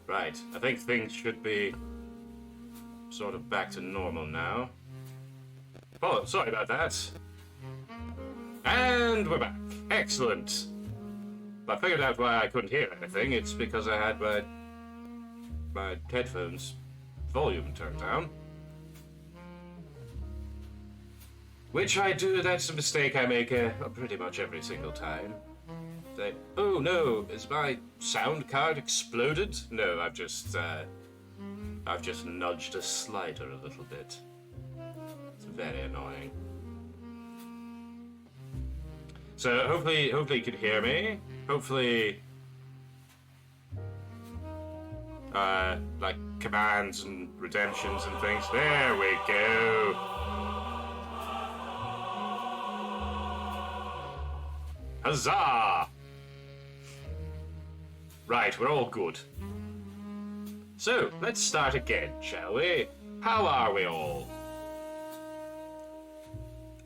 Right, I think things should be sort of back to normal now. Oh, sorry about that. And we're back. Excellent. I figured out why I couldn't hear anything. It's because I had my headphones volume turned down. Which I do, that's a mistake I make pretty much every single time. Oh no, is my sound card exploded? No, I've just nudged a slider a little bit. It's very annoying. So hopefully you can hear me. Hopefully, like commands and redemptions and things. There we go. Huzzah! Right, we're all good. So, let's start again, shall we? How are we all?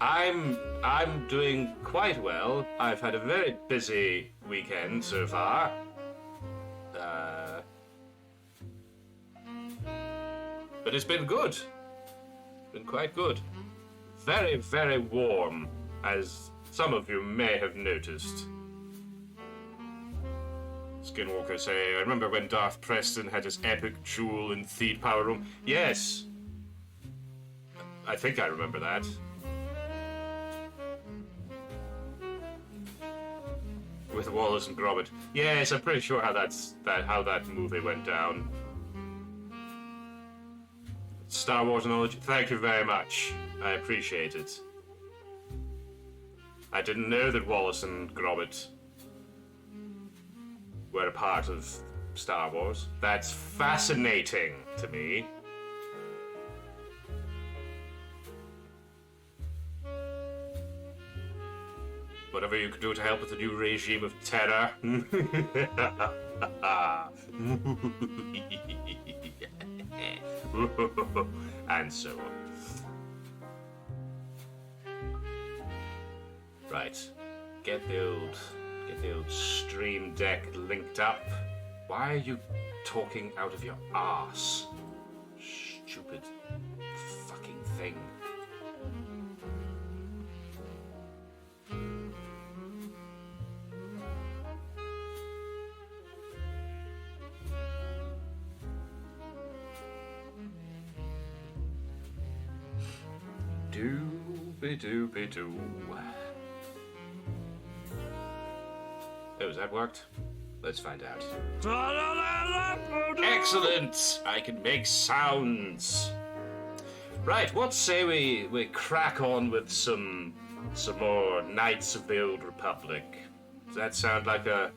I'm doing quite well. I've had a very busy weekend so far. But it's been good. Been quite good. Very, very warm, as some of you may have noticed. Skinwalker say, I remember when Darth Preston had his epic duel in Theed Power Room. Yes. I think I remember that. With Wallace and Gromit. Yes, I'm pretty sure how that movie went down. Star Wars knowledge, thank you very much. I appreciate it. I didn't know that Wallace and Gromit were a part of Star Wars. That's fascinating to me. Whatever you can do to help with the new regime of terror. And so on. Right. Get the old stream deck linked up. Why are you talking out of your arse? Stupid fucking thing. Doobie-doobie-doo. Oh, has that worked? Let's find out. Excellent! I can make sounds. Right, what say we crack on with some more Knights of the Old Republic? Does that sound like a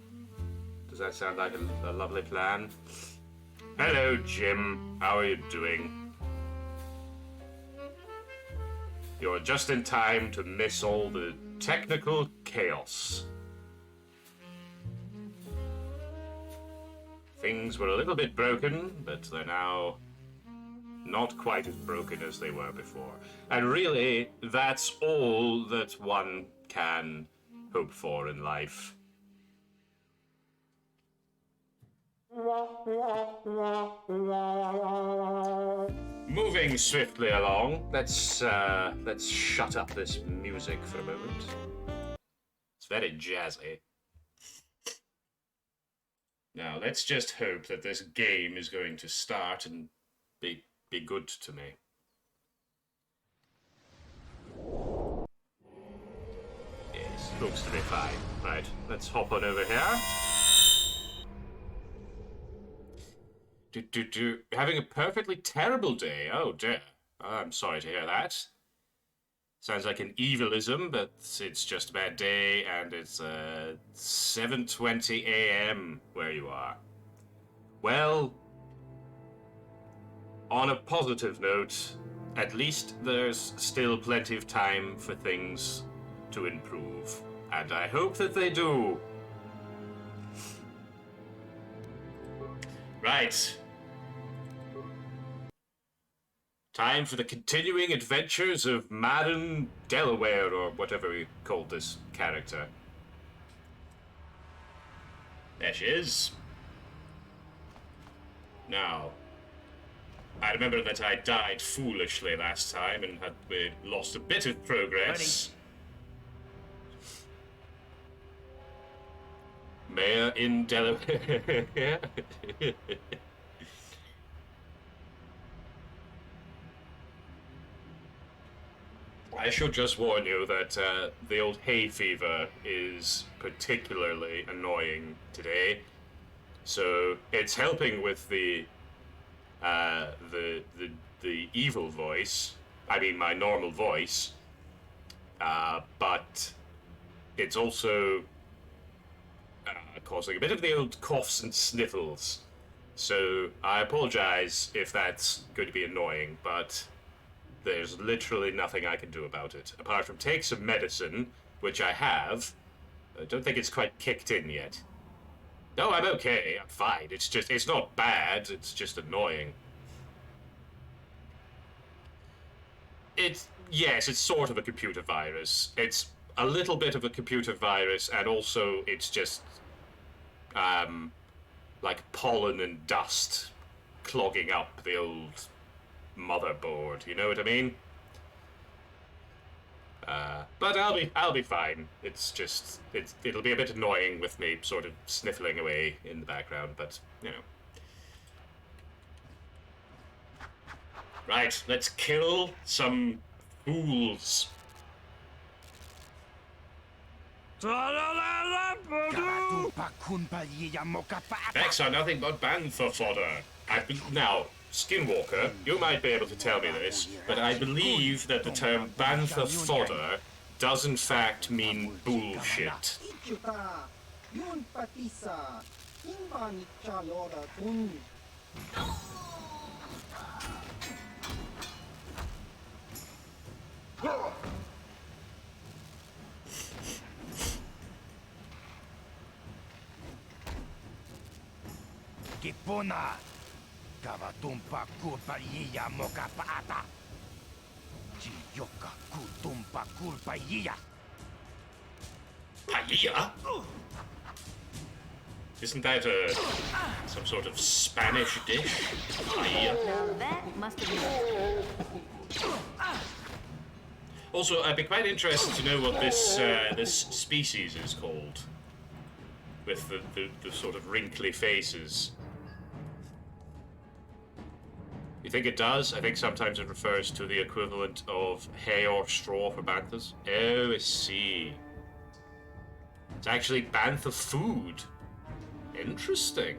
lovely plan? Hello, Jim. How are you doing? You're just in time to miss all the technical chaos. Things were a little bit broken, but they're now not quite as broken as they were before. And really, that's all that one can hope for in life. Moving swiftly along, let's shut up this music for a moment. It's very jazzy. Now, let's just hope that this game is going to start and be good to me. Yes, looks to be fine. Right, let's hop on over here. Having a perfectly terrible day. Oh dear. I'm sorry to hear that. Sounds like an evilism, but it's just a bad day, and it's 7:20 a.m. where you are. Well, on a positive note, at least there's still plenty of time for things to improve, and I hope that they do. Right. Time for the continuing adventures of Madam Delaware, or whatever we called this character. There she is. Now, I remember that I died foolishly last time and had lost a bit of progress. Mayor in Delaware. I should just warn you that the old hay fever is particularly annoying today. So it's helping with the evil voice. I mean, my normal voice. But it's also causing a bit of the old coughs and sniffles. So I apologize if that's going to be annoying, but there's literally nothing I can do about it, apart from take some medicine, which I have. I don't think it's quite kicked in yet. No, I'm okay. I'm fine. It's not bad. It's just annoying. Yes, it's sort of a computer virus. It's a little bit of a computer virus, and also it's just like pollen and dust clogging up the old motherboard. You know what I mean? But I'll be fine. It'll be a bit annoying with me sort of sniffling away in the background, but you know. Right, let's kill some fools. Vex are nothing but bantha fodder. Now, Skinwalker, you might be able to tell me this, but I believe that the term bantha fodder does in fact mean bullshit. Kipuna, kawatumpa kulpaiya mokapaata. Chiyoka kutumpa kulpaiya. Paella? Isn't that some sort of Spanish dish? Paella. Now that must have been. Also, I'd be quite interested to know what this species is called, with the sort of wrinkly faces. You think it does? I think sometimes it refers to the equivalent of hay or straw for banthas. Oh, I see. It's actually bantha food. Interesting.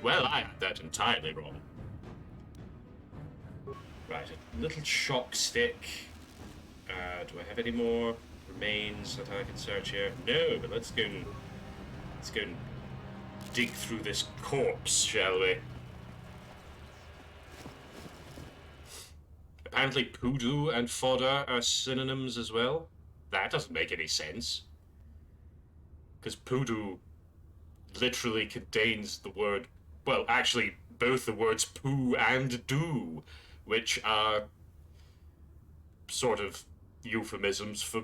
Well, I had that entirely wrong. Right, a little shock stick. Do I have any more remains that I can search here? No, but let's go and dig through this corpse, shall we? Apparently poodoo and fodder are synonyms as well. That doesn't make any sense. Because poodoo literally contains the word, well, actually, both the words poo and do, which are sort of euphemisms for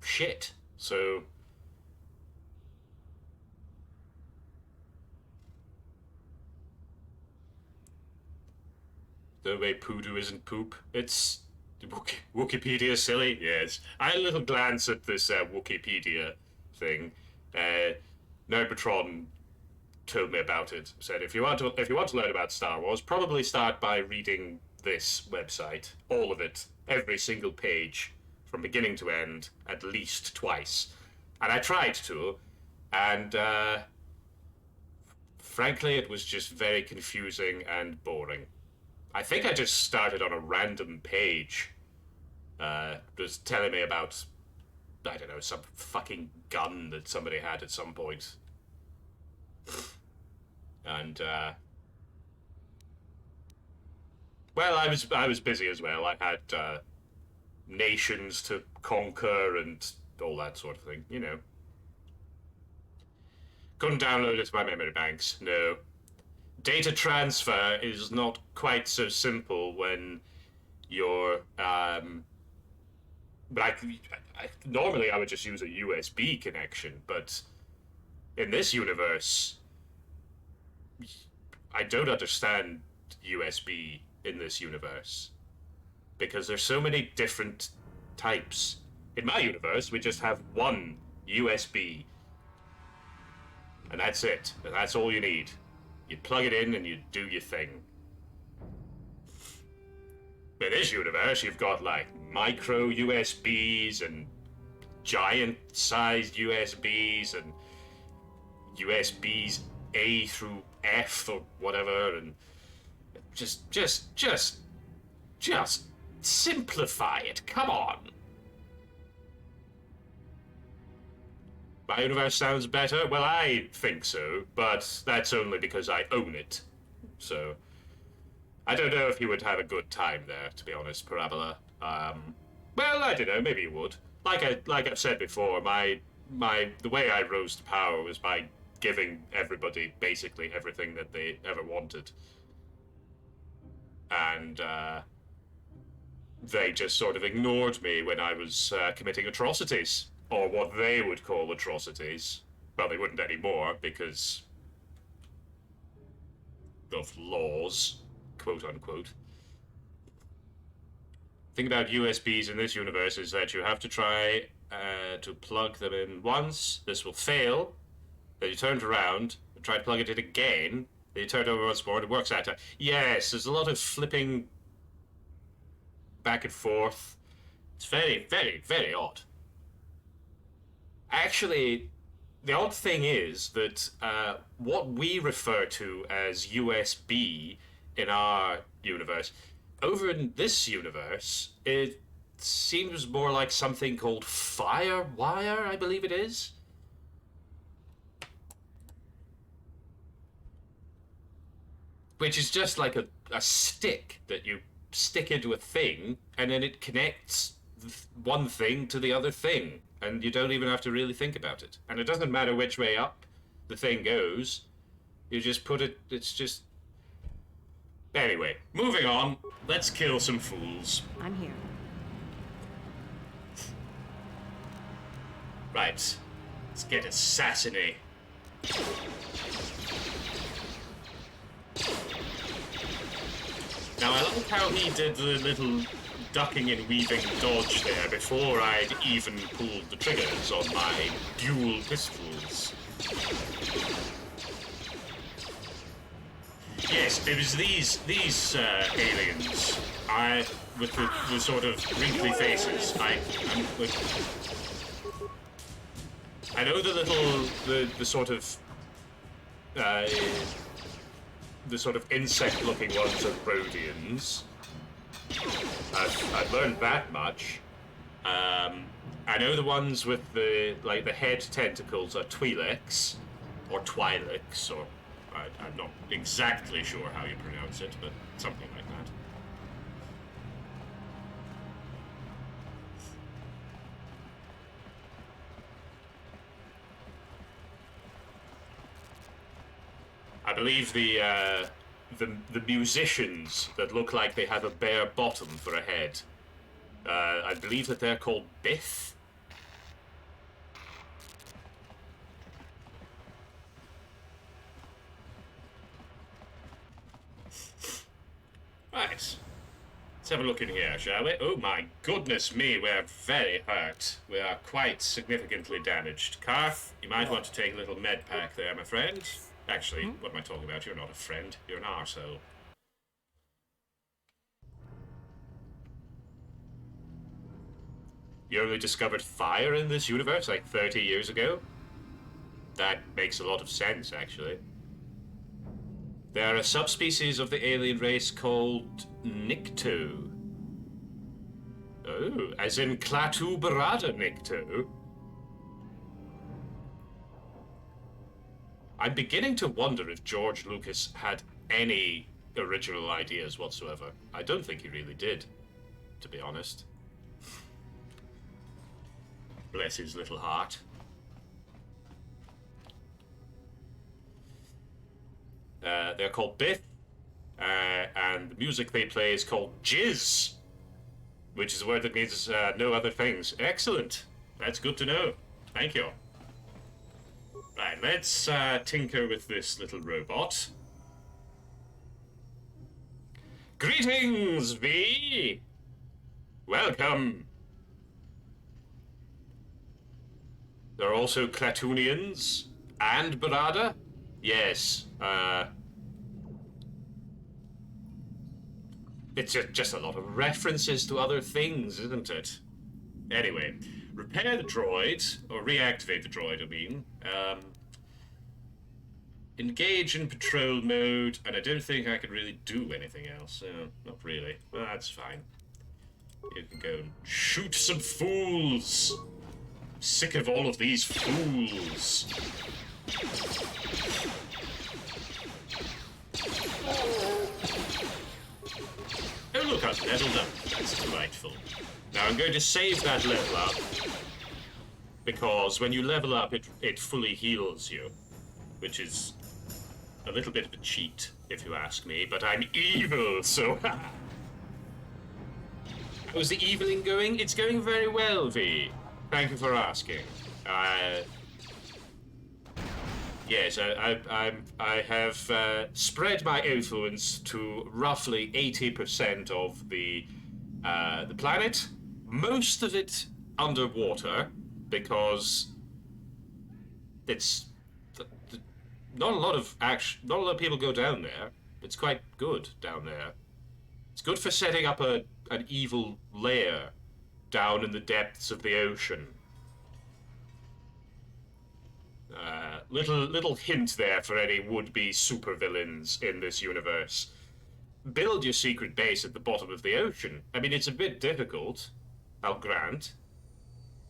shit. So the way poodoo isn't poop, it's Wikipedia silly. Yes, I had a little glance at this Wikipedia thing. NERDMO-TRON told me about it. Said if you want to learn about Star Wars, probably start by reading this website, all of it, every single page, from beginning to end, at least twice. And I tried to, and frankly, it was just very confusing and boring. I think I just started on a random page, just telling me about, I don't know, some fucking gun that somebody had at some point. And well, I was busy as well. I had nations to conquer and all that sort of thing, you know. Couldn't download it to my memory banks, no. Data transfer is not quite so simple when you're like, normally I would just use a USB connection, but in this universe, I don't understand USB in this universe because there's so many different types. In my universe, we just have one USB, and that's it. And that's all you need. You plug it in and you do your thing. In this universe, you've got like micro USBs and giant-sized USBs and USBs A through F or whatever, and just simplify it. Come on. My universe sounds better? Well, I think so, but that's only because I own it. So, I don't know if you would have a good time there, to be honest, Parabola. Well, I don't know, maybe you would. Like I've said before, the way I rose to power was by giving everybody basically everything that they ever wanted. And, they just sort of ignored me when I was committing atrocities, or what they would call atrocities. Well, they wouldn't anymore because of laws, quote unquote. The thing about USBs in this universe is that you have to try to plug them in once. This will fail. Then you turn it around and try to plug it in again. Then you turn it over once more and it works that time. Yes, there's a lot of flipping back and forth. It's very, very, very odd. Actually, the odd thing is that what we refer to as USB in our universe, over in this universe, it seems more like something called Firewire, I believe it is. Which is just like a stick that you stick into a thing, and then it connects one thing to the other thing, and you don't even have to really think about it. And it doesn't matter which way up the thing goes, you just put it, it's just... Anyway, moving on, let's kill some fools. I'm here. Right, let's get assassinated. Now, I like how he did the little ducking and weaving dodge there before I'd even pulled the triggers on my dual pistols. Yes, it was these aliens. With the sort of wrinkly faces. I know the sort of insect-looking ones are Rhodians. I've learned that much. I know the ones with the head tentacles are Twi'leks, or Twi'leks, or I'm not exactly sure how you pronounce it, but something like that. I believe the musicians that look like they have a bare bottom for a head, I believe that they're called Bith. Right. Let's have a look in here, shall we? Oh my goodness me, we're very hurt. We are quite significantly damaged. Karth, you might want to take a little med pack there, my friend. Actually, what am I talking about? You're not a friend. You're an arsehole. You only discovered fire in this universe like 30 years ago? That makes a lot of sense, actually. They are a subspecies of the alien race called Nikto. Oh, as in Klaatu Barada Nikto. I'm beginning to wonder if George Lucas had any original ideas whatsoever. I don't think he really did, to be honest. Bless his little heart. They're called Biff, and the music they play is called Jizz. which is a word that means no other things. Excellent. That's good to know. Thank you. Right, let's tinker with this little robot. Greetings, V! Welcome! There are also Clatoonians and Barada? Yes, it's just a lot of references to other things, isn't it? Anyway, repair the droid, or reactivate the droid, I mean. Engage in patrol mode, and I don't think I can really do anything else. Not really. Well, that's fine. You can go and shoot some fools! Sick of all of these fools! Oh look, I've leveled up. That's delightful. Now I'm going to save that level up, because when you level up, it fully heals you, which is a little bit of a cheat, if you ask me, but I'm evil, so how's the eviling going? It's going very well, V. Thank you for asking. Yes, I have spread my influence to roughly 80% of the planet. Most of it underwater, because it's not a lot of people go down there. It's quite good down there. It's good for setting up an evil lair down in the depths of the ocean. Little hint there for any would-be supervillains in this universe. Build your secret base at the bottom of the ocean. I mean, it's a bit difficult, I'll grant.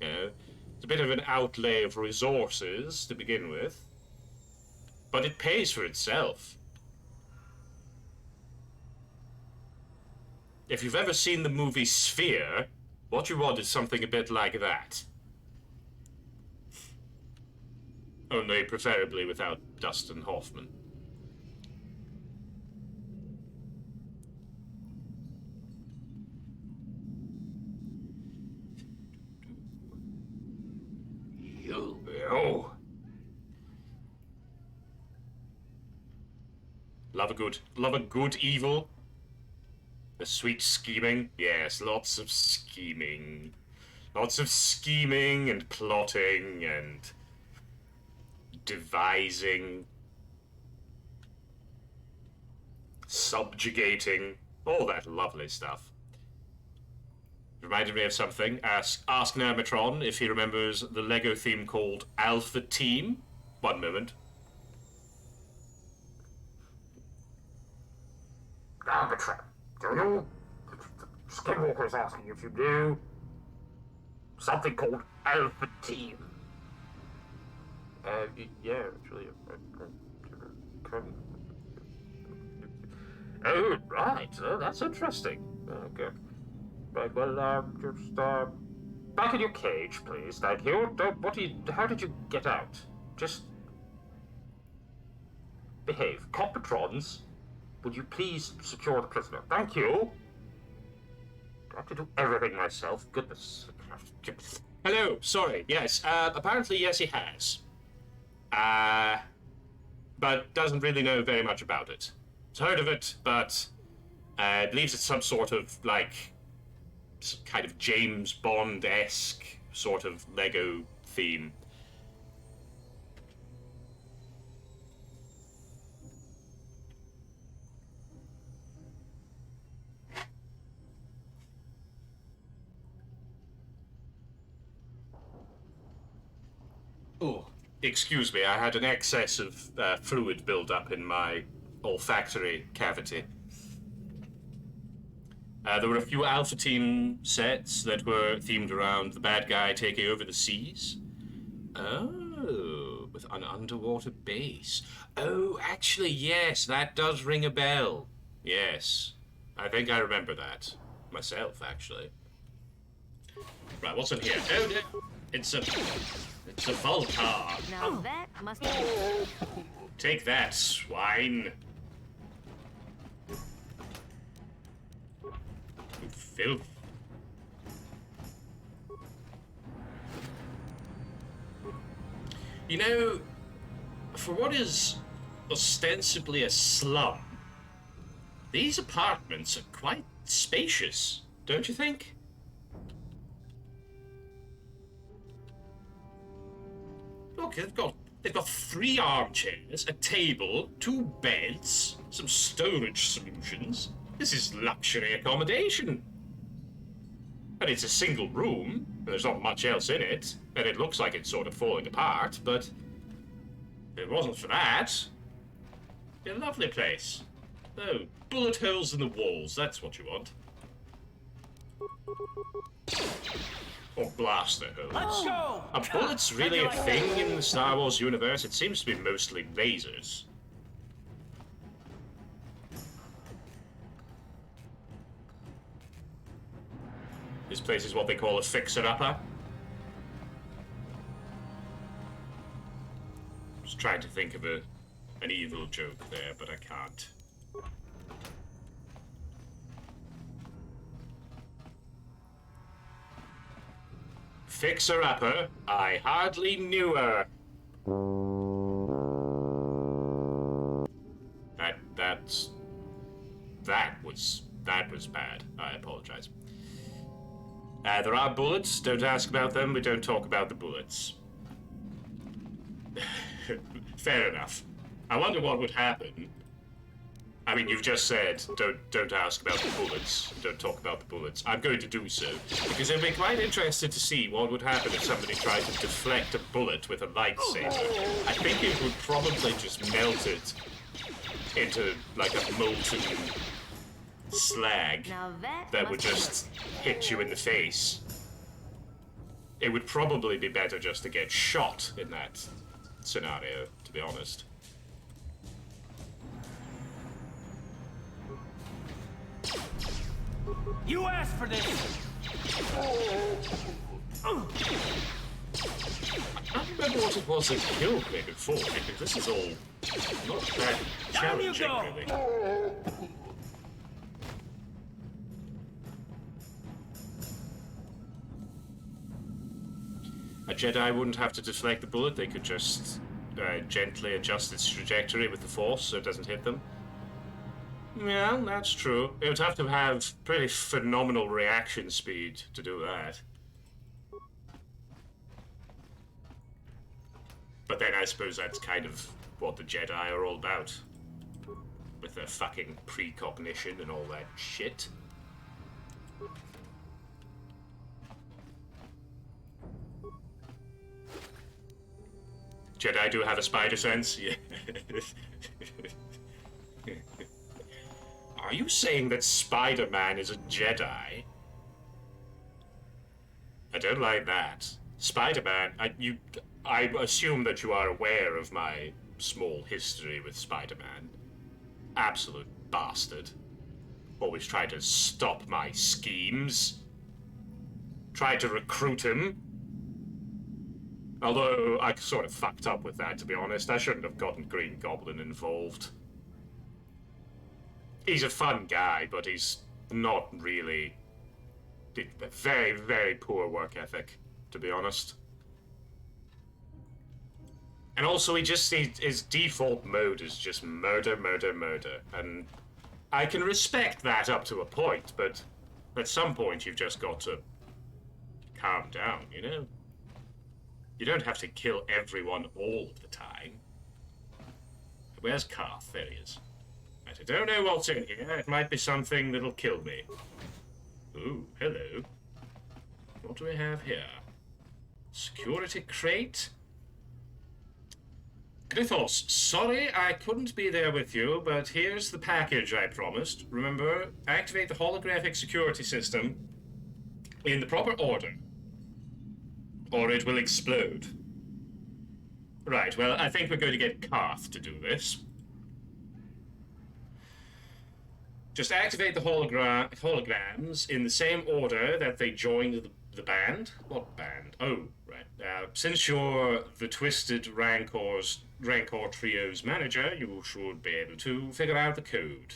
You know, it's a bit of an outlay of resources to begin with, but it pays for itself. If you've ever seen the movie Sphere, what you want is something a bit like that. Only preferably without Dustin Hoffman. Yo. Love a good evil. The sweet scheming. Yes, lots of scheming. Lots of scheming and plotting and devising, subjugating, all that lovely stuff. Reminded me of something. Ask NERDMO-TRON if he remembers the Lego theme called Alpha Team. One moment. NERDMO-TRON, do you? Skinwalker's asking if you knew something called Alpha Team. Yeah, actually, oh, right. Oh, that's interesting. Okay. Right, well, just, back in your cage, please. Thank you. How did you get out? Just behave. Patrons, would you please secure the prisoner? Thank you. Do I have to do everything myself? Goodness. Hello, sorry. Yes, apparently, yes, he has. But doesn't really know very much about it. He's heard of it, but believes it's some sort of, like, some kind of James Bond-esque sort of Lego theme. Oh. Excuse me, I had an excess of fluid build-up in my olfactory cavity. There were a few Alpha Team sets that were themed around the bad guy taking over the seas. Oh, with an underwater base. Oh, actually, yes, that does ring a bell. Yes, I think I remember that. Myself, actually. Right, what's in here? Oh, no, it's a Volcar. Now that must be... Take that, swine. You filth. You know, for what is ostensibly a slum, these apartments are quite spacious, don't you think? Look, they've got 3 armchairs, a table, 2 beds, some storage solutions. This is luxury accommodation. And it's a single room, and there's not much else in it, and it looks like it's sort of falling apart, but if it wasn't for that, it'd be a lovely place. Oh, bullet holes in the walls, that's what you want. Or blaster holes. Let's go! Are bullets really a thing in the Star Wars universe? It seems to be mostly lasers. This place is what they call a fixer-upper. Just trying to think of an evil joke there, but I can't. Fixer-upper, I hardly knew her. That was bad. I apologize. There are bullets. Don't ask about them. We don't talk about the bullets. Fair enough. I wonder what would happen. I mean, you've just said don't ask about the bullets. Don't talk about the bullets. I'm going to do so because I'd be quite interested to see what would happen if somebody tried to deflect a bullet with a lightsaber. I think it would probably just melt it into like a molten slag Now that would just hit you in the face. It would probably be better just to get shot in that scenario, to be honest. You asked for this! I don't remember what it was that killed me before, because this is all not that challenging, really. A Jedi wouldn't have to deflect the bullet, they could just gently adjust its trajectory with the Force so it doesn't hit them. Yeah, that's true. It would have to have pretty phenomenal reaction speed to do that. But then I suppose that's kind of what the Jedi are all about. With their fucking precognition and all that shit. Jedi do have a spider sense? Yeah. Are you saying that Spider-Man is a Jedi? I don't like that. Spider-Man, I assume that you are aware of my small history with Spider-Man. Absolute bastard. Always tried to stop my schemes. Tried to recruit him. Although I sort of fucked up with that, to be honest. I shouldn't have gotten Green Goblin involved. He's a fun guy, but he's not really... Very, very poor work ethic, to be honest. And also, his default mode is just murder, murder, murder. And I can respect that up to a point, but at some point you've just got to calm down, you know? You don't have to kill everyone all of the time. Where's Karth? There he is. Right, I don't know what's in here. It might be something that'll kill me. Ooh, hello. What do we have here? Security crate? Grithos, sorry I couldn't be there with you, but here's the package I promised. Remember, activate the holographic security system in the proper order, or it will explode. Right, well, I think we're going to get Karth to do this. Just activate the holograms in the same order that they joined the band. What band? Oh, right. Since you're the Twisted Rancor Trio's manager, you should be able to figure out the code.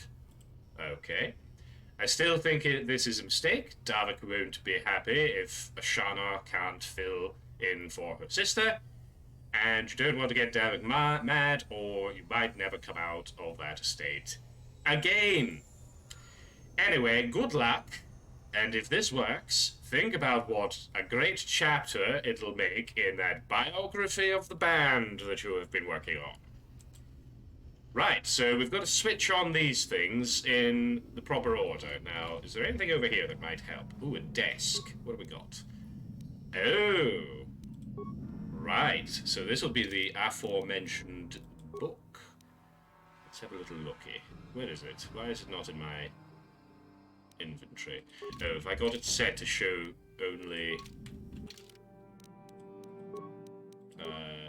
Okay. I still think this is a mistake. Davik won't be happy if Ashana can't fill in for her sister. and you don't want to get Davik mad, or you might never come out of that estate again. Anyway, good luck, and if this works, think about what a great chapter it'll make in that biography of the band that you have been working on. Right, so we've got to switch on these things in the proper order. Now, is there anything over here that might help? Ooh, a desk. What have we got? Oh, right. So this will be the aforementioned book. Let's have a little looky. Where is it? Why is it not in my inventory? Oh, if I got it set to show only...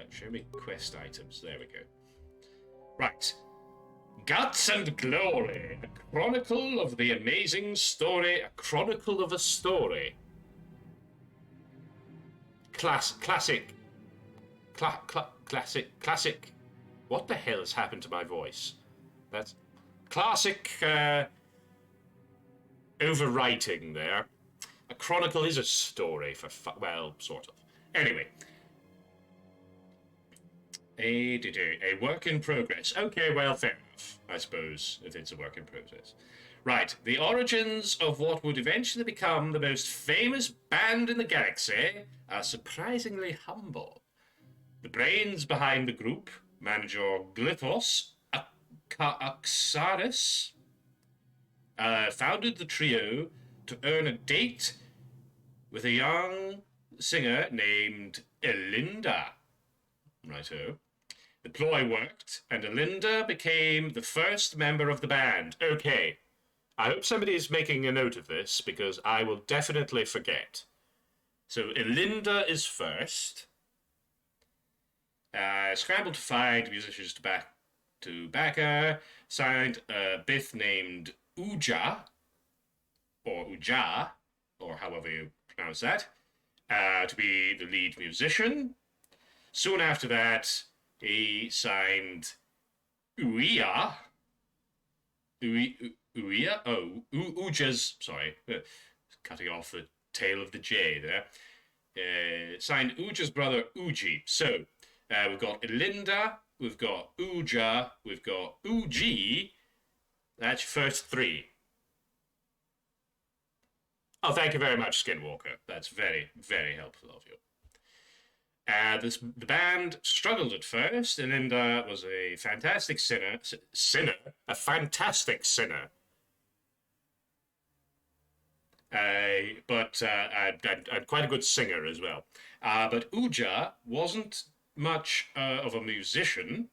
show me quest items. There we go. Right. Guts and Glory. A chronicle of the amazing story. A chronicle of a story. Classic. What the hell has happened to my voice? That's classic overwriting there. A chronicle is a story for well, sort of. Anyway. A work in progress. Okay, well, fair enough, I suppose, if it's a work in progress. Right, the origins of what would eventually become the most famous band in the galaxy are surprisingly humble. The brains behind the group, manager Glyphos Axaris, founded the trio to earn a date with a young singer named Elinda. Righto. The ploy worked, and Elinda became the first member of the band. Okay, I hope somebody is making a note of this, because I will definitely forget. So Elinda is first. Scrambled to find musicians to back her. Signed a Bith named Uja, or Uja, or however you pronounce that, to be the lead musician. Soon after that, he signed Uja's, cutting off the tail of the J there. Signed Uja's brother Uji. So, we've got Elinda, we've got Uja, we've got Uji. That's your first three. Oh, thank you very much, Skinwalker. That's very, very helpful of you. The band struggled at first, and Linda was a fantastic a fantastic sinner. But quite a good singer as well. But Uja wasn't much of a musician.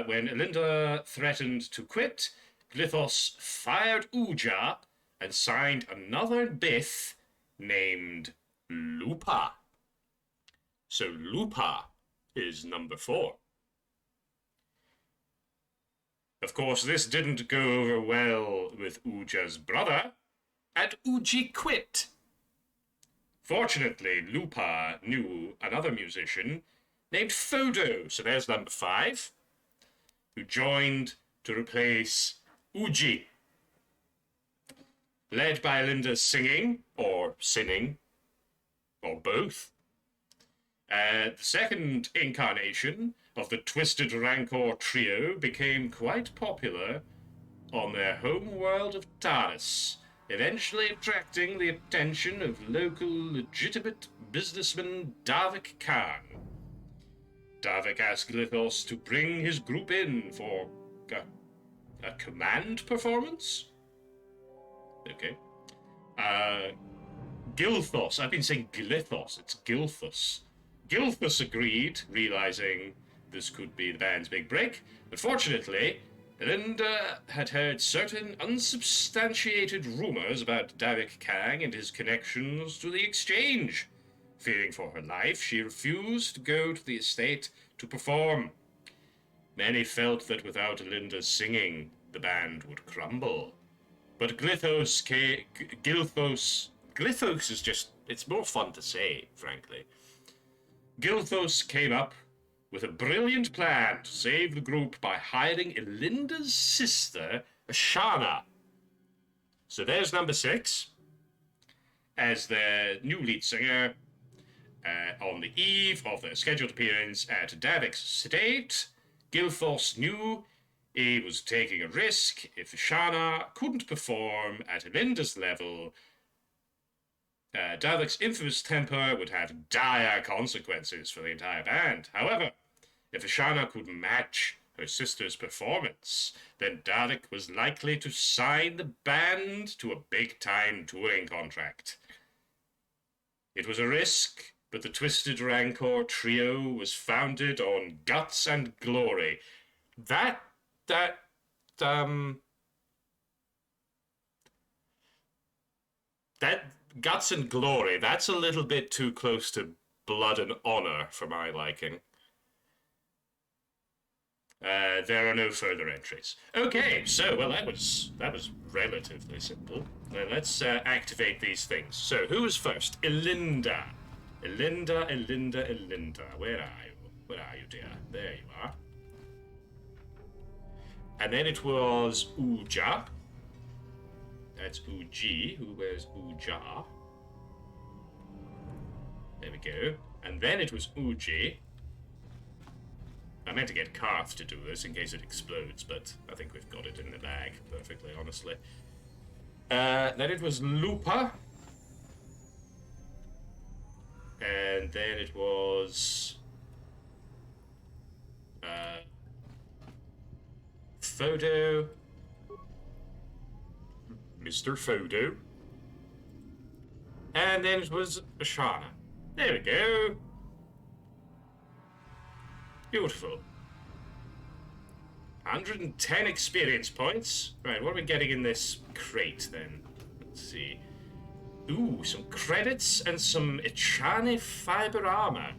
When Linda threatened to quit, Glyphos fired Uja and signed another Bith named Lupa. So Lupa is number 4. Of course, this didn't go over well with Uja's brother, and Uji quit. Fortunately, Lupa knew another musician named Fodo, so there's number 5, who joined to replace Uji. Led by Linda's singing, or sinning, or both. The second incarnation of the Twisted Rancor trio became quite popular on their home world of Taurus, eventually attracting the attention of local legitimate businessman Davik Khan. Davik asked Glyphos to bring his group in for a command performance? Okay. Gilthos, I've been saying Glyphos, it's Gilthos. Gilthus agreed, realizing this could be the band's big break, but fortunately, Elinda had heard certain unsubstantiated rumors about Davik Kang and his connections to the Exchange. Fearing for her life, she refused to go to the estate to perform. Many felt that without Elinda's singing, the band would crumble. But Glyphos is just, it's more fun to say, frankly. Gilthos came up with a brilliant plan to save the group by hiring Elinda's sister, Ashana. So there's number 6 as their new lead singer. On the eve of their scheduled appearance at Davik's estate, Gilforce knew he was taking a risk. If Shana couldn't perform at Elinda's level, Davik's infamous temper would have dire consequences for the entire band. However, if Ashana could match her sister's performance, then Davik was likely to sign the band to a big-time touring contract. It was a risk, but the Twisted Rancor trio was founded on guts and glory. That guts and glory, that's a little bit too close to blood and honor for my liking. There are no further entries. Okay, so, well, that was relatively simple. Let's activate these things. So, who was first? Elinda. Elinda. Where are you? Where are you, dear? There you are. And then it was Uja. That's Uji. Who wears Uja? There we go. And then it was Uji. I meant to get Karth to do this in case it explodes, but I think we've got it in the bag perfectly, honestly. Then it was Lupa. And then it was... Photo. Mr. Photo. And then it was Ashana. There we go. Beautiful. 110 experience points. Right, what are we getting in this crate then? Let's see. Ooh, some credits and some Echani fiber armor.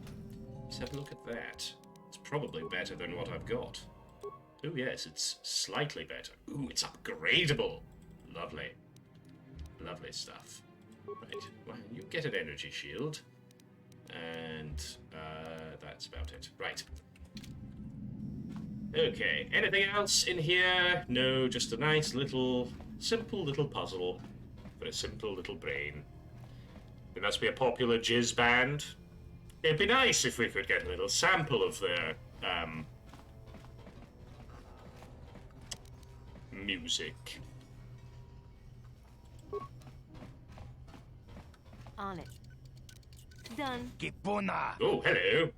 Let's have a look at that. It's probably better than what I've got. Oh yes, it's slightly better. Ooh, it's upgradable. Lovely. Lovely stuff. Right, well, you get an energy shield. And that's about it. Right. Okay, anything else in here? No, just a nice little, simple little puzzle for a simple little brain. It must be a popular jizz band. It'd be nice if we could get a little sample of their music. On it. Done. Oh, hello.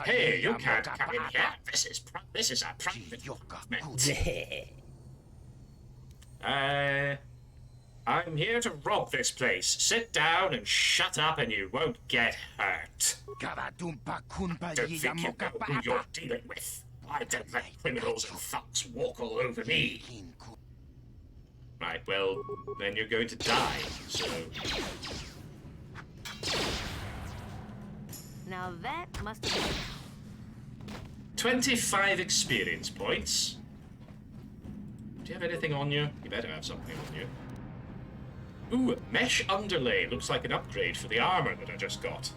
Hey, you can't come in here. This is a private document. I'm here to rob this place. Sit down and shut up and you won't get hurt. I don't think you know who you're dealing with. I don't let criminals and thugs walk all over me. Right, well, then you're going to die, so... Now that must have been... 25 experience points. Do you have anything on you? You better have something on you. Ooh, mesh underlay. Looks like an upgrade for the armor that I just got.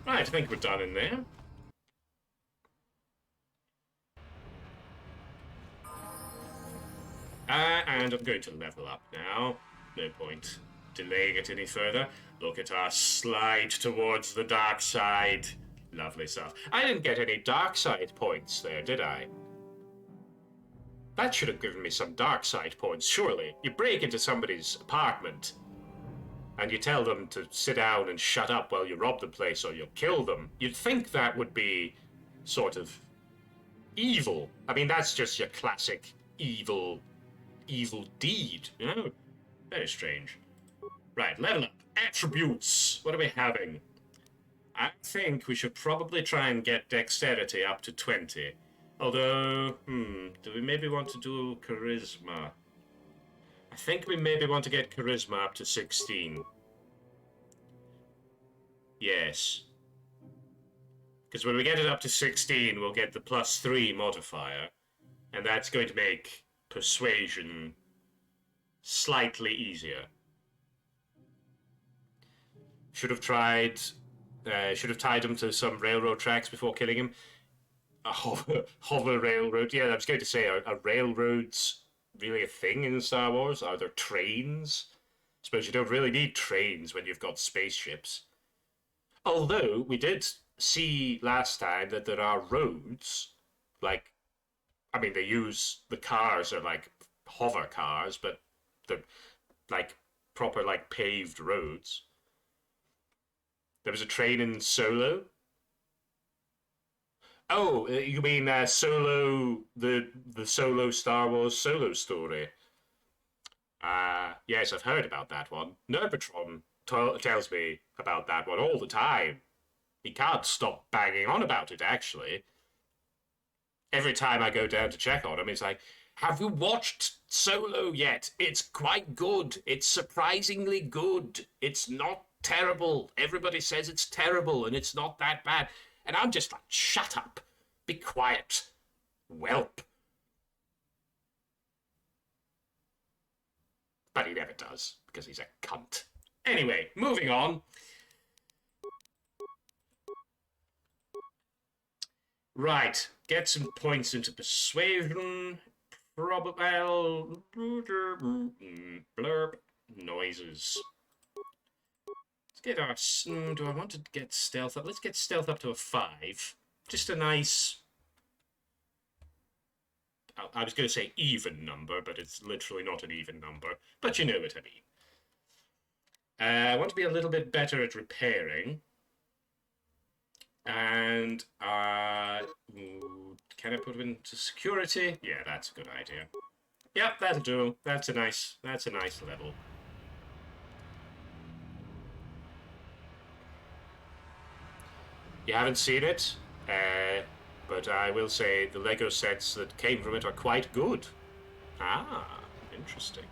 Right, I think we're done in there. And I'm going to level up now. No point delaying it any further. Look at our slide towards the dark side. Lovely stuff. I didn't get any dark side points there, did I? That should have given me some dark side points, surely. You break into somebody's apartment and you tell them to sit down and shut up while you rob the place or you'll kill them. You'd think that would be sort of evil. I mean, that's just your classic evil deed, you know? Very strange. Right, level up. Attributes. What are we having? I think we should probably try and get dexterity up to 20. Although, do we maybe want to do charisma? I think we maybe want to get charisma up to 16. Yes. Because when we get it up to 16, we'll get the +3 modifier. And that's going to make persuasion slightly easier. Should have tied him to some railroad tracks before killing him. A hover railroad. Yeah, I was going to say, are railroads really a thing in Star Wars? Are there trains? I suppose you don't really need trains when you've got spaceships. Although we did see last time that there are roads, like, I mean, they use the cars are like hover cars, but they're like proper like paved roads. There was a train in Solo. Oh, you mean Solo, the Solo Star Wars Solo story? Yes, I've heard about that one. NERDMO-TRON tells me about that one all the time. He can't stop banging on about it, actually. Every time I go down to check on him, he's like, have you watched Solo yet? It's quite good. It's surprisingly good. It's not terrible. Everybody says it's terrible and it's not that bad. And I'm just like, shut up. Be quiet. Whelp. But he never does, because he's a cunt. Anyway, moving on. Right, get some points into persuasion. Probable blurb noises. Let's get our. Do I want to get stealth up? Let's get stealth up to a 5. Just a nice. I was going to say even number, but it's literally not an even number. But you know what I mean. I want to be a little bit better at repairing. And can I put him into security? Yeah, that's a good idea. Yep, that'll do. That's a nice level. You haven't seen it, but I will say the Lego sets that came from it are quite good. Ah, interesting.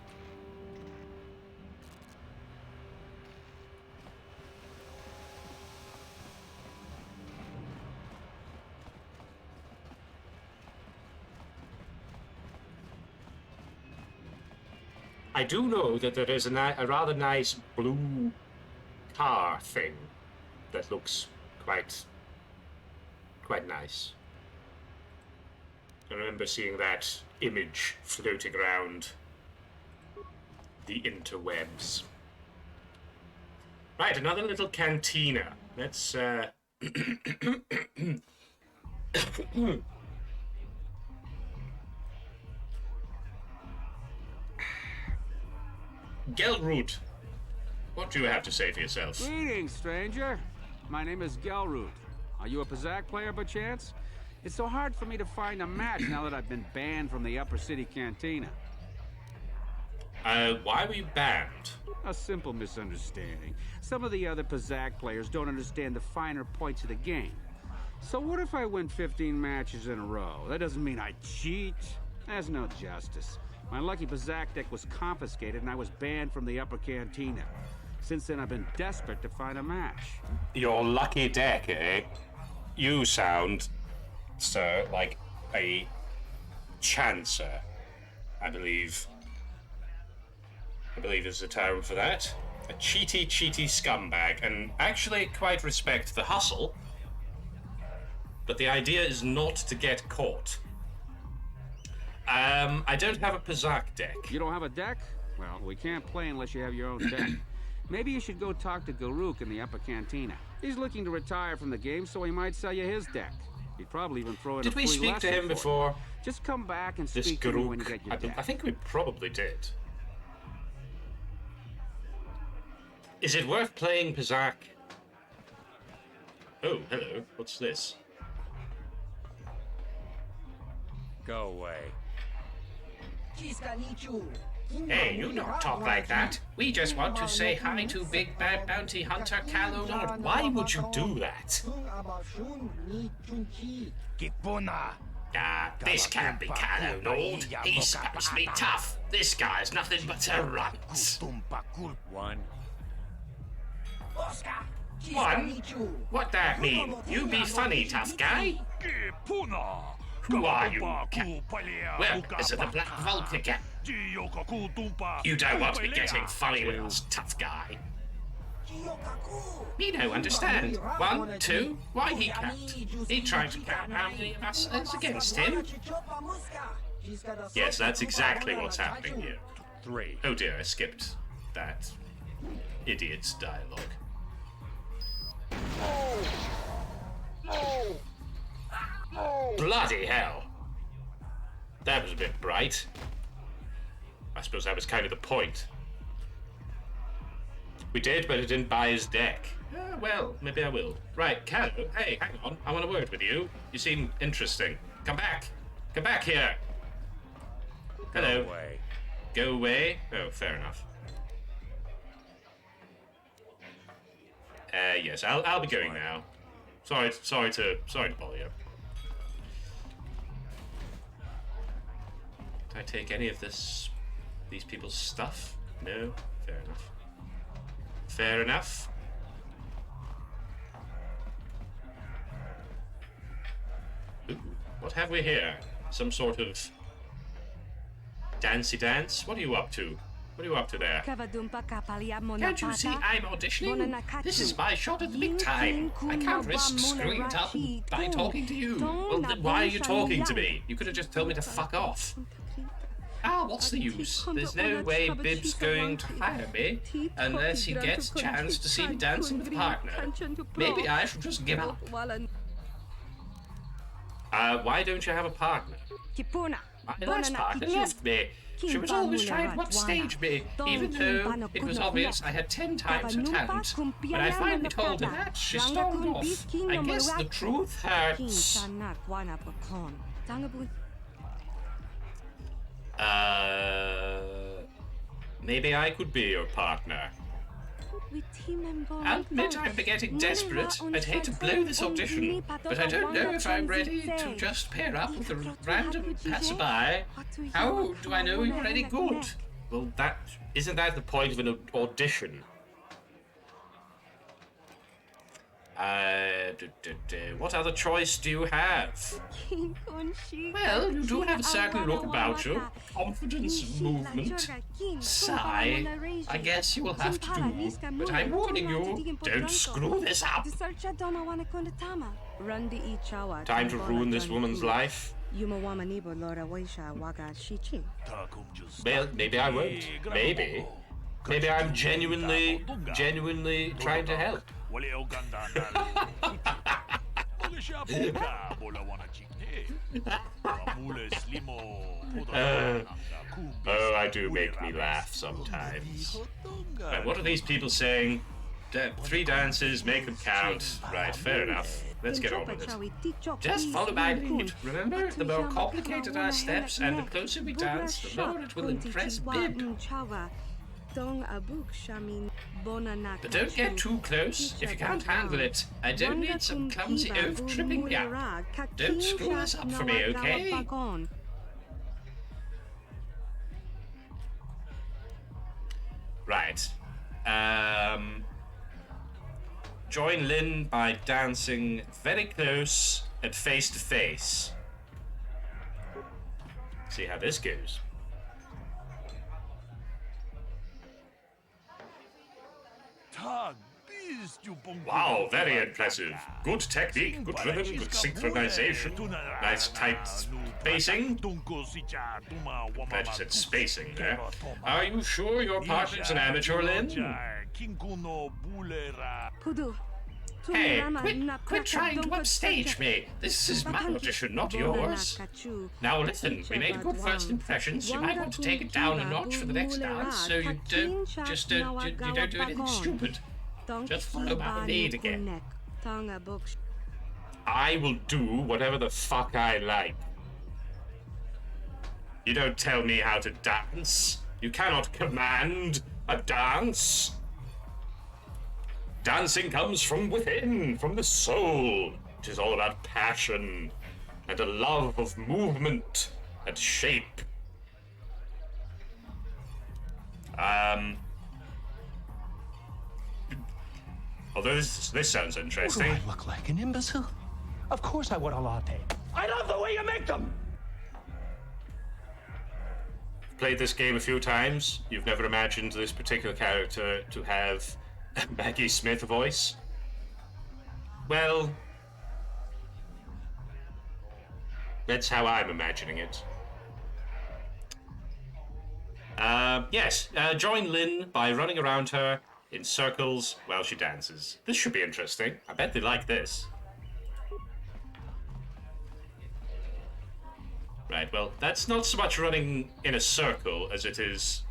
I do know that there is a rather nice blue car thing that looks quite nice. I remember seeing that image floating around the interwebs. Right, another little cantina. Let's Gelroot, what do you have to say for yourself? Greetings, stranger. My name is Gelroot. Are you a Pizak player by chance? It's so hard for me to find a match now that I've been banned from the Upper City Cantina. Why were you banned? A simple misunderstanding. Some of the other Pizak players don't understand the finer points of the game. So what if I win 15 matches in a row? That doesn't mean I cheat. There's no justice. My lucky Pizak deck was confiscated and I was banned from the Upper Cantina. Since then, I've been desperate to find a match. Your lucky deck, eh? You sound, sir, like a chancer, I believe. I believe is the term for that. A cheaty scumbag, and actually quite respect the hustle. But the idea is not to get caught. I don't have a Pizak deck. You don't have a deck? Well, we can't play unless you have your own deck. Maybe you should go talk to Garuk in the Upper Cantina. He's looking to retire from the game, so he might sell you his deck. He'd probably even throw in a free lesson. Did we speak to him before? Just come back and This speak to me when you Garuk, get your deck. I think we probably did. Is it worth playing Pizak? Oh, hello. What's this? Go away. Hey, you don't talk like that. We just want to say hi to Big Bad Bounty Hunter Calo Nord. Why would you do that? This can't be Calo Nord. He's supposed to be tough. This guy's nothing but a runt. One. One? What that mean? You be funny, tough guy? Who are you, Well, this is the Black Vulcan. You don't want to be getting funny with us, tough guy. Me don't understand. 1, 2, why he can't? He tried to count how many of us is against him. Yes, that's exactly what's happening here. 3. Oh dear, I skipped that idiot's dialogue. Bloody hell! That was a bit bright. I suppose that was kind of the point. We did, but it didn't buy his deck. Well, maybe I will. Right, Calo, hey, hang on. I want a word with you. You seem interesting. Come back. Come back here. Hello. Go away. Go away? Oh, fair enough. Yes, I'll be going now. Sorry to bother you. Did I take any of these people's stuff? No? Fair enough. Fair enough. Ooh, what have we here? Some sort of dancey dance? What are you up to? What are you up to there? Can't you see I'm auditioning? This is my shot at the big time. I can't risk screwing it up by talking to you. Well, then why are you talking to me? You could have just told me to fuck off. Ah, what's the use? There's no way Bib's going to hire me unless he gets a chance to see me dancing with a partner. Maybe I should just give up. Why don't you have a partner? My last partner left me. She was always trying to upstage me, even though it was obvious I had 10 times her talent. When I finally told her that, she stormed off. I guess the truth hurts. Maybe I could be your partner. I'll admit I'm getting desperate. I'd hate to blow this audition, but I don't know if I'm ready to just pair up with a random passerby. How do I know you're any good? Well, isn't that the point of an audition? What other choice do you have? Well, you do have a certain look about you. Confidence and movement. Sigh. I guess you will have to do. But I'm warning you, don't screw this up. Time to ruin this woman's life? Well, maybe I won't. Maybe. Maybe I'm genuinely trying to help. I do make me laugh sometimes. Right, what are these people saying? 3 dances, make them count. Right, fair enough. Let's get on with it. Just follow my lead. Remember, the more complicated our steps and the closer we dance, the more it will impress Bib. But don't get too close if you can't handle it. I don't need some clumsy oaf tripping me up. Don't screw this up for me, okay? Right. Join Lynn by dancing very close and face to face. See how this goes. Wow, very impressive. Good technique, good rhythm, good synchronization. Nice tight spacing. Glad you said spacing there. Are you sure your partner's an amateur, Lynn? Hey, quit trying to upstage me. This is my audition, not yours. Now listen, we made good first impressions. You might want to take it down a notch for the next dance, so you don't do anything stupid. Just follow my lead again. I will do whatever the fuck I like. You don't tell me how to dance. You cannot command a dance. Dancing comes from within, from the soul. It is all about passion and a love of movement and shape. Although this sounds interesting. What do I look like, an imbecile? Of course I want a latte. I love the way you make them! Played this game a few times. You've never imagined this particular character to have a Maggie Smith voice? Well, that's how I'm imagining it. Yes, join Lynn by running around her in circles while she dances. This should be interesting. I bet they like this. Right, well, that's not so much running in a circle as it is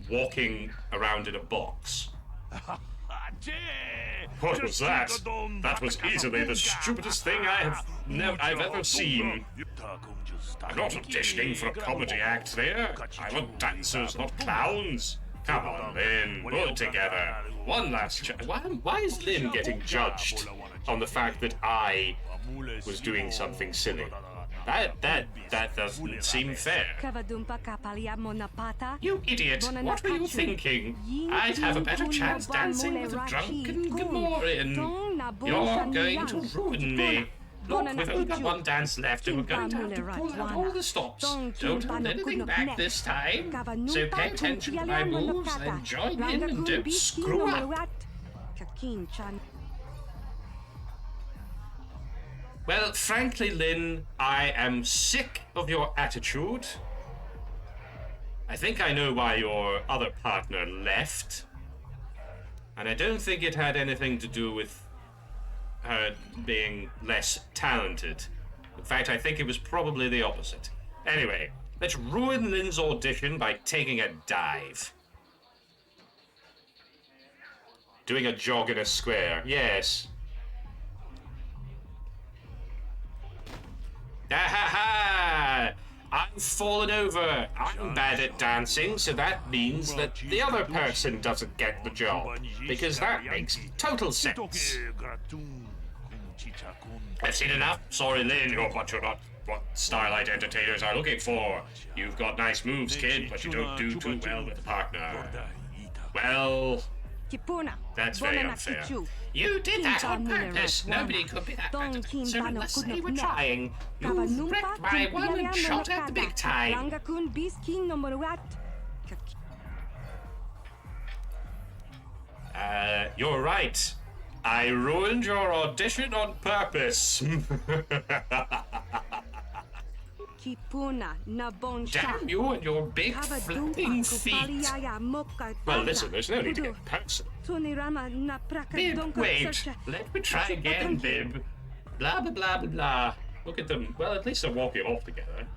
walking around in a box. What was that? That was easily the stupidest thing I've ever seen. I'm not auditioning for a comedy act there. I want dancers, not clowns. Come on, Lynn, pull it together. One last why is Lynn getting judged on the fact that I was doing something silly? That doesn't seem fair. You idiot! What were you thinking? I'd have a better chance dancing with a drunken Gamorrean. You're going to ruin me. Look, we've only got one dance left and we're going to have to pull out all the stops. Don't hold anything back this time. So pay attention to my moves and join in and don't screw up. Well, frankly, Lynn, I am sick of your attitude. I think I know why your other partner left. And I don't think it had anything to do with her being less talented. In fact, I think it was probably the opposite. Anyway, let's ruin Lynn's audition by taking a dive. Doing a jog in a square, yes. Ha! I've fallen over. I'm bad at dancing, so that means that the other person doesn't get the job. Because that makes total sense. I've seen enough. Sorry, Lynn, but you're not what Starlight entertainers are looking for. You've got nice moves, kid, but you don't do too well with a partner. Well, that's very unfair. You did that on purpose. Nobody could be that bad. So let's say you were trying. You wrecked my one and shot at the big time. You're right. I ruined your audition on purpose. Damn you and your big flapping feet. Well, listen, there's no need to get personal. Bib, wait. Let me try again, Bib. Blah, blah, blah, blah, blah. Look at them. Well, at least they're walking off together.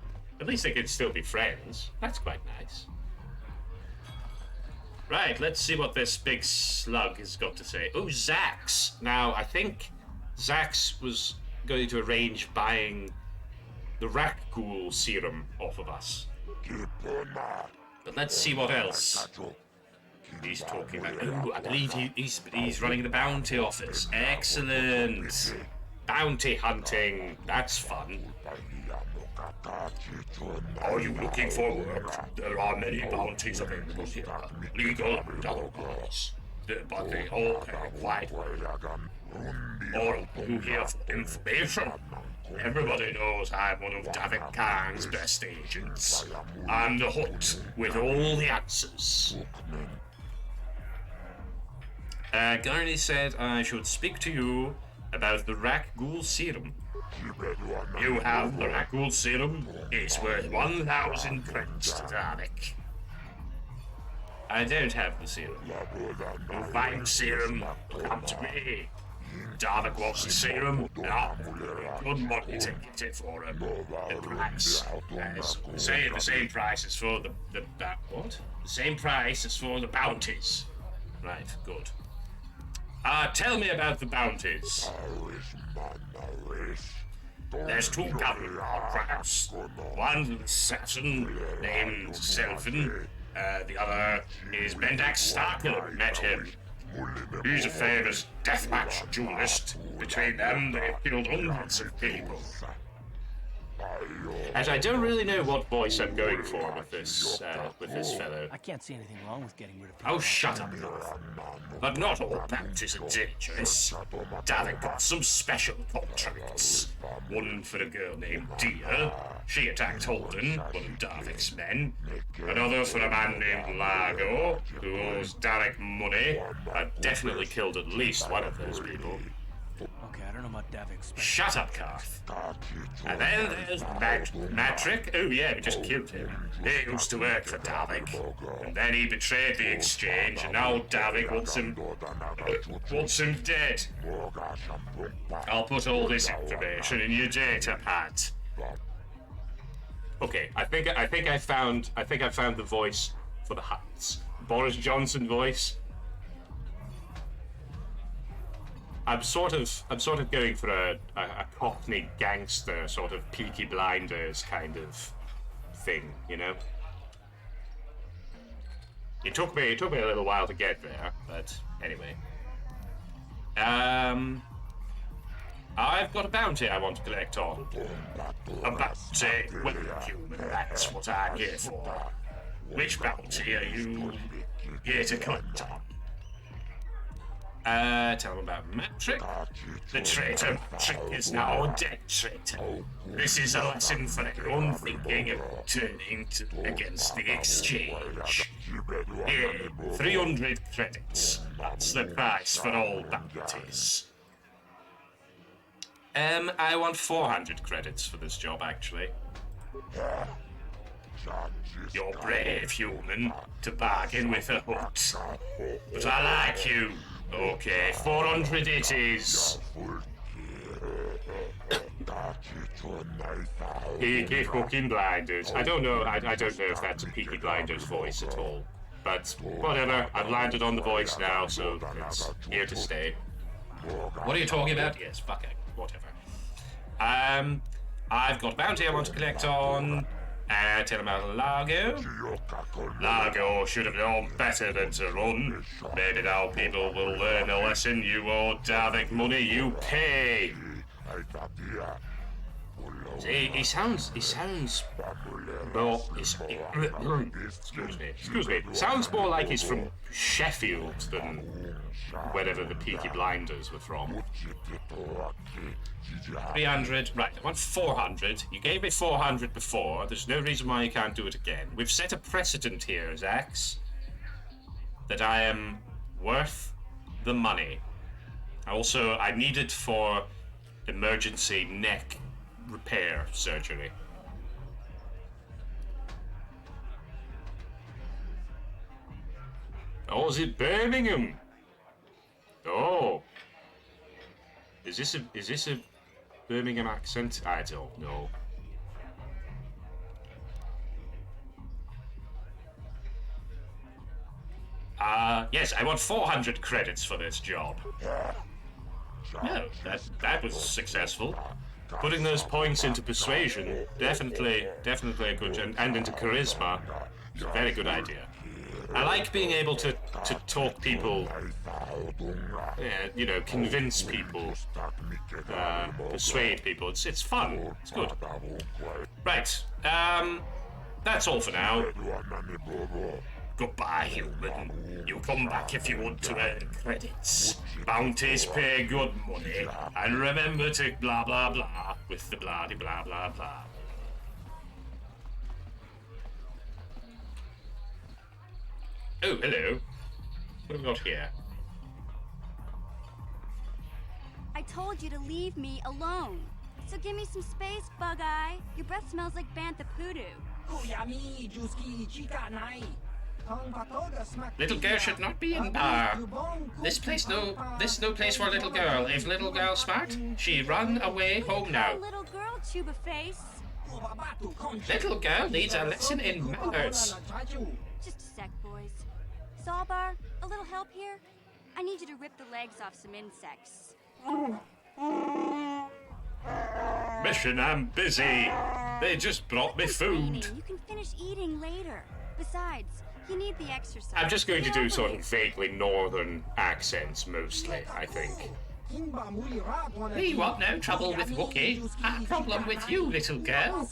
At least they can still be friends. That's quite nice. Right, let's see what this big slug has got to say. Oh, Zax. Now, I think Zax was going to arrange buying the Rakghoul serum off of us. But let's see what else he's talking about. Oh, I believe he's running the bounty office. Excellent. Bounty hunting. That's fun. Are you looking for work? There are many bounties available here. Legal and otherwise. But they all pay quite well. Or you here for information? Everybody knows I'm one of Davik Khan's best agents. I'm the hooked with all the answers. Garni said I should speak to you about the Rakghoul serum. You have the Rakghoul serum. It's worth 1,000 credits to Davik. I don't have the serum. You find serum, come to me. Davik wants the serum, and I'll good money to get it for him. The price, say the same price as for the what? The same price as for the bounties. Right, good. Tell me about the bounties. There's two government contracts. One's an assassin named Selfin. The other is Bendak Starkiller. Met him. He's a famous deathmatch duelist. Between them, they've killed hundreds of people. And I don't really know what voice I'm going for with this fellow. I can't see anything wrong with getting rid of. Oh, shut up, North. But not all bounties are dangerous. Davik got some special contracts. One for a girl named Dia. She attacked Holden, one of Davik's men. Another for a man named Largo, who owes Davik money. I definitely killed at least one of those people. Okay, I don't know about Davik. Shut up, Karth. And then there's Matrick. Oh yeah, we just killed him. He used to work for Davik. And then he betrayed the exchange, and now Davik wants him dead. I'll put all this information in your data pad. Okay, I think I found the voice for the Huts. Boris Johnson voice. I'm sort of going for a Cockney gangster sort of Peaky Blinders kind of thing, you know. It took me a little while to get there, but anyway. I've got a bounty I want to collect on. A bounty? Well, human, that's what I'm here for. Which bounty are you here to collect on? Tell them about Matrick. The traitor Matrick is now a dead traitor. This is a lesson for anyone thinking of turning against the exchange. Here, 300 credits. That's the price for all bounties. I want 400 credits for this job, actually. You're brave, human, to bargain with a Hut. But I like you. Okay, 400 it is. Peaky fucking Blinders. I don't know if that's a Peaky Blinders voice at all. But whatever, I've landed on the voice now, so it's here to stay. What are you talking about? Yes, fuck it, whatever. I've got a bounty I want to collect on. Tell him about Largo. Largo should have known better than to run. Maybe now people will learn a lesson. You owe Davik money, you pay. See, he sounds more, excuse me, sounds more like he's from Sheffield than wherever the Peaky Blinders were from. 300, right, I want 400. You gave me 400 before, there's no reason why you can't do it again. We've set a precedent here, Zax, that I am worth the money. Also, I need it for emergency neck repair surgery. Oh, is it Birmingham? Oh. Is this a Birmingham accent? I don't know. Yes, I want 400 credits for this job. No, that was successful. Putting those points into persuasion, definitely a good, and into charisma, is a very good idea. I like being able to talk people, you know, convince people, persuade people. It's fun. It's good. Right. That's all for now. Goodbye, human. You come back if you want to earn credits. Bounties pay good money. And remember to blah blah blah with the blah blah blah blah. Oh, hello. What have we got here? I told you to leave me alone. So give me some space, Bug-Eye. Your breath smells like Bantha Poodoo. Little girl should not be in bar. This no place for a little girl. If little girl smart, she run away home now. Little girl, Chuba Face. Little girl needs a lesson in manners. Just a sec, boys. Sawbar, a little help here? I need you to rip the legs off some insects. Mission, I'm busy. They just brought me food. You can finish eating later. Besides, you need the exercise. I'm just going to do sort of vaguely northern accents mostly, I think. We want no trouble with Wookie. Our problem with you, little girl.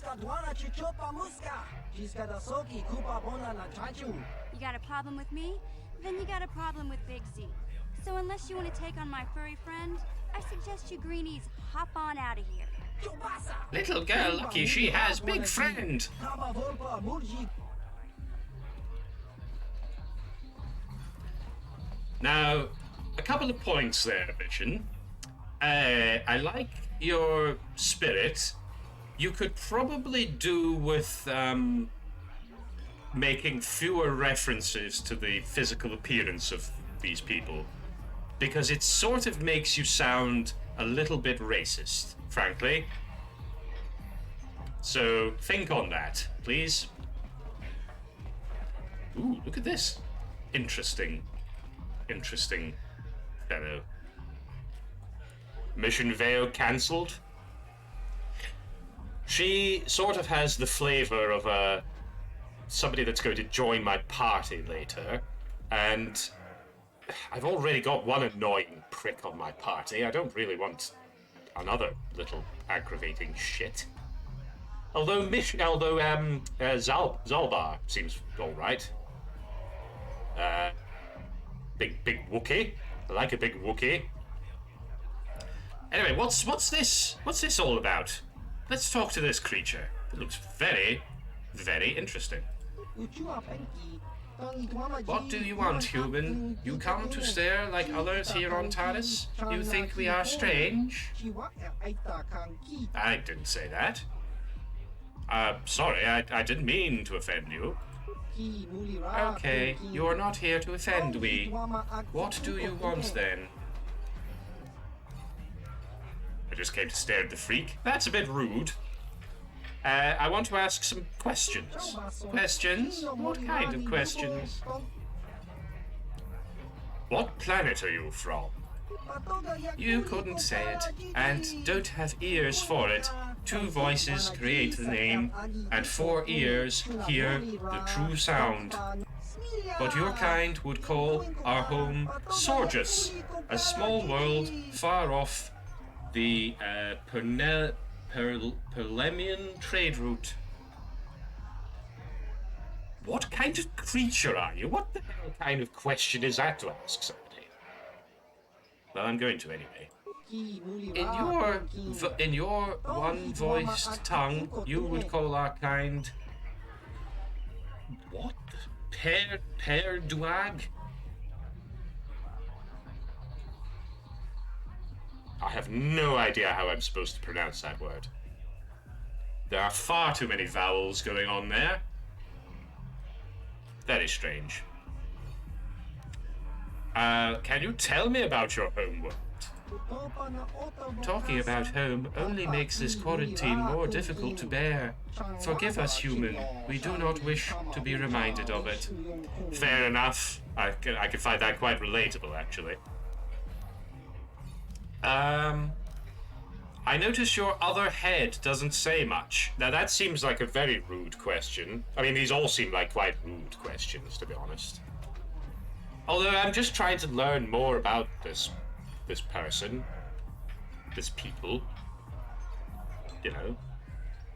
You got a problem with me? Then you got a problem with Big Z. So unless you want to take on my furry friend, I suggest you greenies hop on out of here. Little girl lucky she has big friend. Now, a couple of points there, Mission. I like your spirit. You could probably do with making fewer references to the physical appearance of these people, because it sort of makes you sound a little bit racist, frankly. So think on that, please. Ooh, look at this. Interesting fellow. Mission Veo cancelled. She sort of has the flavor of somebody that's going to join my party later, and I've already got one annoying prick on my party. I don't really want another little aggravating shit. Although Zalbar seems all right. Big Wookie. I like a big Wookie. Anyway, what's this? What's this all about? Let's talk to this creature. It looks very, very interesting. What do you want, human? You come to stare like others here on Taris? You think we are strange? I didn't say that. Sorry, I didn't mean to offend you. Okay, you are not here to offend we. What do you want then? I just came to stare at the freak. That's a bit rude. I want to ask some questions. Questions? What kind of questions? What planet are you from? You couldn't say it, and don't have ears for it. 2 voices create the name, and 4 ears hear the true sound. But your kind would call our home Sorgus, a small world far off the Perlemian trade route. What kind of creature are you? What the hell kind of question is that to ask somebody? Well, I'm going to anyway. In your one-voiced tongue, you would call our kind... What? Duag? I have no idea how I'm supposed to pronounce that word. There are far too many vowels going on there. Very strange. Can you tell me about your homeworld? Talking about home only makes this quarantine more difficult to bear. Forgive us, human. We do not wish to be reminded of it. Fair enough. I can find that quite relatable, actually. I notice your other head doesn't say much. Now that seems like a very rude question. I mean, these all seem like quite rude questions, to be honest. Although I'm just trying to learn more about this person, this people. You know,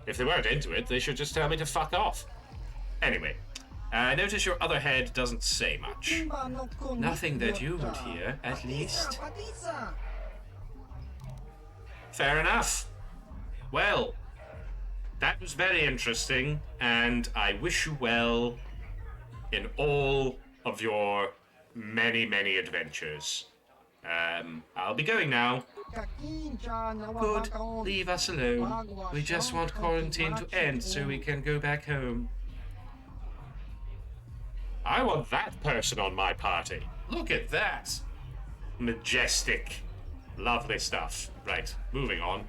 if they weren't into it, they should just tell me to fuck off. Anyway, I notice your other head doesn't say much. Nothing that you would hear, at least. Fair enough. Well, that was very interesting, and I wish you well in all of your many, many adventures. I'll be going now. Good. Leave us alone. We just want quarantine to end so we can go back home. I want that person on my party. Look at that. Majestic. Lovely stuff. Right, moving on.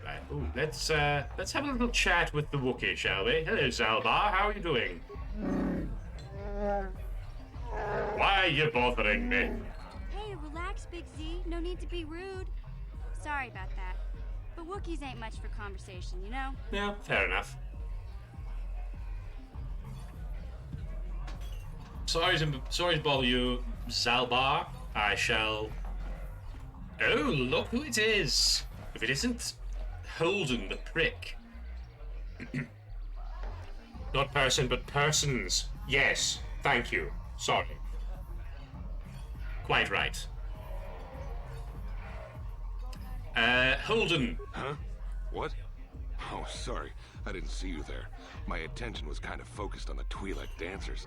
Right, ooh, let's have a little chat with the Wookiee, shall we? Hello, Zalbar, how are you doing? Why are you bothering me? Hey, relax, Big Z. No need to be rude. Sorry about that. But Wookiees ain't much for conversation, you know? Yeah, fair enough. Sorry to bother you, Zalbar. I shall... Oh, look who it is! If it isn't Holden the prick. Not person, but persons. Yes, thank you. Sorry. Quite right. Holden. Huh? What? Oh, sorry. I didn't see you there. My attention was kind of focused on the Twi'lek dancers.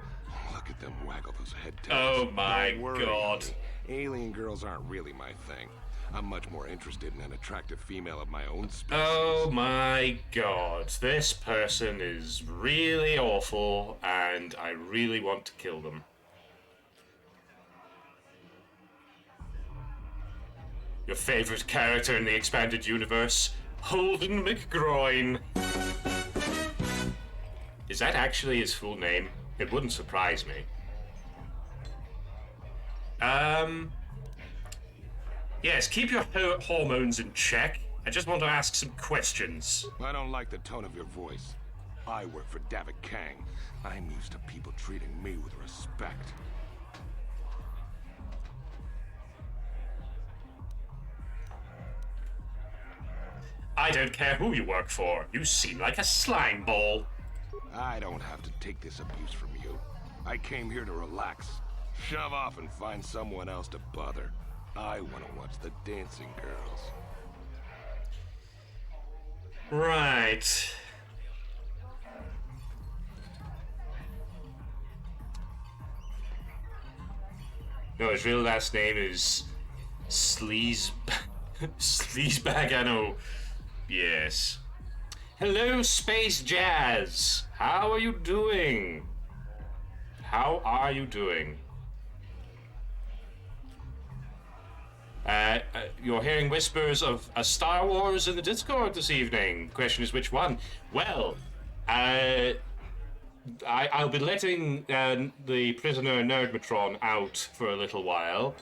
Look at them waggle those head tails. Oh my Don't worry, God. honey. Alien girls aren't really my thing. I'm much more interested in an attractive female of my own species. Oh my God. This person is really awful, and I really want to kill them. Your favorite character in the expanded universe, Holden McGroin. Is that actually his full name? It wouldn't surprise me. Yes, keep your hormones in check. I just want to ask some questions. I don't like the tone of your voice. I work for David Kang. I'm used to people treating me with respect. I don't care who you work for. You seem like a slime ball. I don't have to take this abuse from you. I came here to relax. Shove off and find someone else to bother. I want to watch the dancing girls. Right. No, his real last name is Sleazebag, I know. Yes. Hello, Space Jazz. How are you doing? How are you doing? You're hearing whispers of a Star Wars in the Discord this evening. Question is, which one? Well, I'll be letting the prisoner NERDMO-TRON out for a little while,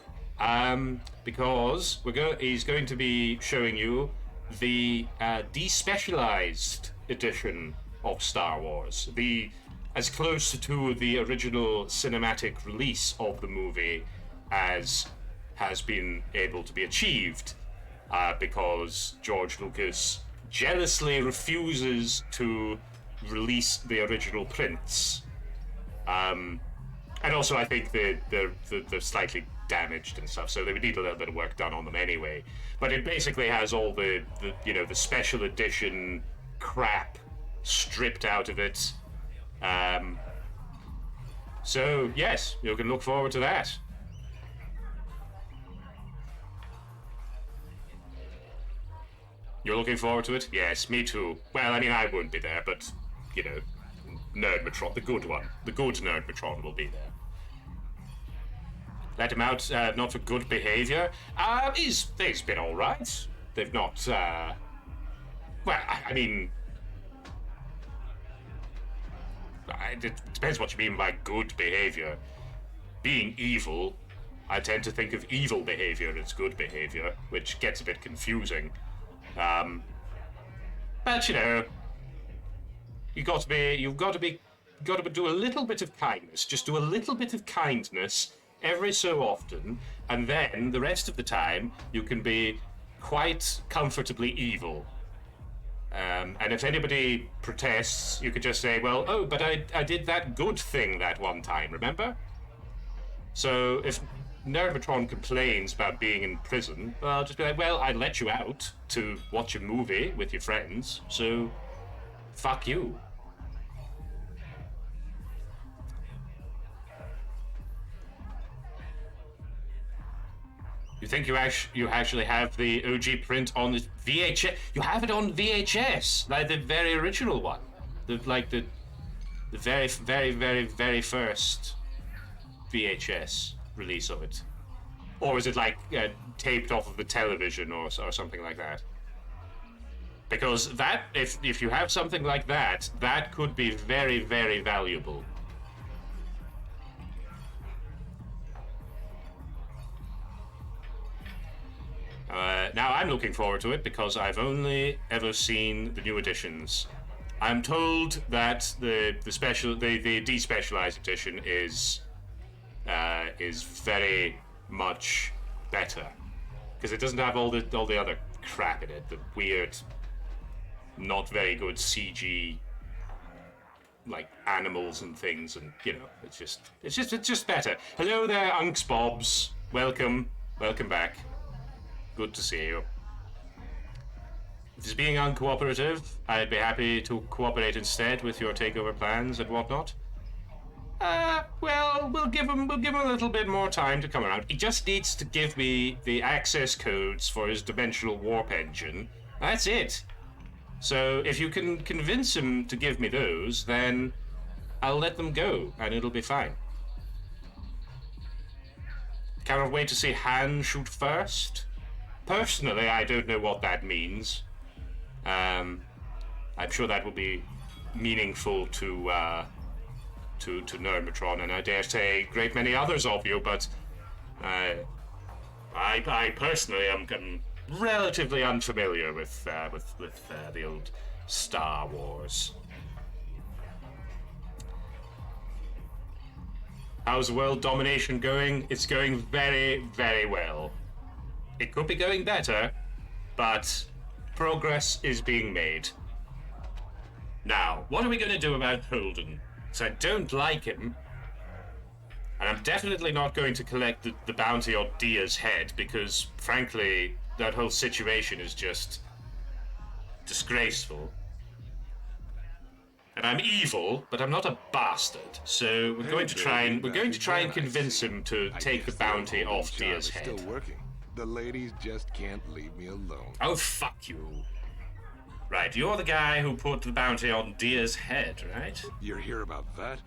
because he's going to be showing you the despecialized edition of Star Wars, as close to the original cinematic release of the movie as has been able to be achieved, because George Lucas jealously refuses to release the original prints. And also I think they're slightly damaged and stuff, so they would need a little bit of work done on them anyway. But it basically has all the special edition crap stripped out of it. So yes, you can look forward to that. You're looking forward to it? Yes, me too. Well, I mean, I won't be there, but, NERDMO-TRON, the good one. The good NERDMO-TRON will be there. Let him out, not for good behavior. They've been alright. They've not, well, I mean... It depends what you mean by good behavior. Being evil, I tend to think of evil behavior as good behavior, which gets a bit confusing. But you've got to do a little bit of kindness. Just do a little bit of kindness every so often, and then the rest of the time you can be quite comfortably evil. And if anybody protests, you could just say, well, oh, but I did that good thing that one time, remember? So if NERDMO-TRON complains about being in prison, well, just be like, well, I let you out to watch a movie with your friends, so fuck you. You think you actually have the OG print on the VHS? You have it on VHS, like the very original one, the very, very, very, very first VHS release of it, or is it like taped off of the television or something like that? Because that, if you have something like that, that could be very, very valuable. Now I'm looking forward to it because I've only ever seen the new editions. I'm told that the despecialized edition is very much better because it doesn't have all the other crap in it, the weird, not very good CG like animals and things, and it's just better. Hello there, Unks Bobs. Welcome back. Good to see you. if he's being uncooperative, I'd be happy to cooperate instead with your takeover plans and whatnot. Well, we'll give him a little bit more time to come around. He just needs to give me the access codes for his dimensional warp engine. That's it. So if you can convince him to give me those, then I'll let them go, and it'll be fine. Cannot wait to see Han shoot first. Personally, I don't know what that means. I'm sure that will be meaningful to NERDMO-TRON, and I dare say a great many others of you, but I personally am relatively unfamiliar with the old Star Wars. How's world domination going? It's going very, very well. It could be going better, but progress is being made. Now, what are we going to do about Holden? So I don't like him, and I'm definitely not going to collect the bounty on Dia's head, because, frankly, that whole situation is just disgraceful. And I'm evil, but I'm not a bastard. So we're going to try and convince him to take the bounty off Dia's head. Still working. The ladies just can't leave me alone. Oh, fuck you. Right, you're the guy who put the bounty on Dia's head, right? You're here about that?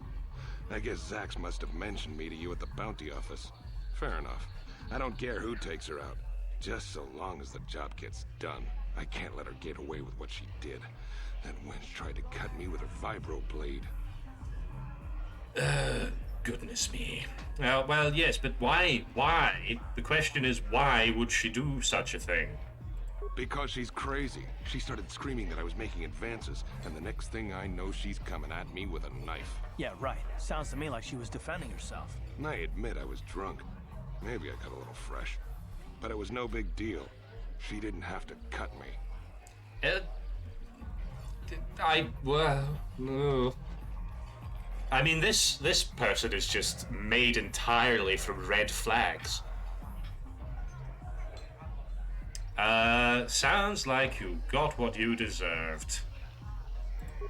I guess Zax must have mentioned me to you at the bounty office. Fair enough. I don't care who takes her out. Just so long as the job gets done. I can't let her get away with what she did. That wench tried to cut me with her vibro blade. Goodness me. Well, yes, but why? Why? The question is, why would she do such a thing? Because she's crazy. She started screaming that I was making advances, and the next thing I know, she's coming at me with a knife. Yeah, right. Sounds to me like she was defending herself. And I admit I was drunk. Maybe I got a little fresh. But it was no big deal. She didn't have to cut me. No. I mean, this person is just made entirely from red flags. Sounds like you got what you deserved.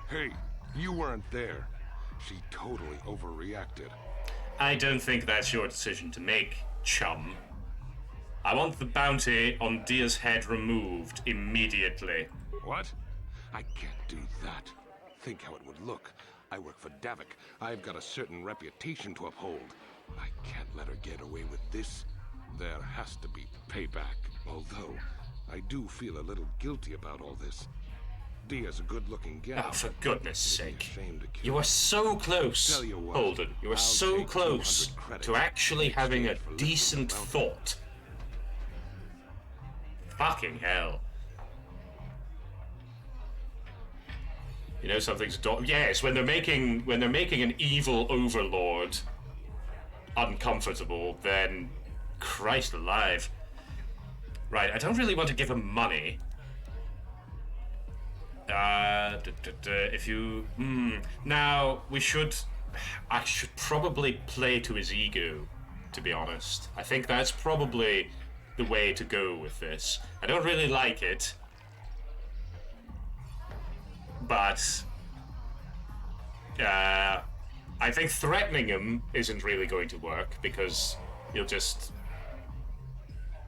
Hey, you weren't there. She totally overreacted. I don't think that's your decision to make, chum. I want the bounty on Dia's head removed immediately. What? I can't do that. Think how it would look. I work for Davik. I've got a certain reputation to uphold. I can't let her get away with this. There has to be payback. Although, I do feel a little guilty about all this. Dia's a good-looking gal. Oh, for goodness It'd be a sake. shame to kill You are so close, Tell you what, Holden. You are I'll so take close 200 credits to actually in having a exchange for lifting decent the bounty. thought. Fucking hell. You know something's yes, when they're making an evil overlord uncomfortable, then Christ alive. Right, I don't really want to give him money. If you now I should probably play to his ego, to be honest. I think that's probably the way to go with this. I don't really like it, but I think threatening him isn't really going to work, because he'll just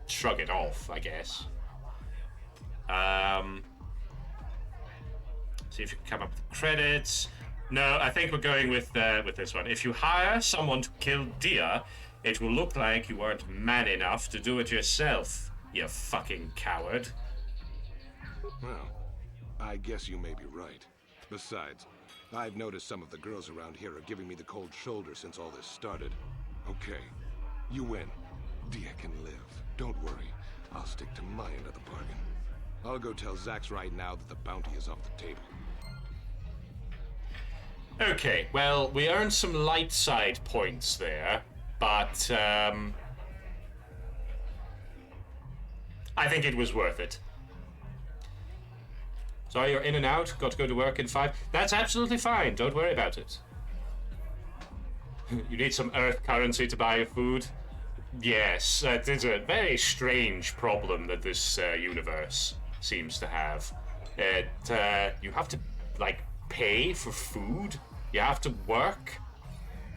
shrug it off, I guess. See if you can come up with credits. No, I think we're going with this one. If you hire someone to kill Dia, it will look like you weren't man enough to do it yourself, you fucking coward. Well, I guess you may be right. Besides, I've noticed some of the girls around here are giving me the cold shoulder since all this started. Okay, you win. Dia can live. Don't worry. I'll stick to my end of the bargain. I'll go tell Zax right now that the bounty is off the table. Okay, well, we earned some light side points there, but I think it was worth it. Sorry, you're in and out. Got to go to work in 5. That's absolutely fine. Don't worry about it. You need some Earth currency to buy your food? Yes, it is a very strange problem that this universe seems to have. You have to, like, pay for food. You have to work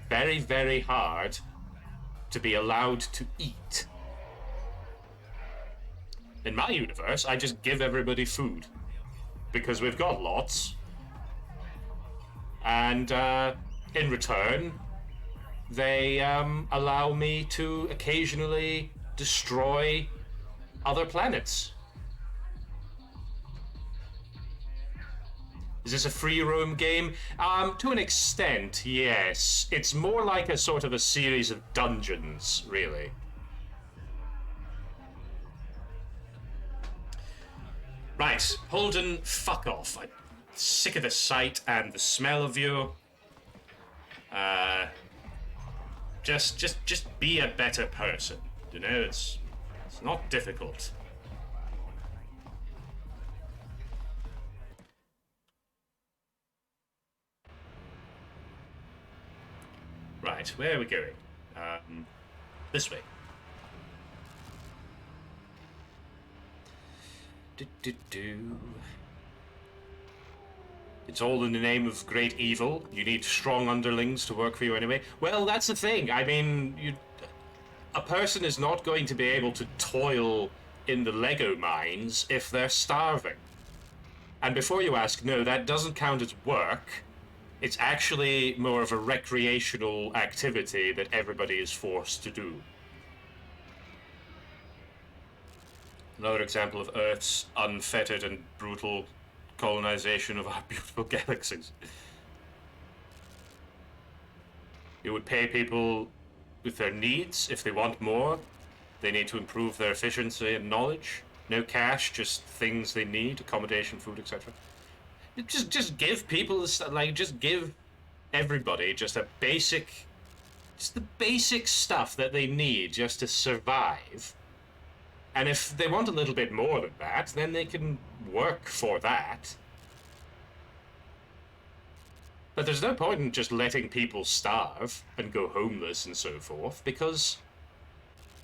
very, very hard to be allowed to eat. In my universe, I just give everybody food because we've got lots. And in return, they allow me to occasionally destroy other planets. Is this a free roam game? To an extent, yes. It's more like a sort of a series of dungeons, really. Right, Holden, fuck off. I'm sick of the sight and the smell of you. Just be a better person. You know, it's not difficult. Right, where are we going? This way. It's all in the name of great evil. You need strong underlings to work for you anyway. Well, that's the thing. I mean, a person is not going to be able to toil in the Lego mines if they're starving. And before you ask, no, that doesn't count as work. It's actually more of a recreational activity that everybody is forced to do. Another example of Earth's unfettered and brutal colonization of our beautiful galaxies. You would pay people with their needs. If they want more, they need to improve their efficiency and knowledge. No cash, just things they need, accommodation, food, etc. Just give people, like, just give everybody just the basic stuff that they need just to survive. And if they want a little bit more than that, then they can work for that. But there's no point in just letting people starve and go homeless and so forth, because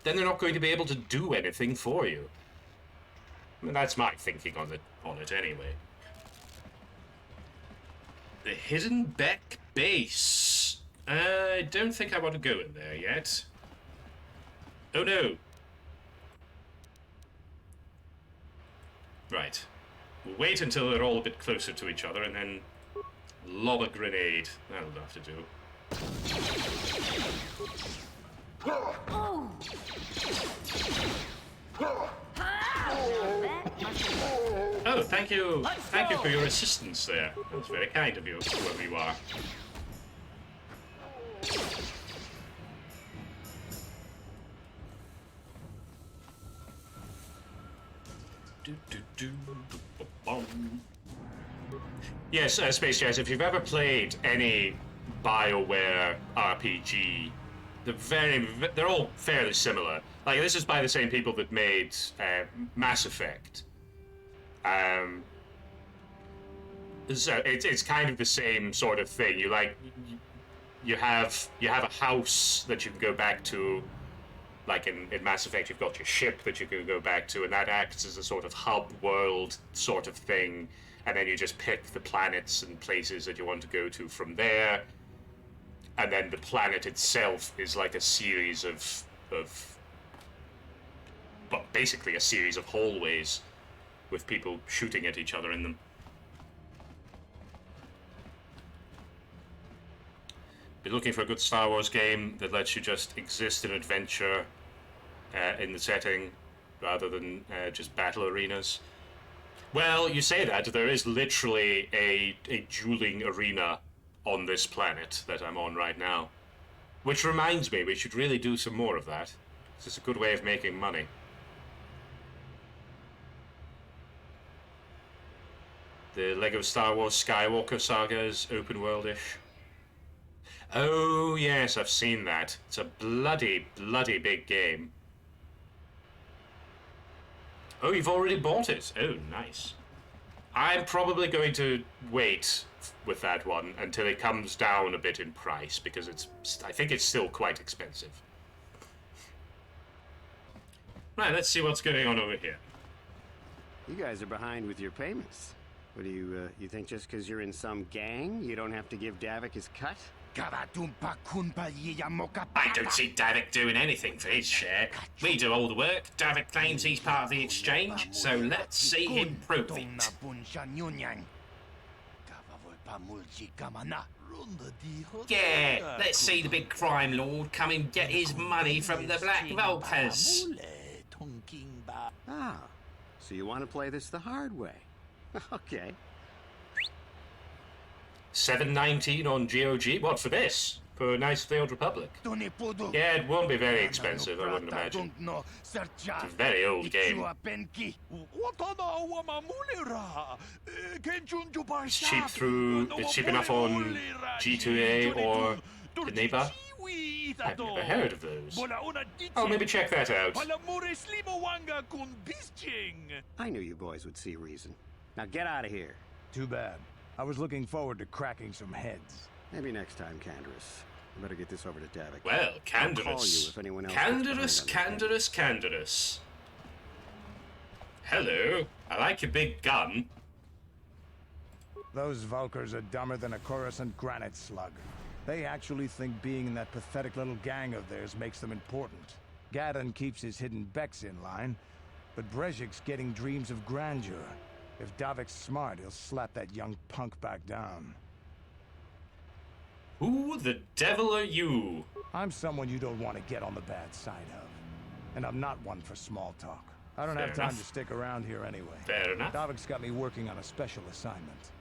then they're not going to be able to do anything for you. I mean, that's my thinking on it anyway. The Hidden Beck Base. I don't think I want to go in there yet. Oh no. Right. We'll wait until they're all a bit closer to each other and then lob a grenade. That'll have to do. Oh. Oh, thank you. Thank you for your assistance there. That was very kind of you, whoever you are. Yes, Space Jazz, if you've ever played any BioWare RPG, they're all fairly similar. Like, this is by the same people that made Mass Effect. So it's kind of the same sort of thing. You have a house that you can go back to. Like in Mass Effect, you've got your ship that you can go back to, and that acts as a sort of hub world sort of thing. And then you just pick the planets and places that you want to go to from there. And then the planet itself is like a series of well, basically a series of hallways with people shooting at each other in them. Be looking for a good Star Wars game that lets you just exist in adventure in the setting rather than just battle arenas. Well, you say that. There is literally a dueling arena on this planet that I'm on right now. Which reminds me, we should really do some more of that. It's a good way of making money. The Lego Star Wars Skywalker saga is open world-ish. Oh, yes, I've seen that. It's a bloody, bloody big game. Oh, you've already bought it. Oh, nice. I'm probably going to wait with that one until it comes down a bit in price, because I think it's still quite expensive. Right, let's see what's going on over here. You guys are behind with your payments. What do you think just because you're in some gang, you don't have to give Davik his cut? I don't see Davik doing anything for his share. We do all the work. Davik claims he's part of the exchange, so let's see him prove it. Yeah, let's see the big crime lord come and get his money from the Black Vulpers. Ah, so you want to play this the hard way. Okay. 719 on GOG? What, for this? For a nice failed Republic? Yeah, it won't be very expensive, I wouldn't imagine. It's a very old game. It's cheap it's cheap enough on G2A or the Neighbor. I've never heard of those. Oh, maybe check that out. I knew you boys would see reason. Now get out of here. Too bad. I was looking forward to cracking some heads. Maybe next time, Canderous. I better get this over to Davik. Well, I'll call you Canderous. if anyone else Canderous. Hello. I like your big gun. Those Vulkars are dumber than a Coruscant granite slug. They actually think being in that pathetic little gang of theirs makes them important. Gadon keeps his hidden Becks in line, but Brezhik's getting dreams of grandeur. If Davik's smart, he'll slap that young punk back down. Who the devil are you? I'm someone you don't want to get on the bad side of. And I'm not one for small talk. I don't have time to stick around here anyway. Fair enough. Davik's got me working on a special assignment.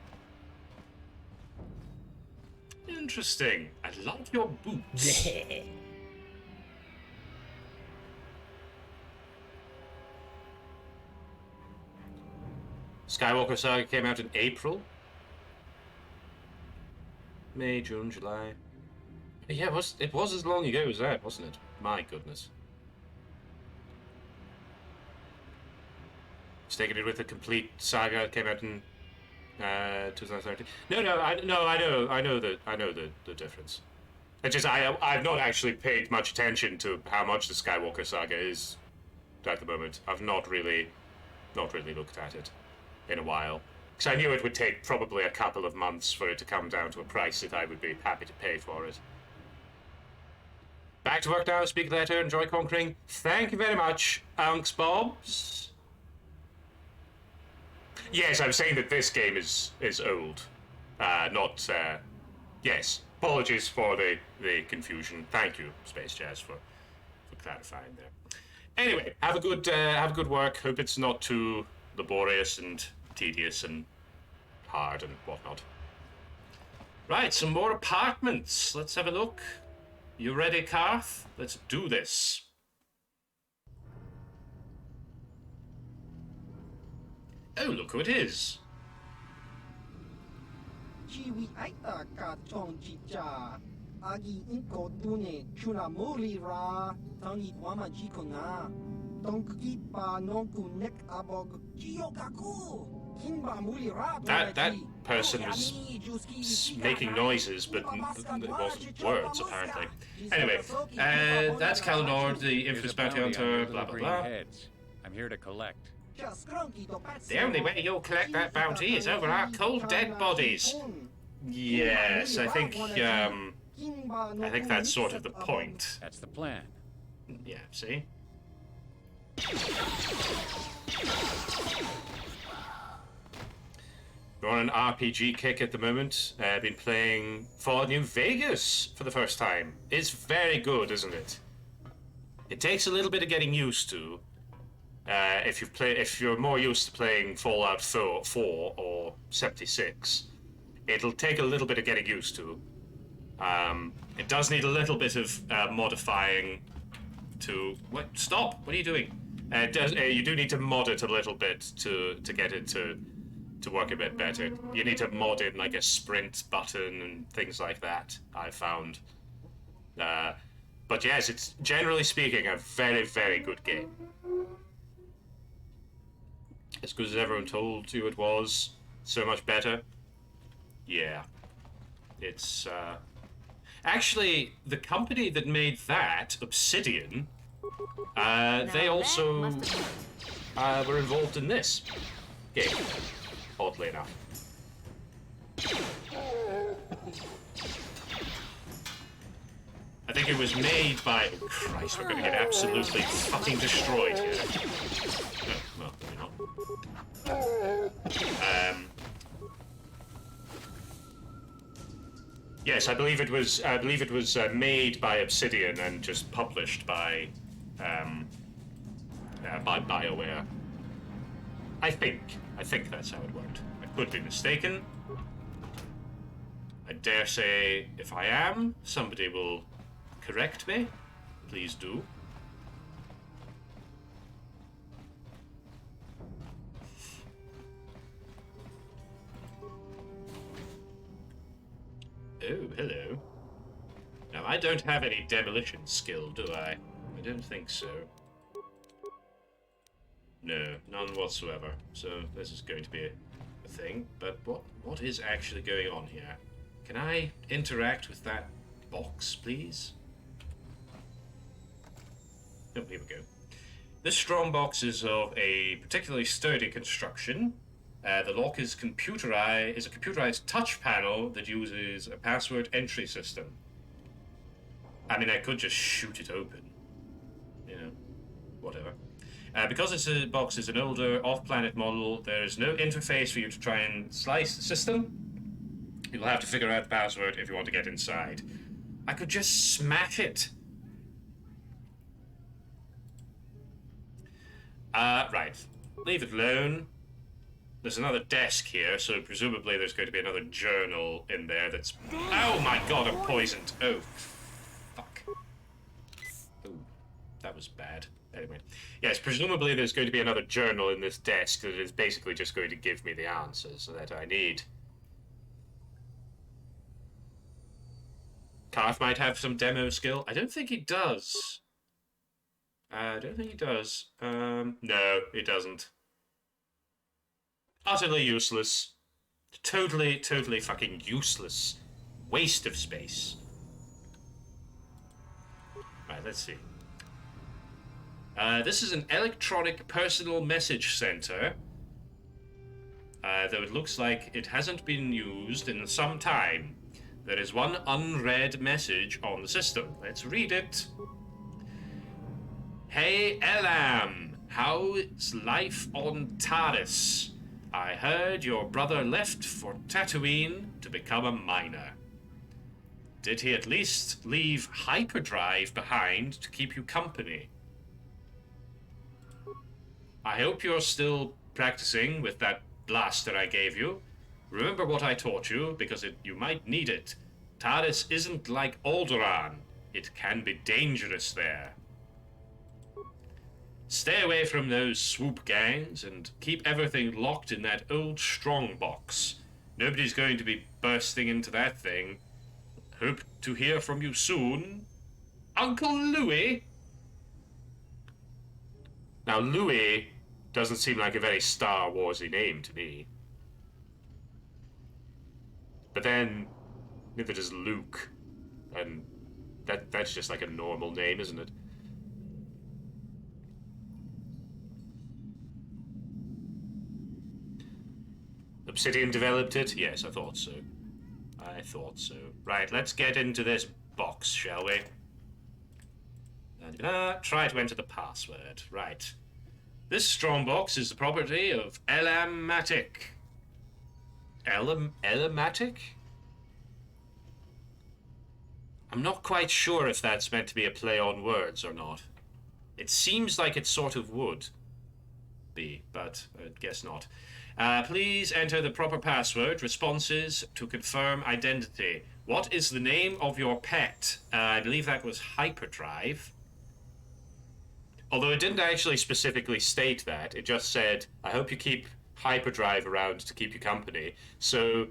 Interesting. I like your boots. Skywalker Saga came out in April. May, June, July. Yeah, it was as long ago as that, wasn't it? My goodness. It's taking it with a complete saga. It came out in 2013. I know the difference. It's just I've not actually paid much attention to how much the Skywalker Saga is at the moment. I've not really looked at it in a while. Because I knew it would take probably a couple of months for it to come down to a price that I would be happy to pay for it. Back to work now, speak later, enjoy conquering. Thank you very much, Unks Bobs. Yes, I'm saying that this game is old. Yes, apologies for the confusion. Thank you, Space Jazz, for clarifying there. Anyway, have a good work. Hope it's not too laborious and tedious and hard and whatnot. Right, some more apartments. Let's have a look. You ready, Karth? Let's do this. Oh, look who it is. That person was making noises, but it wasn't words, apparently. Anyway, that's Kalinor, the infamous bounty hunter, blah, blah, blah. I'm here to collect. The only way you'll collect that bounty is over our cold, dead bodies. Yes, I think that's sort of the point. That's the plan. Yeah, see? We're on an RPG kick at the moment. I've been playing Fallout New Vegas for the first time. It's very good, isn't it? It takes a little bit of getting used to. If you're more used to playing Fallout 4 or 76, it'll take a little bit of getting used to. It does need a little bit of modifying to... What? Stop! What are you doing? You do need to mod it a little bit to get it to work a bit better. You need to mod in like a sprint button and things like that, I've found. But yes, it's generally speaking a very, very good game. As good as everyone told you it was, so much better. Yeah. It's, actually, the company that made that, Obsidian, they also were involved in this game. oddly enough. I think it was made by... Oh Christ, we're gonna get absolutely fucking destroyed here. Oh, well, maybe not. Yes, I believe it was made by Obsidian and just published by BioWare. I think that's how it worked. I could be mistaken. I dare say, if I am, somebody will correct me. Please do. Oh, hello. Now, I don't have any demolition skill, do I? I don't think so. No, none whatsoever. So this is going to be a thing. But what is actually going on here? Can I interact with that box, please? Oh, here we go. This strong box is of a particularly sturdy construction. The lock is a computerized touch panel that uses a password entry system. I mean, I could just shoot it open. You know, whatever. Because this box is an older, off-planet model, there is no interface for you to try and slice the system. You'll have to figure out the password if you want to get inside. I could just smash it. Right. Leave it alone. There's another desk here, so presumably there's going to be another journal in there that's... Oh my god, I'm poisoned. Oh, fuck. Oh, that was bad. Anyway. Yes, presumably there's going to be another journal in this desk that is basically just going to give me the answers that I need. Karth might have some demo skill. I don't think he does. No, he doesn't. Utterly useless. Totally fucking useless. Waste of space. Right, let's see. This is an electronic personal message center. Though it looks like it hasn't been used in some time. There is one unread message on the system. Let's read it. Hey, Elam. How's life on Taris? I heard your brother left for Tatooine to become a miner. Did he at least leave hyperdrive behind to keep you company? I hope you're still practicing with that blaster I gave you. Remember what I taught you, because you might need it. Taris isn't like Alderaan. It can be dangerous there. Stay away from those swoop gangs and keep everything locked in that old strong box. Nobody's going to be bursting into that thing. Hope to hear from you soon. Uncle Louis? Now, Louis doesn't seem like a very Star Warsy name to me. But then, neither does Luke. And that's just like a normal name, isn't it? Obsidian developed it? Yes, I thought so. Right, let's get into this box, shall we? Try to enter the password. Right. This strongbox is the property of Elam-matic. Elam-matic? I'm not quite sure if that's meant to be a play on words or not. It seems like it sort of would be, but I guess not. Please enter the proper password. Responses to confirm identity. What is the name of your pet? I believe that was hyperdrive. Although it didn't actually specifically state that. It just said, I hope you keep hyperdrive around to keep you company. So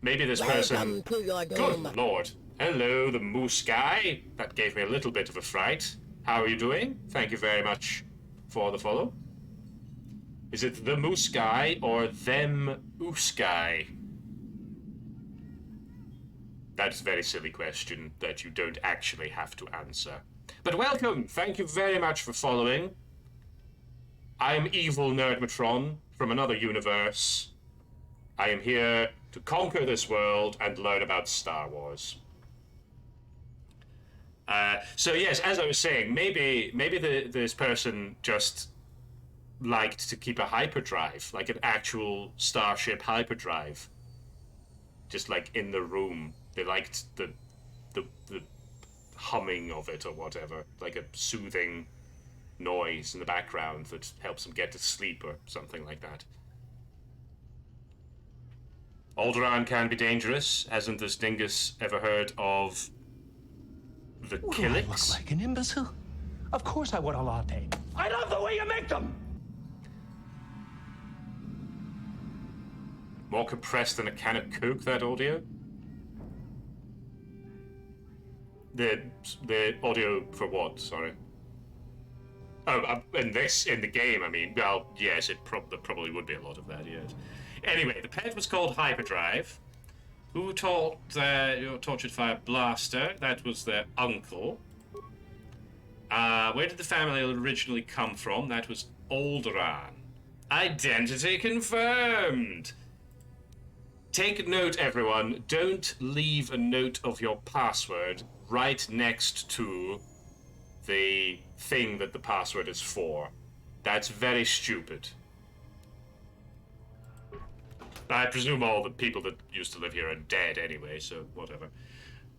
maybe this person... Good lord. Hello, the moose guy. That gave me a little bit of a fright. How are you doing? Thank you very much for the follow. Is it the moose guy or them oos guy? That's a very silly question that you don't actually have to answer. But welcome! Thank you very much for following. I'm evil NERDMO-TRON from another universe. I am here to conquer this world and learn about Star Wars. So yes, as I was saying, maybe this person just liked to keep a hyperdrive, like an actual starship hyperdrive, just like in the room. They liked the humming of it or whatever, like a soothing noise in the background that helps them get to sleep or something like that. Alderaan can be dangerous. Hasn't this dingus ever heard of the What do I look Killix? like, an imbecile? Of course I want a latte. I love the way you make them! More compressed than a can of Coke, that audio? The audio for what, sorry? Oh, in the game, I mean. Well, yes, there probably would be a lot of that, yes. Anyway, the pet was called Hyperdrive. Who taught your tortured fire blaster? That was their uncle. Where did the family originally come from? That was Alderaan. Identity confirmed! Take note, everyone. Don't leave a note of your password right next to the thing that the password is for. That's very stupid. I presume all the people that used to live here are dead anyway, so whatever.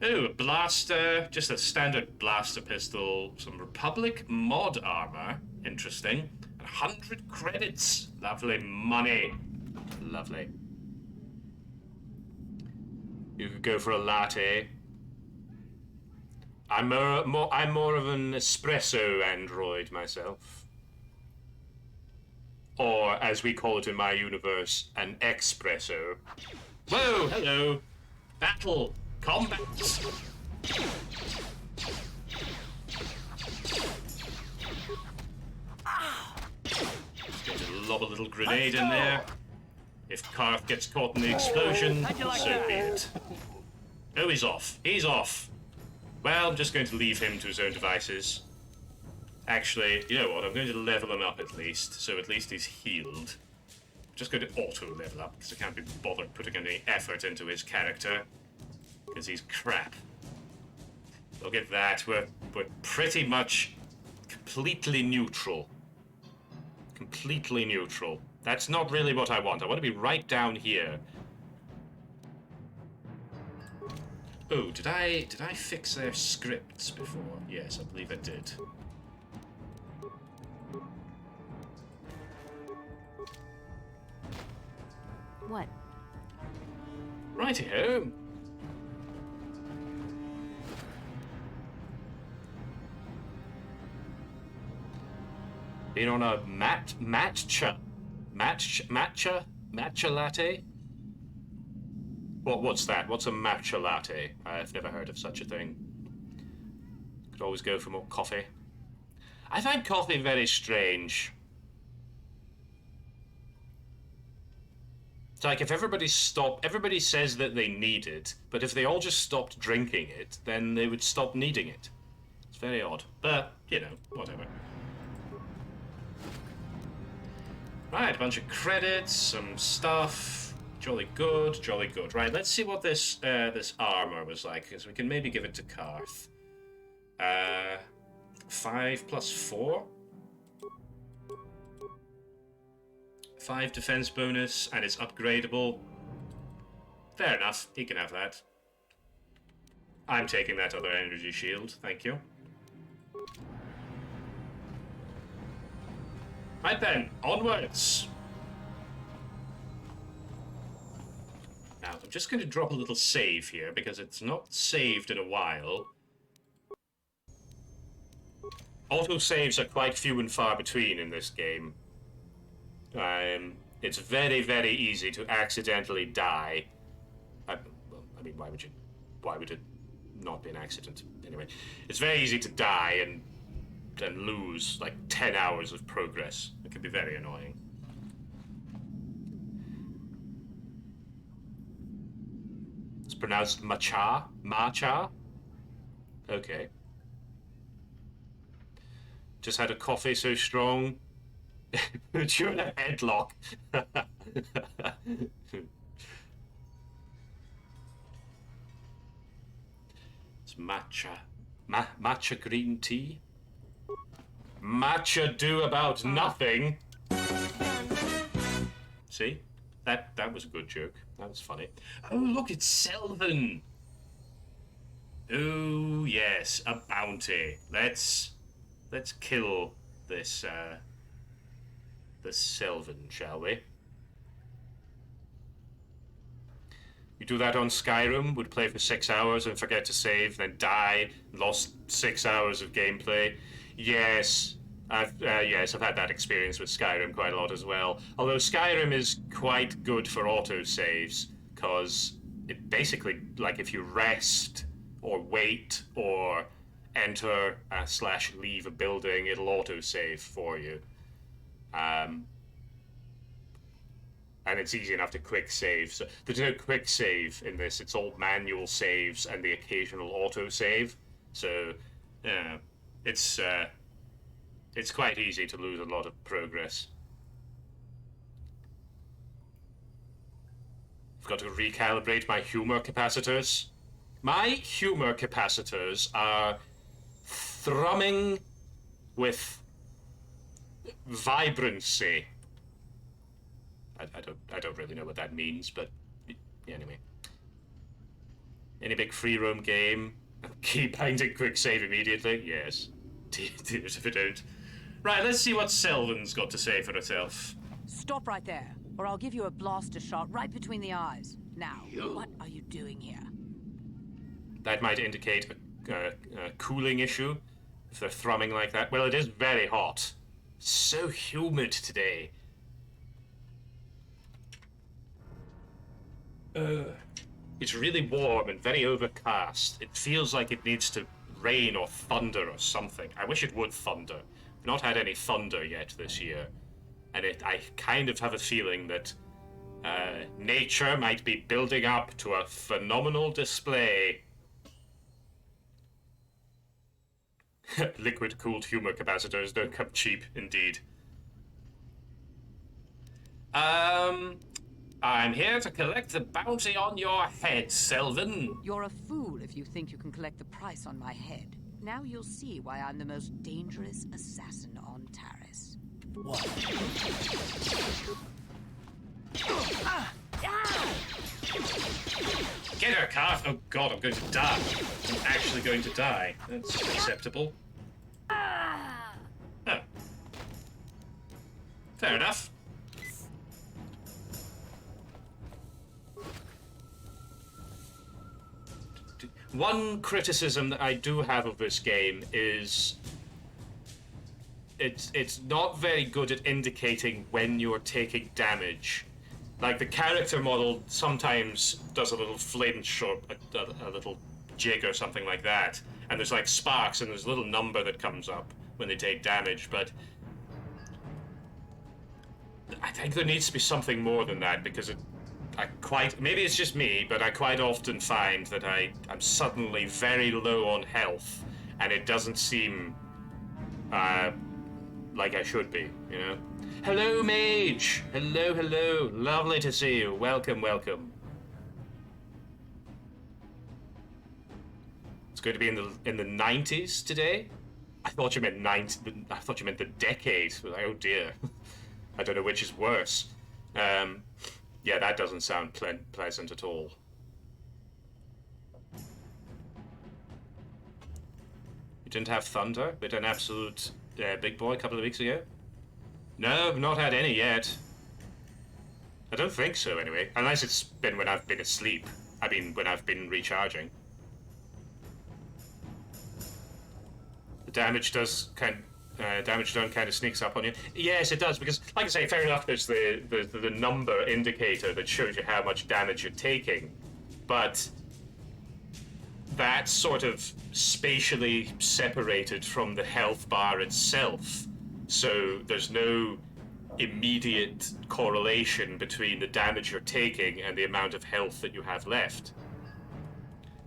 Oh, a blaster, just a standard blaster pistol, some Republic mod armor, interesting. 100 credits, lovely money, lovely. You could go for a latte. I'm more of an espresso android myself. Or, as we call it in my universe, an espresso. Whoa, hello. Battle. Combat. Just going to lob a little grenade in there. If Karth gets caught in the explosion, so be it. Oh, he's off. He's off. Well, I'm just going to leave him to his own devices. Actually, you know what? I'm going to level him up at least, so at least he's healed. I'm just going to auto-level up, because I can't be bothered putting any effort into his character. Because he's crap. Look at that. We're pretty much completely neutral. Completely neutral. That's not really what I want. I want to be right down here. Oh, did I fix their scripts before? Yes, I believe I did. What? Righty-ho. Been on a matcha latte? What's that? What's a matcha latte? I've never heard of such a thing. Could always go for more coffee. I find coffee very strange. It's like if everybody says that they need it, but if they all just stopped drinking it, then they would stop needing it. It's very odd, but, you know, whatever. Right, a bunch of credits, some stuff. Jolly good, jolly good. Right, let's see what this armor was like, because we can maybe give it to Karth. 5 plus 4? 5 defense bonus, and it's upgradable. Fair enough, he can have that. I'm taking that other energy shield, thank you. Right then, onwards! Now, I'm just going to drop a little save here, because it's not saved in a while. Auto-saves are quite few and far between in this game. It's very, very easy to accidentally die. I mean, why would it not be an accident? Anyway, it's very easy to die and lose like 10 hours of progress. It can be very annoying. It's pronounced macha? Macha? Okay. Just had a coffee so strong. Put you in a headlock. matcha. Matcha green tea? Matcha do about nothing. See? That was a good joke. That was funny. Oh, look, it's Selvin. Oh, yes, a bounty. Let's kill this, the Selvin, shall we? You do that on Skyrim, would play for 6 hours and forget to save, then die, lost 6 hours of gameplay. Yes, I've had that experience with Skyrim quite a lot as well. Although Skyrim is quite good for autosaves, because it basically, like, if you rest or wait or enter / leave a building, it'll autosave for you. And it's easy enough to quick save. So there's no quick save in this. It's all manual saves and the occasional auto save. So, it's quite easy to lose a lot of progress. I've got to recalibrate my humor capacitors. My humor capacitors are thrumming with vibrancy. I don't really know what that means, but anyway. Any big free roam game? Keep binding quick save immediately? Yes. Tears if it don't. Right, let's see what Selvin's got to say for herself. Stop right there, or I'll give you a blaster shot right between the eyes. Now, what are you doing here? That might indicate a cooling issue, if they're thrumming like that. Well, it is very hot. So humid today. It's really warm and very overcast. It feels like it needs to rain or thunder or something. I wish it would thunder. We've not had any thunder yet this year. And I kind of have a feeling that nature might be building up to a phenomenal display. Liquid-cooled humor capacitors don't come cheap, indeed. I'm here to collect the bounty on your head, Selvin. You're a fool if you think you can collect the price on my head. Now you'll see why I'm the most dangerous assassin on Taris. What? Get her, Carth! Oh god, I'm going to die. I'm actually going to die. That's acceptable. Oh. Fair enough. One criticism that I do have of this game is it's not very good at indicating when you're taking damage. Like, the character model sometimes does a little flinch or a little jig or something like that, and there's like sparks and there's a little number that comes up when they take damage, but I think there needs to be something more than that, because maybe it's just me, but I quite often find that I'm suddenly very low on health, and it doesn't seem like I should be, you know? Hello, Mage! Hello, hello. Lovely to see you. Welcome, welcome. It's going to be in the 90s today? I thought you meant I thought you meant the decade. Oh dear. I don't know which is worse. Yeah, that doesn't sound pleasant at all. You didn't have thunder with an absolute big boy a couple of weeks ago? No, I've not had any yet. I don't think so, anyway. Unless it's been when I've been asleep. I mean, when I've been recharging. The damage damage done kind of sneaks up on you. Yes, it does, because, like I say, fair enough, there's the number indicator that shows you how much damage you're taking, but that's sort of spatially separated from the health bar itself, so there's no immediate correlation between the damage you're taking and the amount of health that you have left.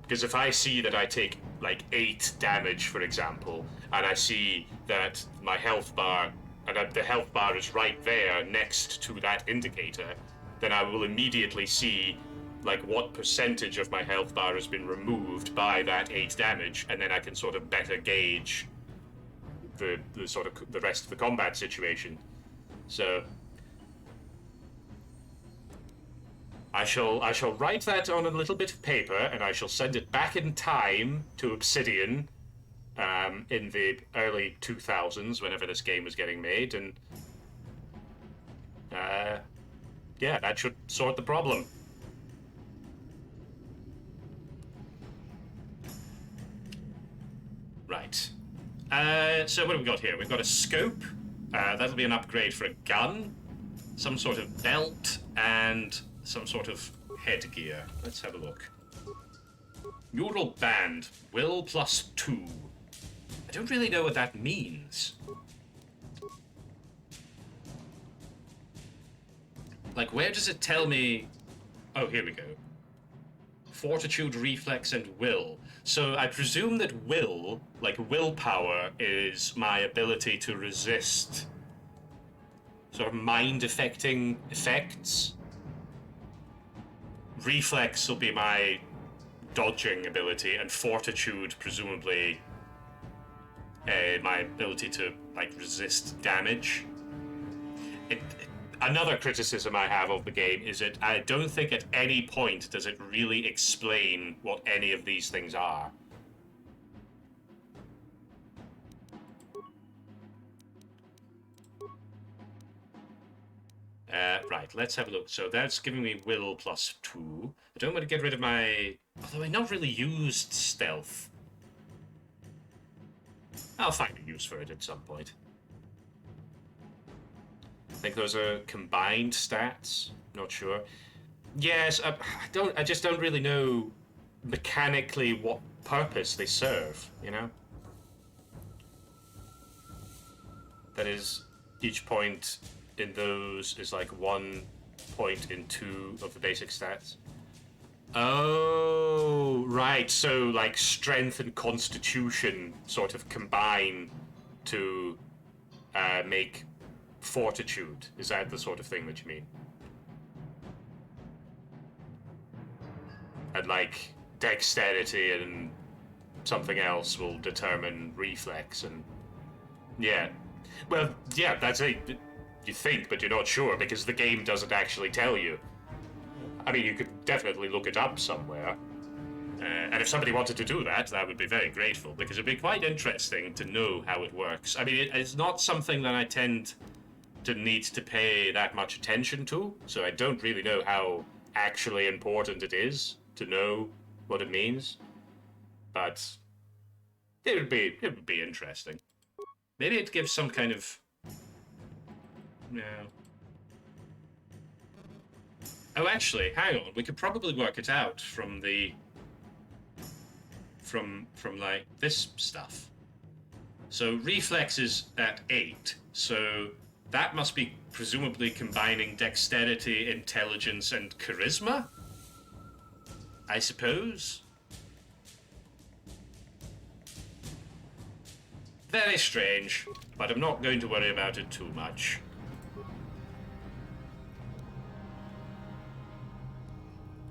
Because if I see that I take like 8 damage, for example, and I see that my health bar, and the health bar is right there next to that indicator, then I will immediately see like what percentage of my health bar has been removed by that 8 damage, and then I can sort of better gauge the sort of the rest of the combat situation. So I shall write that on a little bit of paper, and I shall send it back in time to Obsidian in the early 2000s, whenever this game was getting made, and yeah, that should sort the problem. Right. So what have we got here? We've got a scope. That'll be an upgrade for a gun, some sort of belt, and some sort of headgear. Let's have a look. Neural band, will +2. I don't really know what that means. Like, where does it tell me? Oh, here we go. Fortitude, reflex, and will. So I presume that will, like willpower, is my ability to resist sort of mind-affecting effects. Reflex will be my dodging ability, and fortitude, presumably, my ability to, like, resist damage. Another criticism I have of the game is that I don't think at any point does it really explain what any of these things are. Right, let's have a look. So that's giving me will +2. I don't want to get rid of my... Although I not really used stealth. I'll find a use for it at some point. I think those are combined stats. Not sure. Yes, I just don't really know mechanically what purpose they serve, you know? That is, each point in those is like 1 point in 2 of the basic stats. Oh, right. So, like, strength and constitution sort of combine to make fortitude. Is that the sort of thing that you mean? And, like, dexterity and something else will determine reflex and... Yeah. Well, yeah, that's a... You think, but you're not sure, because the game doesn't actually tell you. I mean, you could definitely look it up somewhere. And if somebody wanted to do that, that would be very grateful, because it'd be quite interesting to know how it works. I mean, it's not something that I tend to need to pay that much attention to, so I don't really know how actually important it is to know what it means. But it would be interesting. Maybe it gives some kind of... No. Oh, actually, hang on. We could probably work it out from the... From like, this stuff. So, reflex is at 8. So, that must be presumably combining dexterity, intelligence, and charisma? I suppose? Very strange, but I'm not going to worry about it too much.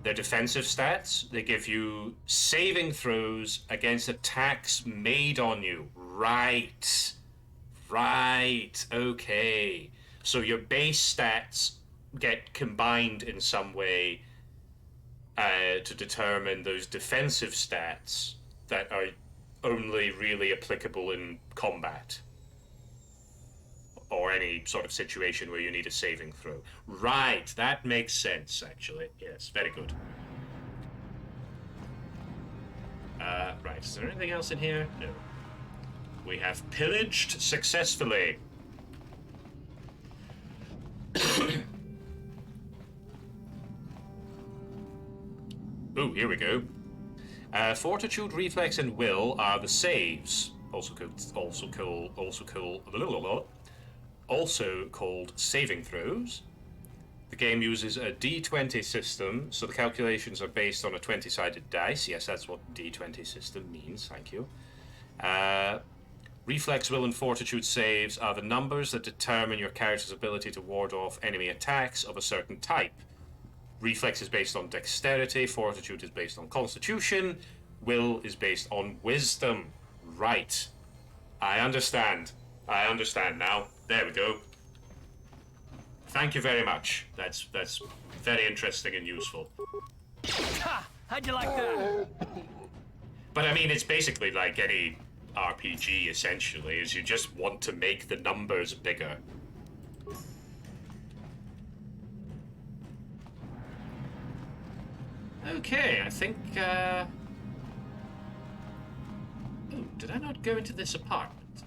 Their defensive stats, they give you saving throws against attacks made on you. Right. Right. Okay. So your base stats get combined in some way to determine those defensive stats that are only really applicable in combat. Or any sort of situation where you need a saving throw. Right, that makes sense, actually. Yes, very good. Right, is there anything else in here? No. We have pillaged successfully. Ooh, here we go. Fortitude, reflex, and will are the saves. Also called saving throws. The game uses a D20 system, so the calculations are based on a 20-sided dice. Yes, that's what D20 system means, thank you. Reflex, will, and fortitude saves are the numbers that determine your character's ability to ward off enemy attacks of a certain type. reflex is based on dexterity, fortitude is based on constitution, will is based on wisdom. Right. I understand. I understand now. There we go. Thank you very much. That's very interesting and useful. Ha! How'd you like that? But I mean, it's basically like any RPG, essentially, is you just want to make the numbers bigger. Okay, I think, Oh, did I not go into this apartment?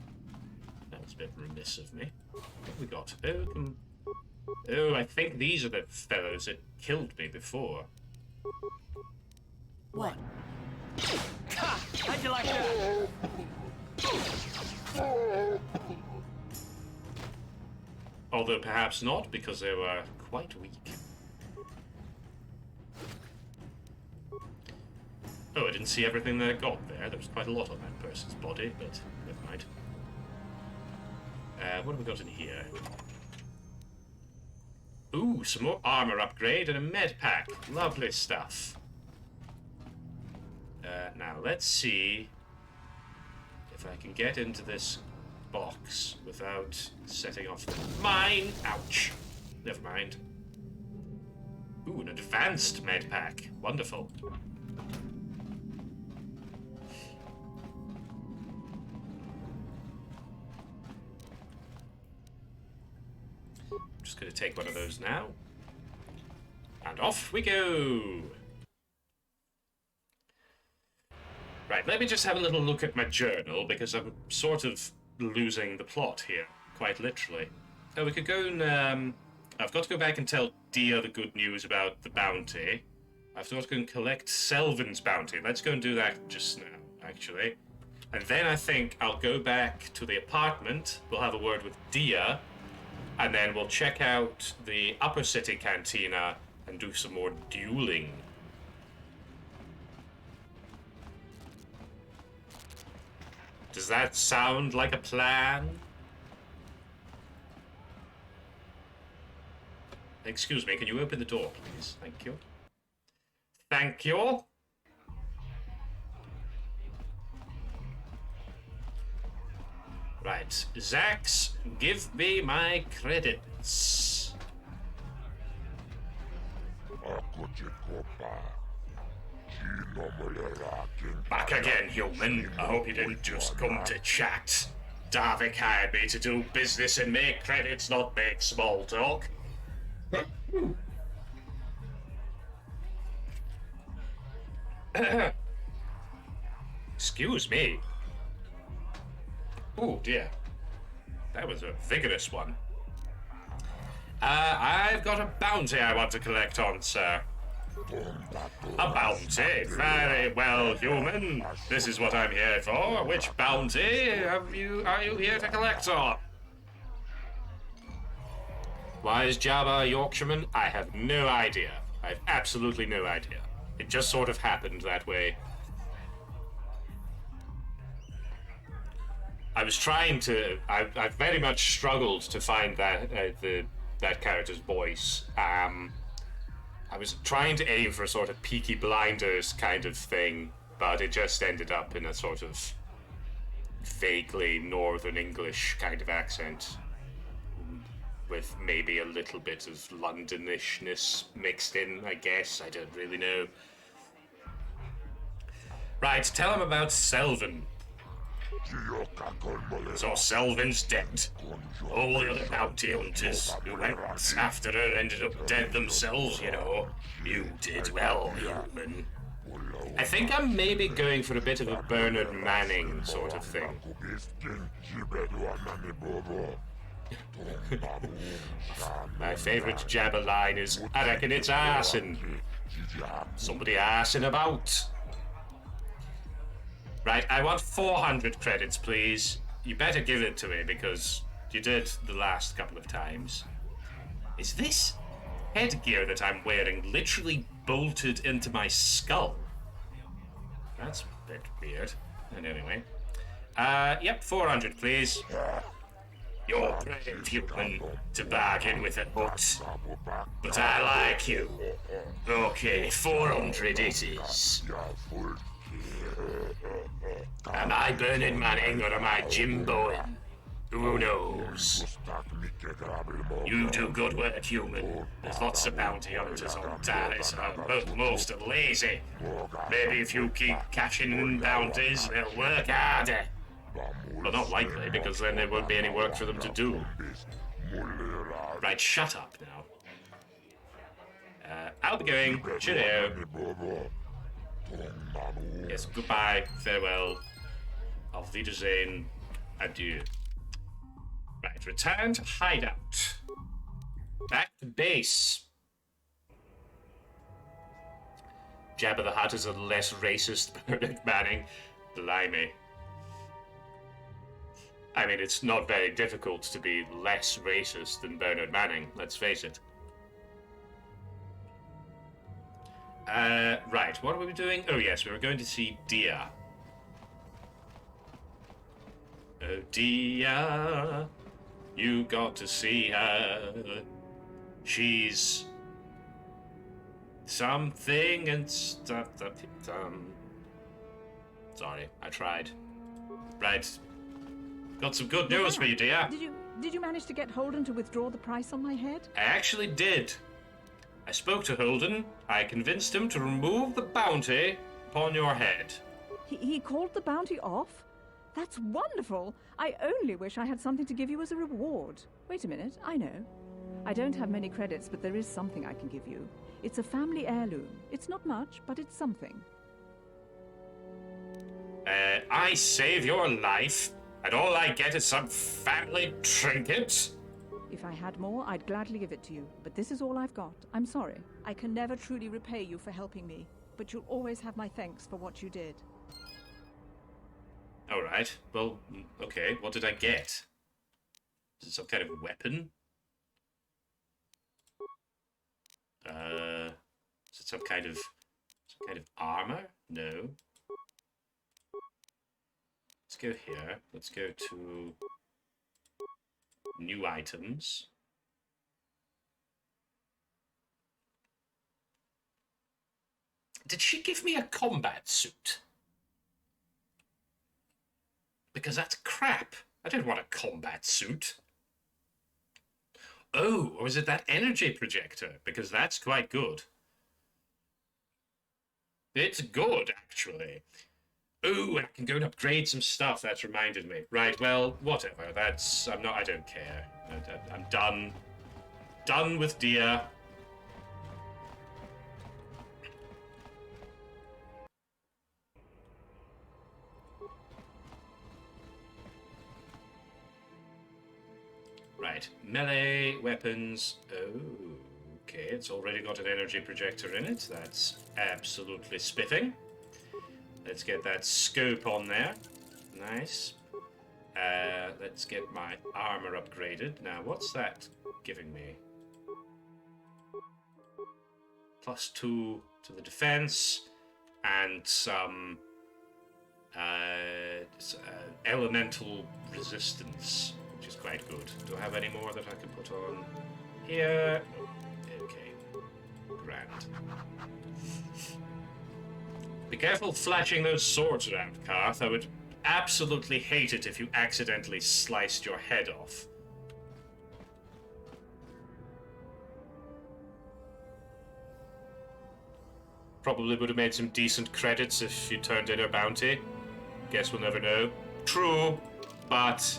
That was a bit remiss of me. What have we got? Oh, I think these are the fellows that killed me before. What? Ha! How'd you like that? Although perhaps not, because they were quite weak. Oh, I didn't see everything that I got there. There was quite a lot on that person's body, but never mind. What have we got in here? Ooh, some more armor upgrade and a med pack. Lovely stuff. Now, let's see if I can get into this box without setting off the mine. Ouch. Never mind. Ooh, an advanced med pack. Wonderful. Just going to take one of those now. And off we go! Right, let me just have a little look at my journal, because I'm sort of losing the plot here, quite literally. Oh, we could go and, I've got to go back and tell Dia the good news about the bounty. I've got to go and collect Selvin's bounty. Let's go and do that just now, actually. And then I think I'll go back to the apartment, we'll have a word with Dia, and then we'll check out the Upper City Cantina and do some more dueling. Does that sound like a plan? Excuse me, can you open the door, please? Thank you. Thank you. Right, Zax, give me my credits. Back again, human. I hope you didn't just come to chat. Davik hired me to do business and make credits, not make small talk. Excuse me. Oh dear. That was a vigorous one. I've got a bounty I want to collect on, sir. A bounty? Very well, human. This is what I'm here for. Which bounty are you here to collect on? Why is Jabba a Yorkshireman? I have no idea. I have absolutely no idea. It just sort of happened that way. I was trying to... I very much struggled to find that that character's voice. I was trying to aim for a sort of Peaky Blinders kind of thing, but it just ended up in a sort of vaguely Northern English kind of accent, with maybe a little bit of Londonishness mixed in, I guess. I don't really know. Right, tell him about Selvin. So Selvin's dead. All the other bounty hunters who went after her ended up dead themselves, you know. You did well, human. I think I'm maybe going for a bit of a Bernard Manning sort of thing. My favourite Jabba line is, I reckon it's arsin'. Somebody arsin' about. Right, I want 400 credits, please. You better give it to me, because you did the last couple of times. Is this headgear that I'm wearing literally bolted into my skull? That's a bit weird. And anyway. Yep, 400, please. You're brave, human, to bargain with a hut. But I like you. Okay, 400 it is. Am I Bernard Manning or am I Jim Bowen? Who knows? You do good work, human. There's lots of bounty hunters on Talis, but most are lazy. Maybe if you keep cashing in bounties, they'll work harder. Well, not likely, because then there won't be any work for them to do. Right, shut up now. I'll be going. Cheerio. Yes, goodbye, farewell. Auf Wiedersehen. Adieu. Right, return to hideout. Back to base. Jabba the Hutt is a less racist Bernard Manning. Blimey. I mean, it's not very difficult to be less racist than Bernard Manning, let's face it. Right, what were we doing? Oh yes, we were going to see Dia. Oh Dia, you got to see her. She's something and stuff. Sorry, I tried. Right. Got some good news for you, Dia. Did you manage to get Holden to withdraw the price on my head? I actually did. I spoke to Holden. I convinced him to remove the bounty upon your head. He called the bounty off? That's wonderful. I only wish I had something to give you as a reward. Wait a minute, I know. I don't have many credits, but there is something I can give you. It's a family heirloom. It's not much, but it's something. I save your life, and all I get is some family trinket? If I had more, I'd gladly give it to you, but this is all I've got. I'm sorry. I can never truly repay you for helping me, but you'll always have my thanks for what you did. Alright, well, okay, what did I get? Is it some kind of weapon? Is it some kind of armor? No. Let's go here. Let's go to new items. Did she give me a combat suit? Because that's crap. I don't want a combat suit. Oh, or is it that energy projector? Because that's quite good. It's good, actually. Oh, and I can go and upgrade some stuff. That's reminded me. Right, well, whatever. I don't care. I'm done. Done with Dia. Right, melee weapons. Oh, okay, it's already got an energy projector in it. That's absolutely spiffing. Let's get that scope on there. Nice. Let's get my armor upgraded. Now, what's that giving me? +2 to the defense, and some elemental resistance, which is quite good. Do I have any more that I can put on here? Okay. Grand. Be careful flashing those swords around, Karth. I would absolutely hate it if you accidentally sliced your head off. Probably would have made some decent credits if you turned in a bounty. Guess we'll never know. True, but...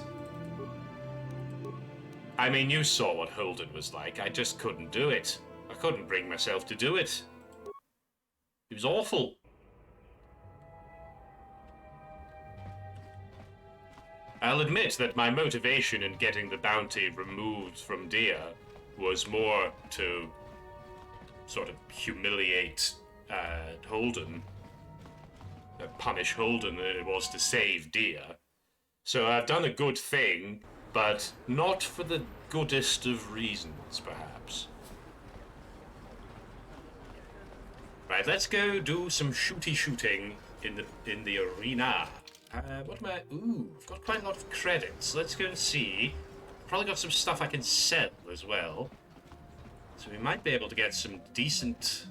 I mean, you saw what Holden was like. I just couldn't do it. I couldn't bring myself to do it. It was awful. I'll admit that my motivation in getting the bounty removed from Dia was more to sort of humiliate Holden, punish Holden, than it was to save Dia. So I've done a good thing, but not for the goodest of reasons, perhaps. Right, let's go do some shooting in the arena. What am I... Ooh, I've got quite a lot of credits. Let's go and see probably got some stuff I can sell as well. So we might be able to get some decent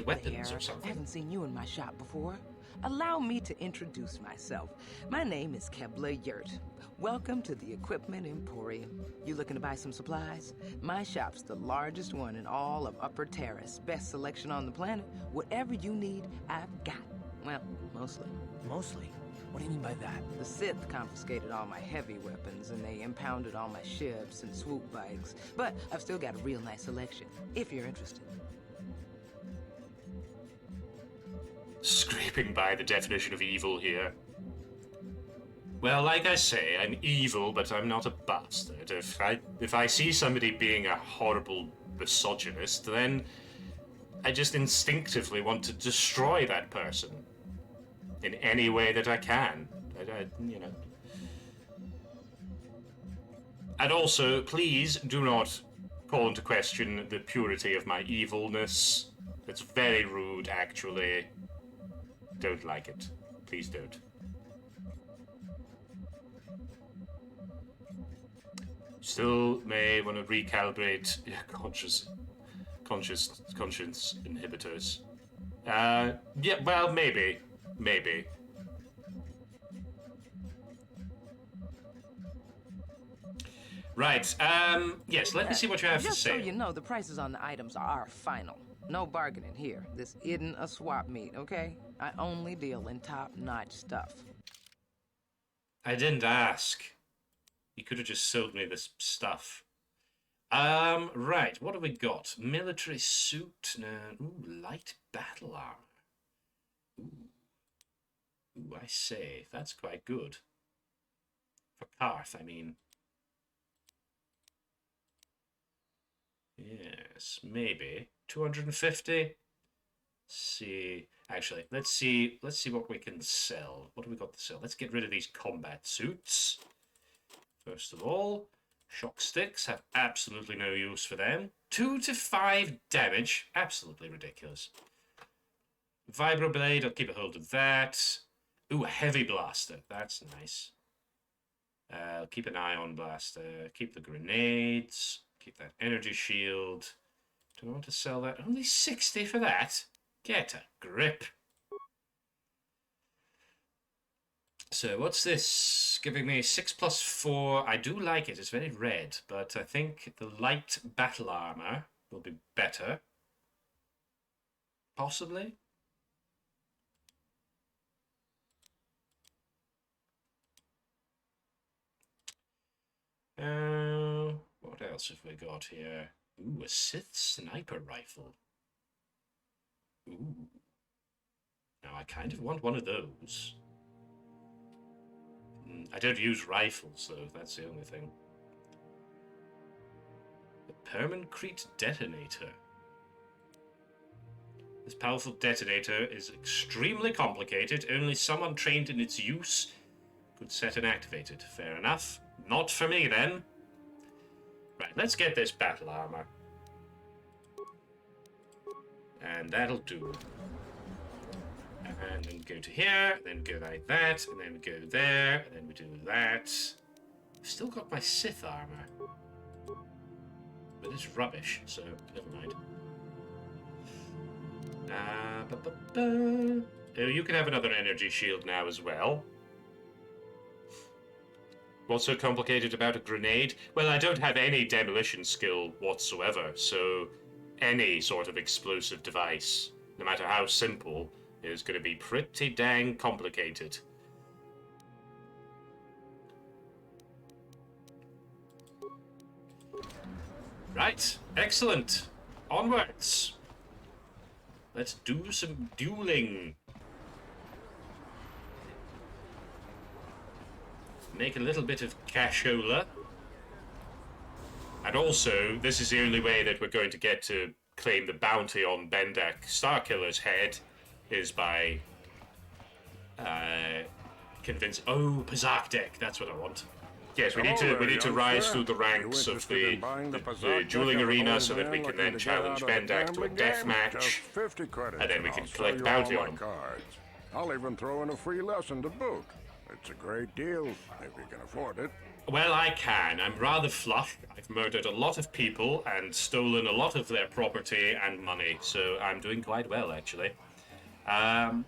weapons or something. I haven't seen you in my shop before. Allow me to introduce myself. My name is Kebla Yurt. Welcome to the Equipment Emporium. You looking to buy some supplies? My shop's the largest one in all of Upper Terrace. Best selection on the planet. Whatever you need, I've got. Well, mostly. Mostly? What do you mean by that? The Sith confiscated all my heavy weapons, and they impounded all my ships and swoop bikes. But I've still got a real nice selection, if you're interested. Scraping by the definition of evil here. Well, like I say, I'm evil, but I'm not a bastard. If I see somebody being a horrible misogynist, then I just instinctively want to destroy that person in any way that I can. You know. And also, please do not call into question the purity of my evilness. It's very rude, actually. Don't like it. Please don't. Still may want to recalibrate your conscience inhibitors. Yeah, well, maybe. Right, yes, let me see what you have to Just say. so you know, the prices on the items are final. No bargaining here. This isn't a swap meet, okay? I only deal in top-notch stuff. I didn't ask. You could have just sold me this stuff. Right, what have we got? Military suit. Ooh, light battle armor. Ooh, I say, that's quite good. For Karth, I mean. Yes, maybe. 250? See. Actually, let's see what we can sell. What do we got to sell? Let's get rid of these combat suits. First of all, shock sticks have absolutely no use for them. 2 to 5 damage. Absolutely ridiculous. Vibroblade, I'll keep a hold of that. Ooh, a heavy blaster. That's nice. I'll keep an ion blaster. Keep the grenades. Keep that energy shield. Do I want to sell that? Only 60 for that? Get a grip. So what's this? Giving me 6 plus 4. I do like it. It's very red, but I think the light battle armor will be better. Possibly. What else have we got here? Ooh, a Sith sniper rifle. Ooh. Now I kind of want one of those. I don't use rifles, though. That's the only thing. The Permancrete detonator. This powerful detonator is extremely complicated. Only someone trained in its use could set and activate it. Fair enough. Not for me, then. Right, let's get this battle armor. And that'll do. And then go to here, then go like that, and then go there, and then we do that. I've still got my Sith armor. But it's rubbish, so never mind. Oh, you can have another energy shield now as well. What's so complicated about a grenade? Well, I don't have any demolition skill whatsoever, so any sort of explosive device, no matter how simple, is going to be pretty dang complicated. Right, excellent. Onwards. Let's do some dueling. Make a little bit of cashola. And also, this is the only way that we're going to get to claim the bounty on Bendak Starkiller's head, is by convince. Oh, Pazakdek, that's what I want. Yes, we need to rise through the ranks of the dueling arena so that we can then challenge Bendak to a death match, and then we can collect bounty on him. I'll even throw in a free lesson to boot. It's a great deal, if you can afford it. Well, I can. I'm rather flush. I've murdered a lot of people and stolen a lot of their property and money, so I'm doing quite well, actually.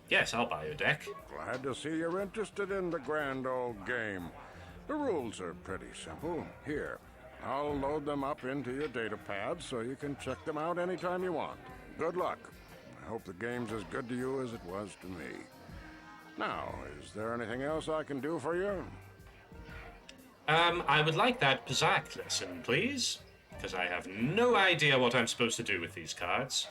Yes, I'll buy you a deck. Glad to see you're interested in the grand old game. The rules are pretty simple. Here, I'll load them up into your data pad so you can check them out anytime you want. Good luck. I hope the game's as good to you as it was to me. Now, is there anything else I can do for you? I would like that Pizak lesson, please, because I have no idea what I'm supposed to do with these cards.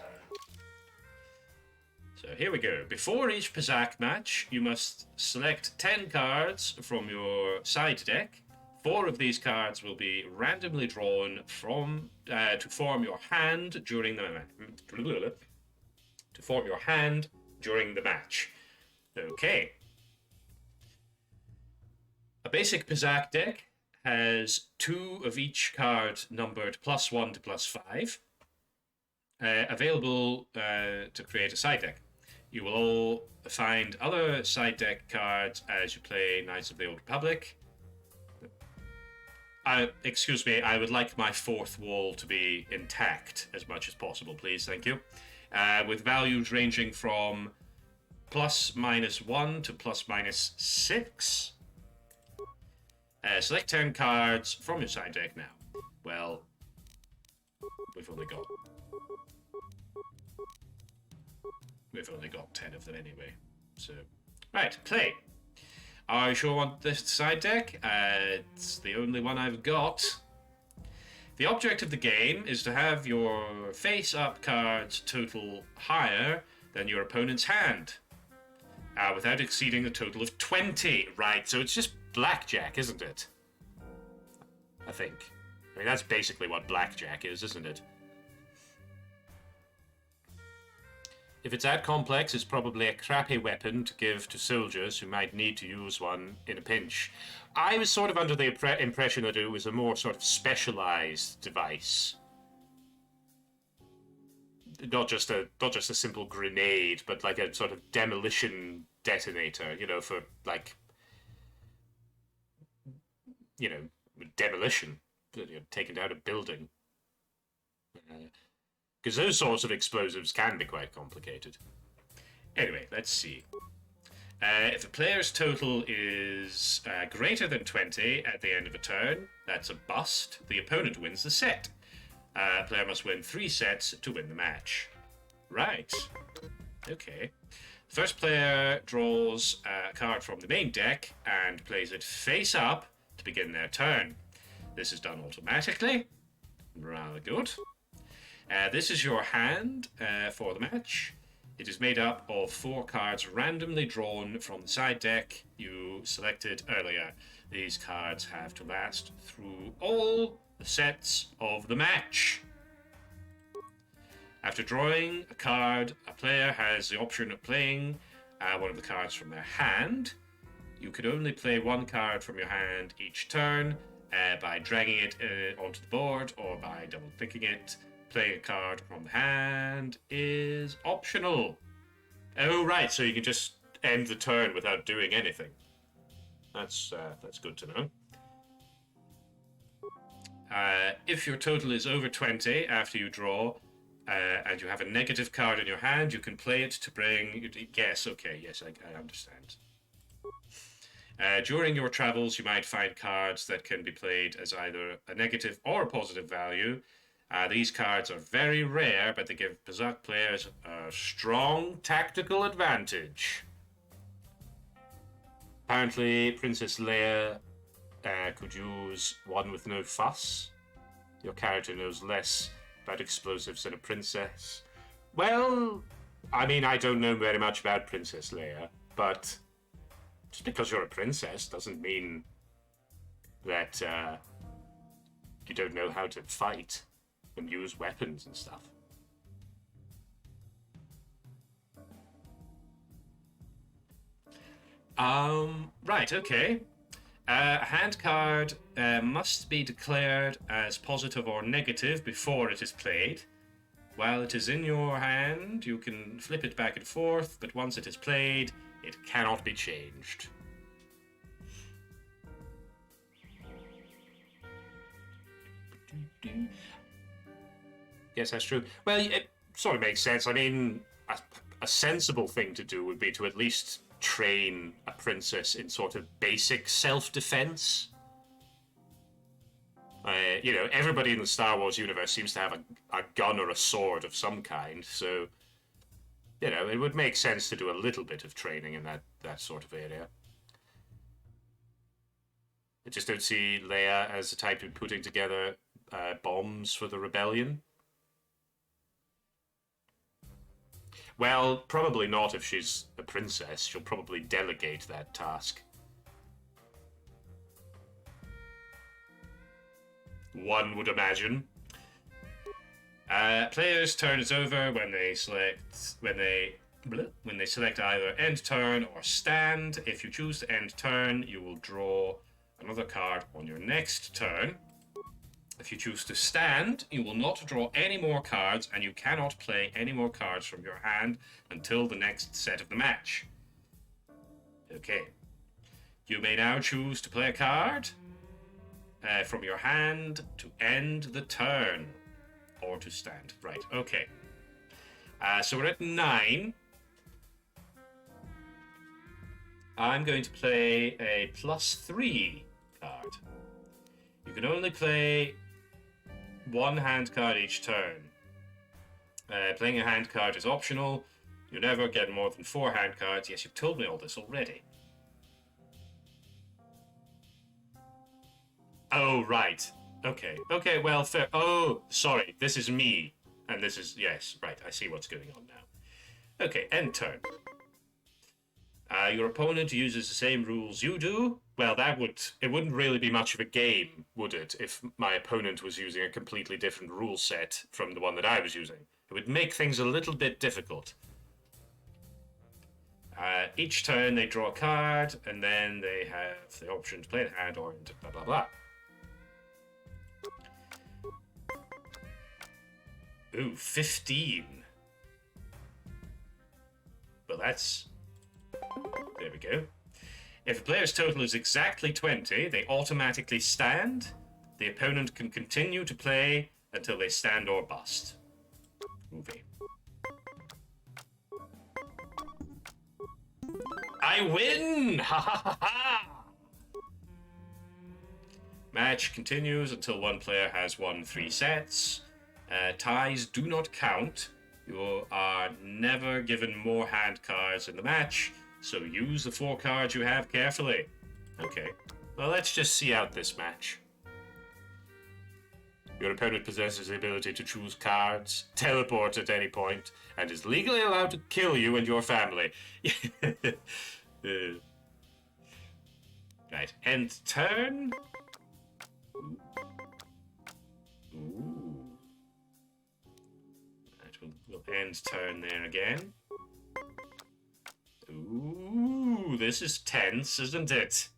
So here we go. Before each Pizak match, you must select 10 cards from your side deck. 4 of these cards will be randomly drawn from to form your hand during the match. Okay. A basic Pizak deck has 2 of each card numbered +1 to +5, available to create a side deck. You will all find other side deck cards as you play Knights of the Old Republic. Excuse me, I would like my 4th wall to be intact as much as possible, please, thank you. With values ranging from +-1 to +-6. Select 10 cards from your side deck now. Well, we've only got 10 of them anyway. So, right, play. I sure want this side deck. It's the only one I've got. The object of the game is to have your face-up cards total higher than your opponent's hand, without exceeding a total of 20. Right, so it's just blackjack, isn't it? I think. I mean, that's basically what blackjack is, isn't it? If it's that complex, it's probably a crappy weapon to give to soldiers who might need to use one in a pinch. I was sort of under the impression that it was a more sort of specialized device. Not just a simple grenade, but like a sort of demolition detonator, you know, for like, you know, demolition, taking down a building. Because those sorts of explosives can be quite complicated. Anyway, let's see. If a player's total is greater than 20 at the end of a turn, that's a bust. The opponent wins the set. A player must win 3 sets to win the match. Right. Okay. First player draws a card from the main deck and plays it face up to begin their turn. This is done automatically. Rather good. This is your hand for the match. It is made up of 4 cards randomly drawn from the side deck you selected earlier. These cards have to last through all the sets of the match. After drawing a card, a player has the option of playing one of the cards from their hand. You can only play 1 card from your hand each turn by dragging it onto the board or by double-clicking it. Playing a card from the hand is optional. Oh, right, so you can just end the turn without doing anything. That's good to know. If your total is over 20 after you draw, and you have a negative card in your hand, you can play it to bring... Yes, okay, yes, I understand. During your travels, you might find cards that can be played as either a negative or a positive value. These cards are very rare, but they give Pizak players a strong tactical advantage. Apparently, Princess Leia could use one with no fuss. Your character knows less about explosives than a princess. Well, I mean, I don't know very much about Princess Leia, but just because you're a princess doesn't mean that you don't know how to fight and use weapons and stuff. Right, okay. A hand card must be declared as positive or negative before it is played. While it is in your hand, you can flip it back and forth, but once it is played, it cannot be changed. Yes, that's true. Well, it sort of makes sense. I mean, a sensible thing to do would be to at least train a princess in sort of basic self-defense. You know, everybody in the Star Wars universe seems to have a gun or a sword of some kind, so, you know, it would make sense to do a little bit of training in that sort of area. I just don't see Leia as the type of putting together bombs for the rebellion. Well, probably not if she's a princess. She'll probably delegate that task. One would imagine. Player's turn is over when they select either end turn or stand. If you choose to end turn, you will draw another card on your next turn. If you choose to stand, you will not draw any more cards, and you cannot play any more cards from your hand until the next set of the match. Okay. You may now choose to play a card from your hand to end the turn, or to stand. Right, okay. So we're at 9. I'm going to play a +3 card. You can only play one hand card each turn. Playing a hand card is optional. You never get more than 4 hand cards. Yes, you've told me all this already. Oh, right. Okay. Okay, well, fair. Oh, sorry. This is me. And this is... Yes, right. I see what's going on now. Okay, end turn. Your opponent uses the same rules you do. Well, it wouldn't really be much of a game, would it, if my opponent was using a completely different rule set from the one that I was using? It would make things a little bit difficult. Each turn they draw a card, and then they have the option to play the hand or blah, blah, blah. Ooh, 15. Well, that's... There we go. If a player's total is exactly 20, they automatically stand. The opponent can continue to play until they stand or bust. Movie. I win! Ha ha ha ha! Match continues until one player has won 3 sets. Ties do not count. You are never given more hand cards in the match, so use the 4 cards you have carefully. Okay, well, let's just see out this match. Your opponent possesses the ability to choose cards, teleport at any point, and is legally allowed to kill you and your family. Right, end turn. Ooh. Right, we'll end turn there again. Ooh, this is tense, isn't it?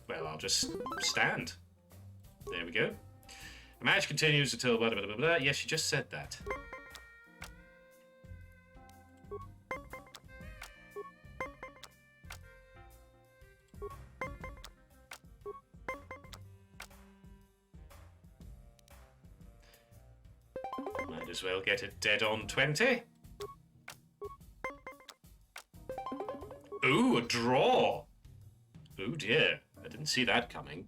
Well, I'll just stand. There we go. The match continues until blah, blah, blah, blah. Yes, you just said that. Might as well get it dead on 20. Ooh, a draw! Oh dear, I didn't see that coming.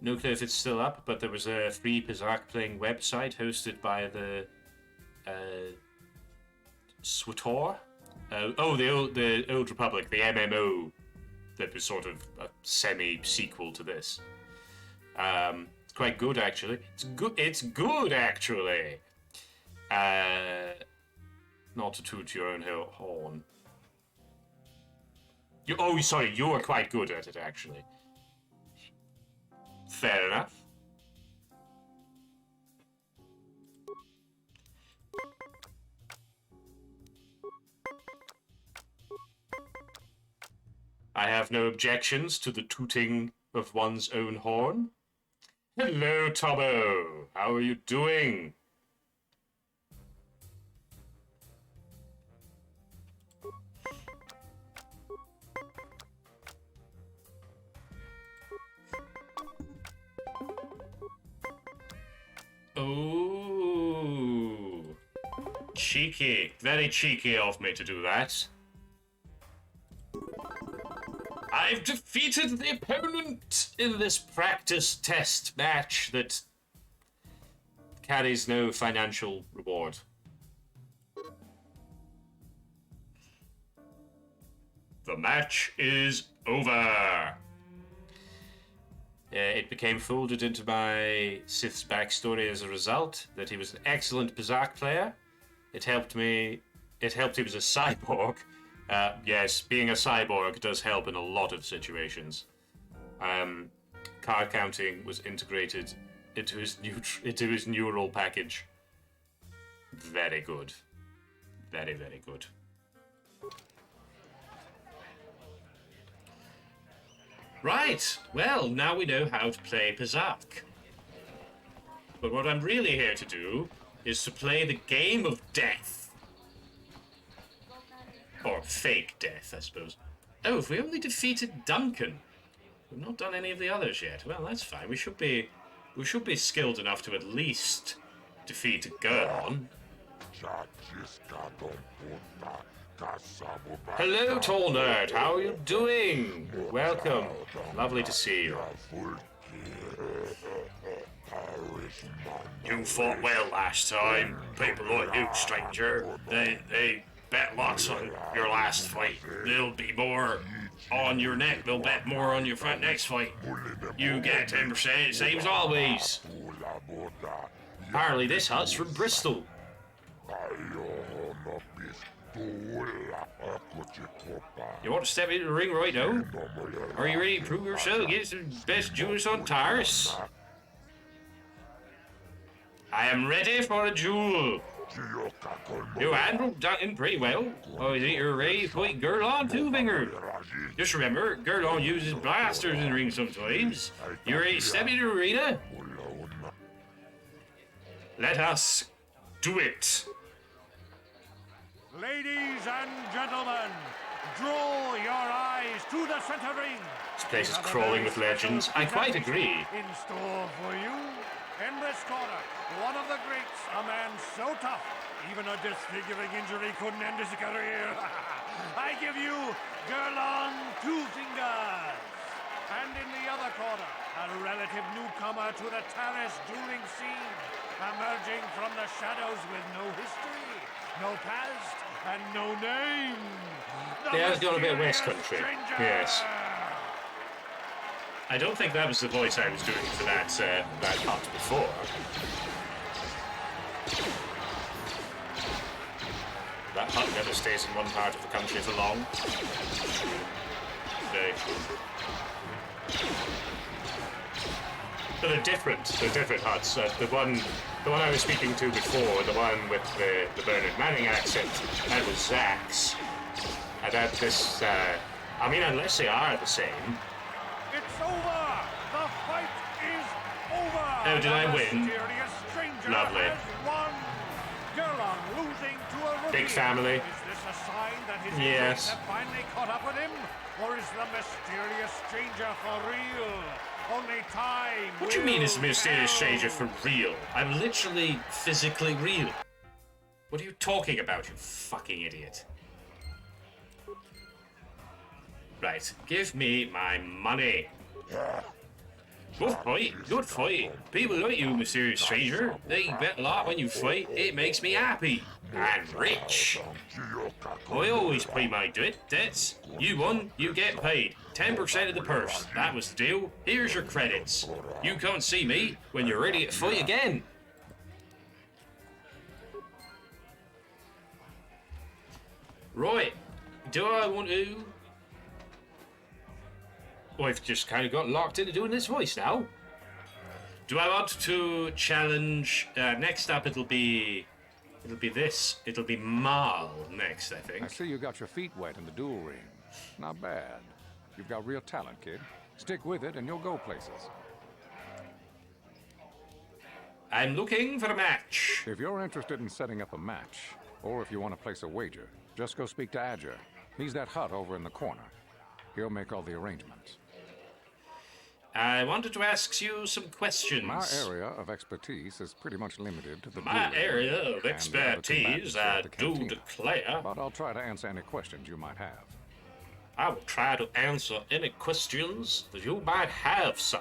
No clue if it's still up, but there was a free Pizark playing website hosted by the SWTOR. The Old Republic, the MMO that was sort of a semi-sequel to this. It's quite good, actually. It's good, actually. Not to toot your own horn. Sorry, you were quite good at it, actually. Fair enough. I have no objections to the tooting of one's own horn. Hello, Tomo. How are you doing? Oh, cheeky. Very cheeky of me to do that. I've defeated the opponent in this practice test match that carries no financial reward. The match is over. It became folded into my Sith's backstory as a result, that he was an excellent Berserk player. It helped he was a cyborg. Yes, being a cyborg does help in a lot of situations. Card counting was integrated into his neural package. Very good. Very, very good. Right, well, now we know how to play Berserk. But what I'm really here to do is to play the game of death. Or fake death, I suppose. Oh, if we only defeated Duncan. We've not done any of the others yet. Well, that's fine. We should be skilled enough to at least defeat Gurlon. Hello, tall nerd. How are you doing? Welcome. Lovely to see you. You fought well last time. People like you, stranger. They bet lots on your last fight. They'll be more on your neck. They'll bet more on your front next fight. You get 10%, same as always. Apparently this hut's from Bristol. You want to step into the ring right now? Are you ready to prove yourself against the best Judas on Taris? I am ready for a duel. You handled Duncan pretty well. Oh, you think you're ready to fight Gurlon too, Finger? Just remember, Gurlon uses blasters in the ring sometimes. You ready to step into the arena? Let us do it. Ladies and gentlemen, draw your eyes to the center ring. This place is crawling with legends. I quite agree. In store for you, in this corner, one of the greats, a man so tough, even a disfiguring injury couldn't end his career. I give you Gurlon Two Fingers. And in the other corner, a relative newcomer to the Taris dueling scene, emerging from the shadows with no history, no past, and no name. Yeah, it's got a bit of West Country. Yes. I don't think that was the voice I was doing for that part before. That hut never stays in one part of the country for long. Very true. But they're different. They're different huts. The one I was speaking to before, the one with the Bernard Manning accent, that was Zach's. And that this, I mean, unless they are the same. It's over! The fight is over! Oh, did I win? Lovely. Gurlon losing to a rookie. Big family. Is this a sign that his yes. have finally caught up with him? Or is the mysterious stranger for real? Only time. What do you mean is the mysterious stranger for real? I'm literally physically real. What are you talking about, you fucking idiot? Right, give me my money. Good fight, good fight. People like you, mysterious stranger. They bet a lot when you fight. It makes me happy. And rich. I always pay my debts. You won, you get paid. 10% of the purse. That was the deal. Here's your credits. You come and see me when you're ready to fight again. Right. Do I want to... Oh, I've just kind of got locked into doing this voice now. Do I want to challenge... next up it'll be this. It'll be Mal next, I think. I see you got your feet wet in the duel ring. Not bad. You've got real talent, kid. Stick with it and you'll go places. I'm looking for a match. If you're interested in setting up a match, or if you want to place a wager, just go speak to Adger. He's that hut over in the corner. He'll make all the arrangements. I wanted to ask you some questions. My area of expertise is pretty much limited to the My dueling area of and the other expertise, combatants I at the do cantina. declare. But I'll try to answer any questions you might have. I will try to answer any questions that you might have, sir.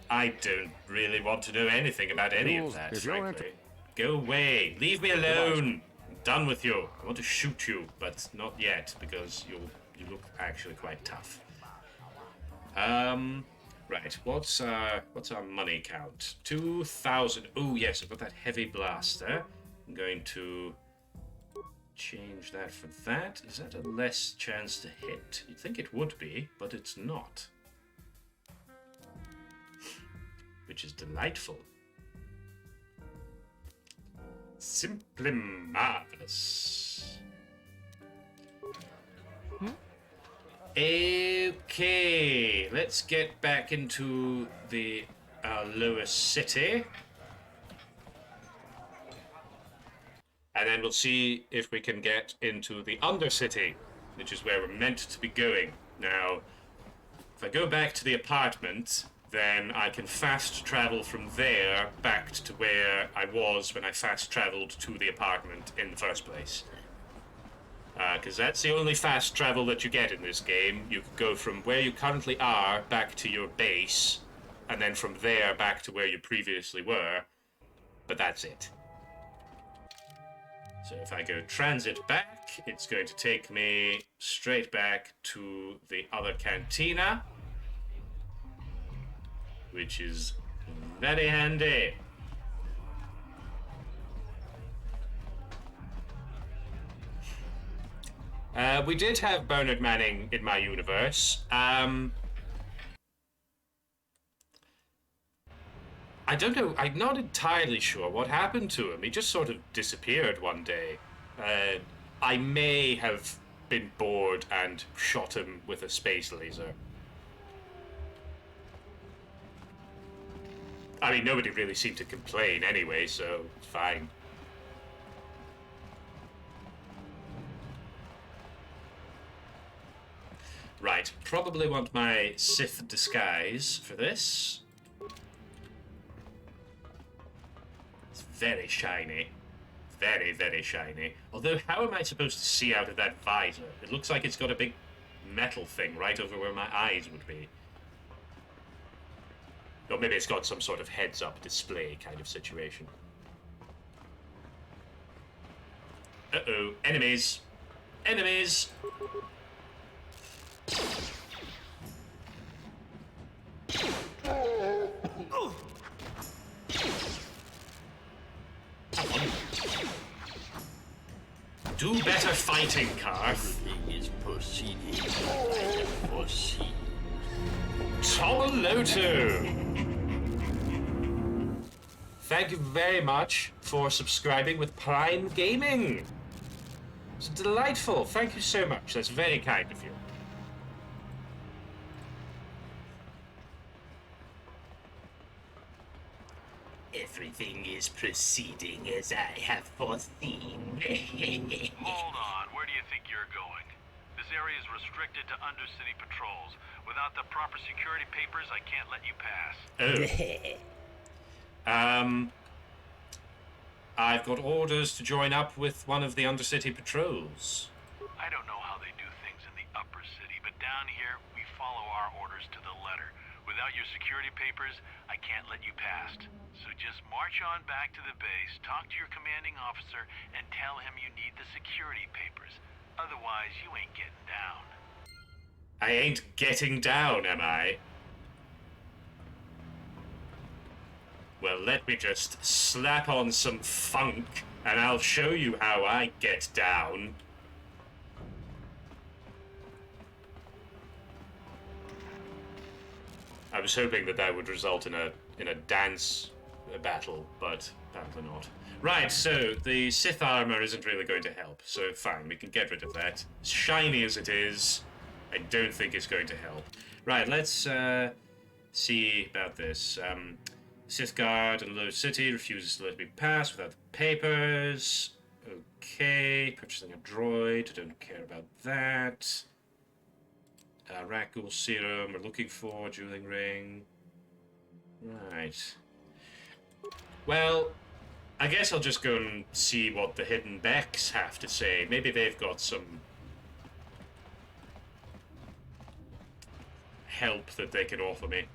I don't really want to know anything about any of that, frankly. Go away. Leave me alone. I'm done with you. I want to shoot you, but not yet, because you look actually quite tough. Right, what's our money count? 2,000. Oh, yes, I've got that heavy blaster. I'm going to change that for that. Is that a less chance to hit? You'd think it would be, but it's not. Which is delightful. Simply marvelous. Okay, let's get back into the lower city. And then we'll see if we can get into the Undercity, which is where we're meant to be going. Now, if I go back to the apartment, then I can fast travel from there back to where I was when I fast traveled to the apartment in the first place. Because that's the only fast travel that you get in this game. You can go from where you currently are back to your base, and then from there back to where you previously were, but that's it. So if I go transit back, it's going to take me straight back to the other cantina, which is very handy. We did have Bernard Manning in my universe. I don't know, I'm not entirely sure what happened to him. He just sort of disappeared one day. I may have been bored and shot him with a space laser. I mean, nobody really seemed to complain anyway, so it's fine. Right, probably want my Sith disguise for this. It's very shiny. Very, very shiny. Although, how am I supposed to see out of that visor? It looks like it's got a big metal thing right over where my eyes would be. Or maybe it's got some sort of heads-up display kind of situation. Uh-oh, enemies! Enemies! Do better fighting, Karth. Everything is proceeding as I have foreseen. Tomaloto! Thank you very much for subscribing with Prime Gaming. It's delightful. Thank you so much. That's very kind of you. Everything is proceeding as I have foreseen. Hold on, where do you think you're going? This area is restricted to undercity patrols. Without the proper security papers, I can't let you pass. Oh. I've got orders to join up with one of the undercity patrols. I don't know how they do things in the upper city, but down here, we follow our orders to the letter. Without your security papers, I can't let you past. So just march on back to the base, talk to your commanding officer, and tell him you need the security papers. Otherwise, you ain't getting down. I ain't getting down, am I? Well, let me just slap on some funk, and I'll show you how I get down. I was hoping that that would result in a dance battle, but apparently not. Right, so the Sith armor isn't really going to help, so fine, we can get rid of that. As shiny as it is, I don't think it's going to help. Right, let's see about this. Sith guard in Low City refuses to let me pass without the papers. Okay, purchasing a droid, don't care about that. Rakghoul serum, we're looking for, dueling ring. Right. Well, I guess I'll just go and see what the hidden Becks have to say. Maybe they've got some help that they can offer me.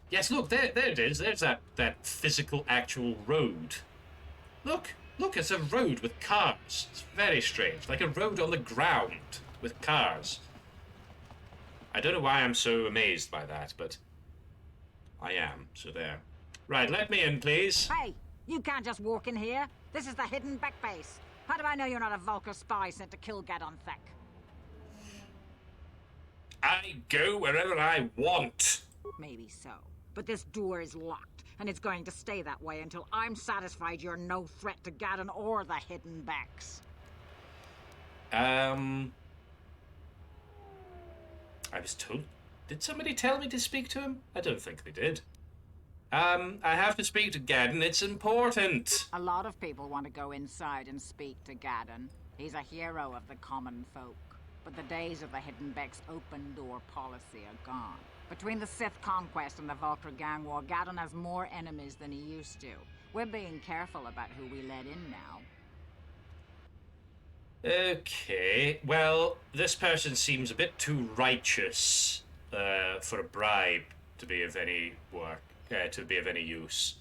Yes, look, there it is. There's that physical, actual road. Look, it's a road with cars. It's very strange, like a road on the ground with cars. I don't know why I'm so amazed by that, but I am, so there. Right, let me in, please. Hey, you can't just walk in here. This is the hidden Beck base. How do I know you're not a Vulcar spy sent to kill Gadon Thek? I go wherever I want. Maybe so. But this door is locked, and it's going to stay that way until I'm satisfied you're no threat to Gadon or the hidden Becks. I was told... Did somebody tell me to speak to him? I don't think they did. I have to speak to Gadon. It's important. A lot of people want to go inside and speak to Gadon. He's a hero of the common folk. But the days of the hidden Beck's open-door policy are gone. Between the Sith conquest and the Vulcar gang war, Gadon has more enemies than he used to. We're being careful about who we let in now. Okay, well, this person seems a bit too righteous for a bribe to be of any work, to be of any use.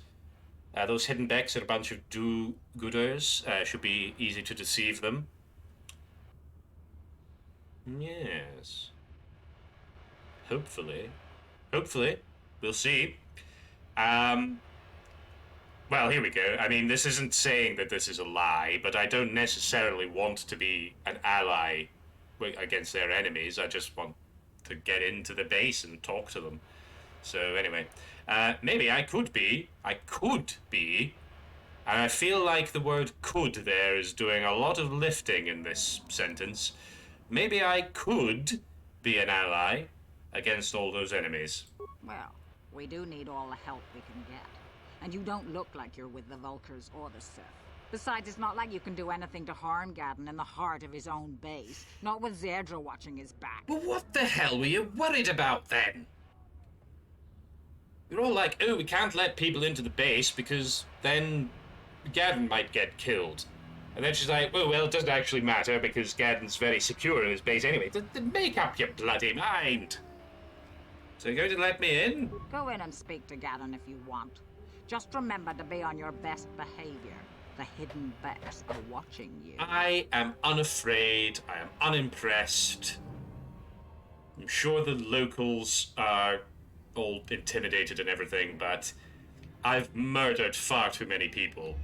Those hidden Becks are a bunch of do-gooders. Should be easy to deceive them. Yes. Hopefully. We'll see. Well, here we go. I mean, this isn't saying that this is a lie, but I don't necessarily want to be an ally against their enemies. I just want to get into the base and talk to them. So anyway, maybe I could be, and I feel like the word could there is doing a lot of lifting in this sentence. Maybe I could be an ally against all those enemies. Well, we do need all the help we can get. And you don't look like you're with the Vulcars or the Sith. Besides, it's not like you can do anything to harm Gadon in the heart of his own base. Not with Zerdra watching his back. Well, what the hell were you worried about then? You're all like, oh, we can't let people into the base because then Gadon might get killed. And then she's like, oh, well, it doesn't actually matter because Gadon's very secure in his base anyway. Make up your bloody mind. So you're going to let me in? Go in and speak to Gadon if you want. Just remember to be on your best behavior. The hidden Becks are watching you. I am unafraid. I am unimpressed. I'm sure the locals are all intimidated and everything, but I've murdered far too many people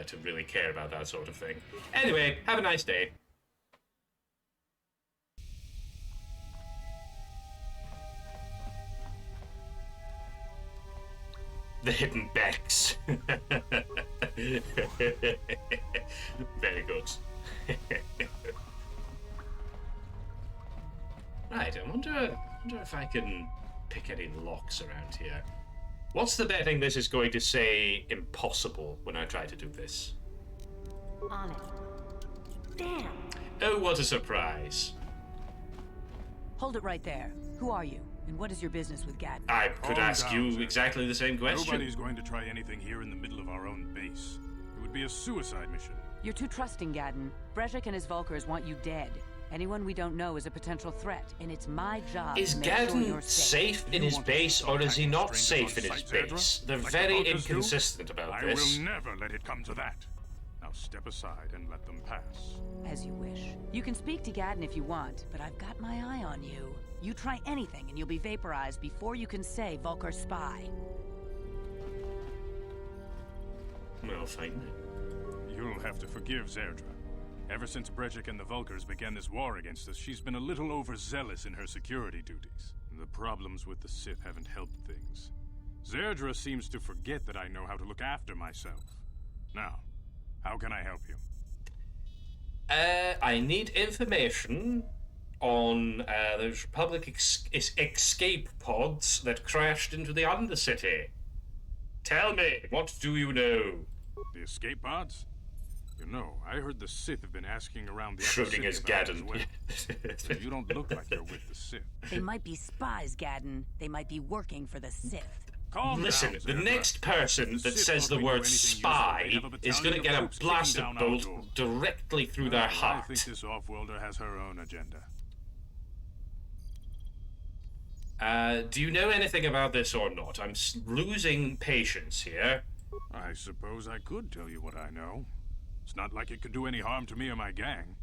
to really care about that sort of thing. Anyway, have a nice day. The hidden Becks. Very good. Right, I wonder if I can pick any locks around here. What's the betting this is going to say impossible when I try to do this? On it. Damn. Oh, what a surprise. Hold it right there. Who are you? And what is your business with Gadon? I could ask you exactly the same question. Nobody's going to try anything here in the middle of our own base. It would be a suicide mission. You're too trusting, Gadon. Brejik and his Vulcars want you dead. Anyone we don't know is a potential threat, and it's my job is to make sure you're Gadon safe in his base, or is he not safe in his base? They're very inconsistent about this. I will never let it come to that. Now step aside and let them pass. As you wish. You can speak to Gadon if you want, but I've got my eye on you. You try anything and you'll be vaporized before you can say Vulcar spy. Well, fine then. You'll have to forgive Zerdra. Ever since Brejik and the Vulcars began this war against us, she's been a little overzealous in her security duties. The problems with the Sith haven't helped things. Zerdra seems to forget that I know how to look after myself. Now, how can I help you? I need information on those Republic escape pods that crashed into the Undercity. Tell me, what do you know? The escape pods? You know, I heard the Sith have been asking around the upper city Schrodinger's about it as Gaddon. well. So you don't look like you're with the Sith. They might be spies, Gaddon. They might be working for the Sith. Listen, down, the Zebra. next person that Sith says the won't word do anything spy useful. They have a is going to battalion get of a troops kicking blaster down our bolt doors. directly through their I heart. think this off-worlder has her own agenda. Do you know anything about this or not? I'm losing patience here. I suppose I could tell you what I know. It's not like it could do any harm to me or my gang.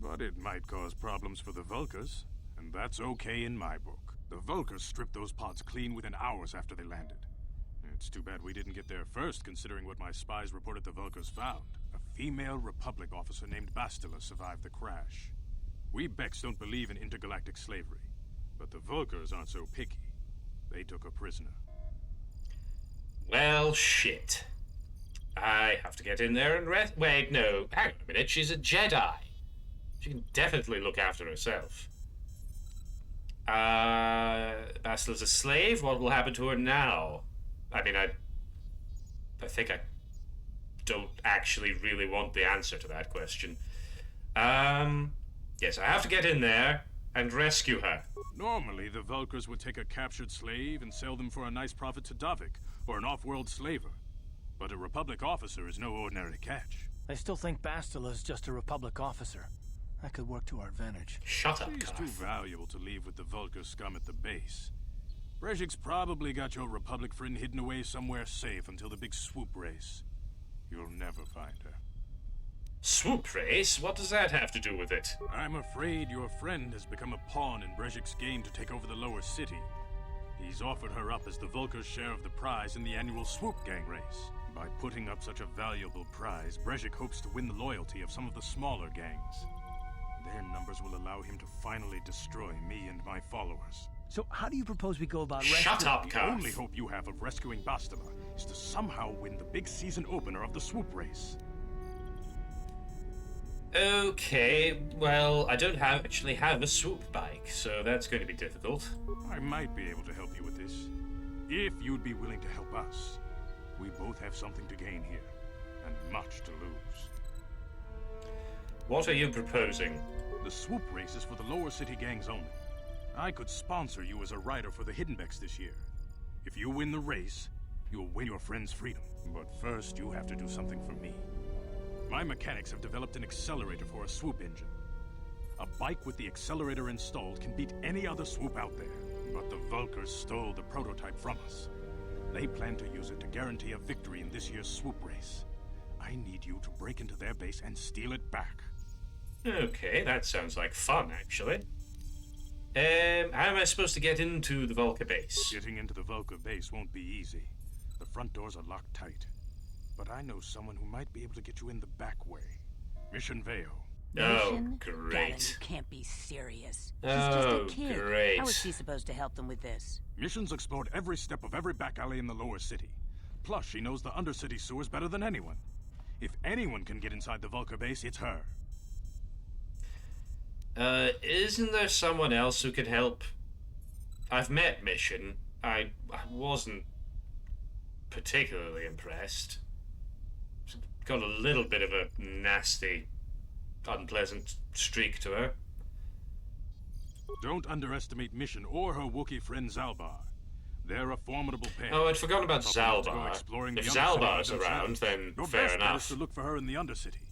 But it might cause problems for the Vulkars, and that's okay in my book. The Vulkars stripped those pods clean within hours after they landed. It's too bad we didn't get there first, considering what my spies reported the Vulkars found. A female Republic officer named Bastila survived the crash. We Becks don't believe in intergalactic slavery, but the Vulkars aren't so picky. They took a prisoner. Well, shit. I have to get in there and rest. Wait, no. Hang on a minute. She's a Jedi. She can definitely look after herself. Bastila's a slave? What will happen to her now? I mean, I think I don't actually really want the answer to that question. Yes, I have to get in there and rescue her. Normally, the Vulkars would take a captured slave and sell them for a nice profit to Davik, or an off-world slaver. But a Republic officer is no ordinary catch. I still think Bastila's just a Republic officer. That could work to our advantage. Shut up, She's too valuable to leave with the Vulkar scum at the base. Brejik's probably got your Republic friend hidden away somewhere safe until the big swoop race. You'll never find her. Swoop race? What does that have to do with it? I'm afraid your friend has become a pawn in Brejik's game to take over the lower city. He's offered her up as the Vulkar's share of the prize in the annual Swoop Gang race. By putting up such a valuable prize, Brejik hopes to win the loyalty of some of the smaller gangs. Their numbers will allow him to finally destroy me and my followers. So how do you propose we go about Shut up, The Carl. only hope you have of rescuing Bastila is to somehow win the big season opener of the Swoop race. Okay, well, I don't actually have a swoop bike, so that's going to be difficult. I might be able to help you with this. If you'd be willing to help us. We both have something to gain here, and much to lose. What are you proposing? The swoop race is for the lower city gangs only. I could sponsor you as a rider for the Hiddenbecks this year. If you win the race, you'll win your friend's freedom. But first, you have to do something for me. My mechanics have developed an accelerator for a swoop engine. A bike with the accelerator installed can beat any other swoop out there. But the Vulkars stole the prototype from us. They plan to use it to guarantee a victory in this year's swoop race. I need you to break into their base and steal it back. Okay, that sounds like fun, actually. How am I supposed to get into the Vulkar base? Getting into the Vulkar base won't be easy. The front doors are locked tight. But I know someone who might be able to get you in the back way. Mission Veo. Oh, Mission? great. Gaddon, you can't be serious. She's Oh, just a kid. great. How is she supposed to help them with this? Mission's explored every step of every back alley in the lower city. Plus, she knows the undercity sewers better than anyone. If anyone can get inside the Vulkar base, it's her. Isn't there someone else who could help? I've met Mission. I wasn't particularly impressed. She's got a little bit of a nasty, unpleasant streak to her. Don't underestimate Mission or her Wookiee friend Zalbar. They're a formidable pair. Oh, I'd forgotten about Couple to go Zalbar. exploring the If Undercity Zalbar's themselves. around, then Your fair best bet enough. is to look for her in the Undercity.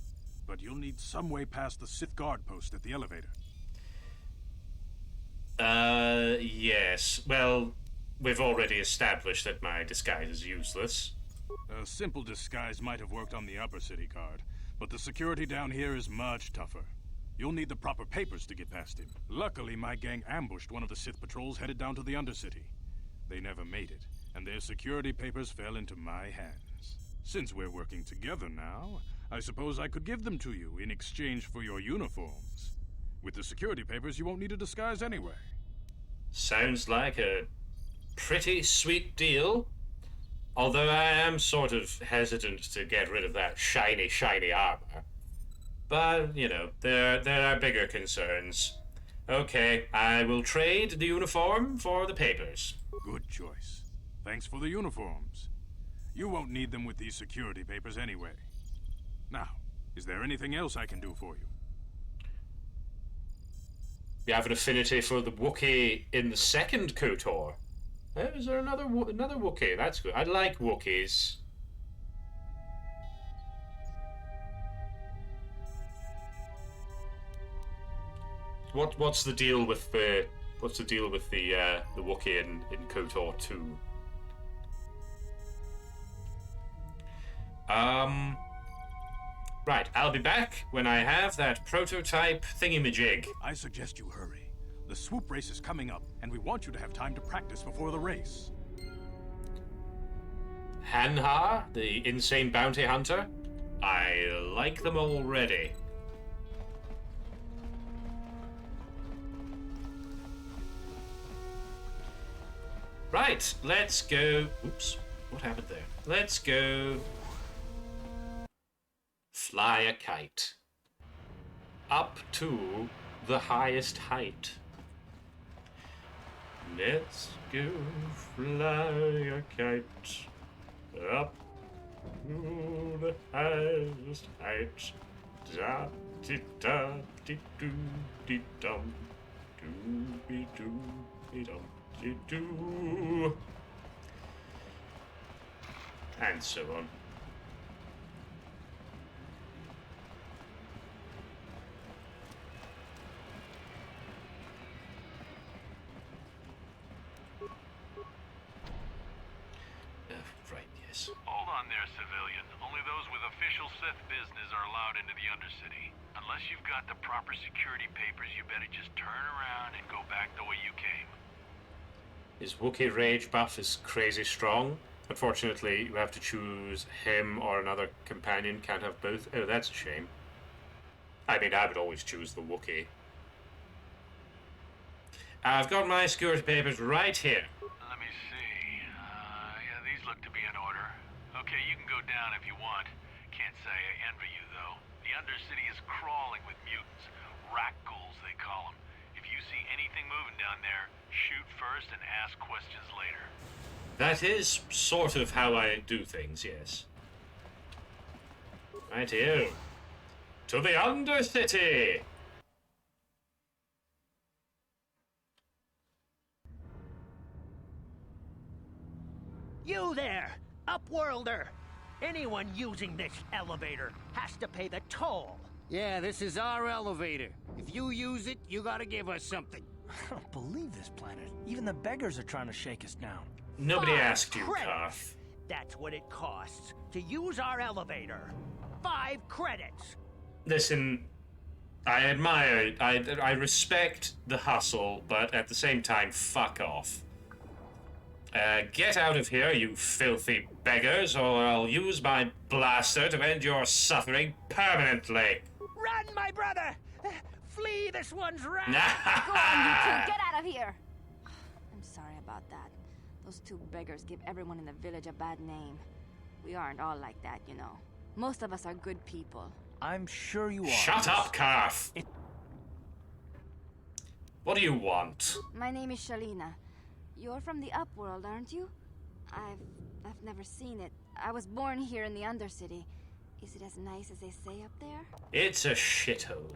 But you'll need some way past the Sith guard post at the elevator. Yes. Well, we've already established that my disguise is useless. A simple disguise might have worked on the upper city guard, but the security down here is much tougher. You'll need the proper papers to get past him. Luckily, my gang ambushed one of the Sith patrols headed down to the Undercity. They never made it, and their security papers fell into my hands. Since we're working together now, I suppose I could give them to you in exchange for your uniforms. With the security papers, you won't need a disguise anyway. Sounds like a pretty sweet deal. Although I am sort of hesitant to get rid of that shiny, shiny armor. But, you know, there are bigger concerns. Okay, I will trade the uniform for the papers. Good choice. Thanks for the uniforms. You won't need them with these security papers anyway. Now, is there anything else I can do for you? You have an affinity for the Wookiee in the second KOTOR. Is there another Wookiee? That's good. I like Wookiees. What's the deal with the Wookiee in KOTOR 2? Right, I'll be back when I have that prototype thingamajig. I suggest you hurry. The swoop race is coming up, and we want you to have time to practice before the race. Hanha, the insane bounty hunter? I like them already. Right, let's go. Oops, what happened there? Let's go fly a kite up to the highest height. Let's go fly a kite up to the highest height. Da di da di do di dum do be do be dum di do, and so on. Hold on there, civilian. Only those with official Sith business are allowed into the Undercity. Unless you've got the proper security papers, you better just turn around and go back the way you came. His Wookiee rage buff is crazy strong. Unfortunately, you have to choose him or another companion. Can't have both. Oh, that's a shame. I mean, I would always choose the Wookiee. I've got my security papers right here. Let me see. Yeah, these look to be in order. Okay, you can go down if you want. Can't say I envy you, though. The Undercity is crawling with mutants. Rat ghouls, they call them. If you see anything moving down there, shoot first and ask questions later. That is sort of how I do things, yes. Right here. To the Undercity! You there, Upworlder! Anyone using this elevator has to pay the toll. Yeah, this is our elevator. If you use it, you gotta give us something. I don't believe this planet. Even the beggars are trying to shake us down. Nobody 5 asked you, credits. Carth. That's what it costs to use our elevator. 5 credits. Listen, I admire, I respect the hustle, but at the same time, fuck off. Get out of here, you filthy beggars, or I'll use my blaster to end your suffering permanently. Run, my brother! Flee, this one's wrath! Go on, you two, get out of here! I'm sorry about that. Those 2 beggars give everyone in the village a bad name. We aren't all like that, you know. Most of us are good people. I'm sure you are. Shut up, Carth! What do you want? My name is Shalina. You're from the Upworld, aren't you? I've never seen it. I was born here in the Undercity. Is it as nice as they say up there? It's a shithole.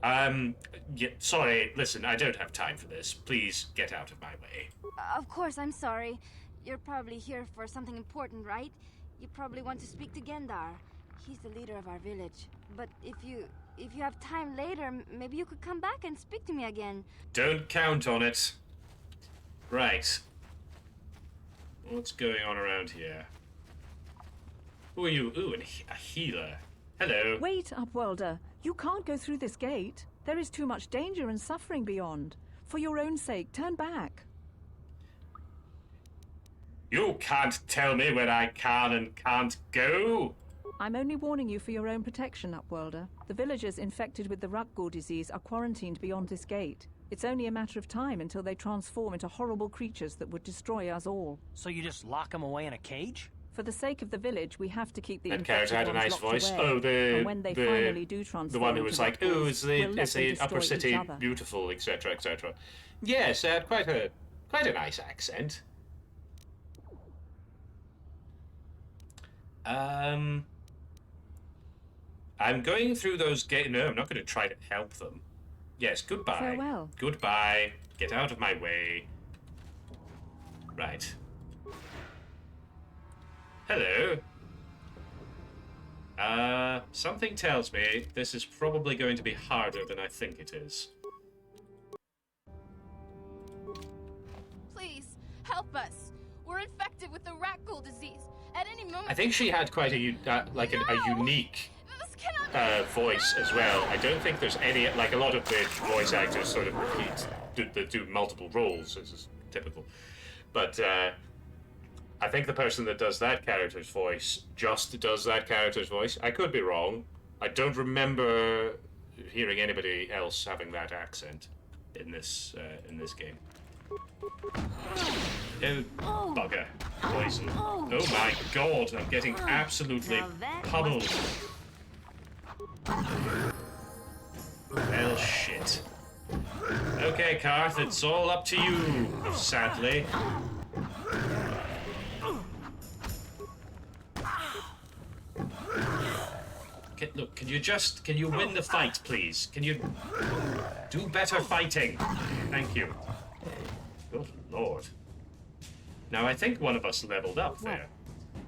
Yeah, sorry, listen, I don't have time for this. Please get out of my way. Of course, I'm sorry. You're probably here for something important, right? You probably want to speak to Gendar. He's the leader of our village. But if you have time later, maybe you could come back and speak to me again. Don't count on it. Right. What's going on around here? Who are you? Ooh, a healer. Hello. Wait, Upworlder. You can't go through this gate. There is too much danger and suffering beyond. For your own sake, turn back. You can't tell me where I can and can't go. I'm only warning you for your own protection, Upworlder. The villagers infected with the Rukgul disease are quarantined beyond this gate. It's only a matter of time until they transform into horrible creatures that would destroy us all. So you just lock them away in a cage? For the sake of the village, we have to keep the That character had a nice voice. away. Oh, And when they finally do transform the one who into was like, reptiles, "Oh, is we'll let them the destroy upper each city other. beautiful, etc., etc." Yes, quite a nice accent. I'm going through those gates. No, I'm not going to try to help them. Yes, goodbye. Farewell. Goodbye. Get out of my way. Right. Hello. Something tells me this is probably going to be harder than I think it is. Please, help us. We're infected with the rat ghoul disease. At any moment... I think she had quite a unique voice as well. I don't think there's any, like a lot of the voice actors sort of repeat, do multiple roles, as is typical. But I think the person that does that character's voice just does that character's voice. I could be wrong. I don't remember hearing anybody else having that accent in this game. Oh, bugger. Poison. Oh my god, I'm getting absolutely pummeled. Well, shit. Okay, Karth, it's all up to you, sadly. Look, can you win the fight, please? Can you do better fighting? Thank you. Good lord. Now, I think one of us leveled up there.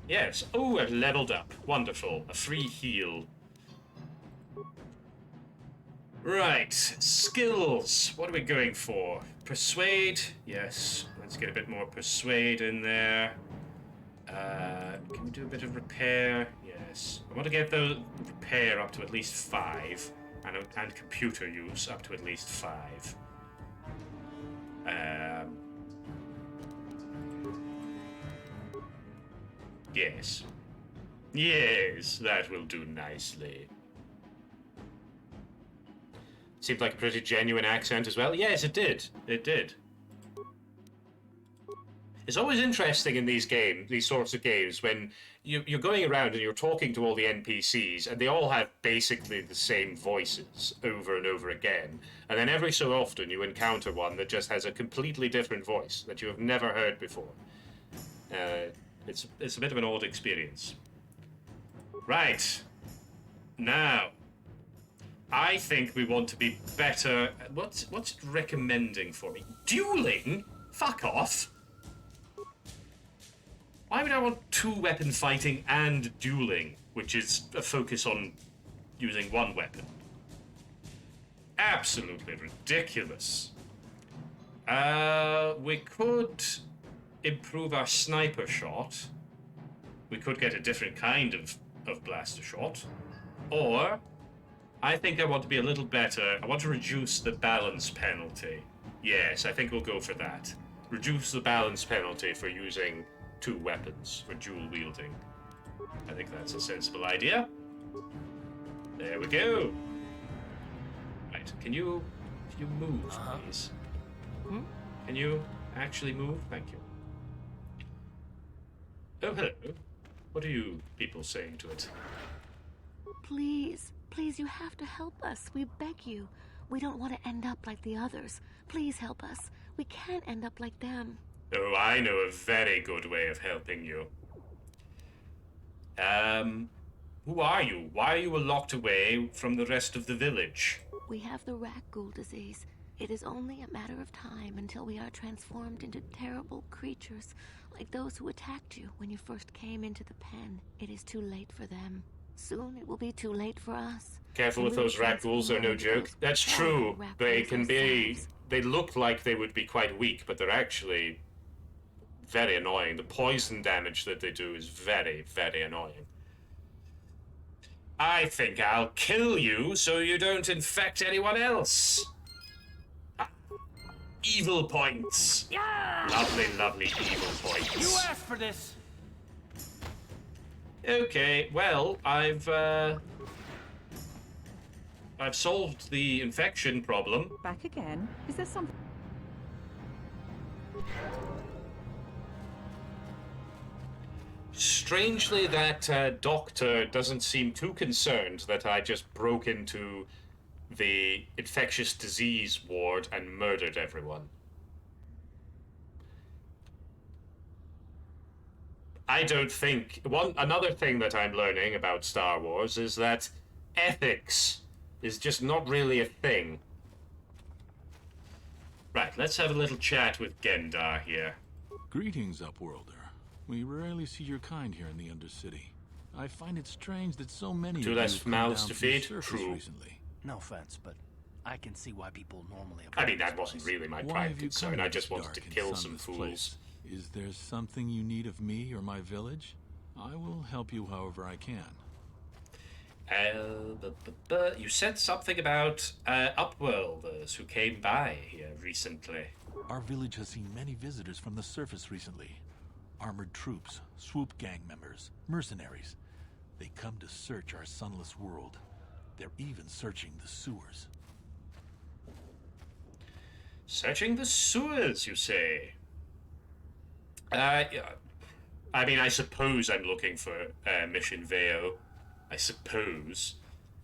Yes. Oh, I leveled up. Wonderful. A free heal. Right. Skills. What are we going for? Persuade. Yes. Let's get a bit more persuade in there. Can we do a bit of repair? Yes. I want to get the repair up to at least 5. And computer use up to at least 5. Yes. Yes, that will do nicely. Seemed like a pretty genuine accent as well. Yes, it did. It did. It's always interesting in these games, these sorts of games, when you're going around and you're talking to all the NPCs, and they all have basically the same voices over and over again. And then every so often you encounter one that just has a completely different voice that you have never heard before. It's a bit of an odd experience. Right. Now, I think we want to be better. What's it recommending for me? Dueling? Fuck off. Why would I want 2-weapon fighting and dueling, which is a focus on using one weapon? Absolutely ridiculous. We could improve our sniper shot. We could get a different kind of blaster shot. Or, I think I want to be a little better. I want to reduce the balance penalty. Yes, I think we'll go for that. Reduce the balance penalty for using 2 weapons for dual wielding. I think that's a sensible idea. There we go. Right, can you move, please? Can you actually move? Thank you. Oh, hello. What are you people saying to it? Please, please, you have to help us. We beg you. We don't want to end up like the others. Please help us. We can't end up like them. Oh, I know a very good way of helping you. Who are you? Why are you locked away from the rest of the village? We have the rat ghoul disease. It is only a matter of time until we are transformed into terrible creatures, like those who attacked you when you first came into the pen. It is too late for them. Soon it will be too late for us. Careful with those rat ghouls, they're no joke. That's true. They can be... They look like they would be quite weak, but they're actually very annoying. The poison damage that they do is very, very annoying. I think I'll kill you so you don't infect anyone else. Evil points. Yeah! Lovely, lovely evil points. You asked for this. Okay, well, I've I've solved the infection problem. Back again? Is there something... Strangely, that doctor doesn't seem too concerned that I just broke into the infectious disease ward and murdered everyone. I don't think... Another thing that I'm learning about Star Wars is that ethics is just not really a thing. Right, let's have a little chat with Gendar here. Greetings, Upworlder. We rarely see your kind here in the Undercity. I find it strange that so many Two of less you have come mouths down to from the feed? surface True. recently. No offense, but I can see why people normally I mean, that wasn't really my Why prime have you concern. come I to just this wanted to dark and kill some sunless fools. place? Is there something you need of me or my village? I will help you however I can. You said something about Upworlders who came by here recently. Our village has seen many visitors from the surface recently. Armored troops, swoop gang members, mercenaries. They come to search our sunless world. They're even searching the sewers. Searching the sewers, you say? I mean, I suppose I'm looking for Mission Veo. I suppose.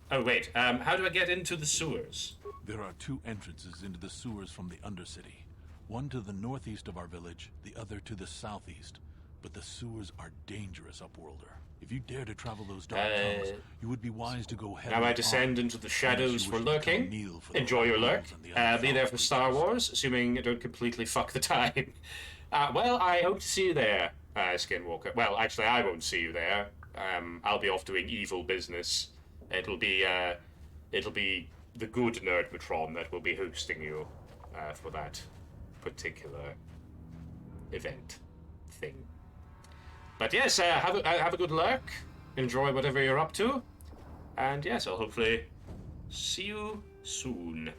Oh, wait, how do I get into the sewers? There are two entrances into the sewers from the Undercity. One to the northeast of our village, the other to the southeast. But the sewers are dangerous, Upworlder. If you dare to travel those dark tunnels, you would be wise to go heavily Now I descend into the shadows for lurking. Enjoy your lurk. Be there for Star Wars, assuming you don't completely fuck the time. Well, I hope to see you there, Skinwalker. Well, actually, I won't see you there. I'll be off doing evil business. It'll be the good NERDMO-TRON that will be hosting you for that particular event thing. But yes, have a good lurk. Enjoy whatever you're up to. And yes, I'll hopefully see you soon.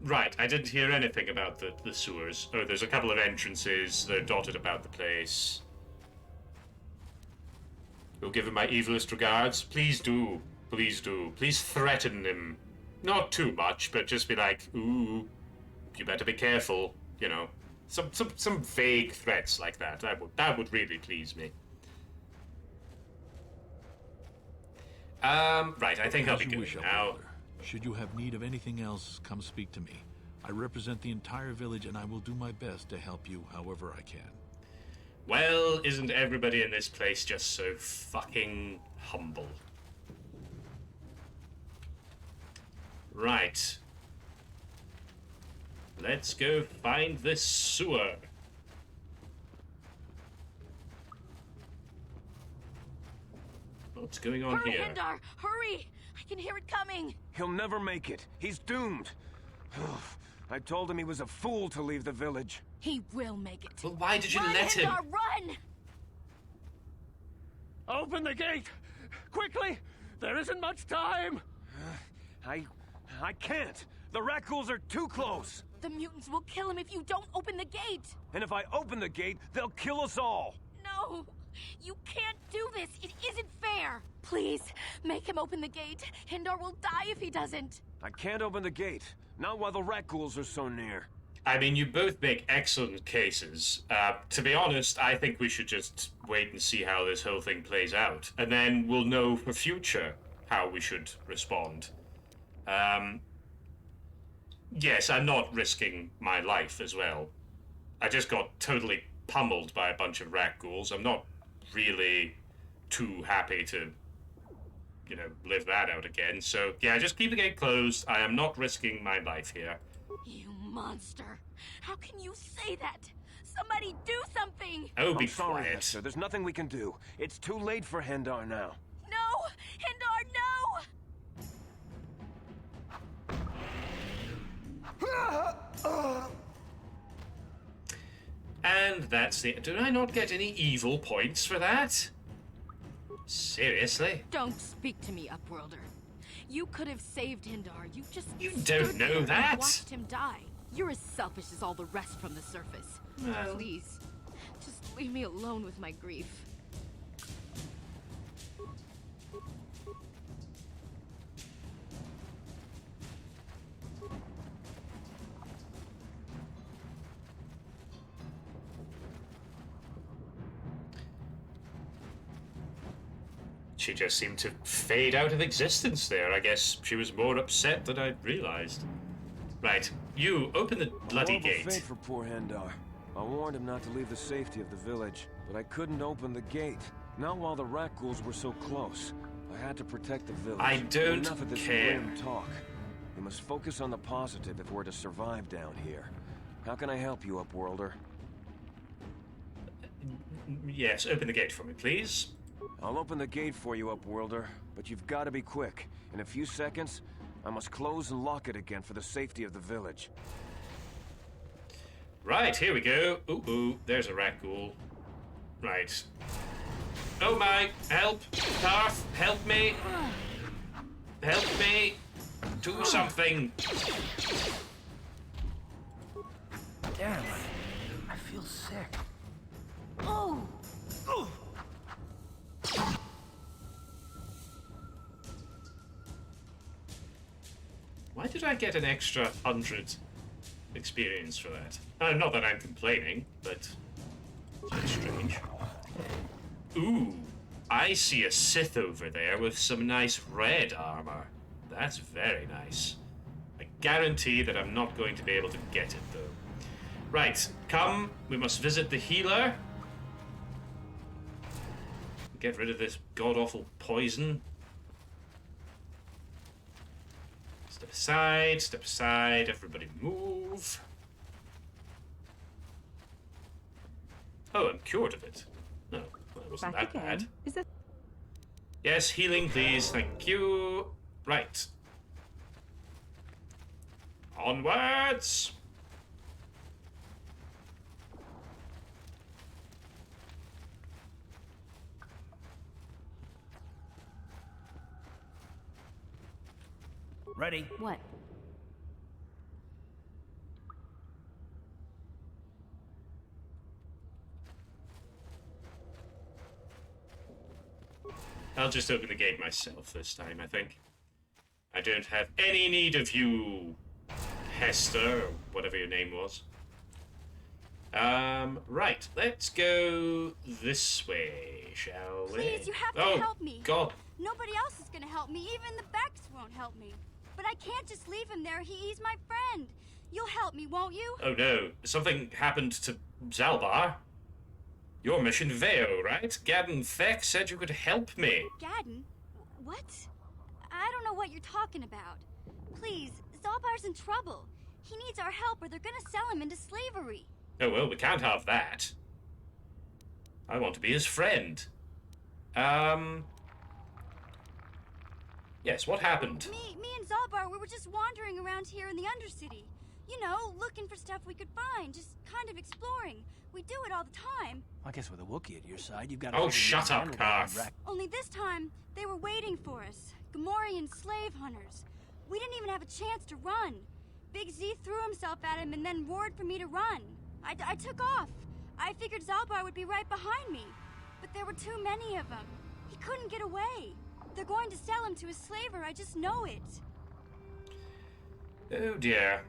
Right, I didn't hear anything about the sewers. Oh, there's a couple of entrances. They're dotted about the place. You'll give him my evilest regards? Please do. Please do. Please threaten him. Not too much, but just be like, ooh, you better be careful, you know. Some vague threats like that. That would really please me. Right, I think I'll be good now. Should you have need of anything else, come speak to me. I represent the entire village and I will do my best to help you however I can. Well, isn't everybody in this place just so fucking humble? Right. Let's go find this sewer. What's going on Hurry, here? Hindar! Hurry! I can hear it coming! He'll never make it. He's doomed. I told him he was a fool to leave the village. He will make it. Well, why did you Run, let him? Hindar, run! Open the gate! Quickly! There isn't much time! I can't! The Rakghouls are too close! The mutants will kill him if you don't open the gate! And if I open the gate, they'll kill us all! No! You can't do this! It isn't fair! Please, make him open the gate. Hindar will die if he doesn't. I can't open the gate. Not while the Rakghouls are so near. I mean, you both make excellent cases. To be honest, I think we should just wait and see how this whole thing plays out. And then we'll know for future how we should respond. Yes, I'm not risking my life as well. I just got totally pummeled by a bunch of Rakghouls. I'm not really too happy to, you know, live that out again. So, yeah, just keep the gate closed. I am not risking my life here. You monster! How can you say that? Somebody do something! Oh, be I'm sorry, quiet. Hester. There's nothing we can do. It's too late for Hindar now. No! Hindar, no! And that's the... Did I not get any evil points for that? Seriously? Don't speak to me, Upworlder. You could have saved Hindar. You just don't stood know there and that. watched him die. You're as selfish as all the rest from the surface. Well. Please, just leave me alone with my grief. she just seemed to fade out of existence there. I guess she was more upset than I realized. Right, you open the bloody Horrible gate. fate for poor Hendar. I warned him not to leave the safety of the village, but I couldn't open the gate. Not while the rat ghouls were so close. I had to protect the village. I don't Enough of this care. grim talk. We must focus on the positive if we're to survive down here. How can I help you, Upworlder? Yes, open the gate for me, please. I'll open the gate for you, Upworlder, but you've got to be quick. In a few seconds, I must close and lock it again for the safety of the village. Right, here we go. Ooh, there's a rat ghoul. Right. Oh my, help! Tarth, help me! Help me! Do something! Damn, I feel sick. Oh! Why did I get an extra 100 experience for that? Not that I'm complaining, but it's strange. Ooh, I see a Sith over there with some nice red armor. That's very nice. I guarantee that I'm not going to be able to get it, though. Right, come, we must visit the healer. Get rid of this god-awful poison. Step aside, everybody move. Oh, I'm cured of it. No, well, it wasn't Back that again. bad. Is that... Yes, healing, please. Thank you. Right. Onwards! Ready? What? I'll just open the gate myself this time, I think. I don't have any need of you, Hester, or whatever your name was. Right, let's go this way, shall we? Please, you have to Oh, help me. God. Nobody else is gonna help me. Even the Becks won't help me. But I can't just leave him there. He's my friend. You'll help me, won't you? Oh no, something happened to Zalbar. Your mission Veo, right? Gadden Feck said you could help me. Gadden? What? I don't know what you're talking about. Please, Zalbar's in trouble. He needs our help or they're gonna sell him into slavery. Oh well, we can't have that. I want to be his friend. Yes, what happened? Me and Zalbar, we were just wandering around here in the Undercity. You know, looking for stuff we could find, just kind of exploring. We do it all the time. I guess with a Wookiee at your side, you've got to... Oh, shut up, Karth. Only this time, they were waiting for us. Gamorrean slave hunters. We didn't even have a chance to run. Big Z threw himself at him and then roared for me to run. I took off. I figured Zalbar would be right behind me. But there were too many of them. He couldn't get away. They're going to sell him to a slaver, I just know it. Oh dear.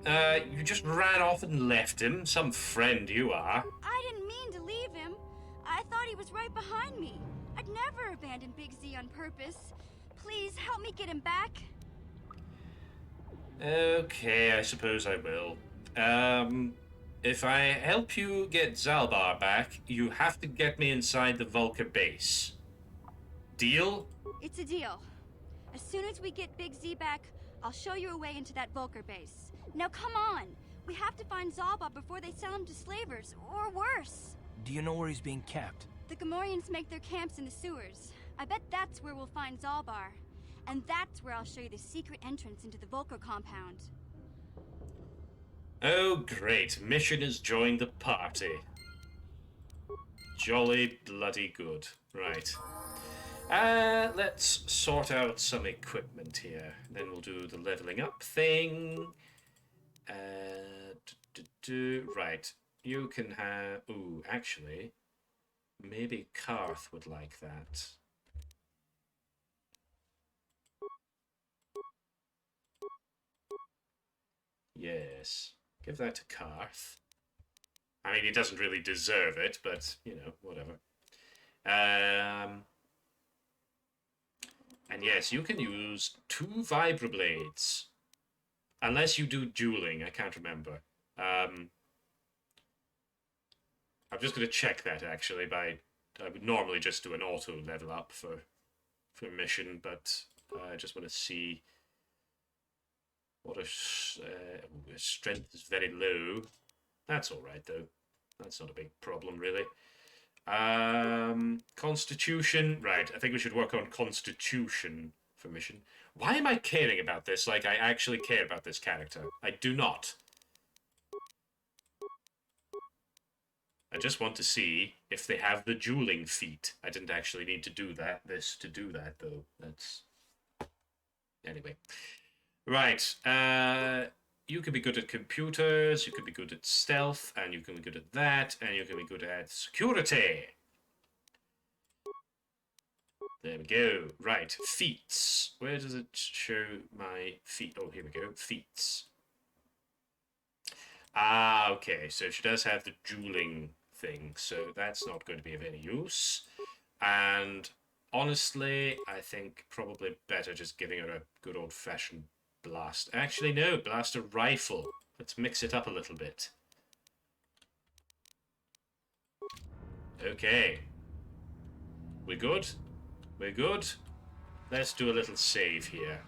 You just ran off and left him, some friend you are. I didn't mean to leave him. I thought he was right behind me. I'd never abandon Big Z on purpose. Please, help me get him back. Okay, I suppose I will. If I help you get Zalbar back, you have to get me inside the Vulcar base. Deal? It's a deal. As soon as we get Big Z back, I'll show you a way into that Vulcar base. Now come on! We have to find Zalbar before they sell him to slavers, or worse. Do you know where he's being kept? The Gamorreans make their camps in the sewers. I bet that's where we'll find Zalbar. And that's where I'll show you the secret entrance into the Vulcar compound. Oh, great. Mission has joined the party. Jolly bloody good. Right. Let's sort out some equipment here. Then we'll do the leveling up thing. Right. You can have... Ooh, actually, maybe Karth would like that. Yes. Give that to Karth. I mean, he doesn't really deserve it, but, you know, whatever. And yes, you can use 2 vibroblades. Unless you do dueling, I can't remember. I'm just going to check that, actually, I would normally just do an auto level up for a mission, but I just want to see what strength is very low. That's all right, though. That's not a big problem, really. Constitution. Right, I think we should work on Constitution for mission. Why am I caring about this like I actually care about this character? I do not. I just want to see if they have the dueling feat. I didn't actually need to do this to do that, though. That's... Anyway. Right. You can be good at computers, you can be good at stealth, and you can be good at that, and you can be good at security. There we go. Right. Feats. Where does it show my feat? Oh, here we go. Feats. Ah, okay. So she does have the dueling thing, so that's not going to be of any use. And honestly, I think probably better just giving her a good old-fashioned blast. Actually, no, blaster rifle. Let's mix it up a little bit. Okay. We're good? We're good? Let's do a little save here.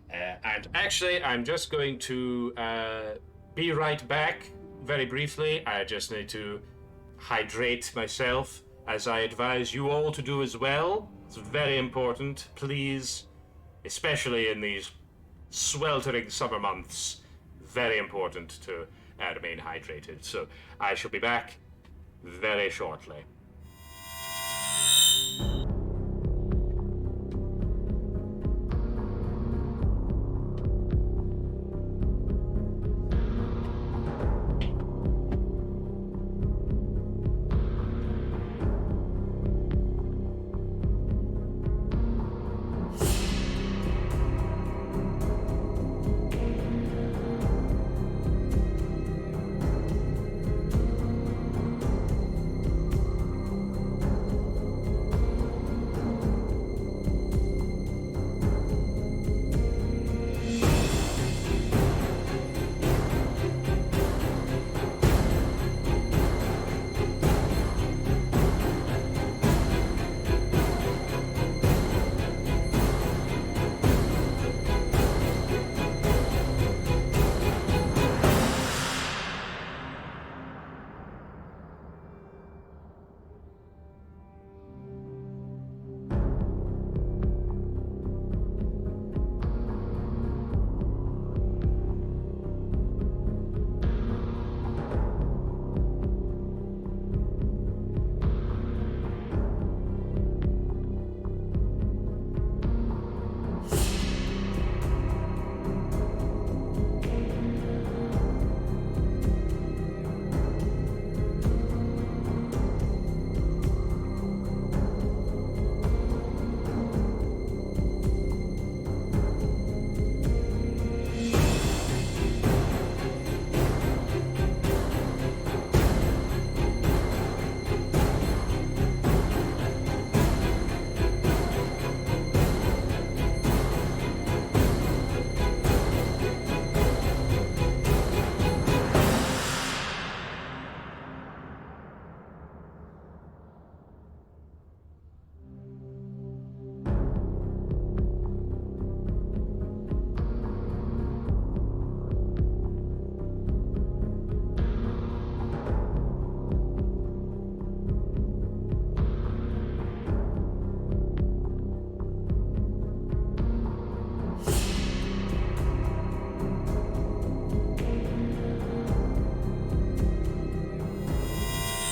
And actually, I'm just going to be right back very briefly. I just need to hydrate myself, as I advise you all to do as well. It's very important, please, especially in these sweltering summer months. Very important to remain hydrated. So I shall be back very shortly.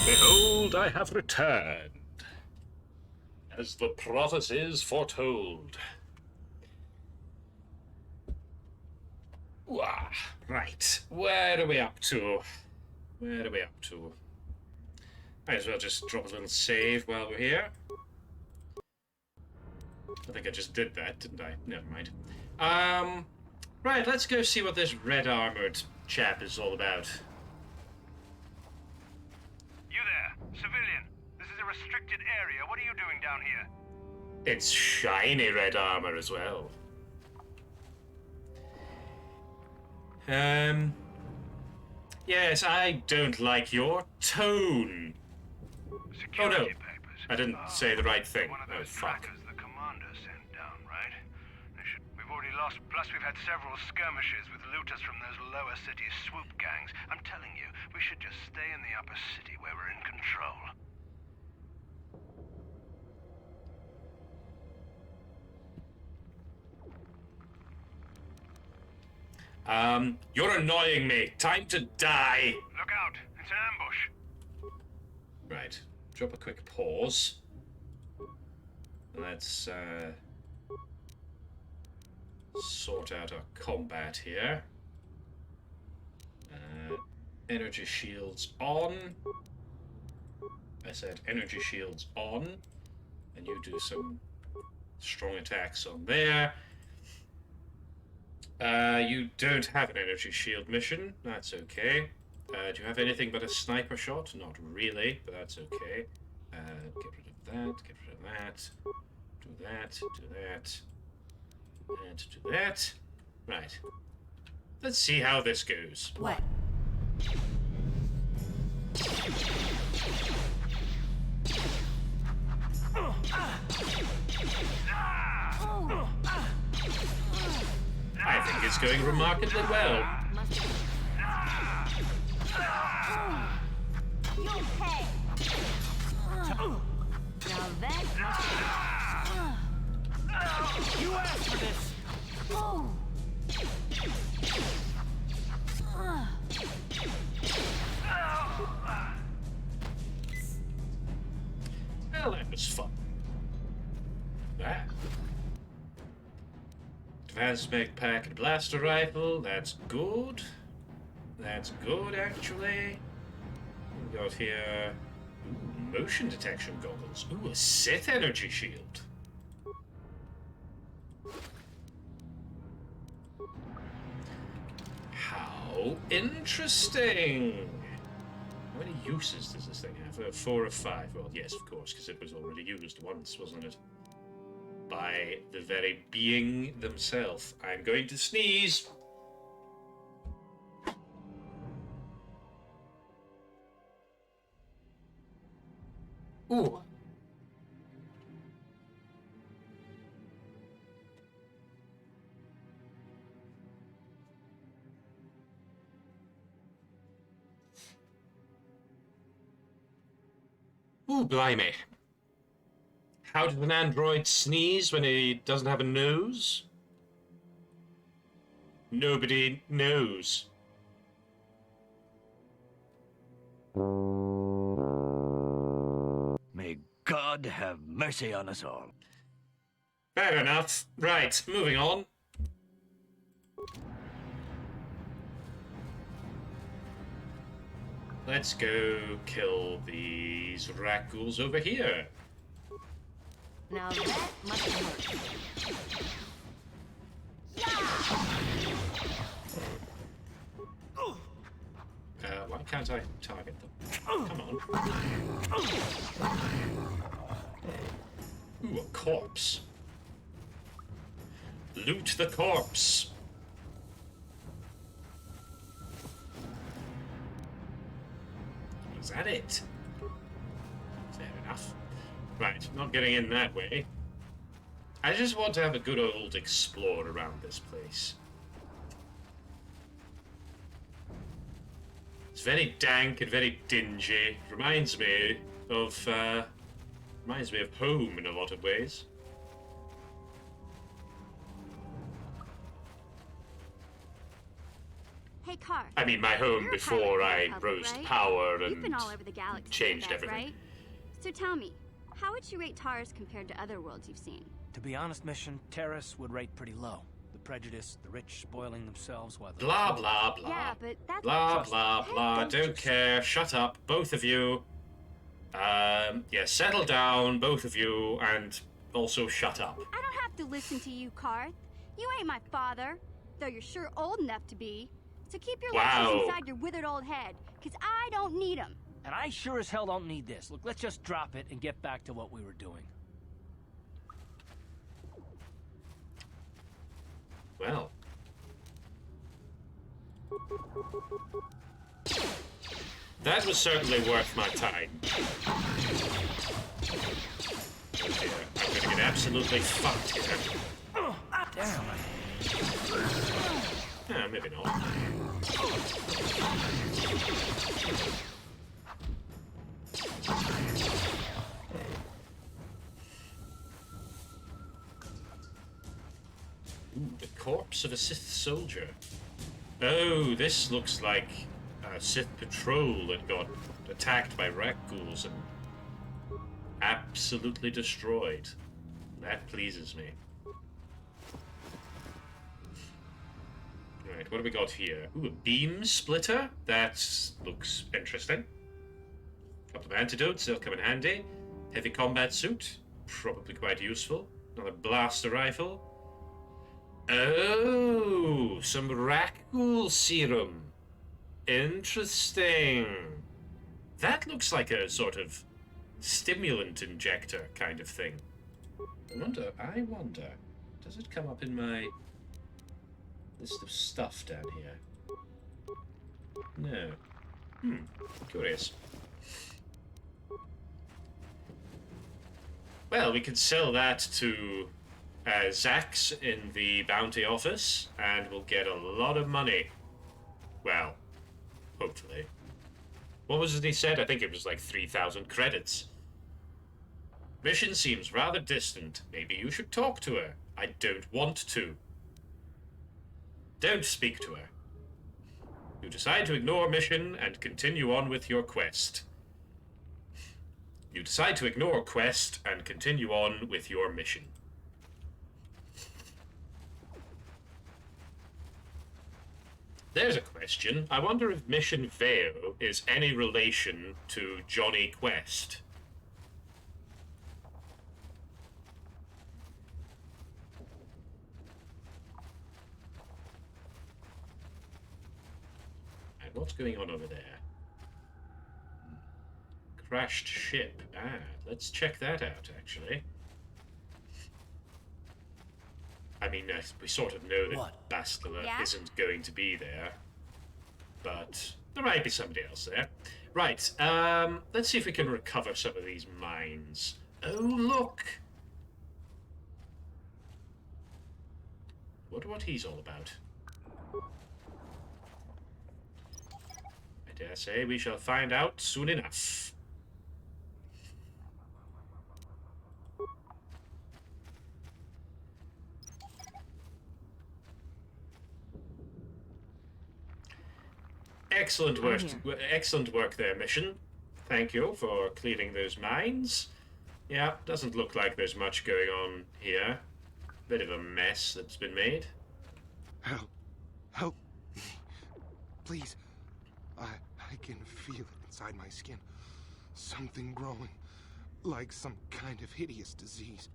Behold, I have returned, as the prophecies foretold. Wah, right, where are we up to? Where are we up to? Might as well just drop a little save while we're here. I think I just did that, didn't I? Never mind. Right, let's go see what this red-armored chap is all about. You there, civilian. This is a restricted restricted area. What are you doing down here? It's shiny red armor as well. Yes, I don't like your tone. Oh no, I didn't say the right thing. Oh fuck. The commander sent down, right? We've already lost, plus we've had several skirmishes with looters from those lower city swoop gangs. I'm telling you, we should just stay in the upper city where we're in control. You're annoying me. Time to die. Look out, it's an ambush. Right, drop a quick pause. Let's sort out our combat here. Energy shields on. I said energy shields on. And you do some strong attacks on there. You don't have an energy shield mission. That's okay. Do you have anything but a sniper shot? Not really, but that's okay. Get rid of that, get rid of that. Do that, do that. And do that. Right. Let's see how this goes. What? I think it's going remarkably well. You okay? Now that You asked for this! Well, that was fun. That. Advanced make pack and blaster rifle, that's good. That's good, actually. We got here... Ooh, motion detection goggles. Ooh, a Sith energy shield. How interesting! How many uses does this thing have? 4 or 5? Well, yes, of course, because it was already used once, wasn't it? By the very being themselves. I'm going to sneeze. Ooh. Ooh, blimey. How does an android sneeze when he doesn't have a nose? Nobody knows. May God have mercy on us all. Fair enough. Right, moving on. Let's go kill these rat ghouls over here. Now that must work. Why can't I target them? Come on. Ooh, a corpse. Loot the corpse. Is that it? Fair enough. Right, not getting in that way. I just want to have a good old explore around this place. It's very dank and very dingy. Reminds me of home in a lot of ways. Hey, Car. I mean, my home You're a before pilot I for the Republic, rose to right? power You've been and all over the galaxy, changed I bet, everything. right? So tell me, how would you rate Tars compared to other worlds you've seen? To be honest, Mission, Terrace would rate pretty low. The prejudice, the rich spoiling themselves while the... Blah, blah, blah. Yeah, but that's... Blah, blah, blah. Don't care. Shut up, both of you. Yeah, settle down, both of you, and also shut up. I don't have to listen to you, Karth. You ain't my father, though you're sure old enough to be. So keep your lectures inside your withered old head, because I don't need them. And I sure as hell don't need this. Look, let's just drop it and get back to what we were doing. Well. That was certainly worth my time. Oh dear, I'm gonna get absolutely fucked here. Oh, damn. Maybe not. Ooh, the corpse of a Sith soldier. Oh, this looks like a Sith patrol that got attacked by Rakghouls and absolutely destroyed. That pleases me. Right, what do we got here? Ooh, a beam splitter? That looks interesting. Couple of antidotes, they'll come in handy. Heavy combat suit, probably quite useful. Another blaster rifle. Oh, some Rakghoul serum. Interesting. That looks like a sort of stimulant injector kind of thing. I wonder, does it come up in my list of stuff down here? No. Curious. Well, we could sell that to Zax in the bounty office, and we'll get a lot of money. Well, hopefully. What was it he said? I think it was like 3,000 credits. Mission seems rather distant. Maybe you should talk to her. I don't want to. Don't speak to her. You decide to ignore mission and continue on with your quest. You decide to ignore quest and continue on with your mission. There's a question. I wonder if Mission Veo is any relation to Johnny Quest. And what's going on over there? Crashed ship. Let's check that out, actually. I mean, we sort of know that Bastila isn't going to be there, but there might be somebody else there. Right, let's see if we can recover some of these mines. Oh, look! Wonder what he's all about. I dare say we shall find out soon enough. Excellent work there, Mission. Thank you for clearing those mines. Yeah, doesn't look like there's much going on here. Bit of a mess that's been made. Help me. Please. I can feel it inside my skin. Something growing. Like some kind of hideous disease.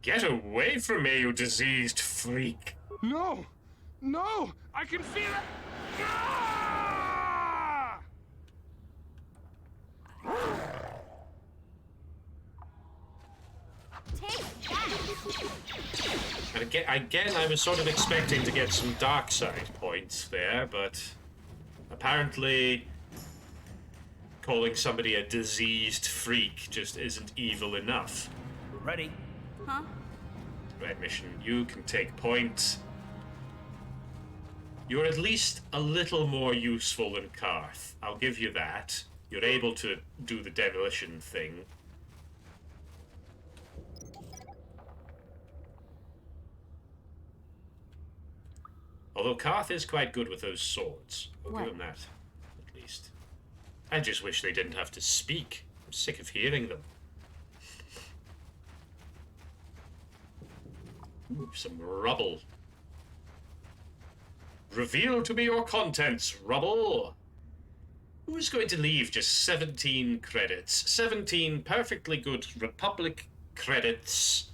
Get away from me, you diseased freak. No! No! I can feel it! Ah! Take that! And again, I was sort of expecting to get some dark side points there, but apparently calling somebody a diseased freak just isn't evil enough. Ready? Huh? Right, Mission, you can take point. You're at least a little more useful than Karth. I'll give you that. You're able to do the demolition thing. Although Karth is quite good with those swords. I'll give him that, at least. I just wish they didn't have to speak. I'm sick of hearing them. Ooh, some rubble. Reveal to me your contents, rubble. Who's going to leave just 17 credits? 17 perfectly good Republic credits.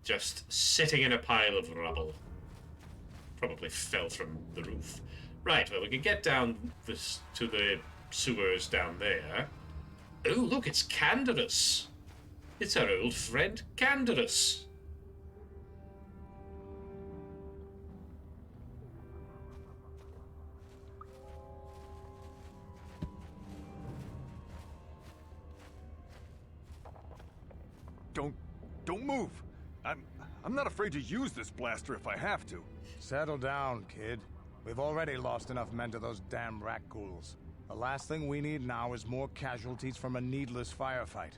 Just sitting in a pile of rubble. Probably fell from the roof. Right, well, we can get down this to the sewers down there. Oh, look, it's Canderous. It's our old friend Canderous. Don't move. I'm not afraid to use this blaster if I have to. Settle down, kid. We've already lost enough men to those damn rat ghouls. The last thing we need now is more casualties from a needless firefight.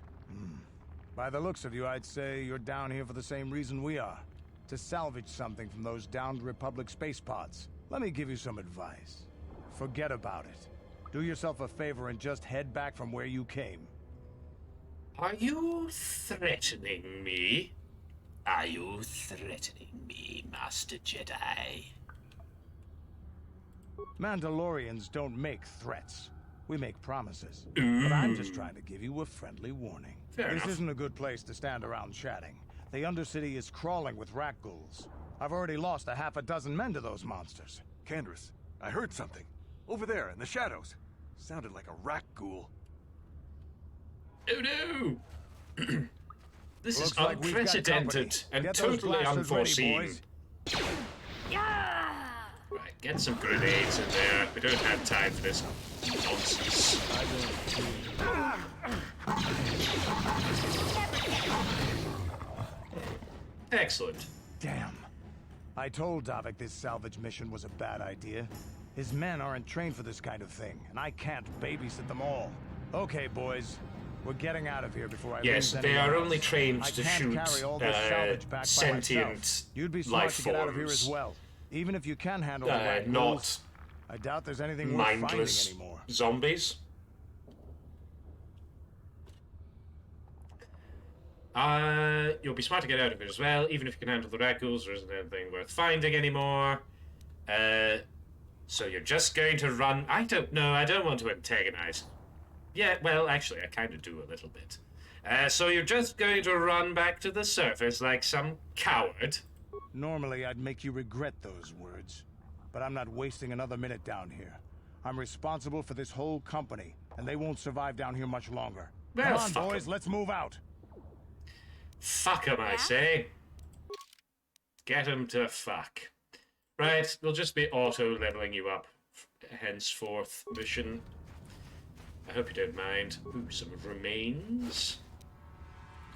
By the looks of you, I'd say you're down here for the same reason we are. To salvage something from those downed Republic space pods. Let me give you some advice. Forget about it. Do yourself a favor and just head back from where you came. Are you threatening me? Are you threatening me, Master Jedi? Mandalorians don't make threats. We make promises. But I'm just trying to give you a friendly warning. Fair This enough. isn't a good place to stand around chatting. The Undercity is crawling with rat ghouls. I've already lost a half a dozen men to those monsters. Canderous, I heard something. Over there, in the shadows. Sounded like a rat ghoul. Oh no! This Looks is like we've got unprecedented company. and Get those totally blasters unforeseen. ready, boys. Right, get some grenades in there. We don't have time for this nonsense. Excellent. Damn. I told Davik this salvage mission was a bad idea. His men aren't trained for this kind of thing, and I can't babysit them all. Okay, boys. We're getting out of here before I Yes, lose they anyone are else. only trained I to can't shoot carry all this salvage back by sentient myself. You'd be life smart to get out of here as forms. well. Even if you can handle the rat not ghouls, I doubt there's anything worth finding mindless anymore. zombies. You'll be smart to get out of it as well. Even if you can handle the rat ghouls, there isn't anything worth finding anymore. So you're just going to run... I don't know, I don't want to antagonize. Yeah, well, actually, I kind of do a little bit. So you're just going to run back to the surface like some coward? Normally, I'd make you regret those words. But I'm not wasting another minute down here. I'm responsible for this whole company, and they won't survive down here much longer. Well, Come on, fuck boys, 'em. let's move out. Fuck 'em, I say. Get 'em to fuck. Right, we'll just be auto-leveling you up henceforth, mission. I hope you don't mind. Ooh, some remains.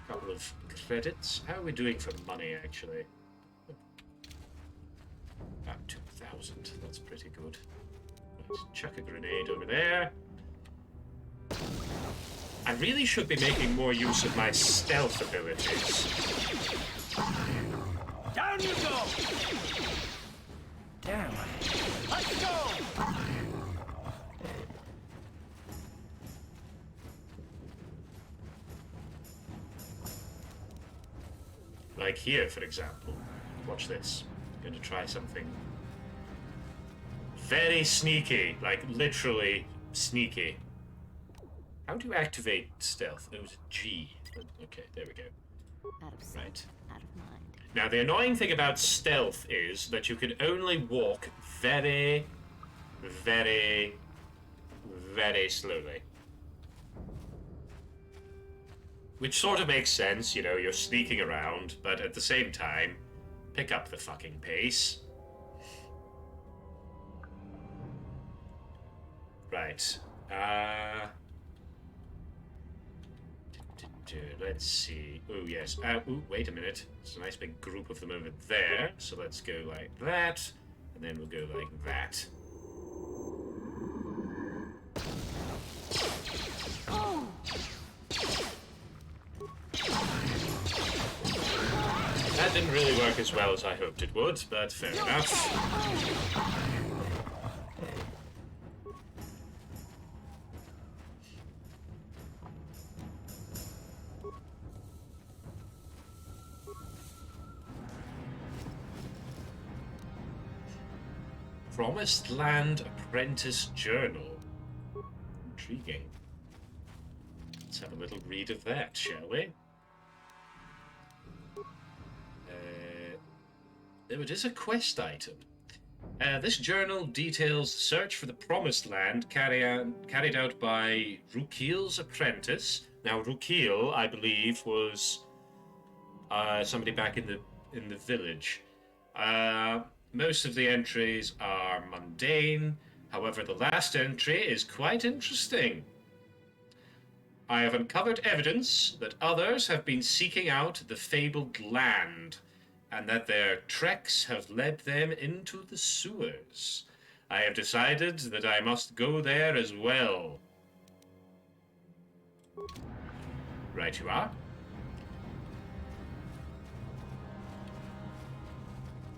A couple of credits. How are we doing for money, actually? About 2,000. That's pretty good. Let's chuck a grenade over there. I really should be making more use of my stealth abilities. Down you go! Damn. Let's go! Like here, for example. Watch this. I'm going to try something very sneaky, like literally sneaky. How do you activate stealth? It was a G. Okay, there we go. Out of sight, Right. out of mind. Now, the annoying thing about stealth is that you can only walk very, very, very slowly. Which sort of makes sense, you know, you're sneaking around, but at the same time, pick up the fucking pace. Right. Let's see. Oh, yes. Ooh, wait a minute. There's a nice big group of them over there. So let's go like that. And then we'll go like that. That didn't really work as well as I hoped it would, but fair enough. Promised Land Apprentice Journal. Intriguing. Let's have a little read of that, shall we? Oh, it is a quest item. This journal details the search for the Promised Land carried out by Rukil's apprentice. Now, Rukil, I believe, was somebody back in the village. Most of the entries are mundane. However, the last entry is quite interesting. I have uncovered evidence that others have been seeking out the fabled land, and that their treks have led them into the sewers. I have decided that I must go there as well. Right you are.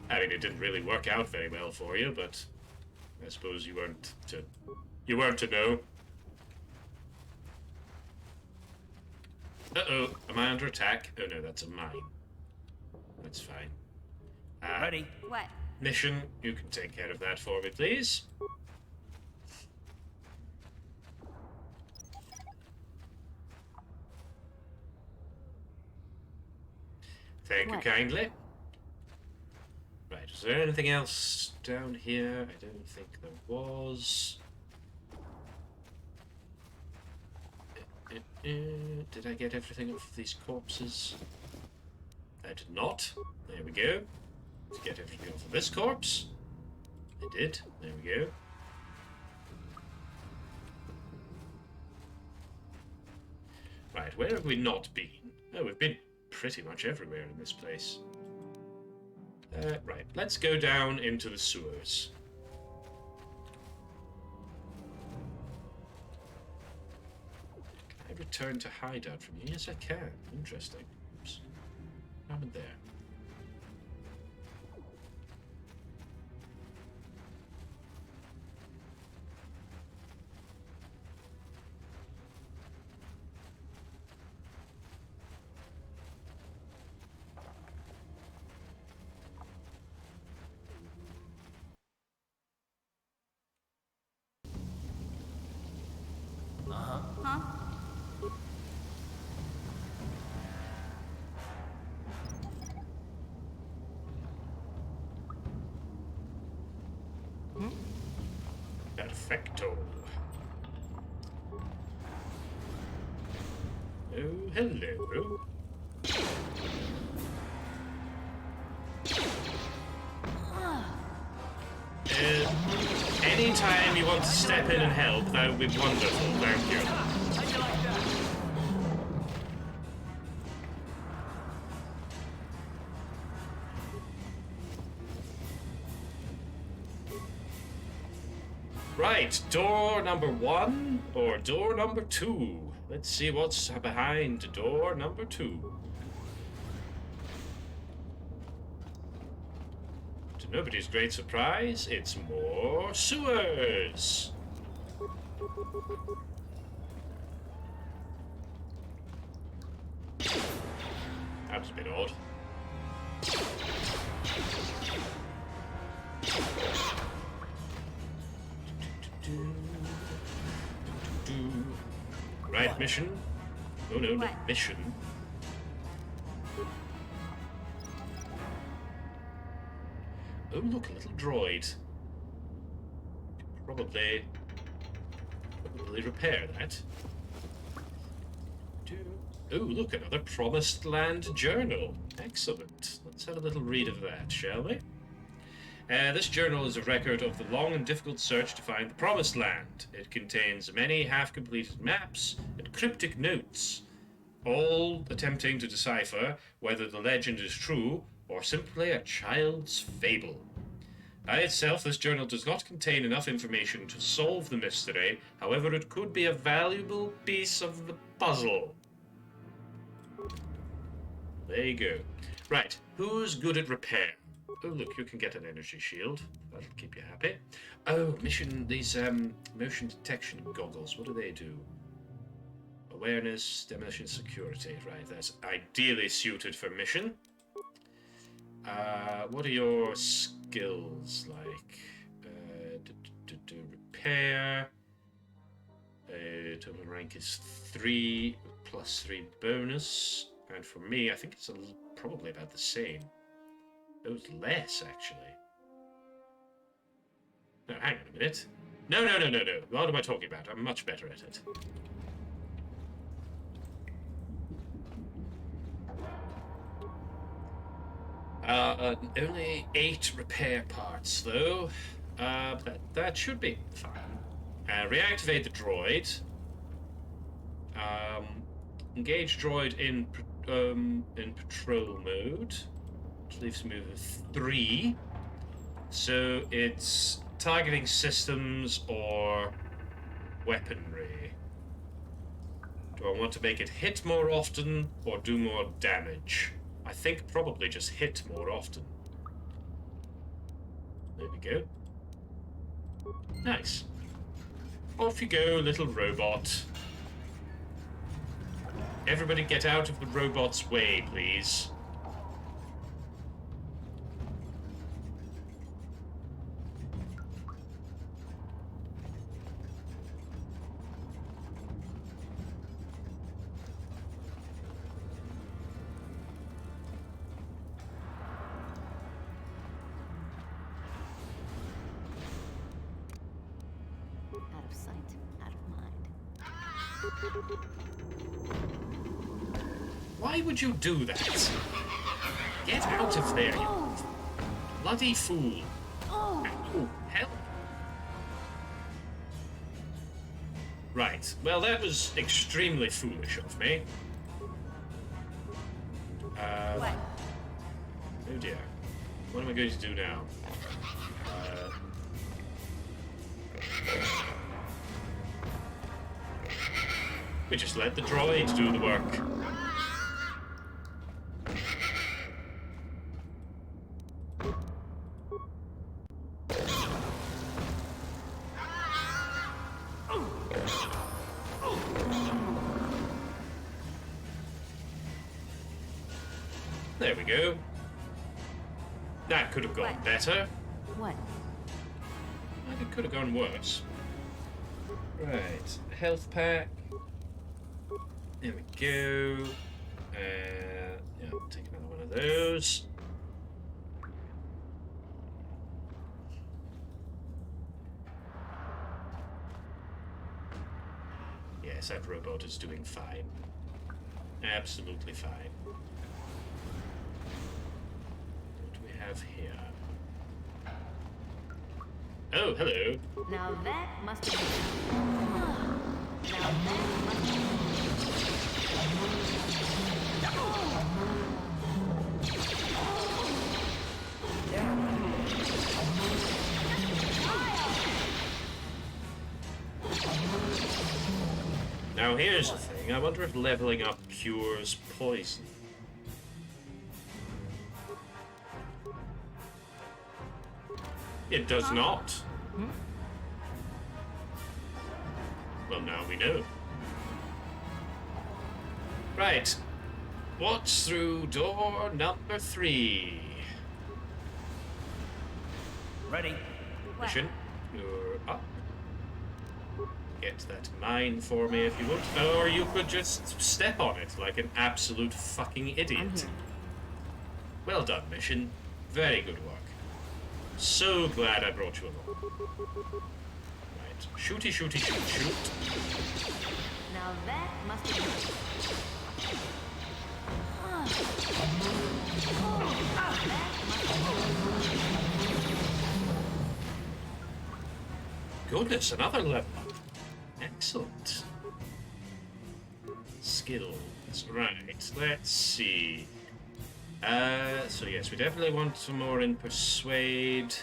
I mean, it didn't really work out very well for you, but I suppose you weren't to know. Uh-oh, am I under attack? Oh no, that's a mine. That's fine. Ready? What? Mission, you can take care of that for me, please. Thank you kindly. Right, is there anything else down here? I don't think there was. Did I get everything off these corpses? I did not. There we go. To get everything off of this corpse. I did. There we go. Right, where have we not been? Oh, we've been pretty much everywhere in this place. Right, let's go down into the sewers. Can I return to hideout from here? Yes, I can. Interesting. Oops. What happened there? Huh? Perfecto. Oh, hello. Anytime you want to step in and help, that would be wonderful. Thank you. Right, door number 1 or door number 2? Let's see what's behind door number 2. To nobody's great surprise, it's more sewers. That was a bit odd. Right, mission. Oh no, not mission. Oh look, a little droid. Probably repair that. Oh look, another Promised Land journal. Excellent. Let's have a little read of that, shall we? This journal is a record of the long and difficult search to find the Promised Land. It contains many half-completed maps and cryptic notes, all attempting to decipher whether the legend is true or simply a child's fable. By itself, this journal does not contain enough information to solve the mystery. However, it could be a valuable piece of the puzzle. There you go. Right, who's good at repair? Oh, look, you can get an energy shield. That'll keep you happy. Oh, these motion detection goggles, what do they do? Awareness, demolition, security. Right, that's ideally suited for mission. What are your skills like? Repair. Total rank is 3 plus 3 bonus. And for me, I think it's probably about the same. It was less, actually. No, hang on a minute. No. What am I talking about? I'm much better at it. Only 8 repair parts, though. That should be fine. Reactivate the droid. Engage droid in patrol mode. Which leaves me with 3. So it's targeting systems or weaponry. Do I want to make it hit more often or do more damage? I think probably just hit more often. There we go. Nice. Off you go, little robot. Everybody get out of the robot's way, please. Out of sight, out of mind. Why would you do that? Get out of there, you bloody fool. Oh, help. Right, well, that was extremely foolish of me. What? Oh dear. What am I going to do now? We just let the droid do the work. There we go. That could have gone better. What? It could have gone worse. Right, health pack. There we go. Yeah, I'll take another one of those. Yes, that robot is doing fine. Absolutely fine. What do we have here? Oh, hello. Now that must have been... Now that must have Now here's the thing, I wonder if leveling up cures poison. It does not. Well, now we know. Right. What's through door number 3? Ready. Mission. You're up. Get that mine for me if you would. Or you could just step on it like an absolute fucking idiot. Well done, mission. Very good work. So glad I brought you along. Right. Shooty, shooty, shoot, shoot. Now that must have been... Goodness, another level up. Excellent. Skills. Right, let's see. So yes, we definitely want some more in Persuade.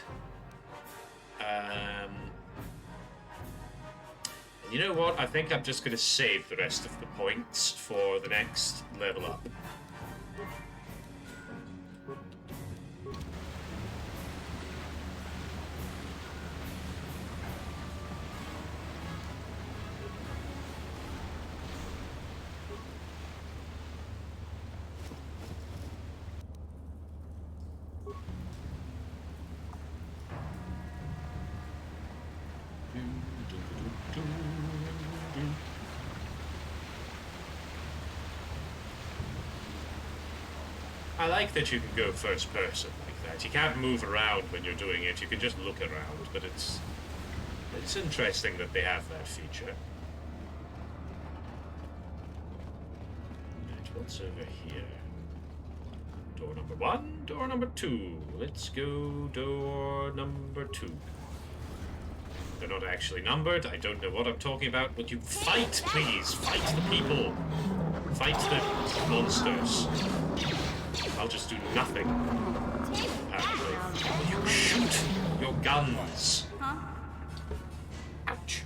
You know what? I think I'm just going to save the rest of the points for the next level up. I like that you can go first person like that. it. You can't move around when you're doing it. You can just look around, but it's interesting that they have that feature. Right, what's over here? Door number 1, door number 2. Let's go door number 2. They're not actually numbered. I don't know what I'm talking about. But you fight, please. Fight the people. Fight the monsters. I'll just do nothing. Apparently. You shoot your guns. Huh? Ouch.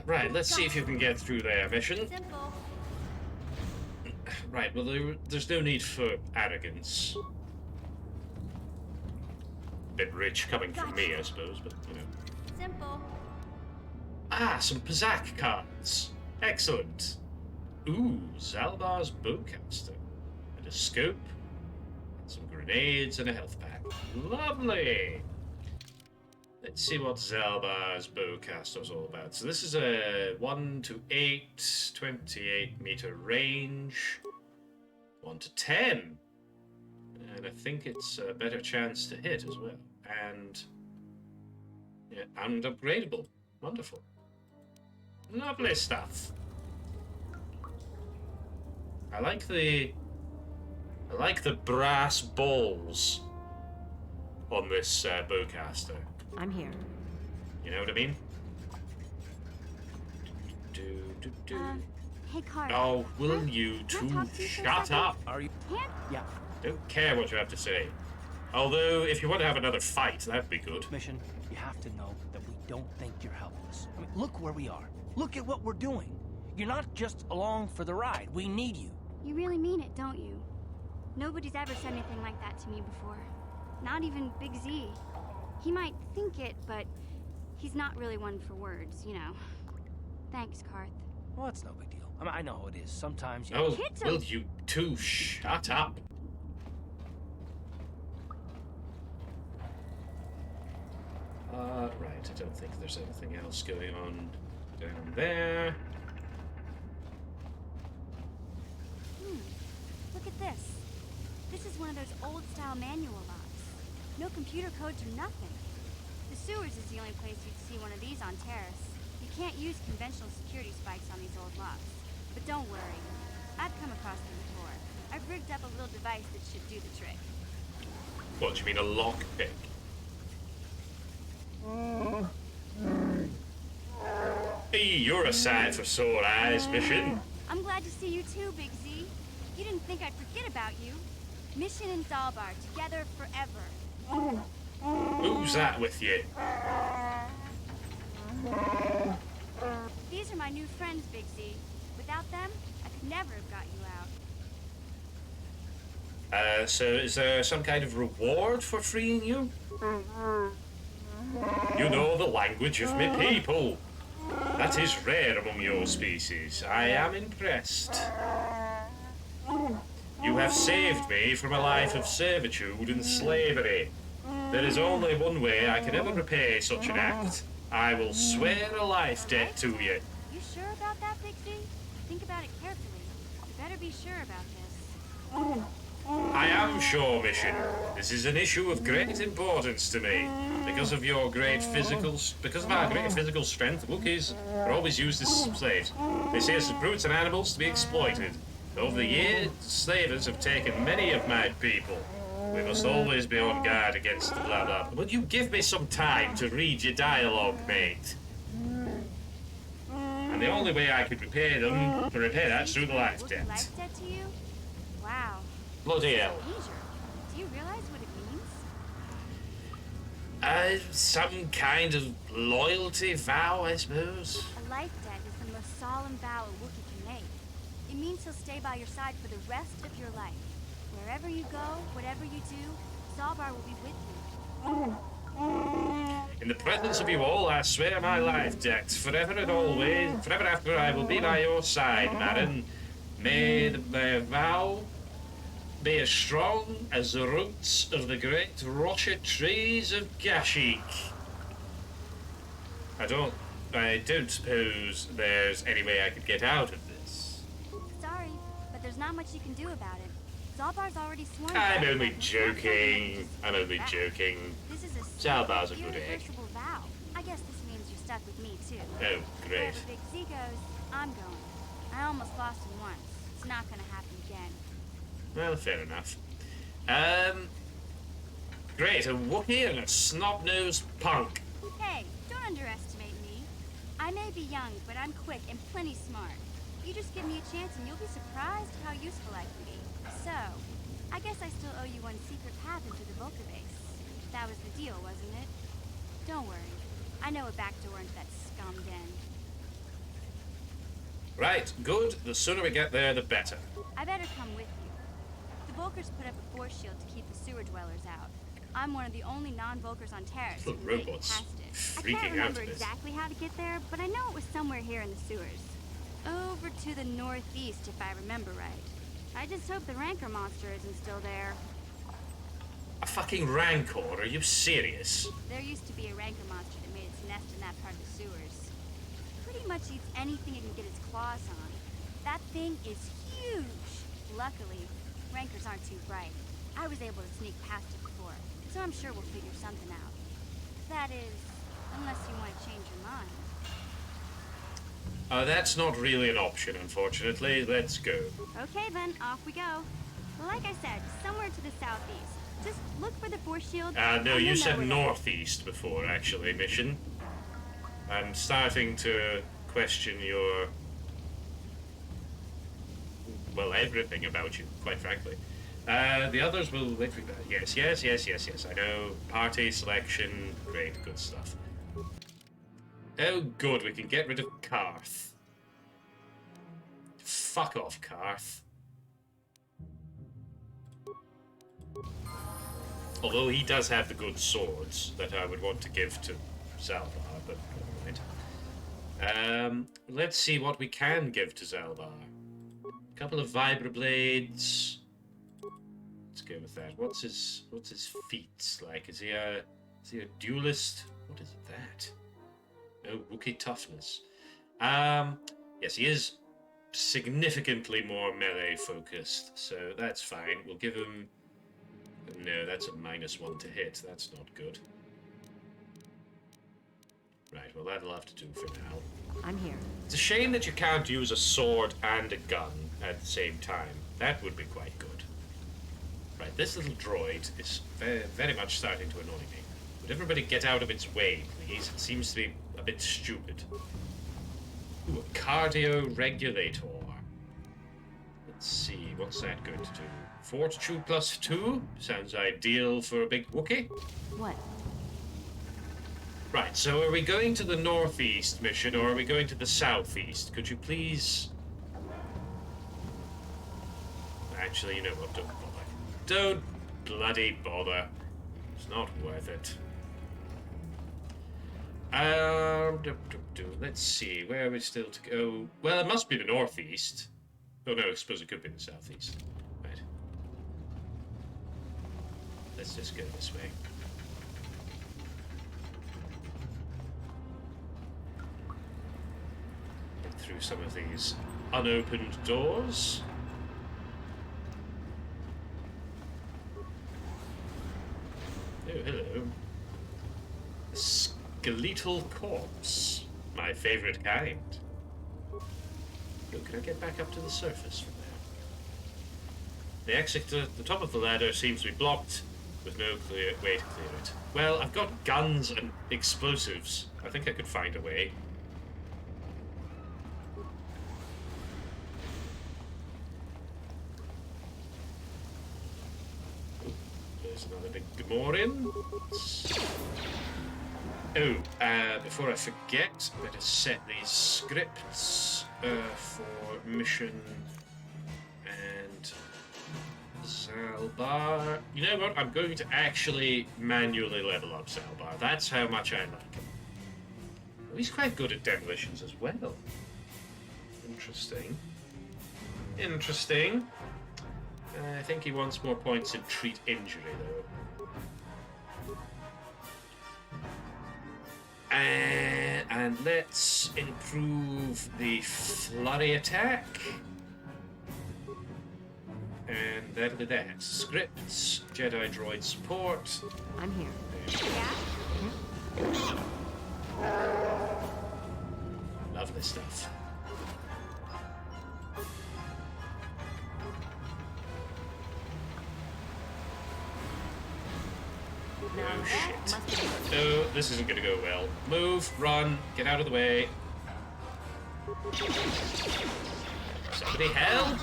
Right, let's see if you can get through there, mission. Simple. Right, well, there's no need for arrogance. Bit rich coming from me, I suppose, but, you know. Simple. Ah, some Pazak cards. Excellent. Ooh, Zalbar's bowcaster. And a scope. And some grenades and a health pack. Lovely! Let's see what Zalbar's bowcaster's all about. So this is a 1 to 8, 28 meter range. 1 to 10. And I think it's a better chance to hit as well. And yeah, and upgradable. Wonderful. Lovely stuff. I like the brass balls on this bowcaster. I'm here. You know what I mean? Hey, Carl. Oh, will you two shut up? Are you? Can't? Yeah. Don't care what you have to say. Although, if you want to have another fight, that'd be good. Mission, you have to know that we don't think you're helpless. I mean, look where we are. Look at what we're doing. You're not just along for the ride. We need you. You really mean it, don't you? Nobody's ever said anything like that to me before. Not even Big Z. He might think it, but he's not really one for words, you know. Thanks, Karth. Well, it's no big deal. I mean, I know how it is. Sometimes you... Oh, will you two shut up? Right, I don't think there's anything else going on down there. Look at this. This is one of those old-style manual locks. No computer codes or nothing. The sewers is the only place you'd see one of these on Terrace. You can't use conventional security spikes on these old locks. But don't worry. I've come across them before. I've rigged up a little device that should do the trick. What, do you mean a lockpick? Hey, you're a sight for sore eyes, Mission. I'm glad to see you too, Big Z. You didn't think I'd forget about you. Mission and Zalbar, together forever. Who's that with you? These are my new friends, Big Z. Without them, I could never have got you out. So is there some kind of reward for freeing you? You know the language of me people. That is rare among your species. I am impressed. You have saved me from a life of servitude and slavery. There is only one way I can ever repay such an act. I will swear a life debt to you. You sure about that, Big Z? Think about it carefully. You better be sure about this. I am sure, Mission. This is an issue of great importance to me. Because of our great physical strength, Wookiees are always used as slaves. They see us as brutes and animals to be exploited. Over the years, slavers have taken many of my people. We must always be on guard against the blah blah. Would you give me some time to read your dialogue, mate? And the only way I could repay that's through the life debt. Life debt to you? Wow. Bloody hell. Major. Do you realize what it means? Some kind of loyalty vow, I suppose. A life debt is the most solemn vow a Wookiee can make. It means he'll stay by your side for the rest of your life. Wherever you go, whatever you do, Zalbar will be with you. In the presence of you all, I swear my life, Dex, forever and always, forever after I will be by your side, Marin. May the vow be as strong as the roots of the great rocket trees of Gashik. I don't suppose there's any way I could get out of this. Sorry, but there's not much you can do about it. Zalbar's already sworn. I'm only joking. I'm only joking. This is a Zalbar's a good egg. irreversible vow. I guess this means you're stuck with me too. Oh, great. Wherever Big Z goes, I'm going. I almost lost him once. It's not gonna happen again. Well, fair enough. Great, a Wookiee and a snot-nosed punk. Hey, don't underestimate me. I may be young, but I'm quick and plenty smart. You just give me a chance and you'll be surprised how useful I can be. So, I guess I still owe you one secret path into the Vulca base. That was the deal, wasn't it? Don't worry. I know a back door into that scum den. Right, good. The sooner we get there, the better. I better come with you. The Vulkars put up a force shield to keep the sewer dwellers out. I'm one of the only non-Vulkars on Terrace who Little can make it robots past it. I freaking can't out remember a bit. exactly how to get there, but I know it was somewhere here in the sewers. Over to the northeast, if I remember right. I just hope the Rancor monster isn't still there. A fucking Rancor? Are you serious? There used to be a Rancor monster that made its nest in that part of the sewers. Pretty much eats anything it can get its claws on. That thing is huge. Luckily, Rancors aren't too bright. I was able to sneak past it before, so I'm sure we'll figure something out. That is, unless you want to change your mind. That's not really an option, unfortunately. Let's go. Okay then, off we go. Like I said, somewhere to the southeast. Just look for the force shield. No, and you you'll said know where northeast before, actually, mission. I'm starting to question your... well, everything about you, quite frankly. The others will wait for that. Yes. I know. Party selection. Great, good stuff. Oh, good. We can get rid of Karth. Fuck off, Karth. Although he does have the good swords that I would want to give to Zalbar, but alright. Let's see what we can give to Zalbar. A couple of vibroblades. Let's go with that. What's his feats like? Is he a duelist? What is that? Oh, Wookiee toughness. Yes, he is significantly more melee focused, so that's fine. We'll give him... no, that's a -1 to hit. That's not good. Right, well, that'll have to do for now. I'm here. It's a shame that you can't use a sword and a gun at the same time. That would be quite good. Right, this little droid is very much starting to annoy me. Would everybody get out of its way, please? It seems to be a bit stupid. Ooh, a cardio regulator. Let's see, what's that going to do? Fortitude +2? Sounds ideal for a big Wookiee. What? Right, so are we going to the northeast mission or are we going to the southeast? Could you please... actually, you know what, don't bother. Don't bloody bother. It's not worth it. Let's see, where are we still to go? Well, it must be the northeast. Oh no, I suppose it could be the southeast. Right. Let's just go this way. Get through some of these unopened doors. Oh, hello. Skeletal corpse. My favorite kind. Oh, can I get back up to the surface from there? The exit to the top of the ladder seems to be blocked with no clear way to clear it. Well, I've got guns and explosives. I think I could find a way. Oh, there's another big Gamorrean. Oh, before I forget, let us set these scripts for mission and Zalbar. Salbar. You know what? I'm going to actually manually level up Salbar. That's how much I like him. Oh, he's quite good at demolitions as well. Interesting. Interesting. I think he wants more points in treat injury, though. And let's improve the flurry attack. And that'll be that. Scripts, Jedi droid support. I'm here. Lovely stuff. Oh shit. Oh, this isn't gonna go well. Move, run, get out of the way. Somebody help!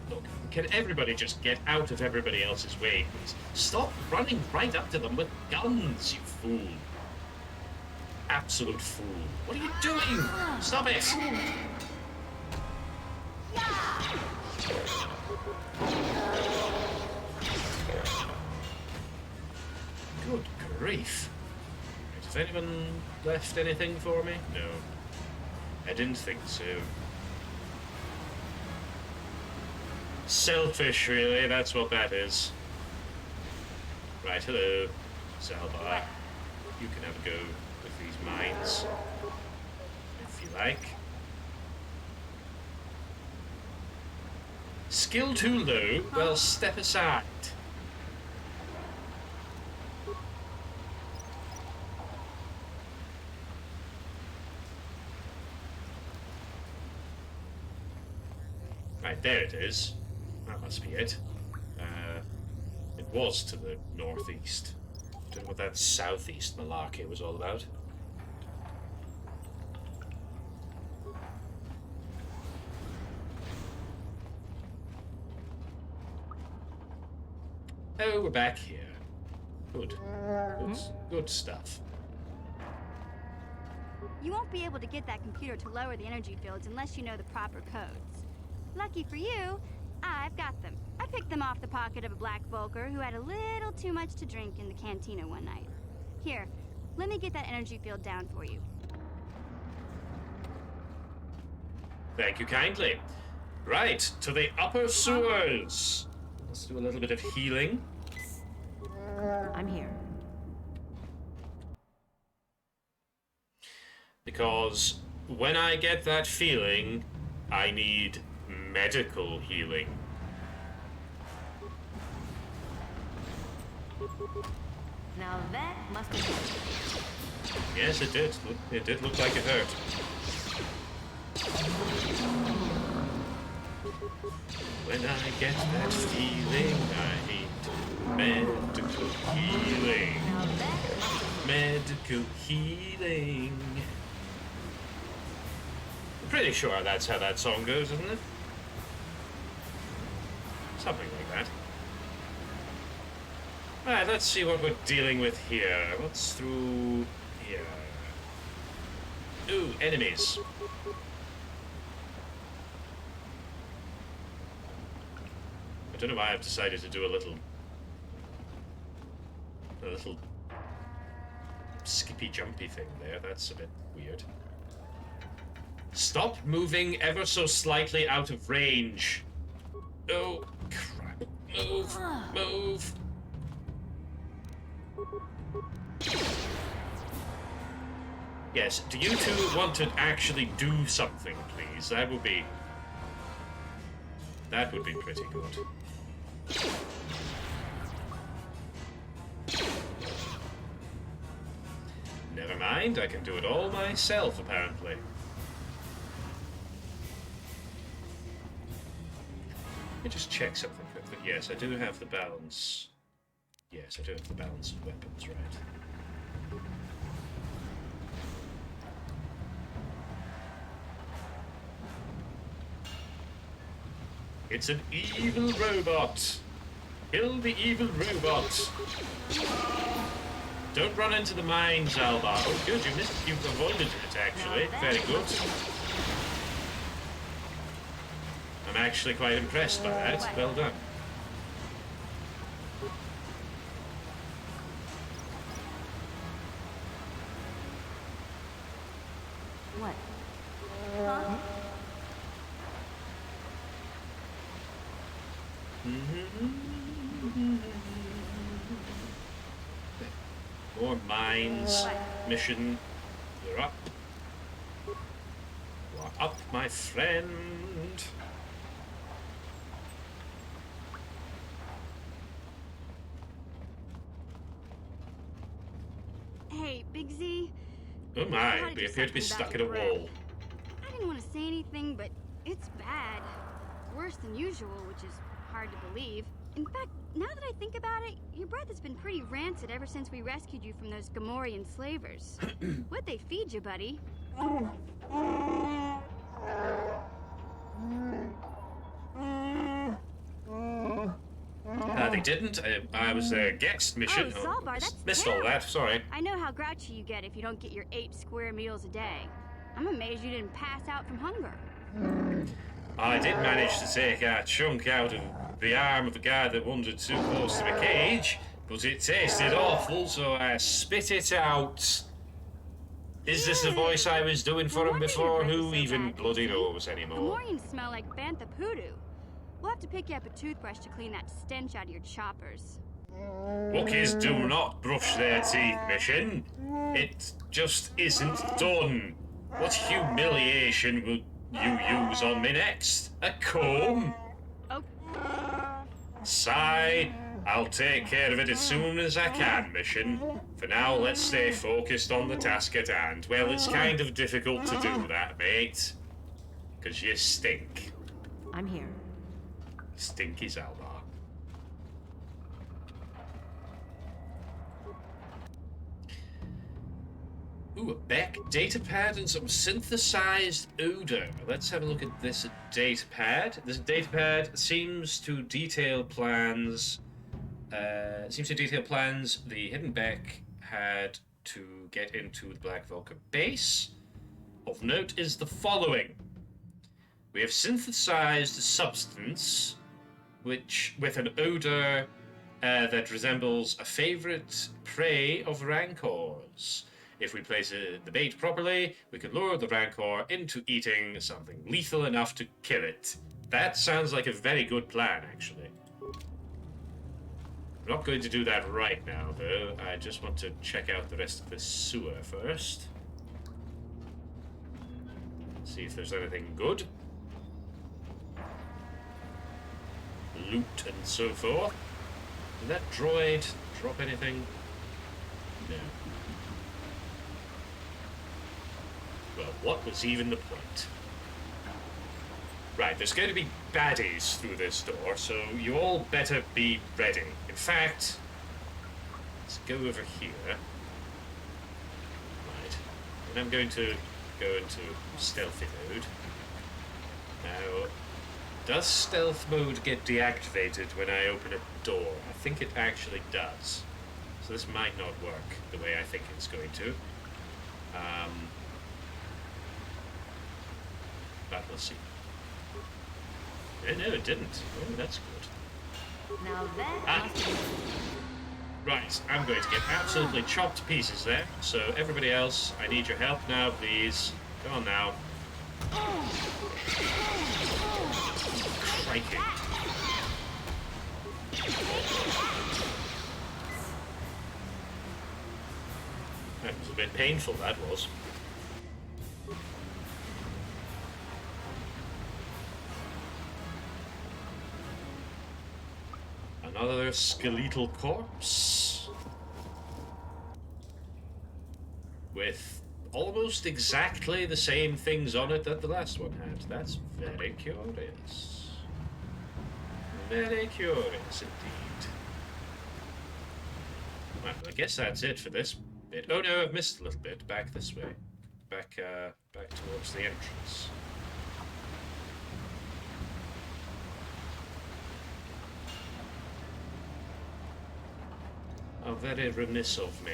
Look, can everybody just get out of everybody else's way, please? Stop running right up to them with guns, you fool. Absolute fool. What are you doing? Stop it! Good grief. Has anyone left anything for me? No. I didn't think so. Selfish, really, that's what that is. Right, hello, Salbar. You can have a go with these mines, if you like. Skill too low? Well, step aside. Right, there it is. That must be it. It was to the northeast. Don't know what that southeast malarkey was all about. Oh, we're back here. Good. Good stuff. You won't be able to get that computer to lower the energy fields unless you know the proper codes. Lucky for you, I've got them. I picked them off the pocket of a black Volker who had a little too much to drink in the cantina one night. Here, let me get that energy field down for you. Thank you kindly. Right, to the upper sewers. Let's do a little bit of healing. I'm here. Because when I get that feeling, I need medical healing. Now that must have hurt. Yes, it did. It did look like it hurt. When I get that feeling, I need medical healing. Medical healing. I'm pretty sure that's how that song goes, isn't it? Something like that. Alright, let's see what we're dealing with here. What's through here? Ooh, enemies. I don't know why I've decided to do a little skippy jumpy thing there. That's a bit weird. Stop moving ever so slightly out of range. Oh, crap. Move. Move. Yes, do you two want to actually do something, please? That would be pretty good. Never mind, I can do it all myself, apparently. Let me just check something quickly. Yes, I do have the balance. Yes, I do have the balance of weapons, right. It's an evil robot. Kill the evil robot. Don't run into the mines, Alba. Oh, good, you've avoided it, actually. Very good. I'm actually quite impressed by that. Well done. What? Huh? More mines. Mission. You're up. You are up, my friend. Hey, Big Z. Oh I my, gotta we do appear to be something stuck about in a your wall. breath. I didn't want to say anything, but it's bad. Worse than usual, which is hard to believe. In fact, now that I think about it, your breath has been pretty rancid ever since we rescued you from those Gamorrean slavers. What'd they feed you, buddy? They didn't. I was their guest mission. Oh, Zalbar, that's missed all that. Sorry. I know how grouchy you get if you don't get your 8 square meals a day. I'm amazed you didn't pass out from hunger. I did manage to take a chunk out of the arm of a guy that wandered too close to the cage, but it tasted awful, so I spit it out. Is this the voice I was doing for him before? Who even bloody knows anymore? Gamorreans smell like bantha poodoo. We'll have to pick you up a toothbrush to clean that stench out of your choppers. Wookiees do not brush their teeth, Mission. It just isn't done. What humiliation would you use on me next? A comb? Oh. Sigh. I'll take care of it as soon as I can, Mission. For now, let's stay focused on the task at hand. Well, it's kind of difficult to do that, mate. Because you stink. I'm here. Stinky Zalbar. Ooh, a Beck datapad and some synthesized odor. Let's have a look at this datapad. This datapad seems to detail plans. The Hidden Beck had to get into the Black Vulcan base. Of note is the following: we have synthesized a substance which with an odor that resembles a favorite prey of Rancors. If we place the bait properly, we can lure the Rancor into eating something lethal enough to kill it. That sounds like a very good plan, actually. I'm not going to do that right now, though. I just want to check out the rest of the sewer first. See if there's anything good. Loot and so forth. Did that droid drop anything? No. Well, what was even the point? Right, there's going to be baddies through this door, so you all better be ready. In fact, let's go over here. Right. And I'm going to go into stealthy mode. Now, does stealth mode get deactivated when I open a door? I think it actually does. So this might not work the way I think it's going to. But we'll see. No, it didn't. Oh, that's good. Now that Right, I'm going to get absolutely chopped to pieces there. So everybody else, I need your help now, please. Come on now. Crikey. That was a bit painful, that was. Another skeletal corpse with almost exactly the same things on it that the last one had. That's very curious. Very curious indeed. Well, I guess that's it for this bit. Oh no, I've missed a little bit. Back this way. Back towards the entrance. How very remiss of me.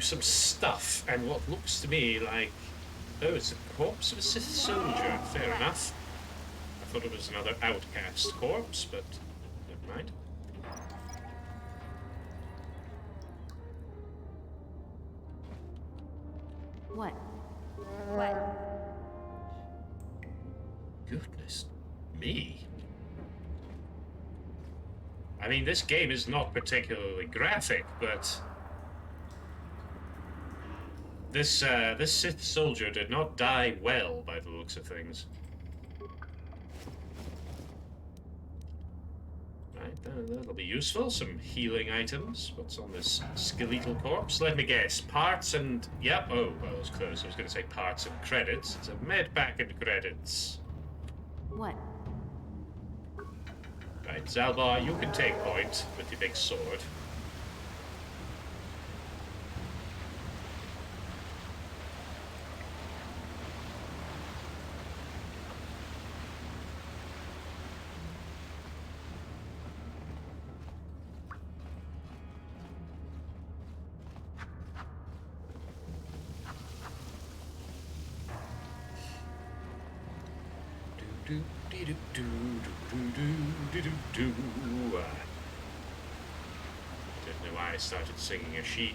to some stuff and what looks to me like... Oh, it's the corpse of a Sith soldier. Fair enough. I thought it was another outcast corpse, but never mind. What? What? Goodness me. I mean, this game is not particularly graphic, but this Sith soldier did not die well by the looks of things. Right, that'll be useful. Some healing items. What's on this skeletal corpse? Let me guess. Parts and... Yep. Oh, well, it was close. I was going to say parts and credits. It's a med pack and credits. What? Right, Zalbar, you can take point with your big sword. I don't know why I started singing a she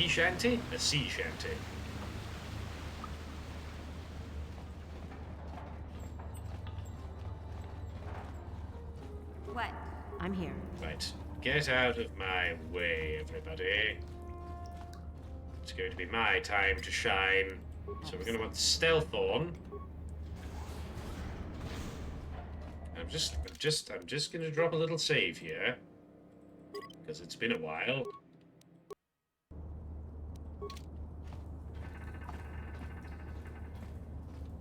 shanty? A sea shanty. What? I'm here. Right, get out of my way, everybody. It's going to be my time to shine. So we're going to want stealth on. I'm just going to drop a little save here, because it's been a while.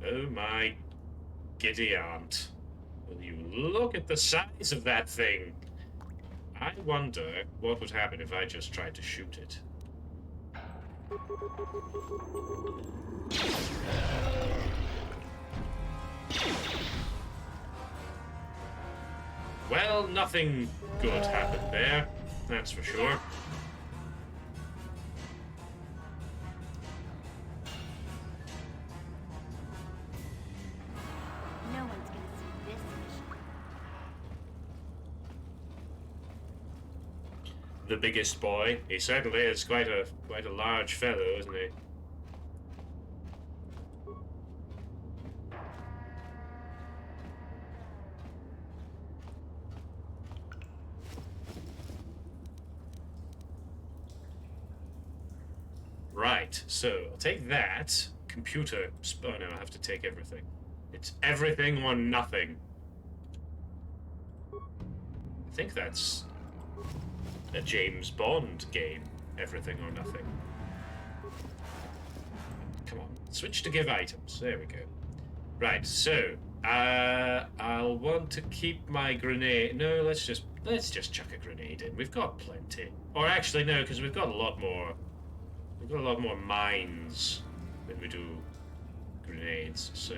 Oh my giddy aunt. Will you look at the size of that thing? I wonder what would happen if I just tried to shoot it. Well, nothing good happened there, that's for sure. No one's gonna see this mission. The biggest boy. He certainly is quite a large fellow, isn't he? Right, so I'll take that. Computer. Oh no, I have to take everything. It's everything or nothing. I think that's a James Bond game. Everything or nothing. Come on, switch to give items. There we go. Right, so I'll want to keep my grenade. No, let's just chuck a grenade in. We've got plenty. Or actually, no, because we've got a lot more. We've got a lot more mines than we do grenades. So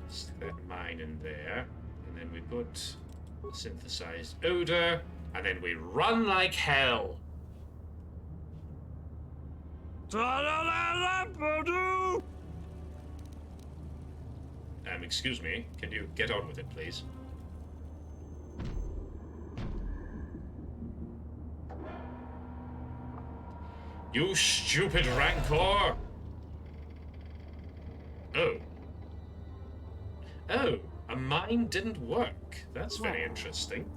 stick that mine in there, and then we put synthesized odor, and then we run like hell. Excuse me, can you get on with it, please? You stupid rancor! Oh. Oh, a mine didn't work. That's very interesting.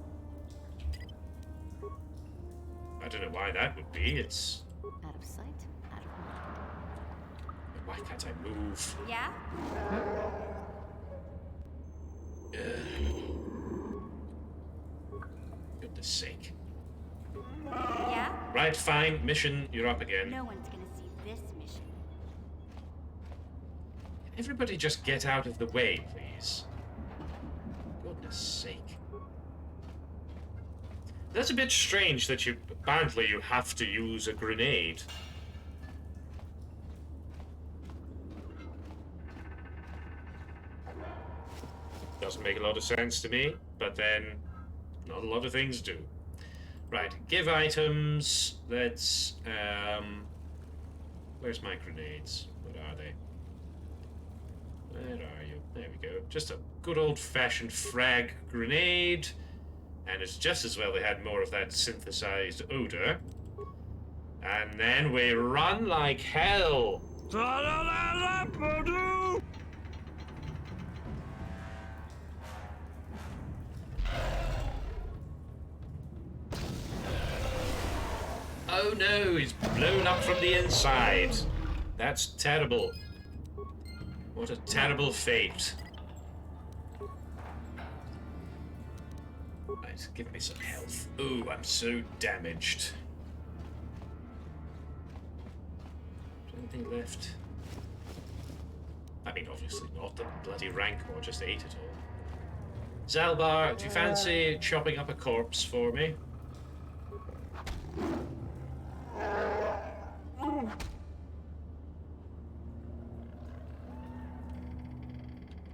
I don't know why that would be. It's... Out of sight, out of mind. Why can't I move? Yeah? Goodness sake. Yeah? Right, fine. Mission, you're up again. No one's gonna see this mission. Everybody just get out of the way, please. Goodness sake. That's a bit strange that apparently you have to use a grenade. Doesn't make a lot of sense to me, but then not a lot of things do. Right, give items. Let's, where's my grenades? What are they? Where are you? There we go. Just a good old-fashioned frag grenade. And it's just as well they had more of that synthesized odor. And then we run like hell. Oh no, he's blown up from the inside. That's terrible. What a terrible fate. Right, give me some health. Ooh, I'm so damaged. Is there anything left? I mean, obviously not. The bloody Rancor just ate it all. Zalbar, do you fancy chopping up a corpse for me?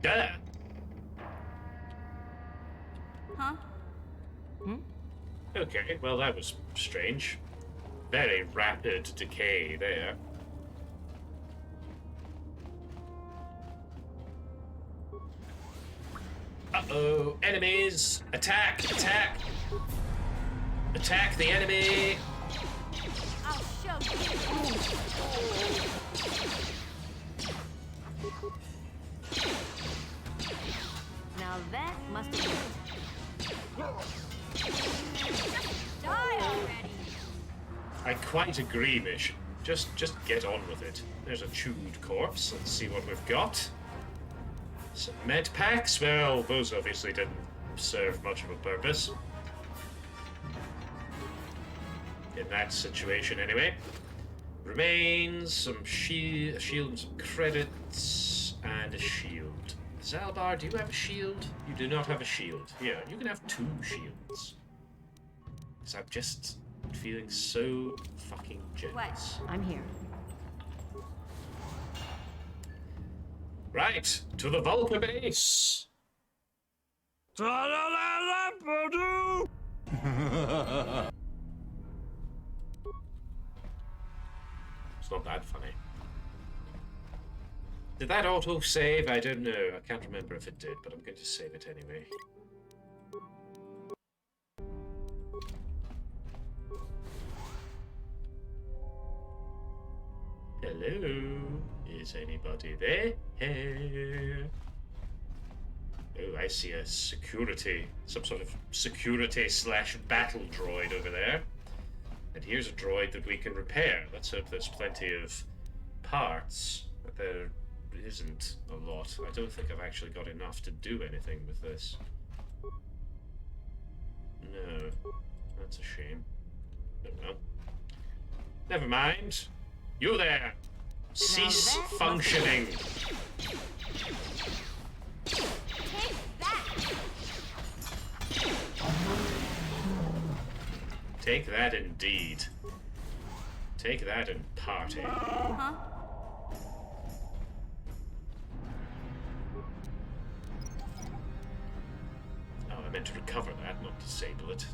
Yeah. Huh? Okay, well that was strange. Very rapid decay there. Uh-oh, enemies! Attack! Attack! Attack the enemy! I'll show you. Now that must have die already. I quite agree, Mish. Just get on with it. There's a chewed corpse. Let's see what we've got. Some med packs. Well, those obviously didn't serve much of a purpose. In that situation, anyway. Remains, some shield and some credits, and a shield. Zalbar, do you have a shield? You do not have a shield. Here, you can have 2 shields. Because I'm just feeling so fucking jealous. What? I'm here. Right, to the Vulca base! It's not that funny. Did that auto-save? I don't know. I can't remember if it did, but I'm going to save it anyway. Hello? Is anybody there? Oh, I see a security, some sort of security/battle droid over there. And here's a droid that we can repair. Let's hope there's plenty of parts. But there isn't a lot. I don't think I've actually got enough to do anything with this. No. That's a shame. Oh well. Never mind. You there! Cease functioning! Take that! Take that indeed. Take that and party. Huh? Oh, I meant to recover that, not disable it.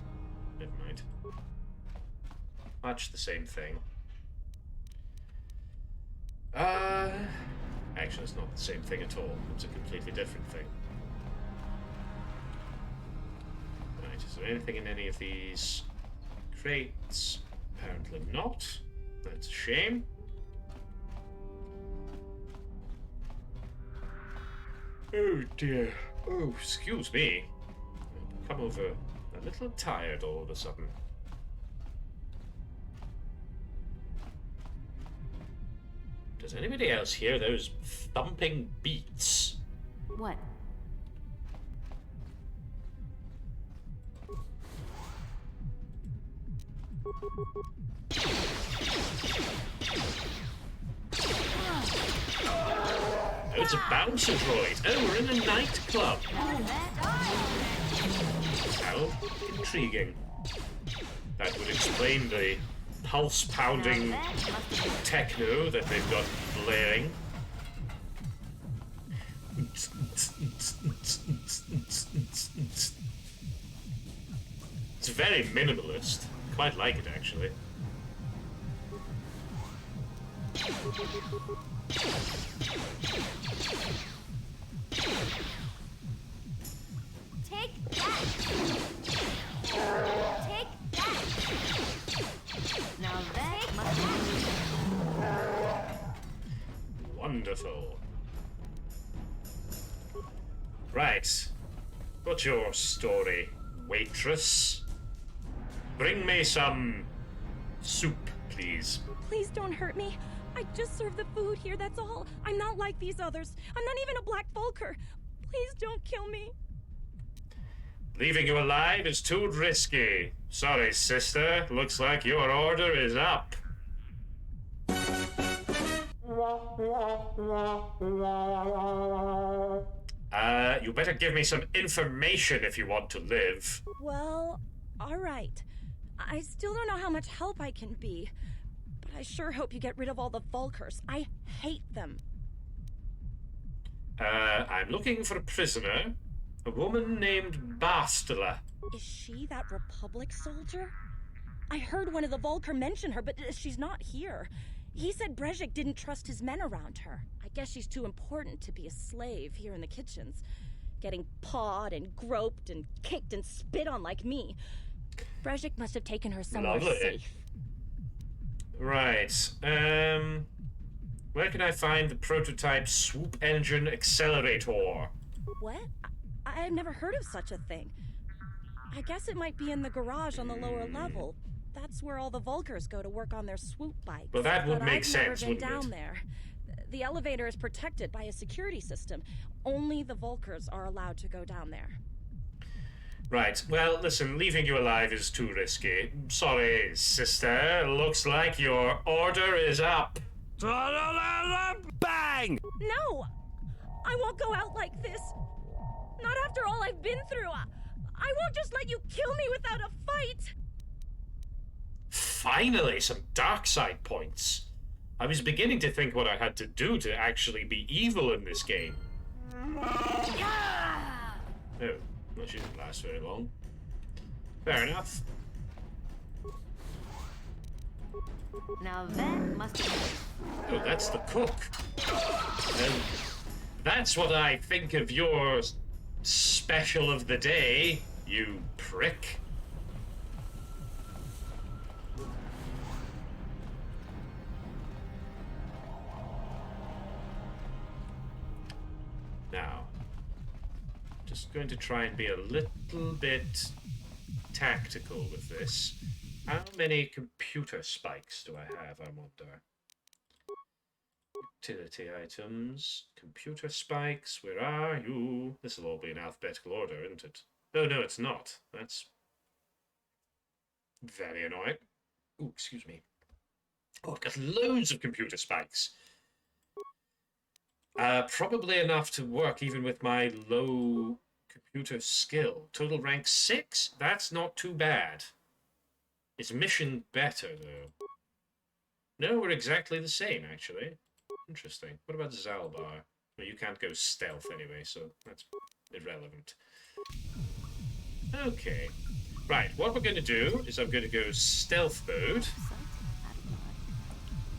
Never mind. Much the same thing. Actually, it's not the same thing at all. It's a completely different thing. Right, is there anything in any of these crates? Apparently not. That's a shame. Oh dear. Oh, excuse me. I've come over a little tired all of a sudden. Does anybody else hear those thumping beats? What? Oh, it's a bouncer droid. Oh, we're in a nightclub. How intriguing. That would explain the pulse-pounding techno that they've got blaring. It's very minimalist. quite like it, actually. Take that! Take that! Now that must Wonderful. Right. What's your story, waitress? Bring me some soup, please. Please don't hurt me. I just serve the food here, that's all. I'm not like these others. I'm not even a Black Vulker. Please don't kill me. Leaving you alive is too risky. Sorry, sister. Looks like your order is up. You better give me some information if you want to live. Well, all right. I still don't know how much help I can be, but I sure hope you get rid of all the Vulkers. I hate them. I'm looking for a prisoner. A woman named Bastila. Is she that Republic soldier? I heard one of the Vulker mention her, but she's not here. He said Brezhik didn't trust his men around her. I guess she's too important to be a slave here in the kitchens. Getting pawed and groped and kicked and spit on like me. Brezhik must have taken her somewhere safe. Right. Where can I find the prototype swoop engine accelerator? What? I've never heard of such a thing. I guess it might be in the garage on the lower level. That's where all the Vulkers go to work on their swoop bikes. Well, that would make sense, I've never been wouldn't down it? there. The elevator is protected by a security system. Only the Vulkers are allowed to go down there. Right. Well, listen, leaving you alive is too risky. Sorry, sister. Looks like your order is up. Bang! No! I won't go out like this. Not after all I've been through. I won't just let you kill me without a fight. Finally, some dark side points. I was beginning to think what I had to do to actually be evil in this game. Oh, well, she didn't last very long. Fair enough. Now that must be... Oh, that's the cook. That's what I think of your special of the day, you prick. Now, just going to try and be a little bit tactical with this. How many computer spikes do I have, I wonder? Utility items, computer spikes, where are you? This will all be in alphabetical order, isn't it? Oh, no, it's not. That's very annoying. Ooh, excuse me. Oh, I've got loads of computer spikes. Probably enough to work even with my low computer skill. Total rank 6? That's not too bad. Is mission better, though? No, we're exactly the same, actually. Interesting. What about Zalbar? Well, you can't go stealth anyway, so that's irrelevant. Okay. Right, what we're going to do is I'm going to go stealth mode.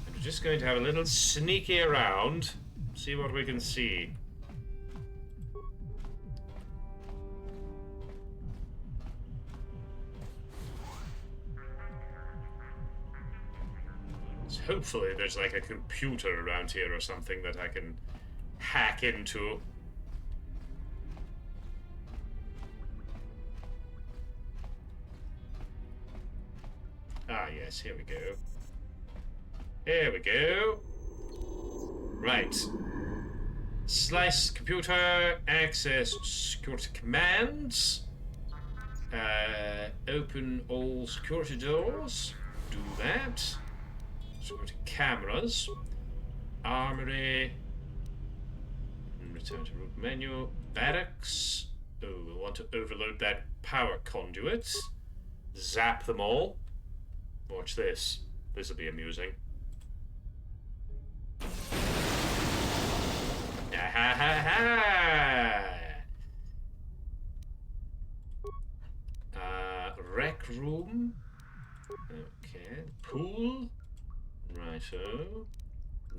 And we're just going to have a little sneaky around, see what we can see. So hopefully there's like a computer around here or something that I can hack into. Ah, yes, here we go. Here we go. Right. Slice computer, access security commands. Open all security doors. Do that. Security cameras. Armory. Return to root menu. Barracks. Oh, we'll want to overload that power conduit. Zap them all. Watch this. This will be amusing. Ha ha ha! Rec room. Righto.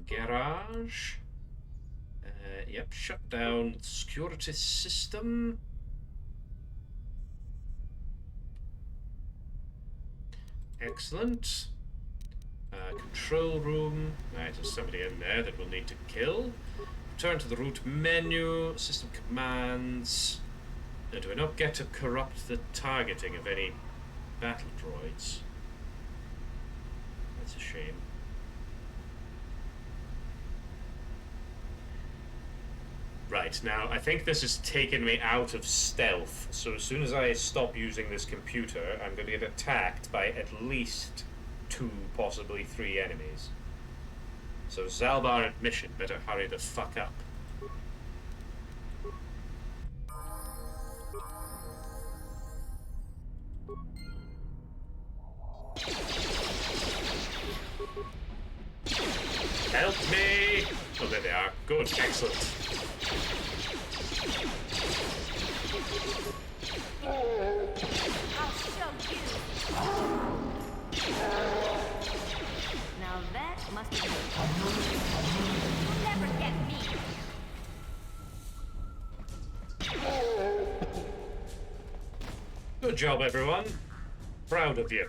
Garage. Yep, shut down security system. Excellent. Control room. Right, there's somebody in there that we'll need to kill. Return to the root menu. System commands. Now, do we not get to corrupt the targeting of any battle droids? That's a shame. Right, now I think this has taken me out of stealth, so as soon as I stop using this computer, I'm going to get attacked by at least 2, possibly 3 enemies. So Zalbar and Mission better hurry the fuck up. Help me! Oh, there they are. Good, excellent. I'll show you. Now that must be. You'll never get me. Good job, everyone. Proud of you.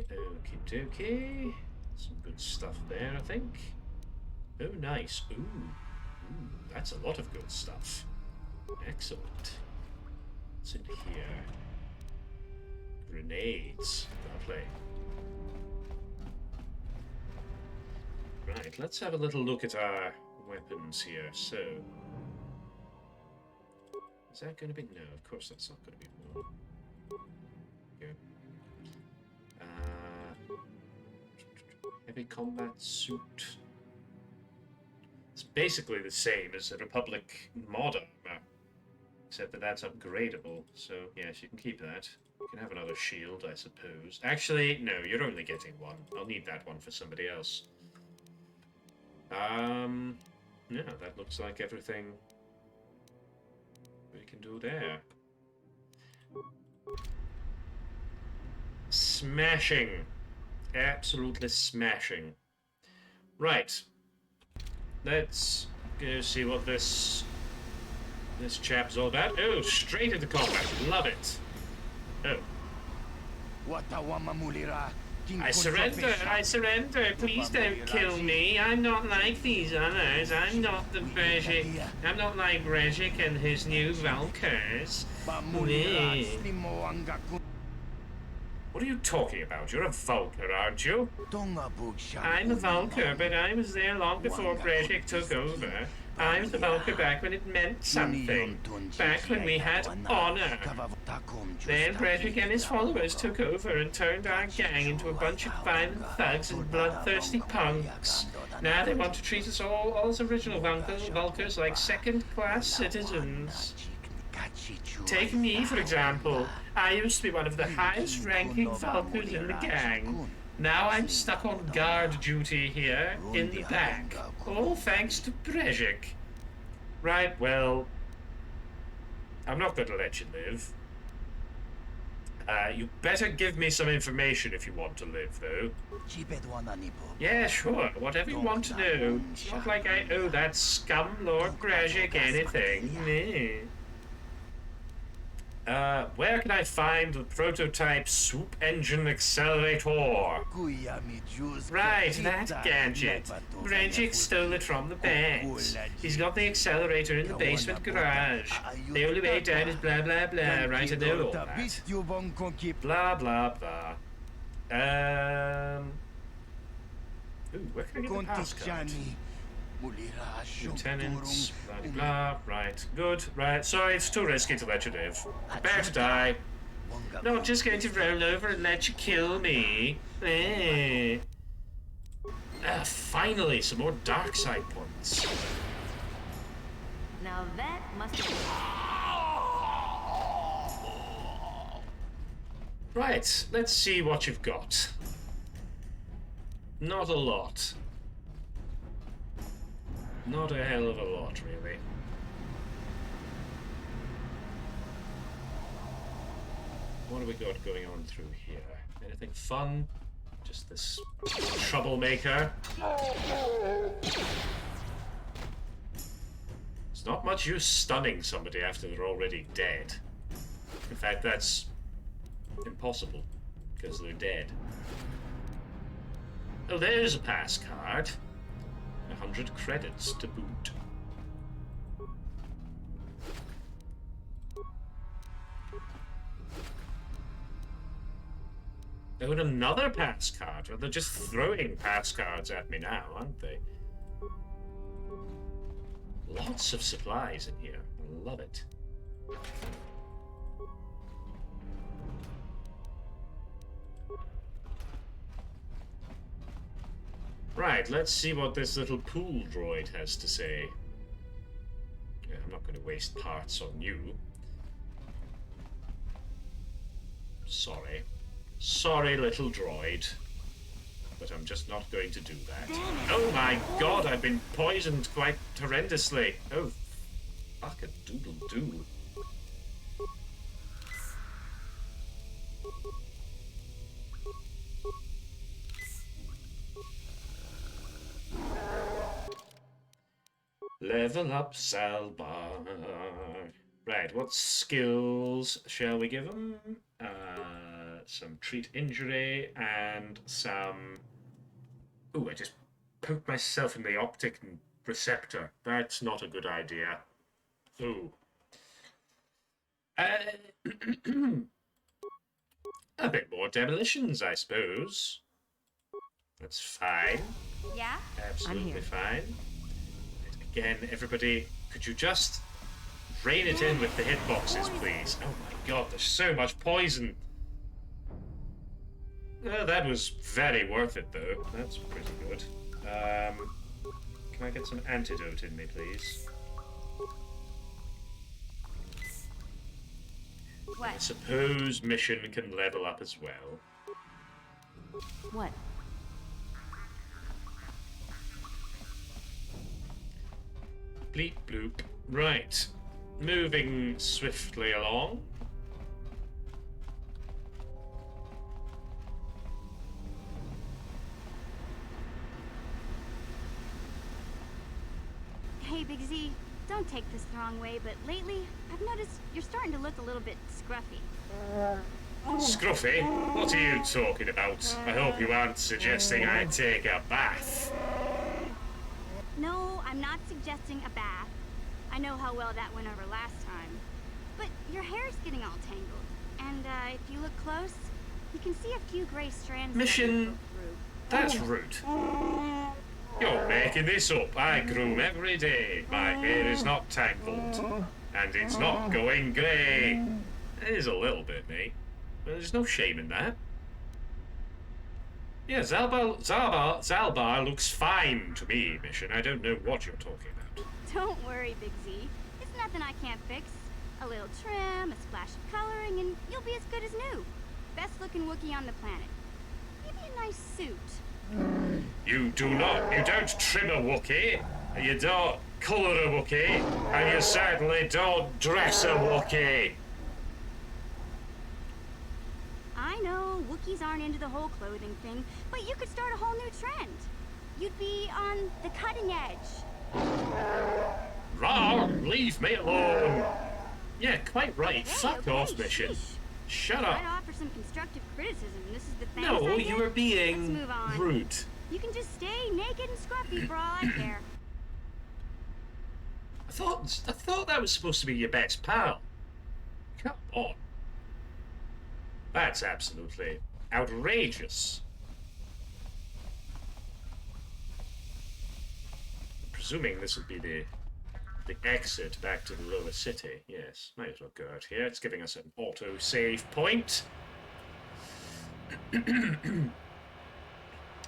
Okie dokie. Some good stuff there, I think. Oh, nice. Ooh, that's a lot of good stuff. Excellent. What's in here? Grenades. Lovely. Right, let's have a little look at our weapons here. So, is that going to be... No, of course that's not going to be more. Here. Heavy combat suit. It's basically the same as the Republic mod armor, except that that's upgradable. So yes, you can keep that. You can have another shield, I suppose. Actually, no, you're only getting one. I'll need that one for somebody else. Yeah, that looks like everything we can do there. Smashing. Absolutely smashing. Right. Let's go see what this chap's all about. Oh, straight into combat. Love it. Oh. I surrender, I surrender. Please don't kill me. I'm not like these others. I'm not the Brejik. I'm not like Brejik and his new Valkyrs. What are you talking about? You're a Vulker, aren't you? I'm a Vulker, but I was there long before Brejik took over. I was a Vulker back when it meant something. Back when we had honor. Then Brejik and his followers took over and turned our gang into a bunch of violent thugs and bloodthirsty punks. Now they want to treat us all as original Vulkers like second-class citizens. Take me, for example. I used to be one of the highest-ranking Vulkers in the gang. Now I'm stuck on guard duty here in the back. All thanks to Brejik. Right, well, I'm not going to let you live. You better give me some information if you want to live, though. Yeah, sure. Whatever you want to know. It's not like I owe that scum Lord Brejik anything. Where can I find the prototype swoop engine accelerator? Right, that gadget. Brejik stole it from the banks. He's got the accelerator in the basement garage. The only way down is blah blah blah, right? I know all that. Blah blah blah. Ooh, where can I get the passcode? Lieutenants, blah blah, right, good, right, sorry, it's too risky to let you live. Prepare to die. Not just going to roll over and let you kill me. Finally, some more dark side points. Now that must be... Right, let's see what you've got. Not a lot. Not a hell of a lot, really. What have we got going on through here? Anything fun? Just this troublemaker? It's not much use stunning somebody after they're already dead. In fact, that's impossible, because they're dead. Oh, there's a pass card. 100 credits to boot. Oh, and another pass card. Well, they're just throwing pass cards at me now, aren't they? Lots of supplies in here. I love it. Right, let's see what this little pool droid has to say. Yeah, I'm not going to waste parts on you. Sorry. Sorry, little droid. But I'm just not going to do that. Oh my god, I've been poisoned quite horrendously. Oh, fuck a doodle-doo. Level up Zalbar. Right, what skills shall we give him? Some treat injury and some... Ooh, I just poked myself in the optic receptor. That's not a good idea. Ooh. A bit more demolitions, I suppose. That's fine. Yeah? Absolutely fine. Again, everybody, could you just rein it in with the hitboxes, please? Oh my god, there's so much poison. That was very worth it, though. That's pretty good. Can I get some antidote in me, please? What? I suppose mission can level up as well. What? Bleep bloop. Right. Moving swiftly along. Hey, Big Z, don't take this the wrong way, but lately, I've noticed you're starting to look a little bit scruffy. Scruffy? What are you talking about? I hope you aren't suggesting I take a bath. No, I'm not suggesting a bath. I know how well that went over last time. But your hair's getting all tangled. And, if you look close, you can see a few gray strands. Mission? That's rude. You're making this up. I groom every day. My hair is not tangled. And it's not going grey. It is a little bit, mate. But there's no shame in that. Yeah, Zalbar looks fine to me, Mission. I don't know what you're talking about. Don't worry, Big Z. It's nothing I can't fix. A little trim, a splash of coloring, and you'll be as good as new. Best looking Wookiee on the planet. Maybe a nice suit. You don't trim a Wookiee, you don't colour a Wookiee, and you certainly don't dress a Wookiee. I know, Wookiees aren't into the whole clothing thing, but you could start a whole new trend. You'd be on the cutting edge. Wrong! Leave me alone! Yeah, quite right. Hey, Fuck okay, off, Mission. sheesh. Shut up. I'd offer some constructive criticism. This is the thing. No, you were Let's being move on. rude. You can just stay naked and scruffy for all I care. I thought that was supposed to be your best pal. Come on. That's absolutely outrageous. Presuming this would be the exit back to the lower city. Yes, might as well go out here. It's giving us an auto-save point.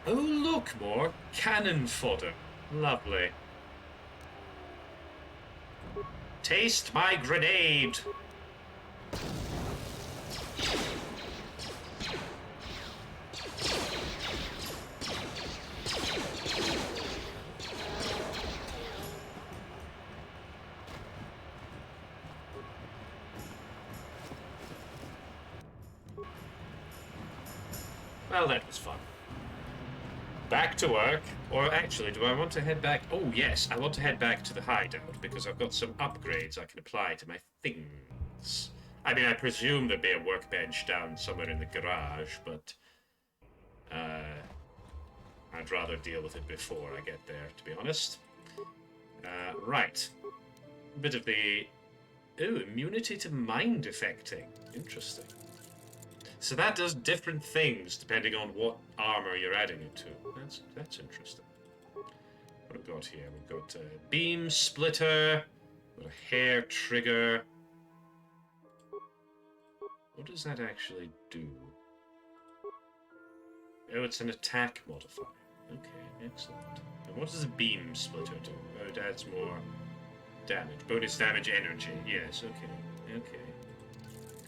Oh, look, more cannon fodder. Lovely. Taste my grenade. Well, that was fun. Back to work. Or actually, do I want to head back? Oh, yes, I want to head back to the hideout because I've got some upgrades I can apply to my things. I mean, I presume there'd be a workbench down somewhere in the garage, but I'd rather deal with it before I get there, to be honest. Right. A bit of the... Oh, immunity to mind affecting. Interesting. So that does different things depending on what armor you're adding it to. That's interesting. What have we got here? We've got a beam splitter, we've got a hair trigger. What does that actually do? Oh, it's an attack modifier. Okay, excellent. And what does a beam splitter do? Oh, it adds more damage. Bonus damage energy. Yes, okay. Okay.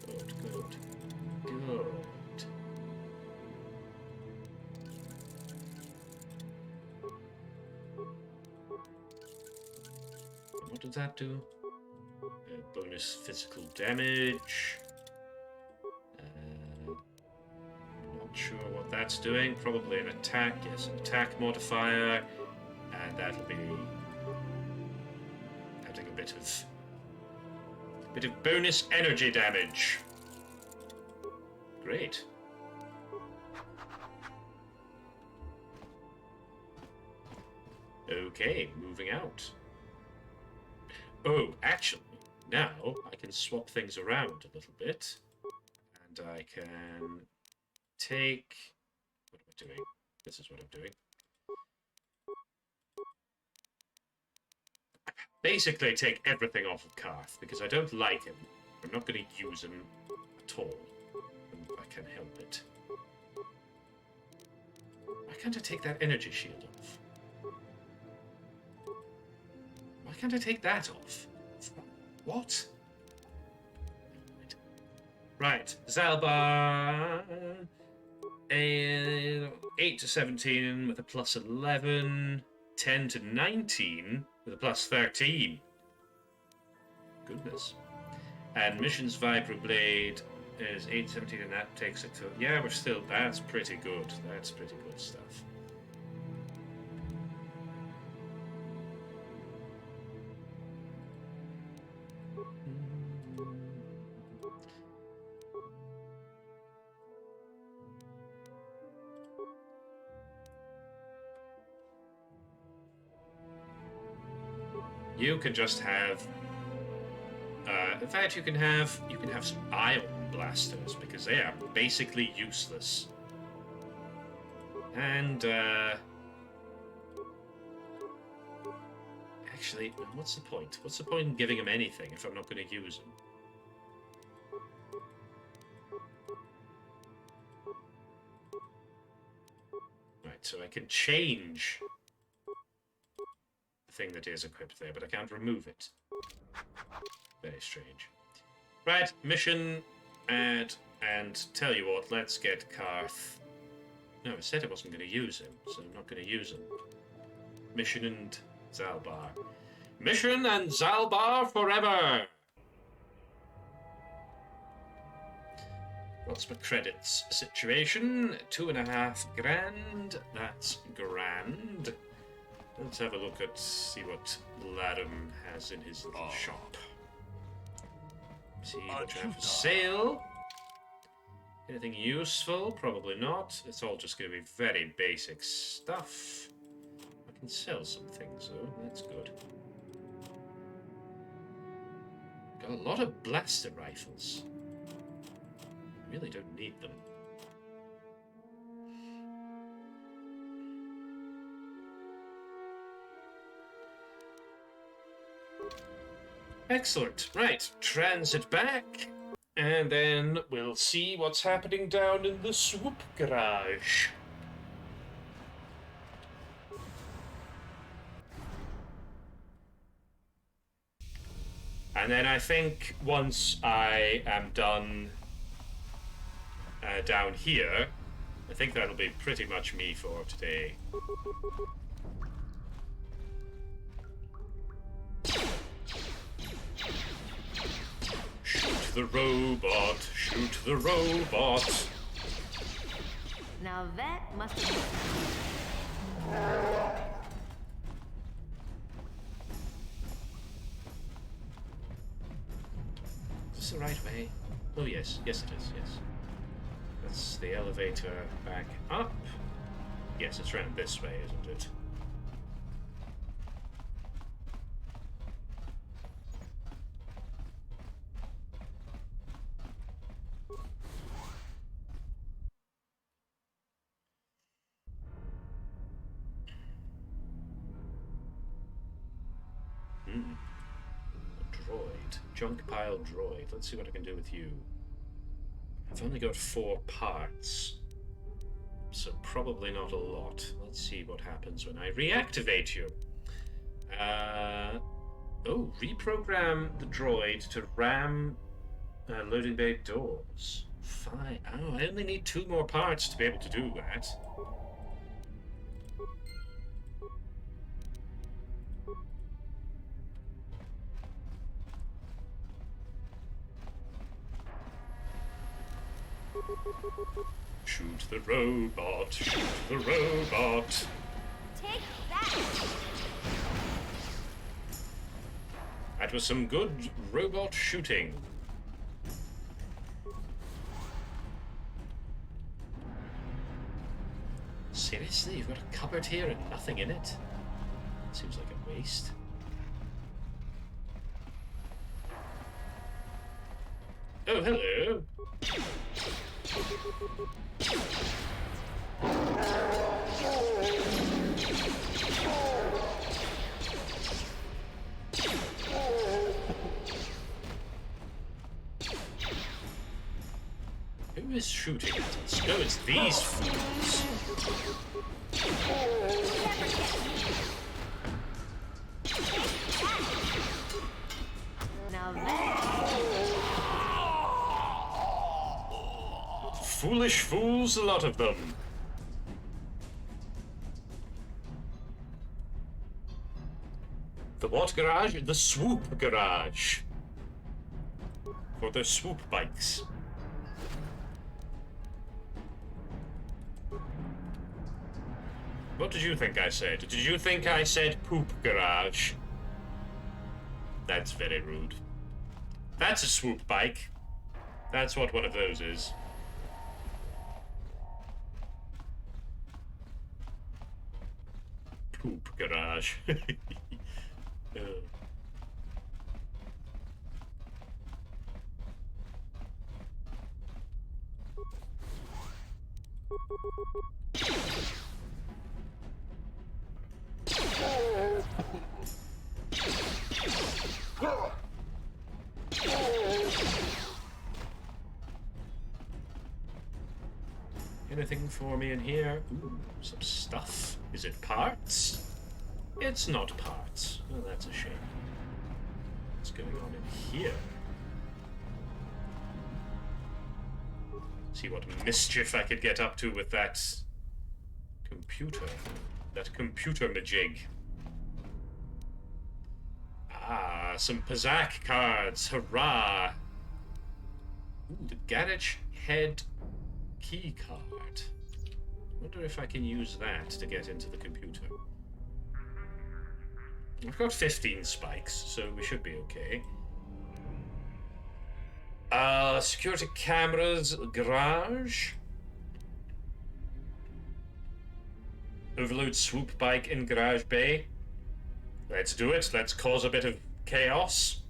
Good, good. Good. What does that do? Bonus physical damage. Not sure what that's doing. Probably an attack. Yes, an attack modifier. And that'll be adding a bit of bonus energy damage. Great. Okay, moving out. Oh, actually, now I can swap things around a little bit. And I can take... What am I doing? This is what I'm doing. Basically take everything off of Karth, because I don't like him. I'm not going to use him at all. And I can help it. Why can't I take that energy shield off? Why can't I take that off? What? Right, Zalbar. 8 to 17 with a plus 11. 10 to 19 with a plus 13. Goodness. And Mission's Vibroblade is 8 to 17 and that takes it to... Yeah, we're still... That's pretty good. That's pretty good stuff. You can just have... in fact, you can have some ion blasters, because they are basically useless. And, actually, what's the point? What's the point in giving him anything if I'm not going to use him? Right, so I can change the thing that is equipped there, but I can't remove it. Very strange. Right, mission, and tell you what, let's get Karth. No, I said I wasn't going to use him, so I'm not going to use him. Mission and Zalbar. Mission and Zalbar forever! What's my credits situation? 2.5 grand. That's grand. Let's have a look at, see what Ladam has in his little shop. See what you have for sale. Anything useful? Probably not. It's all just going to be very basic stuff. I can sell some things though, that's good. Got a lot of blaster rifles. Really don't need them. Excellent. Right, transit back, and then we'll see what's happening down in the swoop garage. And then I think once I am done down here, I think that'll be pretty much me for today. Shoot the robot, shoot the robot. Now that must have been... Is this the right way? Oh yes, yes it is, yes. That's the elevator back up. Yes, it's round this way, isn't it? A droid. Junk pile droid. Let's see what I can do with you. I've only got 4 parts, so probably not a lot. Let's see what happens when I reactivate you. Oh, reprogram the droid to ram loading bay doors. Fine. Oh, I only need 2 more parts to be able to do that. Shoot the robot, shoot the robot. Take that! That was some good robot shooting. Seriously, you've got a cupboard here and nothing in it? Seems like a waste. Oh, hello. Who is shooting at us? No, it's these fools. Now that... Foolish fools, a lot of them. The what garage? The swoop garage. For their swoop bikes. What did you think I said? Did you think I said poop garage? That's very rude. That's a swoop bike. That's what one of those is. Poop garage. Anything for me in here? Ooh, some stuff. Is it parts? It's not parts. Oh, that's a shame. What's going on in here? See what mischief I could get up to with that computer. That computer majig. Ah, some Pazak cards. Hurrah! Ooh, the garage head key card. Wonder if I can use that to get into the computer. I've got 15 spikes, so we should be okay. Security cameras, garage. Overload swoop bike in garage bay. Let's do it. Let's cause a bit of chaos.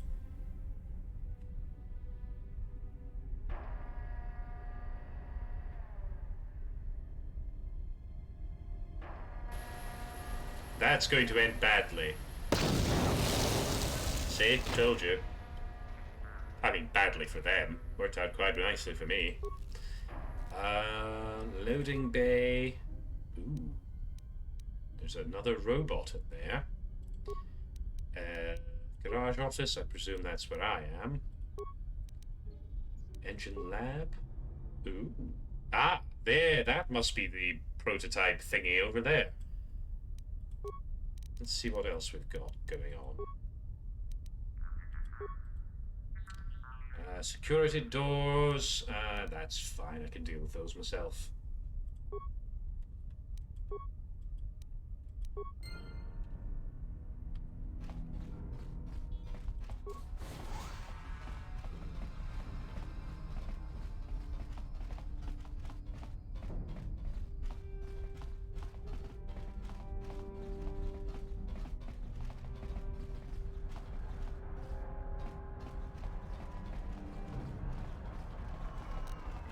That's going to end badly. See? Told you. I mean, badly for them. Worked out quite nicely for me. Loading bay. Ooh. There's another robot in there. Garage office, I presume that's where I am. Engine lab. Ooh. Ah, there, that must be the prototype thingy over there. Let's see what else we've got going on. Security doors. That's fine, I can deal with those myself.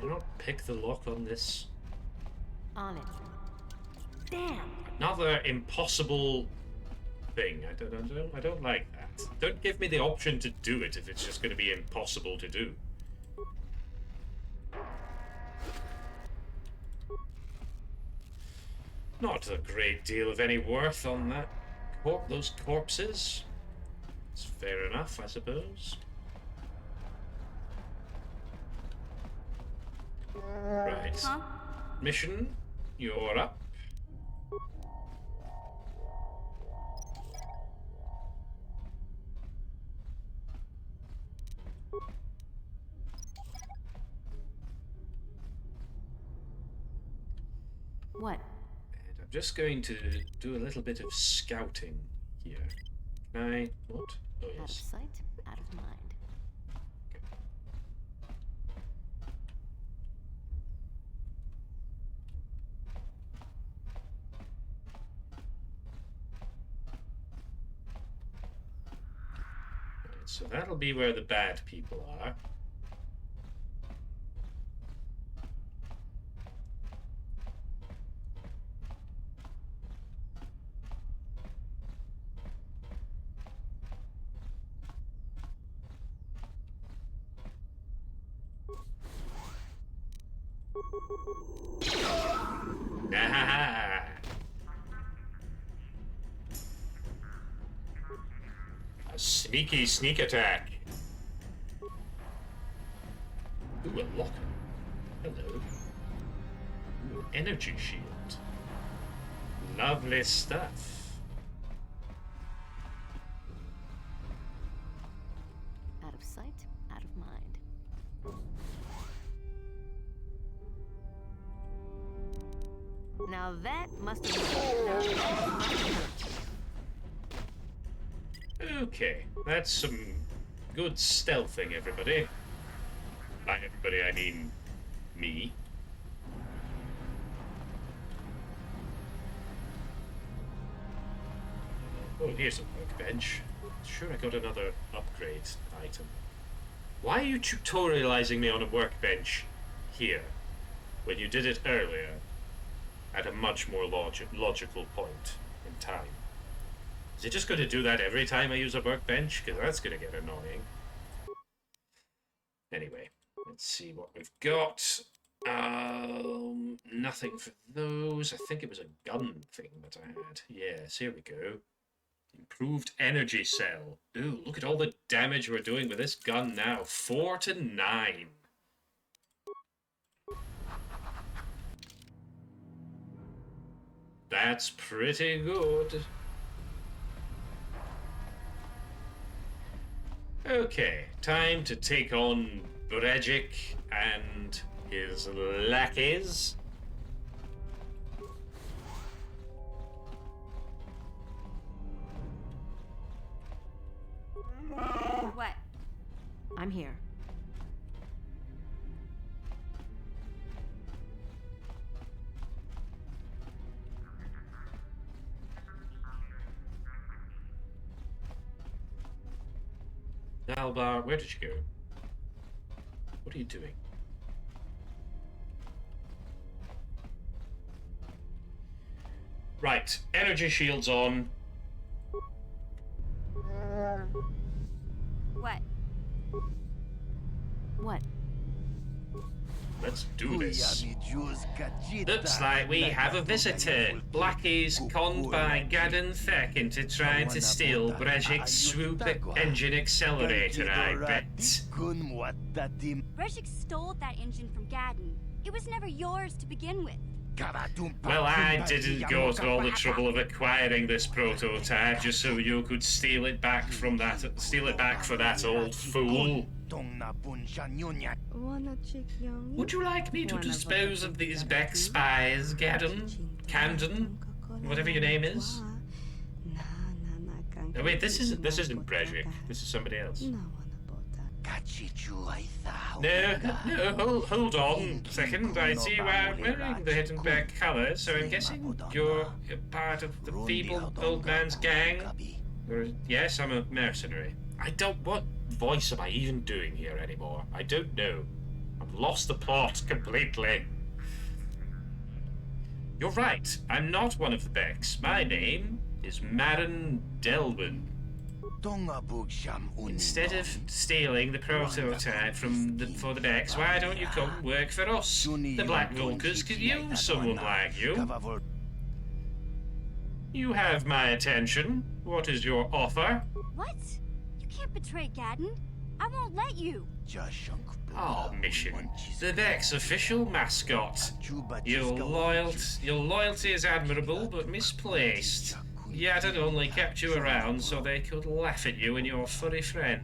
Did I not pick the lock on this? On it. Damn. Another impossible thing. I don't like that. Don't give me the option to do it if it's just going to be impossible to do. Not a great deal of any worth on that those corpses. It's fair enough, I suppose. Right. Huh? Mission, you're up. What? And I'm just going to do a little bit of scouting here. Can I? What? Oh, yes. Out of sight, out of mind. Right, so that'll be where the bad people are. Ah. A sneaky sneak attack. Ooh, a locker. Hello. Ooh, energy shield. Lovely stuff. Out of sight, out of mind. Now that must have Okay, that's some good stealthing, everybody. By everybody, I mean me. Oh, here's a workbench. Sure, I got another upgrade item. Why are you tutorializing me on a workbench here when you did it earlier at a much more logical point in time? Is it just going to do that every time I use a workbench? Because that's going to get annoying. Anyway, let's see what we've got. Nothing for those. I think it was a gun thing that I had. Yes, here we go. Improved energy cell. Ooh, look at all the damage we're doing with this gun now. 4 to 9. That's pretty good. Okay, time to take on Brejik and his lackeys. What? I'm here. Dalbar, where did you go? What are you doing? Right, energy shields on. What? What? Let's do this. Looks like we have a visitor. Blackies conned by Gadden Thek into trying to steal Brejik's swoop engine accelerator, I bet. Brejik stole that engine from Gadden. It was never yours to begin with. Well, I didn't go to all the trouble of acquiring this prototype just so you could steal it back for that old fool. Would you like me to dispose of these Beck spies, Gadden? Camden? Whatever your name is? Oh wait, this isn't Brejik. This is somebody else. No, hold on a second. I see you are wearing the hidden Beck colours, so I'm guessing you're part of the feeble old man's gang? Or, yes, I'm a mercenary. What voice am I even doing here anymore? I don't know. I'm I've lost the plot completely. You're right. I'm not one of the Becks. My name is Marin Delwyn. Instead of stealing the prototype for the Becks, why don't you come work for us? The Black Vulkers could use someone like you. You have my attention. What is your offer? What? You can't betray Gadden. I won't let you. Oh, Mission. The Beck's official mascot. Your loyalty is admirable, but misplaced. Gadden only kept you around so they could laugh at you and your furry friend.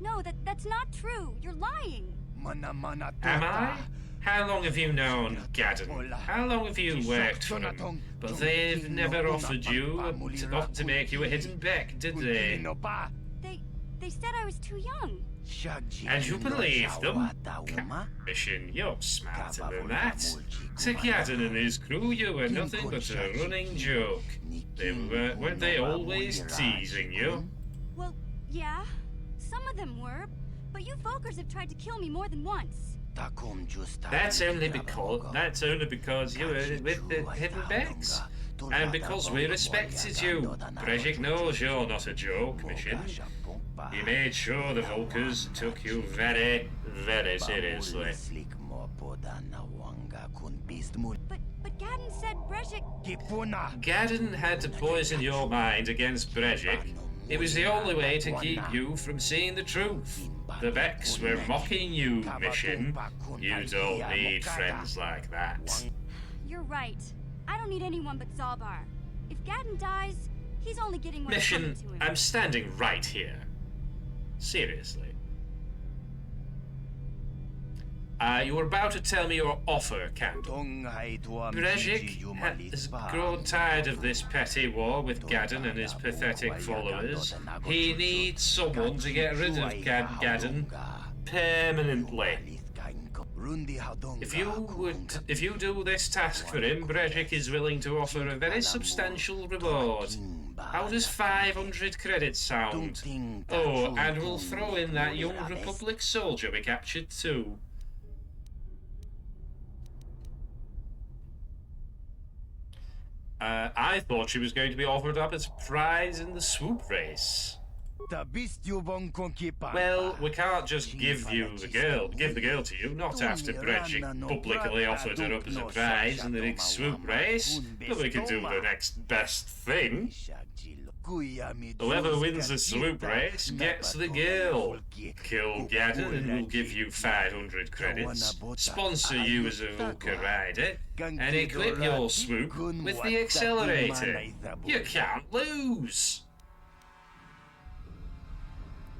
No, that's not true. You're lying. Am I? How long have you known Gadden? How long have you worked for them? But they've never offered you to make you a hidden Beck, did they? They said I was too young. And you believed them? Mission, you're smarter than that. To Gadden and his crew, you were nothing but a running joke. Weren't they always teasing you? Well, yeah. Some of them were. But you Volkers have tried to kill me more than once. That's only because you were with the Hidden Becks. And because we respected you. Brejik knows you're not a joke, Mission. He made sure the Volkers took you very, very seriously. But Gadden said Brejik... Gadden had to poison your mind against Brejik. It was the only way to keep you from seeing the truth. The Becks were mocking you, Mission. You don't need friends like that. You're right. I don't need anyone but Zalbar. If Gadden dies, he's only getting what's coming to him. I'm standing right here. Seriously. You were about to tell me your offer, Candle. Brejik has grown tired of this petty war with Gadden and his pathetic followers. He needs someone to get rid of Gadden permanently. If you do this task for him, Brejik is willing to offer a very substantial reward. How does 500 credits sound? Oh, and we'll throw in that young Republic soldier we captured too. I thought she was going to be offered up as a prize in the swoop race. Well, we can't just give the girl to you, not after Brejik publicly offered her up as a prize in the big swoop race. But we can do the next best thing. Whoever wins the swoop race gets the girl. Kill Gadden and we'll give you 500 credits, sponsor you as a Vulker rider, and equip your swoop with the accelerator. You can't lose!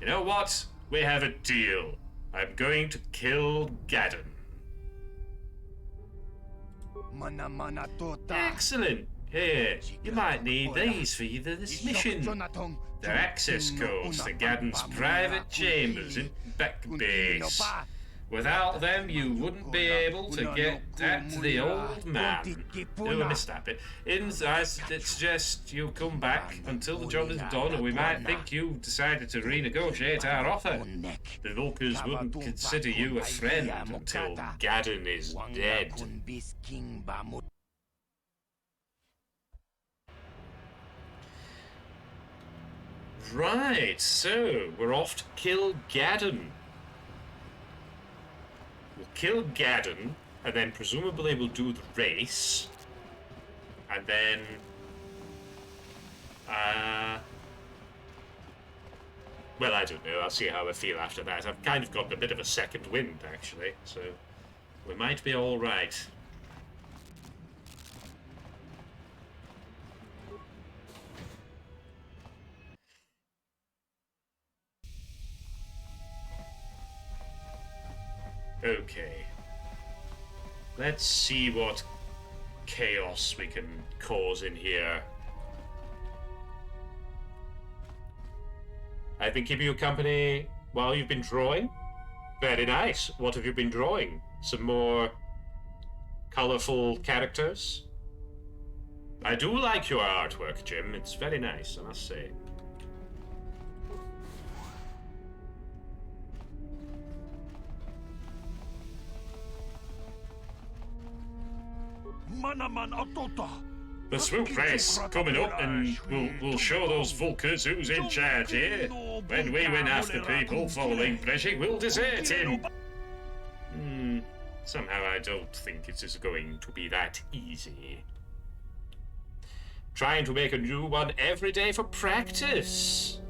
You know what? We have a deal. I'm going to kill Gadden. Excellent. Here, you might need these for this mission. They're access codes to Gadden's private chambers in Beck Base. Without them, you wouldn't be able to get at the old man. Oh, I missed that bit. I suggest you come back until the job is done, or we might think you've decided to renegotiate our offer. The Vulkers wouldn't consider you a friend until Gadden is dead. Right, so we're off to kill Gadden. We'll kill Gadden, and then presumably we'll do the race. And then... well, I don't know. I'll see how I feel after that. I've kind of got a bit of a second wind, actually, so we might be all right. Okay. Let's see what chaos we can cause in here. I've been keeping you company while you've been drawing. Very nice. What have you been drawing? Some more colourful characters? I do like your artwork, Jim. It's very nice, I must say. The swoop race coming up, and we'll show those Vulkers who's in charge here. When we win half the people following Brezhik, we'll desert him. Somehow I don't think it is going to be that easy. Trying to make a new one every day for practice.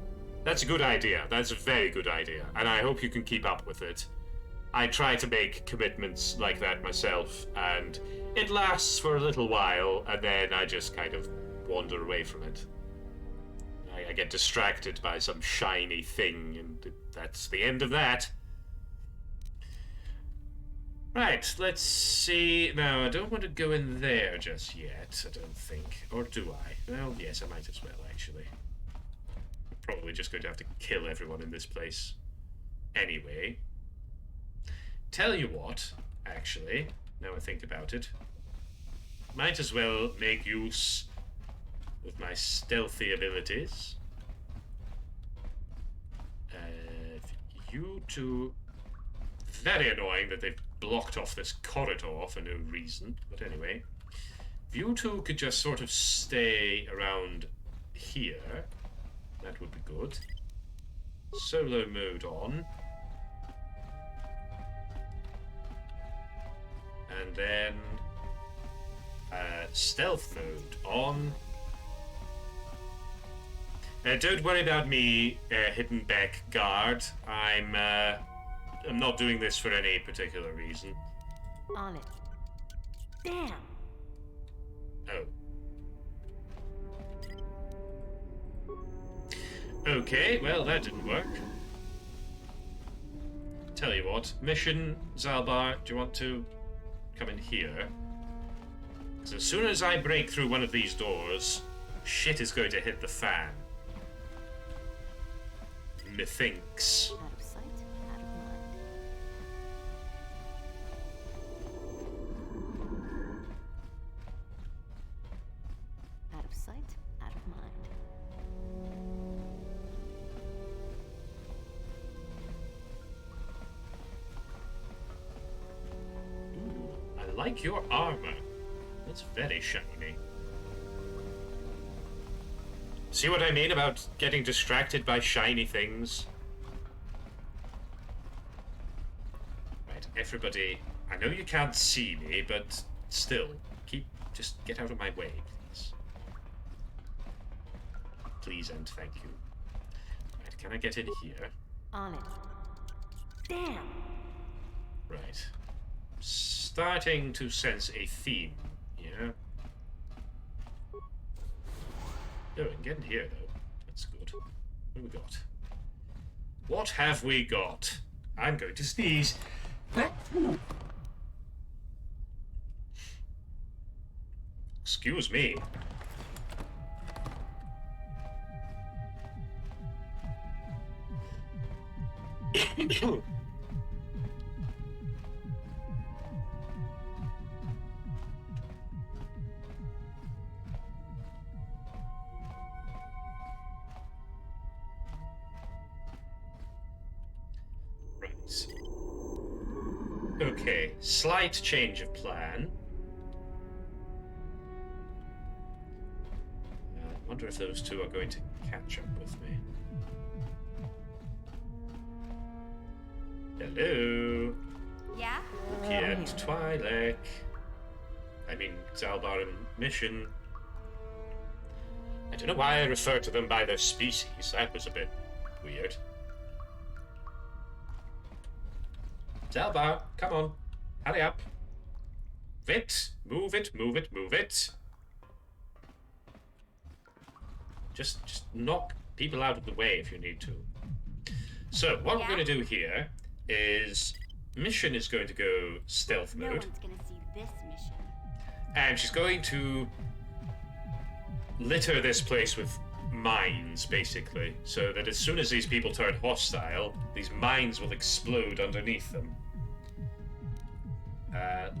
That's a good idea. That's a very good idea, and I hope you can keep up with it. I try to make commitments like that myself, and it lasts for a little while, and then I just kind of wander away from it. I get distracted by some shiny thing, and that's the end of that. Right, let's see. Now, I don't want to go in there just yet, I don't think. Or do I? Well, yes, I might as well, actually. I'm probably just going to have to kill everyone in this place anyway. Tell you what, actually, now I think about it, might as well make use of my stealthy abilities. You two... Very annoying that they've blocked off this corridor for no reason, but anyway. If you two could just sort of stay around here, that would be good. Solo mode on. And then stealth mode on. Don't worry about me, hidden back guard. I'm not doing this for any particular reason. On it. Damn. Oh. Okay, well that didn't work. Tell you what, mission, Zalbar, do you want to come in here? Because as soon as I break through one of these doors, shit is going to hit the fan. Methinks. Out of sight, out of mind. Out of sight, out of mind. I like your armor. It's very shiny. See what I mean about getting distracted by shiny things? Right, everybody, I know you can't see me, but still, just get out of my way, please. Please and thank you. Right, can I get in here? On it. Damn. Right. Starting to sense a theme here. Oh, and get in here, though. That's good. What have we got? What have we got? I'm going to sneeze. Excuse me. Okay, slight change of plan. I wonder if those two are going to catch up with me. Hello? Yeah? Piet Twi'lek. I mean, Zalbar and Mission. I don't know why I refer to them by their species. That was a bit weird. Zalbar, come on. Hurry up. Move it, move it, move it. Just knock people out of the way if you need to. So, what we're going to do here is Mission is going to go stealth mode. No one's gonna see this mission. And she's going to litter this place with mines, basically, so that as soon as these people turn hostile, these mines will explode underneath them.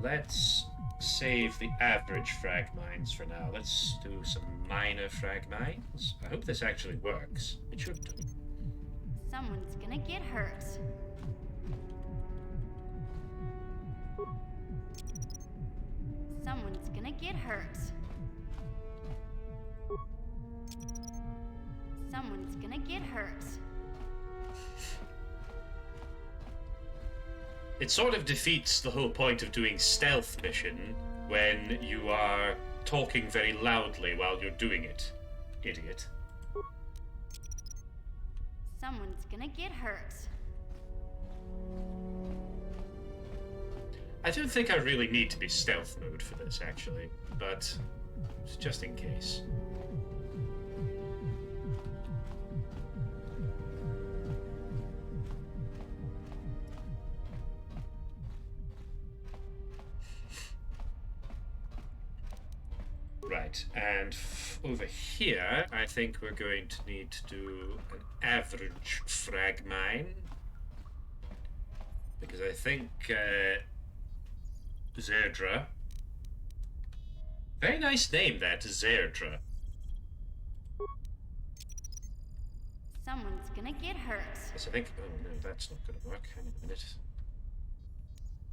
Let's save the average frag mines for now. Let's do some minor frag mines. I hope this actually works. It should do. Someone's gonna get hurt. Someone's gonna get hurt. Someone's gonna get hurt. It sort of defeats the whole point of doing stealth mission when you are talking very loudly while you're doing it, idiot. Someone's gonna get hurt. I don't think I really need to be stealth mode for this, actually, but it's just in case. Right, and over here, I think we're going to need to do an average frag mine. Because I think Zerdra. Very nice name, that, Zerdra. Someone's gonna get hurt. Yes, I think. Oh no, that's not gonna work. Hang on a minute.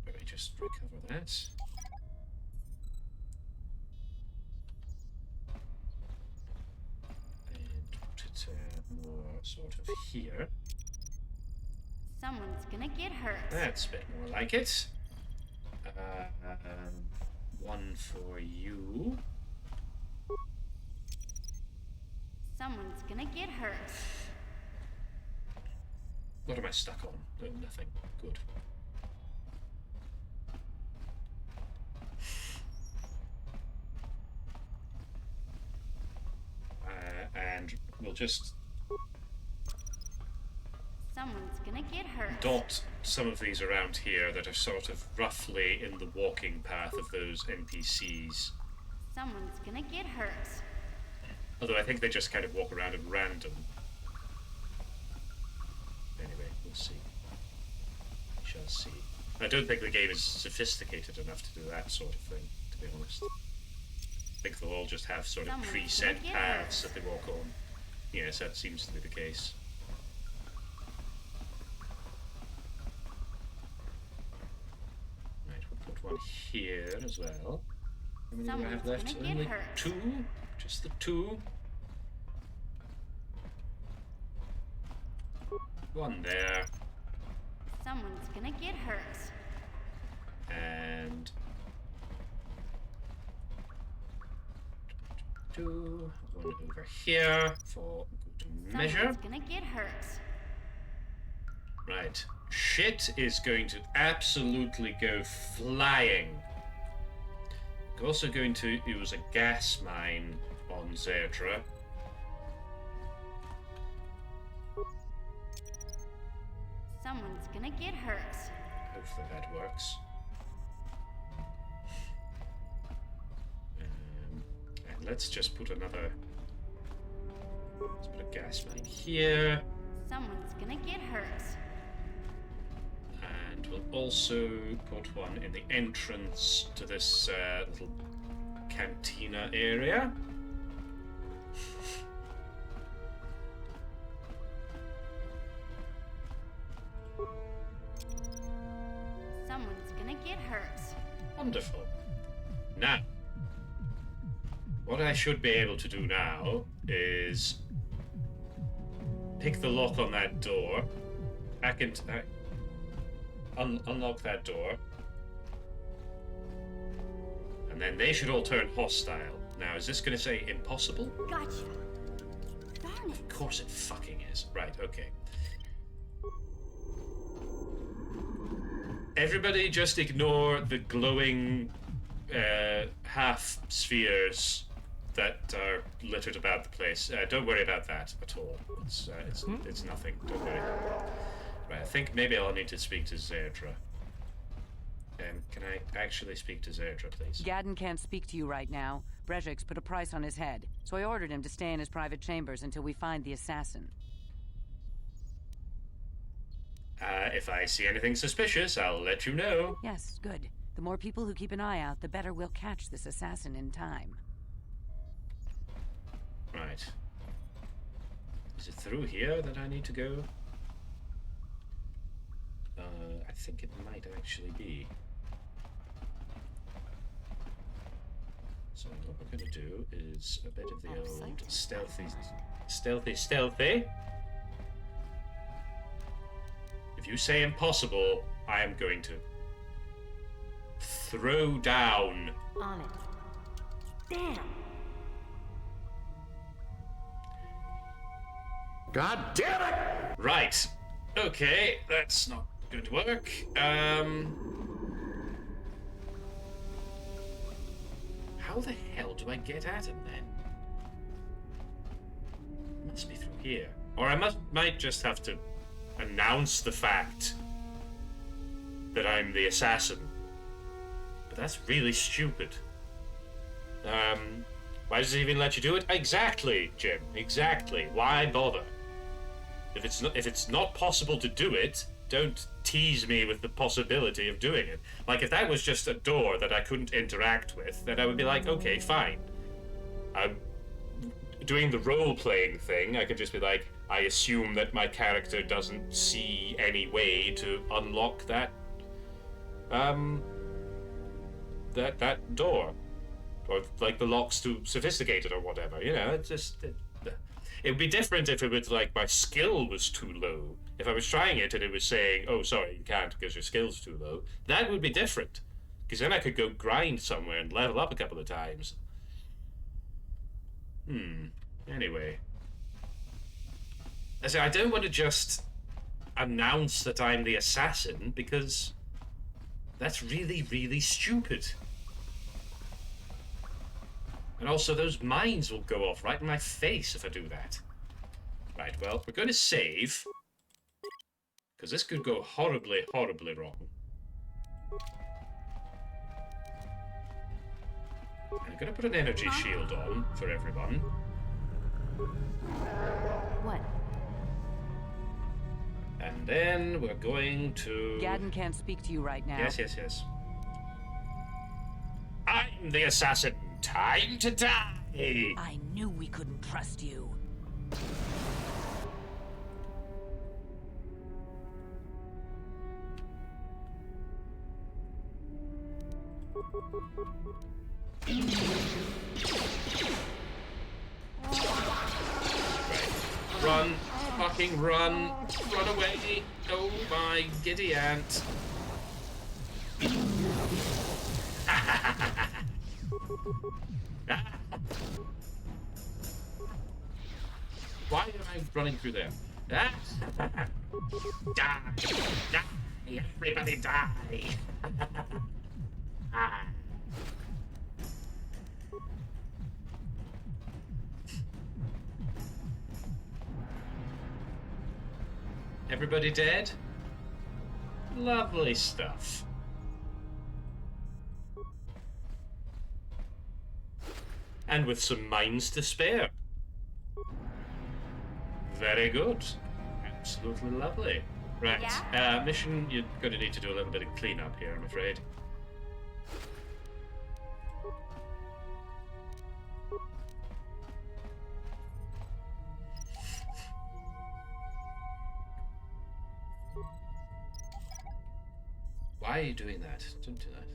Let me just recover that. More sort of here. Someone's gonna get hurt. That's a bit more like it. One for you. Someone's gonna get hurt. What am I stuck on? Oh, nothing. Good. And we'll just Someone's gonna get hurt. dot some of these around here that are sort of roughly in the walking path of those NPCs. Someone's gonna get hurt. Although I think they just kind of walk around at random. Anyway, we'll see. We shall see. I don't think the game is sophisticated enough to do that sort of thing, to be honest. I think they'll all just have sort of preset paths that they walk on. Yes, that seems to be the case. Right, we'll put one here as well. How many do I have left? Only two? Just the two? One there. Someone's gonna get hurt. And two. One over here for good measure. Someone's gonna get hurt. Right. Shit is going to absolutely go flying. We're also going to use a gas mine on Zerdra. Someone's gonna get hurt. Hopefully that works. And let's just put another... Let's put a gas mine here. Someone's gonna get hurt. And we'll also put one in the entrance to this little cantina area. Someone's gonna get hurt. Wonderful. Now, what I should be able to do now is pick the lock on that door. I can unlock that door. And then they should all turn hostile. Now, is this going to say impossible? Gotcha. Darn it. Of course it fucking is. Right, okay. Everybody just ignore the glowing half spheres that are littered about the place. Don't worry about that at all. It's nothing. Don't worry. Right, I think maybe I'll need to speak to Zerdra. Can I actually speak to Zerdra, please? Gadden can't speak to you right now. Brejik's put a price on his head, so I ordered him to stay in his private chambers until we find the assassin. If I see anything suspicious, I'll let you know. Yes, good. The more people who keep an eye out, the better we'll catch this assassin in time. Right. Is it through here that I need to go? I think it might actually be. So what we're going to do is a bit of the old stealthy. If you say impossible, I am going to throw down. On it. Damn! God damn it! Right. Okay, that's not going to work. How the hell do I get at him then? It must be through here. Or I might just have to announce the fact that I'm the assassin. But that's really stupid. Why does it even let you do it? Exactly, Jim. Exactly. Why bother? If it's not possible to do it, don't tease me with the possibility of doing it. Like, if that was just a door that I couldn't interact with, then I would be like, okay, fine. Doing the role-playing thing, I could just be like, I assume that my character doesn't see any way to unlock that that door. Or, like, the lock's too sophisticated or whatever, you know, it's just... It would be different if it was like my skill was too low. If I was trying it and it was saying, oh, sorry, you can't because your skill's too low, that would be different. Because then I could go grind somewhere and level up a couple of times. Anyway. I don't want to just announce that I'm the assassin because that's really, really stupid. And also, those mines will go off right in my face if I do that. Right, well, we're going to save. Because this could go horribly, horribly wrong. I'm going to put an energy shield on for everyone. What? And then we're going to... Gadden can't speak to you right now. Yes. I'm the assassin. Time to die! I knew we couldn't trust you. Right. Run. Fucking run. Run away. Oh my giddy aunt. Why am I running through there? Die! Die! Everybody die! Everybody dead? Lovely stuff. And with some mines to spare. Very good. Absolutely lovely. Right, Yeah? mission, you're going to need to do a little bit of cleanup here, I'm afraid. Why are you doing that? Don't do that.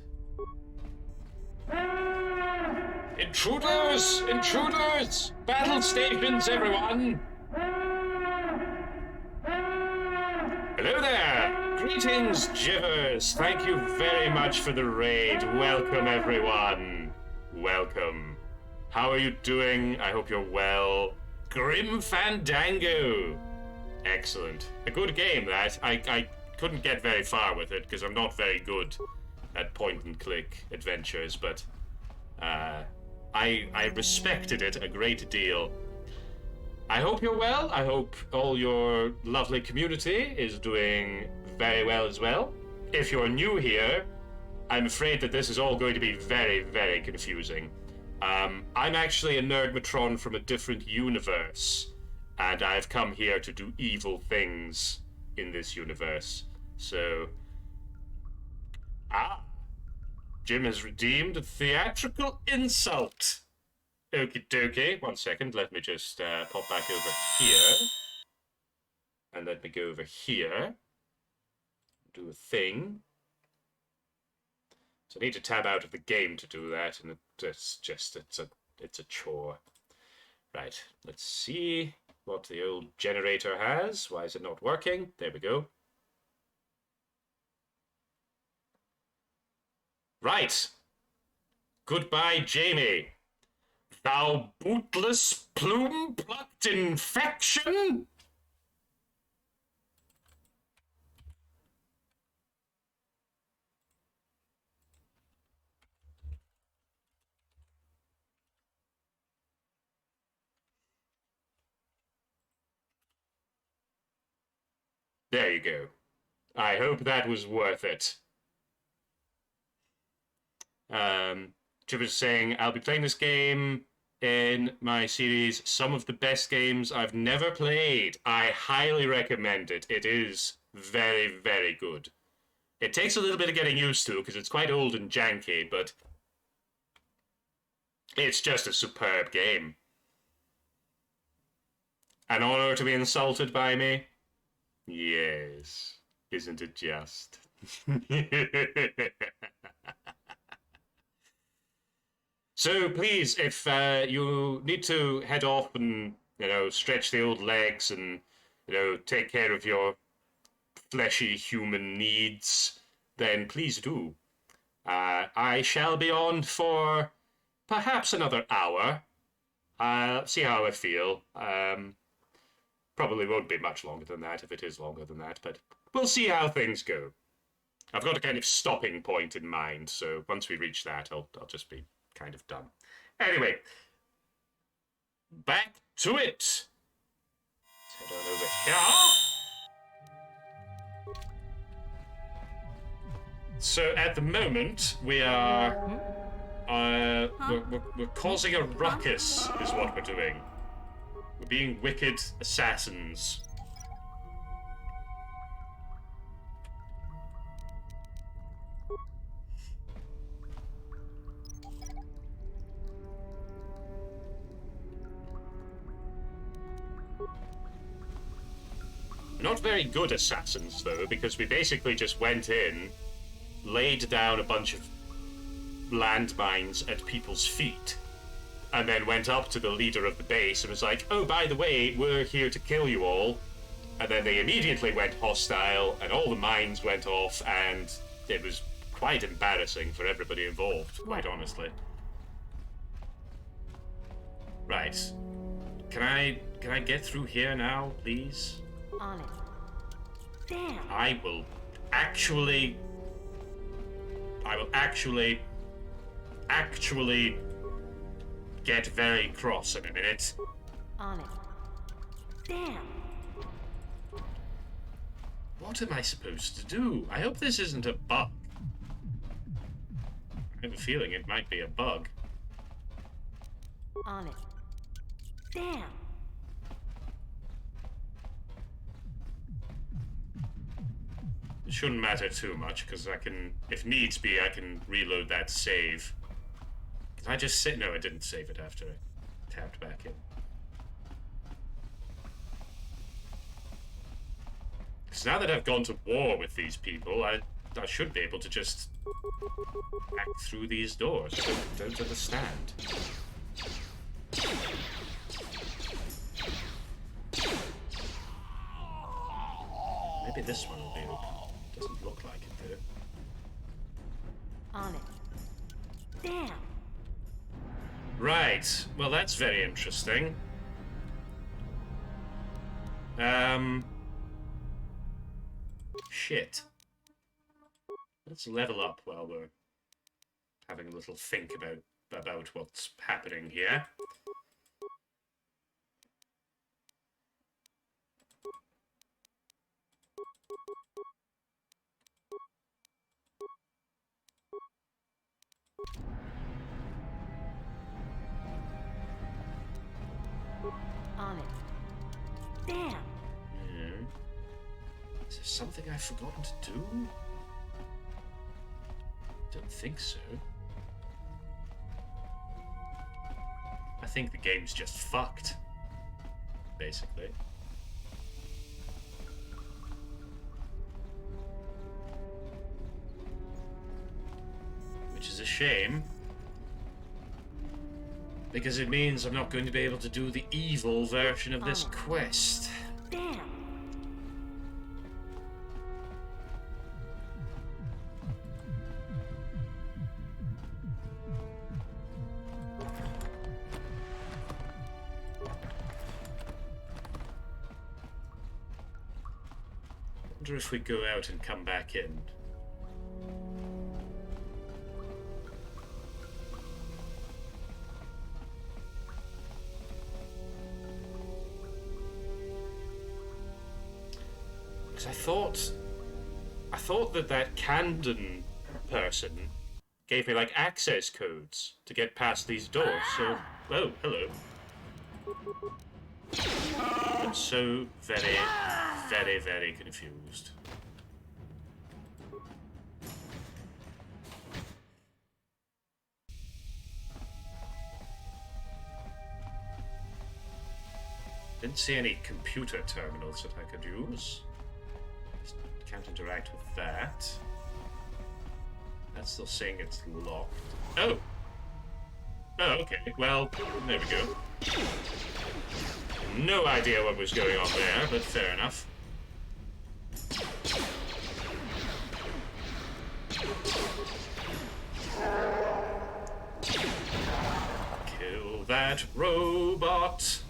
Intruders! Intruders! Battle stations, everyone! Hello there! Greetings, Jivers! Thank you very much for the raid. Welcome, everyone. Welcome. How are you doing? I hope you're well. Grim Fandango! Excellent. A good game, that. I couldn't get very far with it, because I'm not very good at point-and-click adventures, but I respected it a great deal. I hope you're well. I hope all your lovely community is doing very well as well. If you're new here, I'm afraid that this is all going to be very, very confusing. I'm actually a NERDMO-TRON from a different universe, and I've come here to do evil things in this universe. So... Jim has redeemed a theatrical insult. Okie dokie. 1 second, let me just pop back over here. And let me go over here. Do a thing. So I need to tab out of the game to do that, and it it's a chore. Right, let's see what the old generator has. Why is it not working? There we go. Right. Goodbye, Jamie. Thou bootless, plume-plucked infection? There you go. I hope that was worth it. Chip was saying, I'll be playing this game in my series, some of the best games I've never played. I highly recommend it. It is very, very good. It takes a little bit of getting used to because it's quite old and janky, but it's just a superb game. An honor to be insulted by me? Yes. Isn't it just? So please, if you need to head off and, stretch the old legs and, take care of your fleshy human needs, then please do. I shall be on for perhaps another hour. See how I feel. Probably won't be much longer than that if it is longer than that, but we'll see how things go. I've got a kind of stopping point in mind, so once we reach that, I'll just be kind of done. Anyway, back to it. Let's head on over here. So at the moment, we are we're causing a ruckus, is what we're doing. We're being wicked assassins. Not very good assassins, though, because we basically just went in, laid down a bunch of landmines at people's feet, and then went up to the leader of the base and was like, oh, by the way, we're here to kill you all. And then they immediately went hostile, and all the mines went off, and it was quite embarrassing for everybody involved, quite honestly. Right. Can I get through here now, please? On it. Damn. I will actually get very cross in a minute. On it. Damn. What am I supposed to do? I hope this isn't a bug. I have a feeling it might be a bug. On it. Damn. It shouldn't matter too much, because I can, if needs be, I can reload that save. Did I just save? No, I didn't save it after I tapped back in. Because now that I've gone to war with these people, I should be able to just hack through these doors. I don't understand. Maybe this one will be open. Doesn't look like it, though. On it. Damn. Right. Well, that's very interesting. Shit. Let's level up while we're having a little think about what's happening here. On it. Damn. Yeah. Is there something I've forgotten to do? Don't think so. I think the game's just fucked, basically. Which is a shame. Because it means I'm not going to be able to do the evil version of this quest. Damn. I wonder if we go out and come back in. Because I thought that Camden person gave me like access codes to get past these doors. So, oh, hello. I'm so very, very, very confused. Didn't see any computer terminals that I could use. Just can't interact with that. That's still saying it's locked. Oh! Oh, okay. Well, there we go. No idea what was going on there, but fair enough. Kill that robot.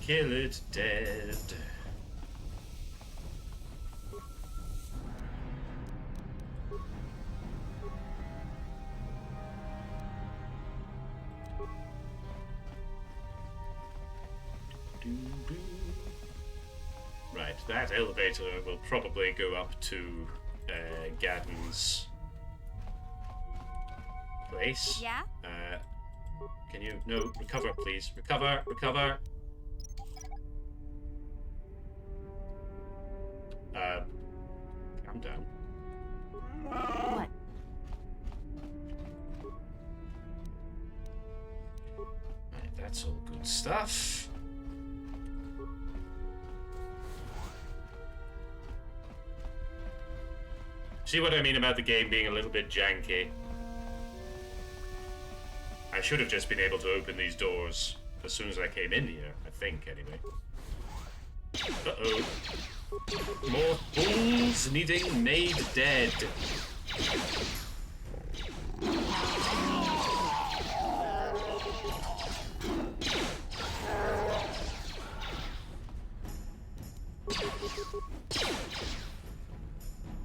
Kill it dead. Right, that elevator will probably go up to Gadden's place. Yeah? Can you... No, recover, please. Recover, recover. Calm down. What? Right, that's all good stuff. See what I mean about the game being a little bit janky? I should have just been able to open these doors as soon as I came in here, I think, anyway. Uh-oh. More fools needing made dead.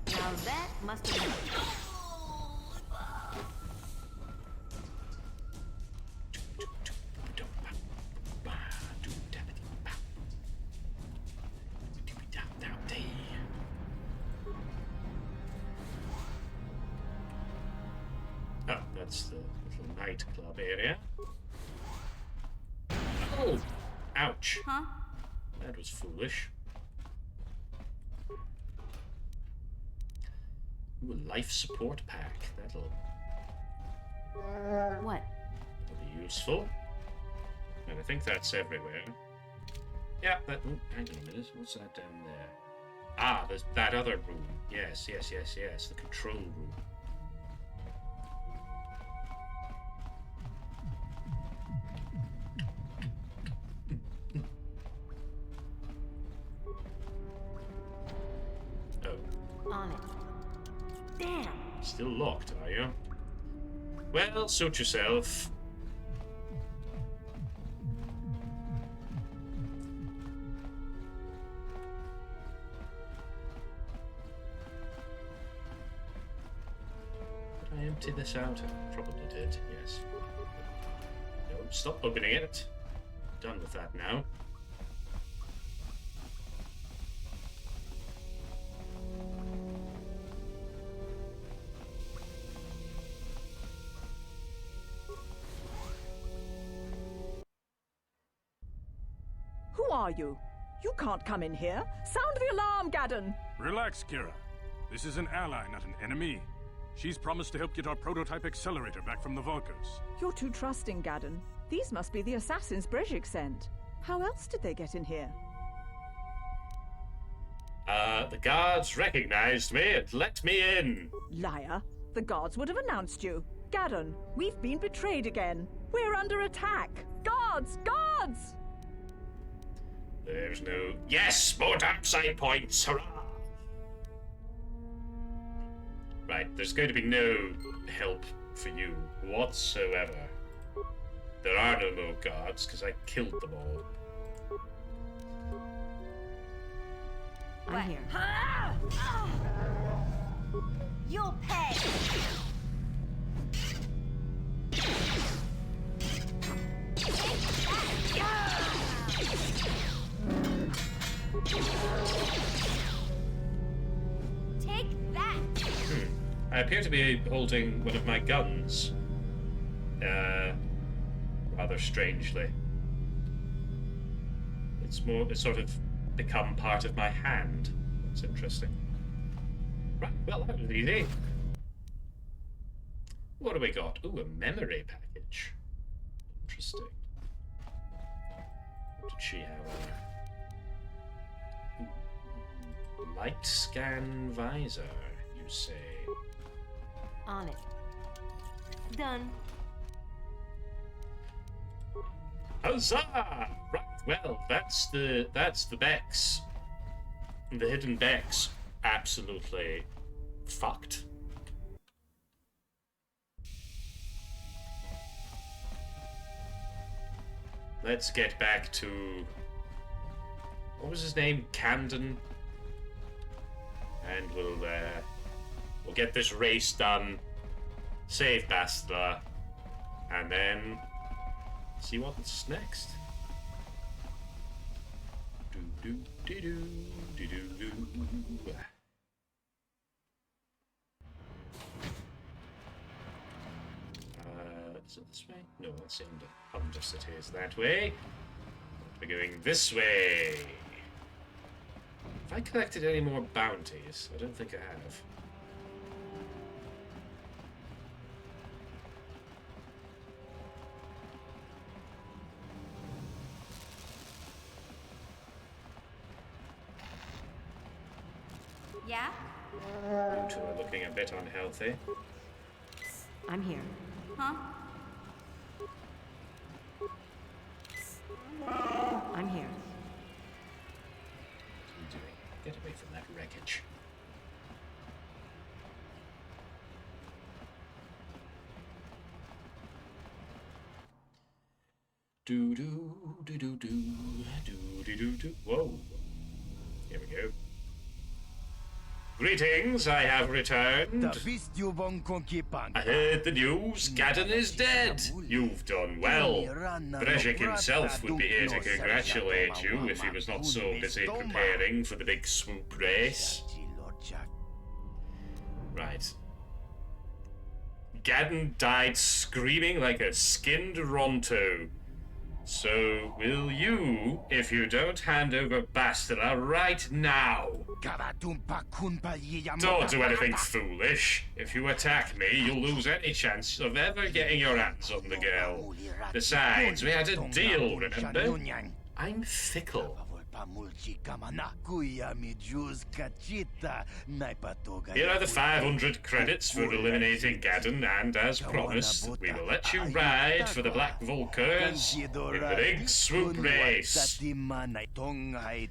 Now that must have been... Oh, that's the little nightclub area. Oh! Ouch. Huh? That was foolish. Ooh, a life support pack. That'll What? be useful. And I think that's everywhere. Yeah, that... Oh, hang on a minute. What's that down there? Ah, there's that other room. Yes, yes, yes, yes. The control room. Oh. On it. Damn. Still locked, are you? Well, suit yourself. Did I empty this out? I probably did, yes. No, stop opening it. Done with that now. Who are you? You can't come in here. Sound the alarm, Gadden! Relax, Kira. This is an ally, not an enemy. She's promised to help get our prototype accelerator back from the Vulkars. You're too trusting, Gadden. These must be the assassins Brejik sent. How else did they get in here? The guards recognized me and let me in. Liar. The guards would have announced you. Gaddon, we've been betrayed again. We're under attack. Guards! Guards! There's no... Yes! More dark side points! Hurrah! Right, there's going to be no help for you whatsoever. There are no more guards, because I killed them all. I'm here. You'll pay! Take that! I appear to be holding one of my guns. Rather strangely. It's sort of become part of my hand. That's interesting. Right, well, that was easy. What do we got? Ooh, a memory package. Interesting. What did she have on her? Light scan visor, you say? On it. Done. Huzzah! Right, well, that's the Bex. The hidden Bex. Absolutely fucked. Let's get back to... What was his name? Camden? And we'll get this race done, save Bastila, and then see what's next. Is it this way? No, that's Undercity is that way. We're going this way. Have I collected any more bounties? I don't think I have. Yeah? You two are looking a bit unhealthy. I'm here. Huh? I'm here. What are you doing? Get away from that wreckage. Do do do do do do do do do. Whoa! Here we go. Greetings, I have returned. I heard the news. Gaddon is dead. You've done well. Brezhik himself would be here to congratulate you if he was not so busy preparing for the big swoop race. Right. Gaddon died screaming like a skinned Ronto. So, will you, if you don't hand over Bastila right now? Don't do anything foolish. If you attack me, you'll lose any chance of ever getting your hands on the girl. Besides, we had a deal, remember? I'm fickle. Here are the 500 credits for eliminating Gaddon, and as promised, we will let you ride for the Black Vulkers in the big swoop race.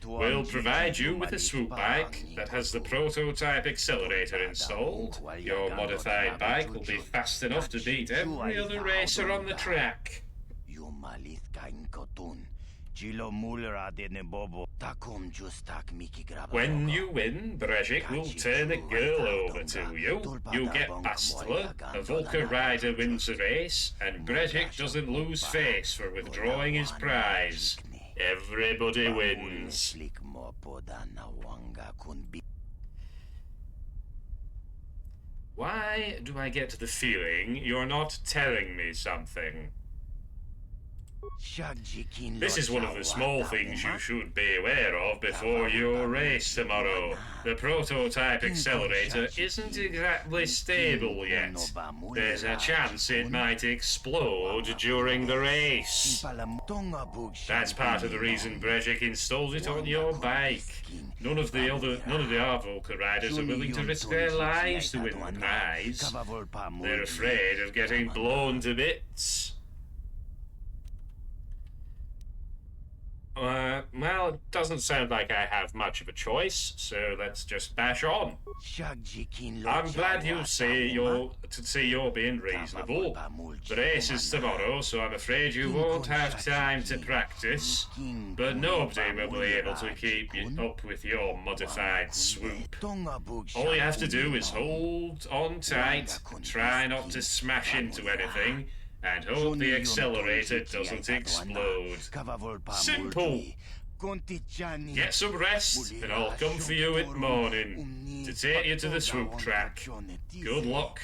We'll provide you with a swoop bike that has the prototype accelerator installed. Your modified bike will be fast enough to beat every other racer on the track. When you win, Brezhik will turn a girl over to you. You get Bastila, a Vulker rider wins the race, and Brezhik doesn't lose face for withdrawing his prize. Everybody wins. Why do I get the feeling you're not telling me something? This is one of the small things you should be aware of before your race tomorrow. The prototype accelerator isn't exactly stable yet. There's a chance it might explode during the race. That's part of the reason Brejik installed it on your bike. None of the Arvolker riders are willing to risk their lives to win the prize. They're afraid of getting blown to bits. Well, it doesn't sound like I have much of a choice, so let's just bash on. I'm glad you see you're being reasonable. The race is tomorrow, so I'm afraid you won't have time to practice, but nobody will be able to keep up with your modified swoop. All you have to do is hold on tight, try not to smash into anything, and hope the accelerator doesn't explode. Simple! Get some rest, and I'll come for you in the morning to take you to the swoop track. Good luck.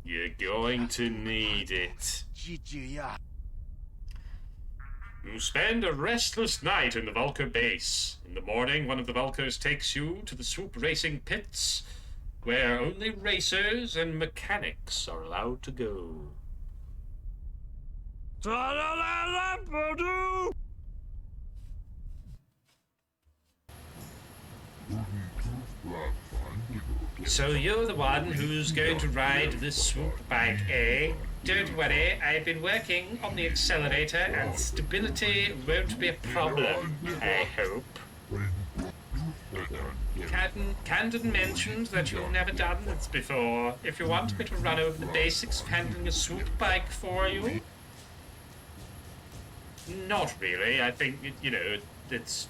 You're going to need it. You spend a restless night in the Valker base. In the morning, one of the Valkers takes you to the swoop racing pits, where only racers and mechanics are allowed to go. So you're the one who's going to ride the swoop bike, eh? Don't worry, I've been working on the accelerator and stability won't be a problem, I hope. Camden mentioned that you've never done this before. If you want me to run over the basics of handling a swoop bike for you? Not really. I think, it's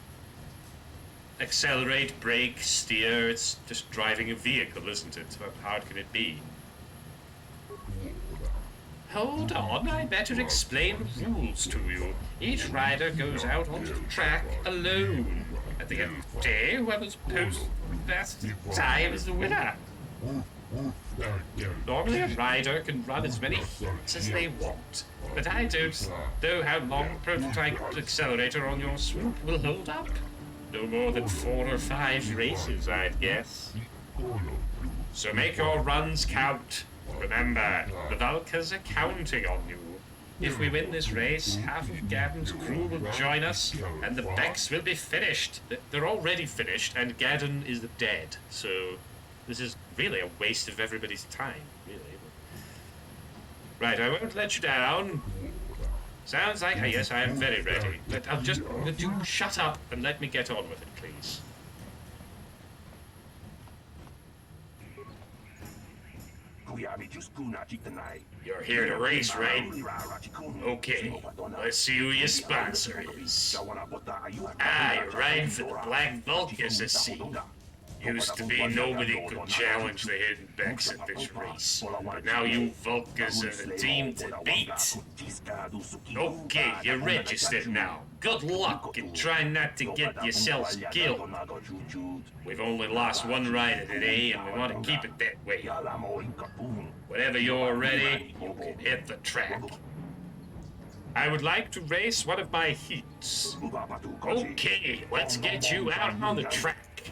accelerate, brake, steer. It's just driving a vehicle, isn't it? How hard can it be? Hold on, I better explain the rules to you. Each rider goes out onto the track alone. At the end of the day, whoever's best time is the winner. Normally a rider can run as many hits as they want, but I don't know how long the prototype accelerator on your swoop will hold up. No more than 4 or 5 races, I'd guess. So make your runs count. Remember, the Valkers are counting on you. If we win this race, half of Gadon's crew will join us, and the Becks will be finished. They're already finished, and Gadon is dead, so this is really a waste of everybody's time, really. Right, I won't let you down. Sounds like, yes, I am very ready, but would you shut up and let me get on with it, please? You're here to race, right? Okay, let's see who your sponsor is. You're riding for the Black Vulcans, I see. Used to be nobody could challenge the Hidden Becks at this race, but now you Vulcans are the team to beat. Okay, you're registered now. Good luck and try not to get yourselves killed. We've only lost one rider today and we want to keep it that way. Whenever you're ready, you can hit the track. I would like to race one of my heats. Okay, let's get you out on the track.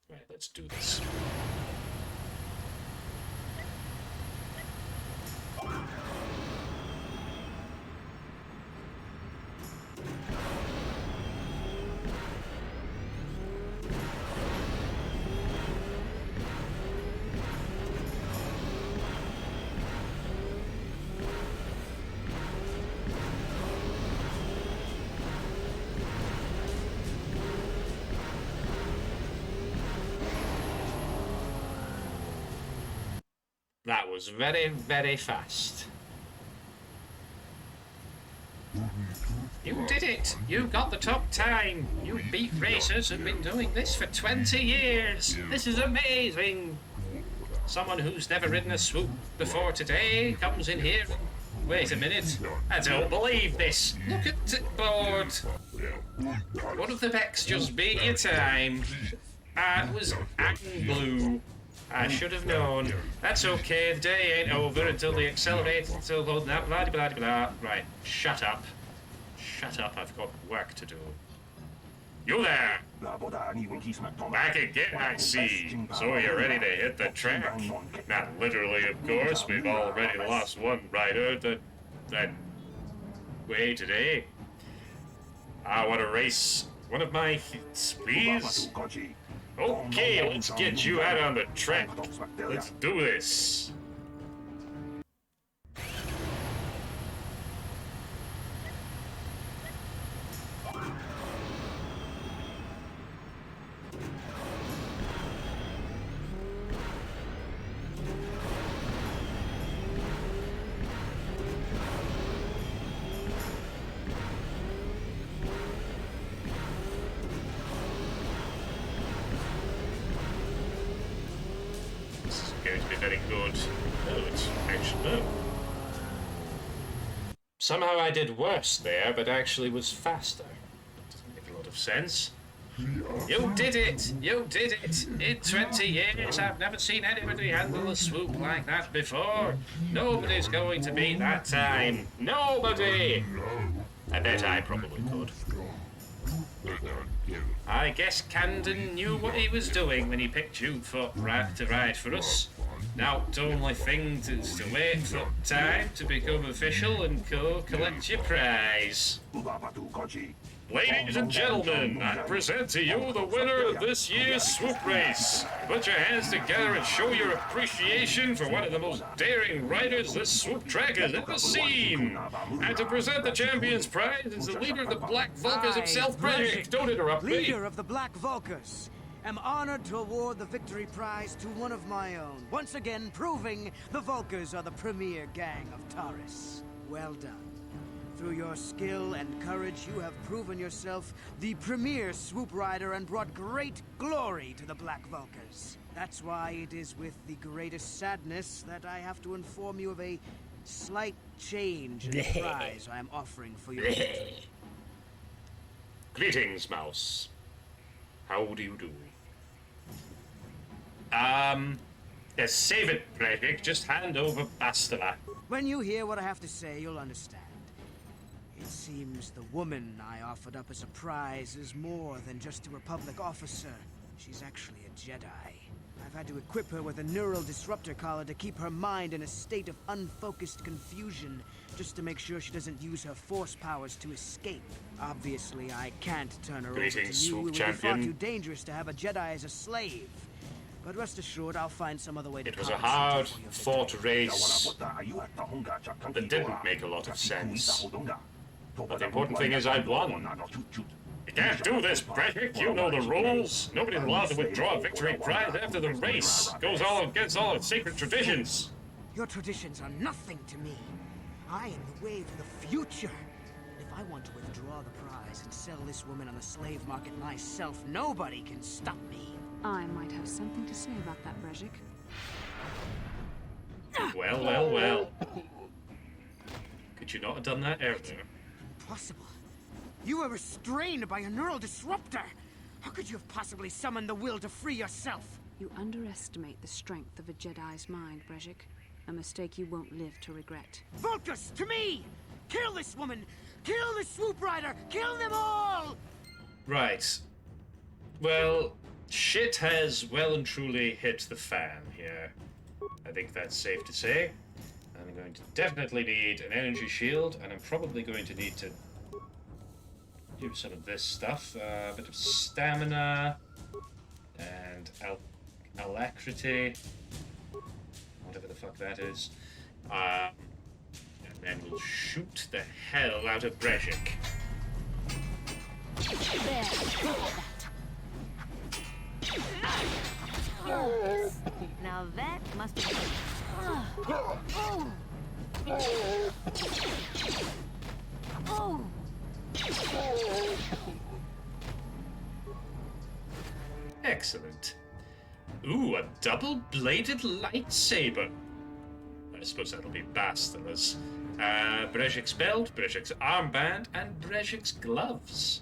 Right, let's do this. That was very, very fast. You did it! You got the top time! You beat racers who've been doing this for 20 years! This is amazing! Someone who's never ridden a swoop before today comes in here and... Wait a minute. I don't believe this! Look at the board! One of the Becks just beat your time. It was acting blue. I should have known. That's okay, the day ain't over until the accelerator, until blah blah blah blah. Right, shut up. Shut up, I've got work to do. You there! Back again, I see. So you're ready to hit the track? Not literally, of course. We've already lost one rider that way today. I want to race one of my hits, please. Okay, let's get you out on the track. Let's do this. Going to be very good. Oh, it's actually no. Somehow I did worse there, but actually was faster. Doesn't make a lot of sense. You did it! You did it! In 20 years, I've never seen anybody handle a swoop like that before. Nobody's going to beat that time. Nobody! I bet I probably could. I guess Camden knew what he was doing when he picked you to ride for us. Now the only thing is to wait for time to become official and go collect your prize. Ladies and gentlemen, I present to you the winner of this year's swoop race. Put your hands together and show your appreciation for one of the most daring riders this swoop track has ever seen. And to present the champion's prize is the leader of the Black Vulcans himself, Brejik. Don't interrupt me. Leader of the Black Vulcans. Am honored to award the victory prize to one of my own. Once again, proving the Vulcans are the premier gang of Taurus. Well done. Through your skill and courage, you have proven yourself the premier swoop rider and brought great glory to the Black Vulcans. That's why it is with the greatest sadness that I have to inform you of a slight change in the prize I am offering for your victory. Greetings, Mouse. How do you do? Yes, save it, Brejik. Just hand over Bastila. When you hear what I have to say, you'll understand. It seems the woman I offered up as a prize is more than just a Republic officer. She's actually a Jedi. I've had to equip her with a neural disruptor collar to keep her mind in a state of unfocused confusion, just to make sure she doesn't use her force powers to escape. Obviously, I can't turn her over to you. It would be far too dangerous to have a Jedi as a slave. But rest assured, I'll find some other way to. It was a hard-fought race that didn't make a lot of sense. But the important thing is I won. You can't do this, Brejik. You know the rules. Nobody's allowed to withdraw a victory prize after the race. Goes all against all its sacred traditions. Your traditions are nothing to me. I am the wave of the future. If I want to withdraw the prize and sell this woman on the slave market myself, nobody can stop me. I might have something to say about that, Brejik. Well, well, well. Could you not have done that earlier? Impossible. You were restrained by a neural disruptor. How could you have possibly summoned the will to free yourself? You underestimate the strength of a Jedi's mind, Brejik. A mistake you won't live to regret. Vulcus, to me! Kill this woman! Kill the swoop rider! Kill them all! Right. Well, shit has well and truly hit the fan here. I think that's safe to say. I'm going to definitely need an energy shield, and I'm probably going to need to do some of this stuff. A bit of stamina, and alacrity, whatever the fuck that is. And then we'll shoot the hell out of Brejik. Now that must have Excellent. Ooh, a double-bladed lightsaber. I suppose that'll be Bastila's. Brejik's belt, Brejik's armband, and Brejik's gloves.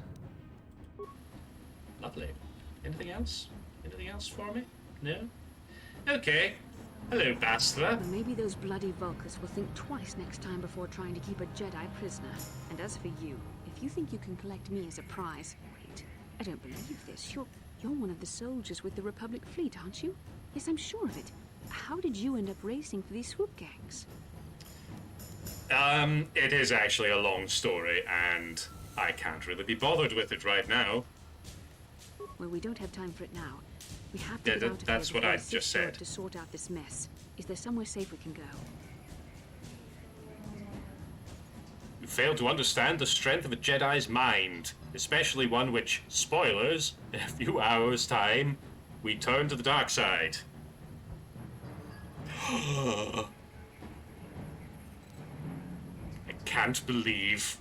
Lovely. Anything else? Anything else for me? No? Okay. Hello, Bastila. Well, maybe those bloody Vulkars will think twice next time before trying to keep a Jedi prisoner. And as for you, if you think you can collect me as a prize... Wait, I don't believe this. You're one of the soldiers with the Republic fleet, aren't you? Yes, I'm sure of it. How did you end up racing for these swoop gangs? It is actually a long story, and I can't really be bothered with it right now. Well, we don't have time for it now. We have to Yeah, get out of that's here what I before just Sith said. to sort out this mess. Is there somewhere safe we can go? You fail to understand the strength of a Jedi's mind, especially one which, spoilers, in a few hours' time, we turn to the dark side. I can't believe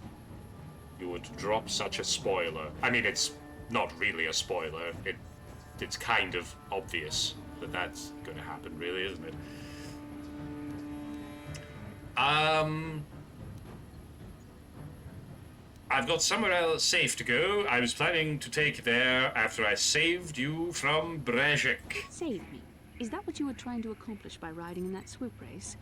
you would drop such a spoiler. I mean, it's not really a spoiler. It's kind of obvious that that's going to happen, really, isn't it? I've got somewhere else safe to go. I was planning to take there after I saved you from Brejik. Save me. Is that what you were trying to accomplish by riding in that swoop race?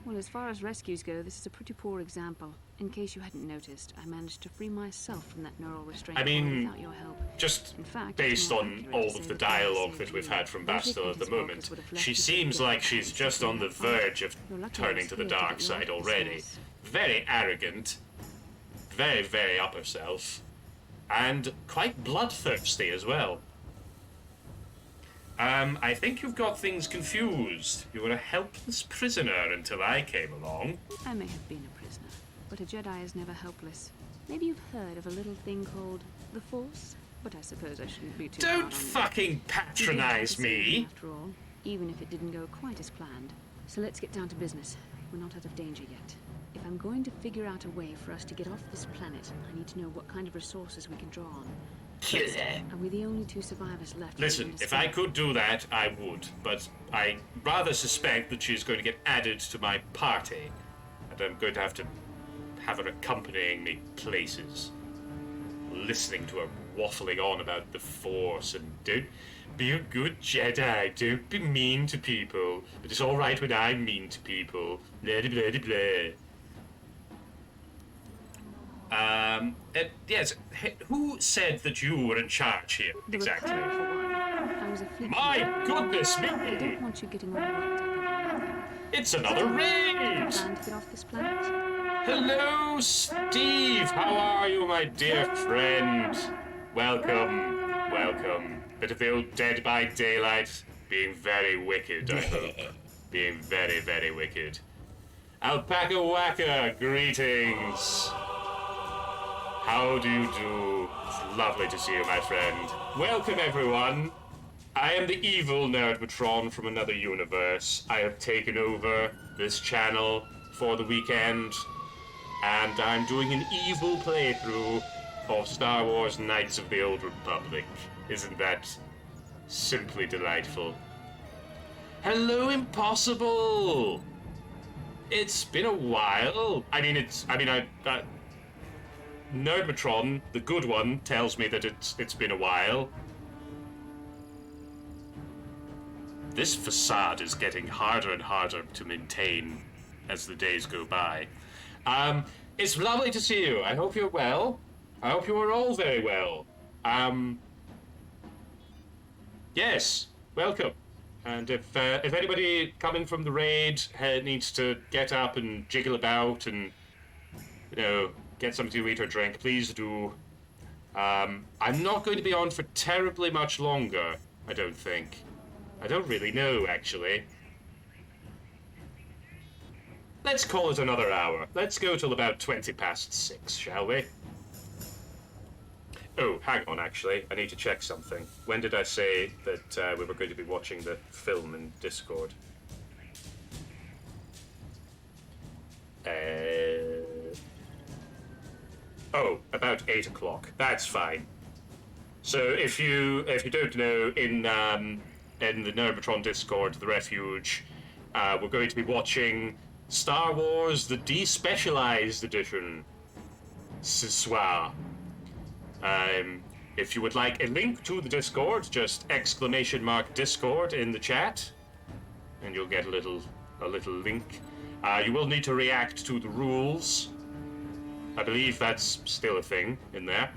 Well, as far as rescues go, this is a pretty poor example. In case you hadn't noticed, I managed to free myself from that neural restraint I mean, core without your help. Just In fact, based it's more on accurate all to of say the that dialogue I that saved we've you. had from Brejik Bastila and at the his moment, Vulkars would have left she you to seems forget like about she's it just and on the have fun. verge of You're lucky I turning was to the here dark get you side out of this already. mess. Very arrogant, very, very up herself, and quite bloodthirsty as well. I think you've got things confused. You were a helpless prisoner until I came along. I may have been a prisoner, but a Jedi is never helpless. Maybe you've heard of a little thing called the Force, but I suppose I shouldn't be too hard Don't on you. fucking You did patronize have to save me. after all, even if it didn't go quite as planned. So let's get down to business. We're not out of danger yet. If I'm going to figure out a way for us to get off this planet, I need to know what kind of resources we can draw on. First, are we the only two survivors left? Listen, if I could do that, I would, but I rather suspect that she's going to get added to my party, and I'm going to have her accompanying me places, listening to her waffling on about the Force and don't be a good Jedi, don't be mean to people, but it's all right when I'm mean to people, blah, blah, blah, blah. Yes, who said that you were in charge here, exactly? I was a fleet My leader. goodness me! I don't want you getting all worked up over nothing. It's another raid! Plan to get off this planet? Hello, Steve! How are you, my dear friend? Welcome, welcome. Bit of the old Dead by Daylight, being very wicked, I hope. Being very, very wicked. Alpaca Waka, greetings! How do you do? It's lovely to see you, my friend. Welcome, everyone. I am the evil NERDMO-TRON from another universe. I have taken over this channel for the weekend, and I'm doing an evil playthrough of Star Wars Knights of the Old Republic. Isn't that simply delightful? Hello, Impossible! It's been a while. NERDMO-TRON, the good one, tells me that it's been a while. This facade is getting harder and harder to maintain as the days go by. It's lovely to see you. I hope you're well. I hope you are all very well. Yes, welcome. And if anybody coming from the raid needs to get up and jiggle about and, get something to eat or drink, please do. I'm not going to be on for terribly much longer, I don't think. I don't really know, actually. Let's call it another hour. Let's go till about 6:20, shall we? Oh, hang on, actually. I need to check something. When did I say that we were going to be watching the film in Discord? Oh, about 8 o'clock. That's fine. So if you don't know, in the NERDMO-TRON Discord, the Refuge, we're going to be watching Star Wars: The Despecialized Edition ce soir. If you would like a link to the Discord, just !Discord in the chat, and you'll get a little link. You will need to react to the rules. I believe that's still a thing in there.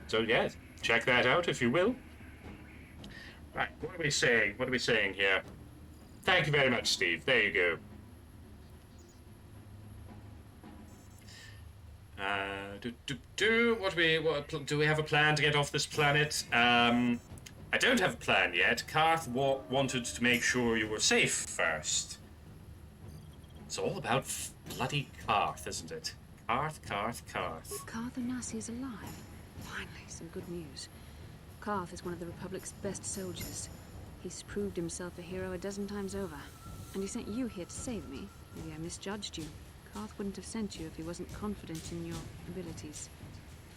So yeah, check that out if you will. Right, what are we saying? What are we saying here? Thank you very much, Steve. There you go. What do we have a plan to get off this planet? I don't have a plan yet. Karth wanted to make sure you were safe first. It's all about bloody Karth, isn't it? Karth. Karth Onasi is alive. Finally, some good news. Karth is one of the Republic's best soldiers. He's proved himself a hero a dozen times over. And he sent you here to save me. Maybe I misjudged you. Karth wouldn't have sent you if he wasn't confident in your abilities.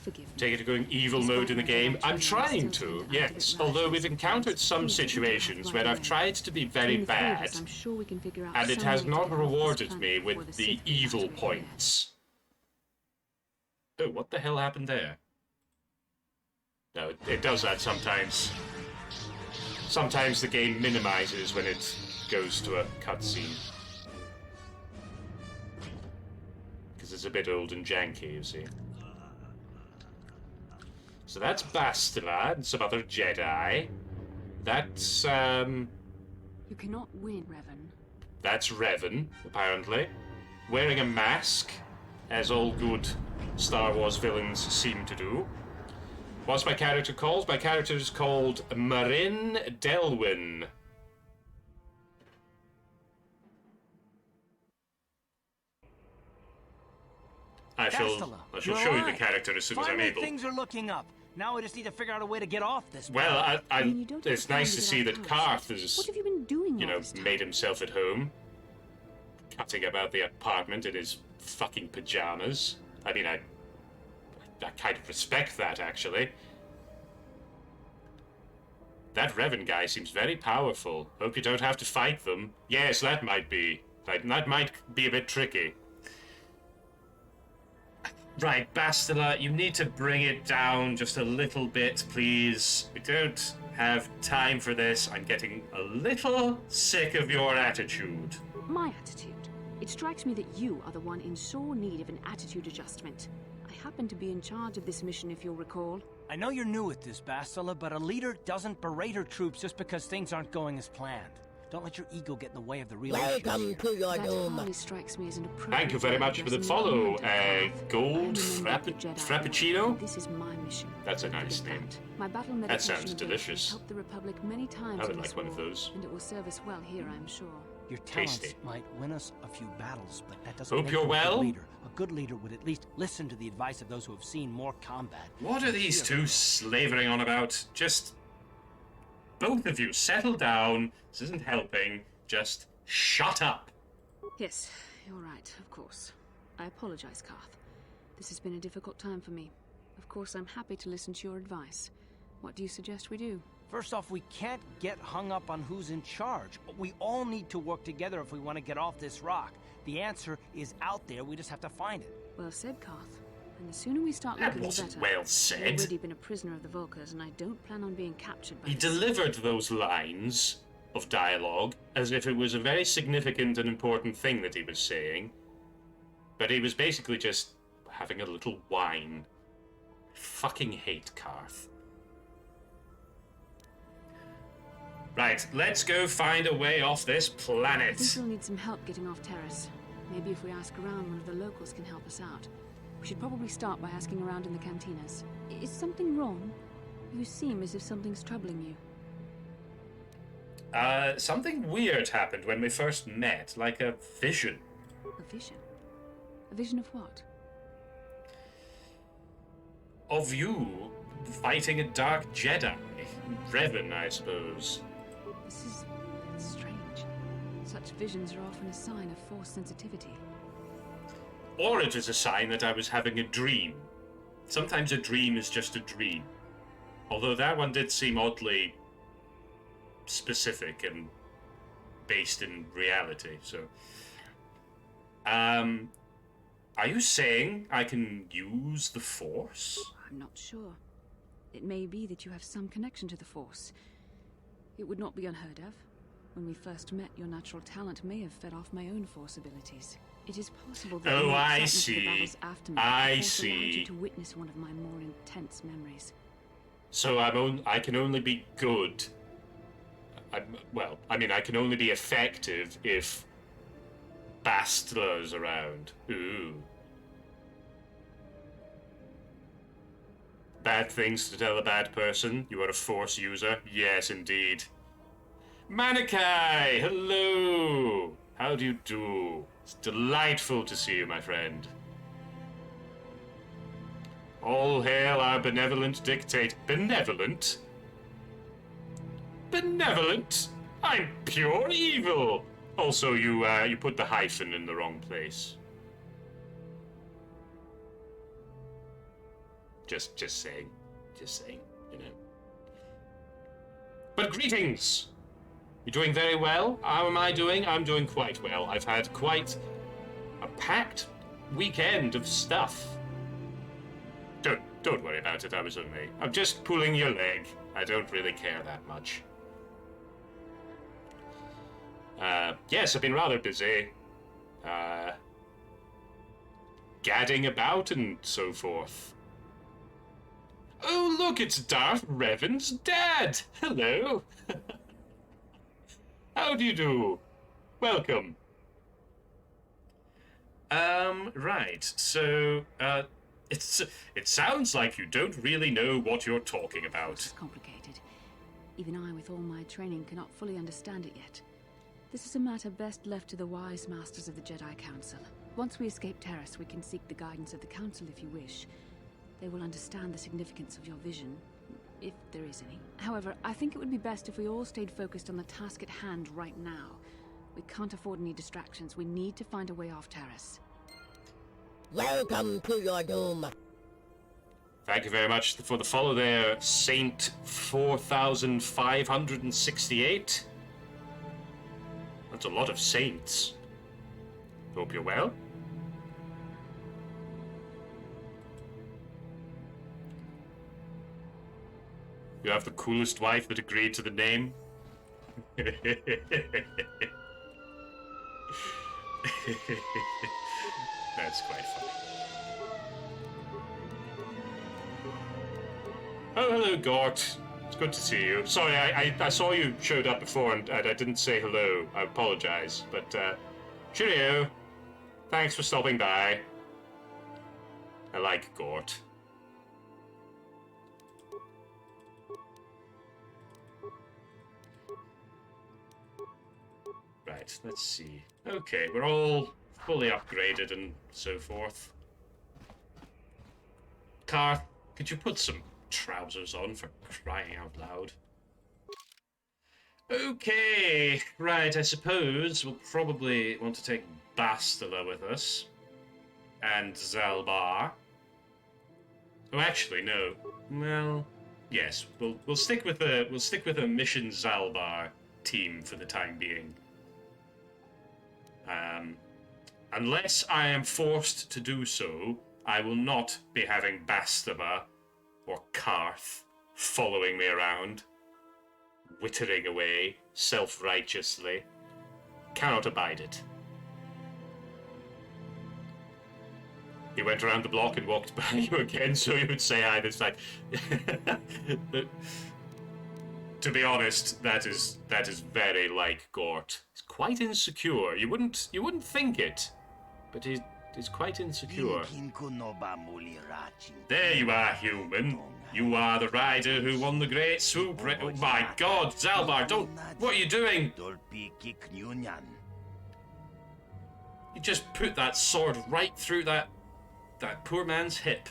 Forgive me. Take it to going evil mode in the game. I'm trying to, yes. Although we've encountered some situations where I've tried to be very bad, and it has not rewarded me with the evil points. Oh, what the hell happened there? No, it does that sometimes. Sometimes the game minimizes when it goes to a cutscene. Because it's a bit old and janky, you see. So that's Bastila and some other Jedi. That's, You cannot win, Revan. That's Revan, apparently. Wearing a mask, as all good Star Wars villains seem to do. What's my character called? My character is called Marin Delwyn. I shall show you the character as soon as I'm able. Things are looking up. Now we just need to figure out a way to get off this. Well, it's nice to see that Karth has, What have you been doing made himself at home. Cutting about the apartment in his fucking pajamas. I mean, I kind of respect that, actually. That Revan guy seems very powerful. Hope you don't have to fight them. Yes, that might be a bit tricky. Right, Bastila, you need to bring it down just a little bit, please. We don't have time for this. I'm getting a little sick of your attitude. My attitude? It strikes me that you are the one in sore need of an attitude adjustment. I happen to be in charge of this mission, if you'll recall. I know you're new at this, Bastila, but a leader doesn't berate her troops just because things aren't going as planned. Don't let your ego get in the way of the real issue. Welcome to your doom. That strikes me as an appropriate. Thank you very much for the follow, Gold Frappuccino. This is my mission. That's a nice name. My battle that sounds delicious. Helped the Republic many times. I would like one of those. And it will serve us well here, I'm sure. Your talents might win us a few battles, but that doesn't Hope make you're you a well. good leader. A good leader would at least listen to the advice of those who have seen more combat. What are these two slavering on about? Just both of you settle down. This isn't helping. Just shut up. Yes, you're right, of course. I apologize, Karth. This has been a difficult time for me. Of course, I'm happy to listen to your advice. What do you suggest we do? First off, we can't get hung up on who's in charge. We all need to work together if we want to get off this rock. The answer is out there, we just have to find it. Well said, Karth. And the sooner we start That looking, the wasn't better. well said. I've already been a prisoner of the Volkers, and I don't plan on being captured by He delivered those lines of dialogue as if it was a very significant and important thing that he was saying, but he was basically just having a little whine. I fucking hate Karth. Right, let's go find a way off this I planet. think we'll need some help getting off Terrace. Maybe if we ask around, one of the locals can help us out. We should probably start by asking around in the cantinas. Is something wrong? You seem as if something's troubling you. Something weird happened when we first met, like a vision. A vision? A vision of what? Of you fighting a dark Jedi. Revan, I suppose. This is strange. Such visions are often a sign of force sensitivity. Or it is a sign that I was having a dream. Sometimes a dream is just a dream. Although that one did seem oddly specific and based in reality, so... Are you saying I can use the Force? I'm not sure. It may be that you have some connection to the Force. It would not be unheard of. When we first met, your natural talent may have fed off my own force abilities. It is possible that Oh, your I excitement for the see. battles after me I also allowed you see. to witness one of my more intense memories. So I can only be good. I can only be effective if Bastla's around. Ooh. Bad things to tell a bad person? You are a force user? Yes, indeed. Manikai! Hello! How do you do? It's delightful to see you, my friend. All hail our benevolent dictator. Benevolent? Benevolent? I'm pure evil! Also, you put the hyphen in the wrong place. Just saying, you know. But greetings! You're doing very well. How am I doing? I'm doing quite well. I've had quite a packed weekend of stuff. Don't worry about it, I'm just pulling your leg. I don't really care that much. Yes, I've been rather busy. Gadding about and so forth. Oh, look, it's Darth Revan's dad! Hello! How do you do? Welcome. Right, so, it sounds like you don't really know what you're talking about. It's complicated. Even I, with all my training, cannot fully understand it yet. This is a matter best left to the wise masters of the Jedi Council. Once we escape Terrace, we can seek the guidance of the Council if you wish. They will understand the significance of your vision, if there is any. However, I think it would be best if we all stayed focused on the task at hand right now. We can't afford any distractions. We need to find a way off Terrace. Welcome to your doom. Thank you very much for the follow there, Saint 4568. That's a lot of saints. Hope you're well. You have the coolest wife that agreed to the name. That's quite funny. Oh, hello, Gort. It's good to see you. Sorry, I saw you showed up before and I didn't say hello. I apologize, but cheerio. Thanks for stopping by. I like Gort. Right, let's see. Okay, we're all fully upgraded and so forth. Karth, could you put some trousers on for crying out loud? Okay, right, I suppose we'll probably want to take Bastila with us. And Zalbar. Oh, actually, no. Well, yes, we'll stick with a Mission Zalbar team for the time being. Unless I am forced to do so, I will not be having Bastila or Karth following me around, wittering away self-righteously. Cannot abide it. He went around the block and walked by you again, so you would say hi this time. To be honest, that is very like Gort. He's quite insecure. You wouldn't think it, but he's quite insecure. There you are, human. You are the rider who won the Great Swoop. Oh my God, Zalbar! Don't! What are you doing? You just put that sword right through that poor man's hip.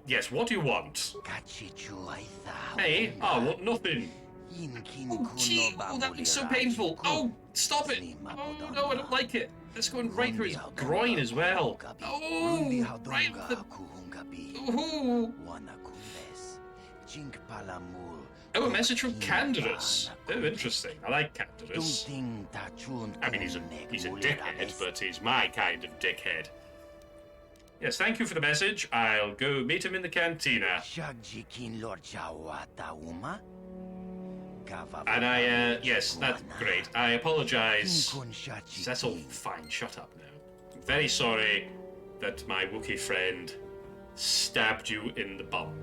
Yes, what do you want? Hey, I want nothing. Oh, gee, oh, that looks so painful. Oh, stop it. Oh, no, I don't like it. It's going right through his groin as well. Oh, right the... Oh. Oh, a message from Canderous. Oh, interesting. I like Canderous. I mean, he's a dickhead, but he's my kind of dickhead. Yes, thank you for the message. I'll go meet him in the cantina. And I, yes, that's great. I apologize. That's all fine. Shut up now. I'm very sorry that my Wookiee friend stabbed you in the bum.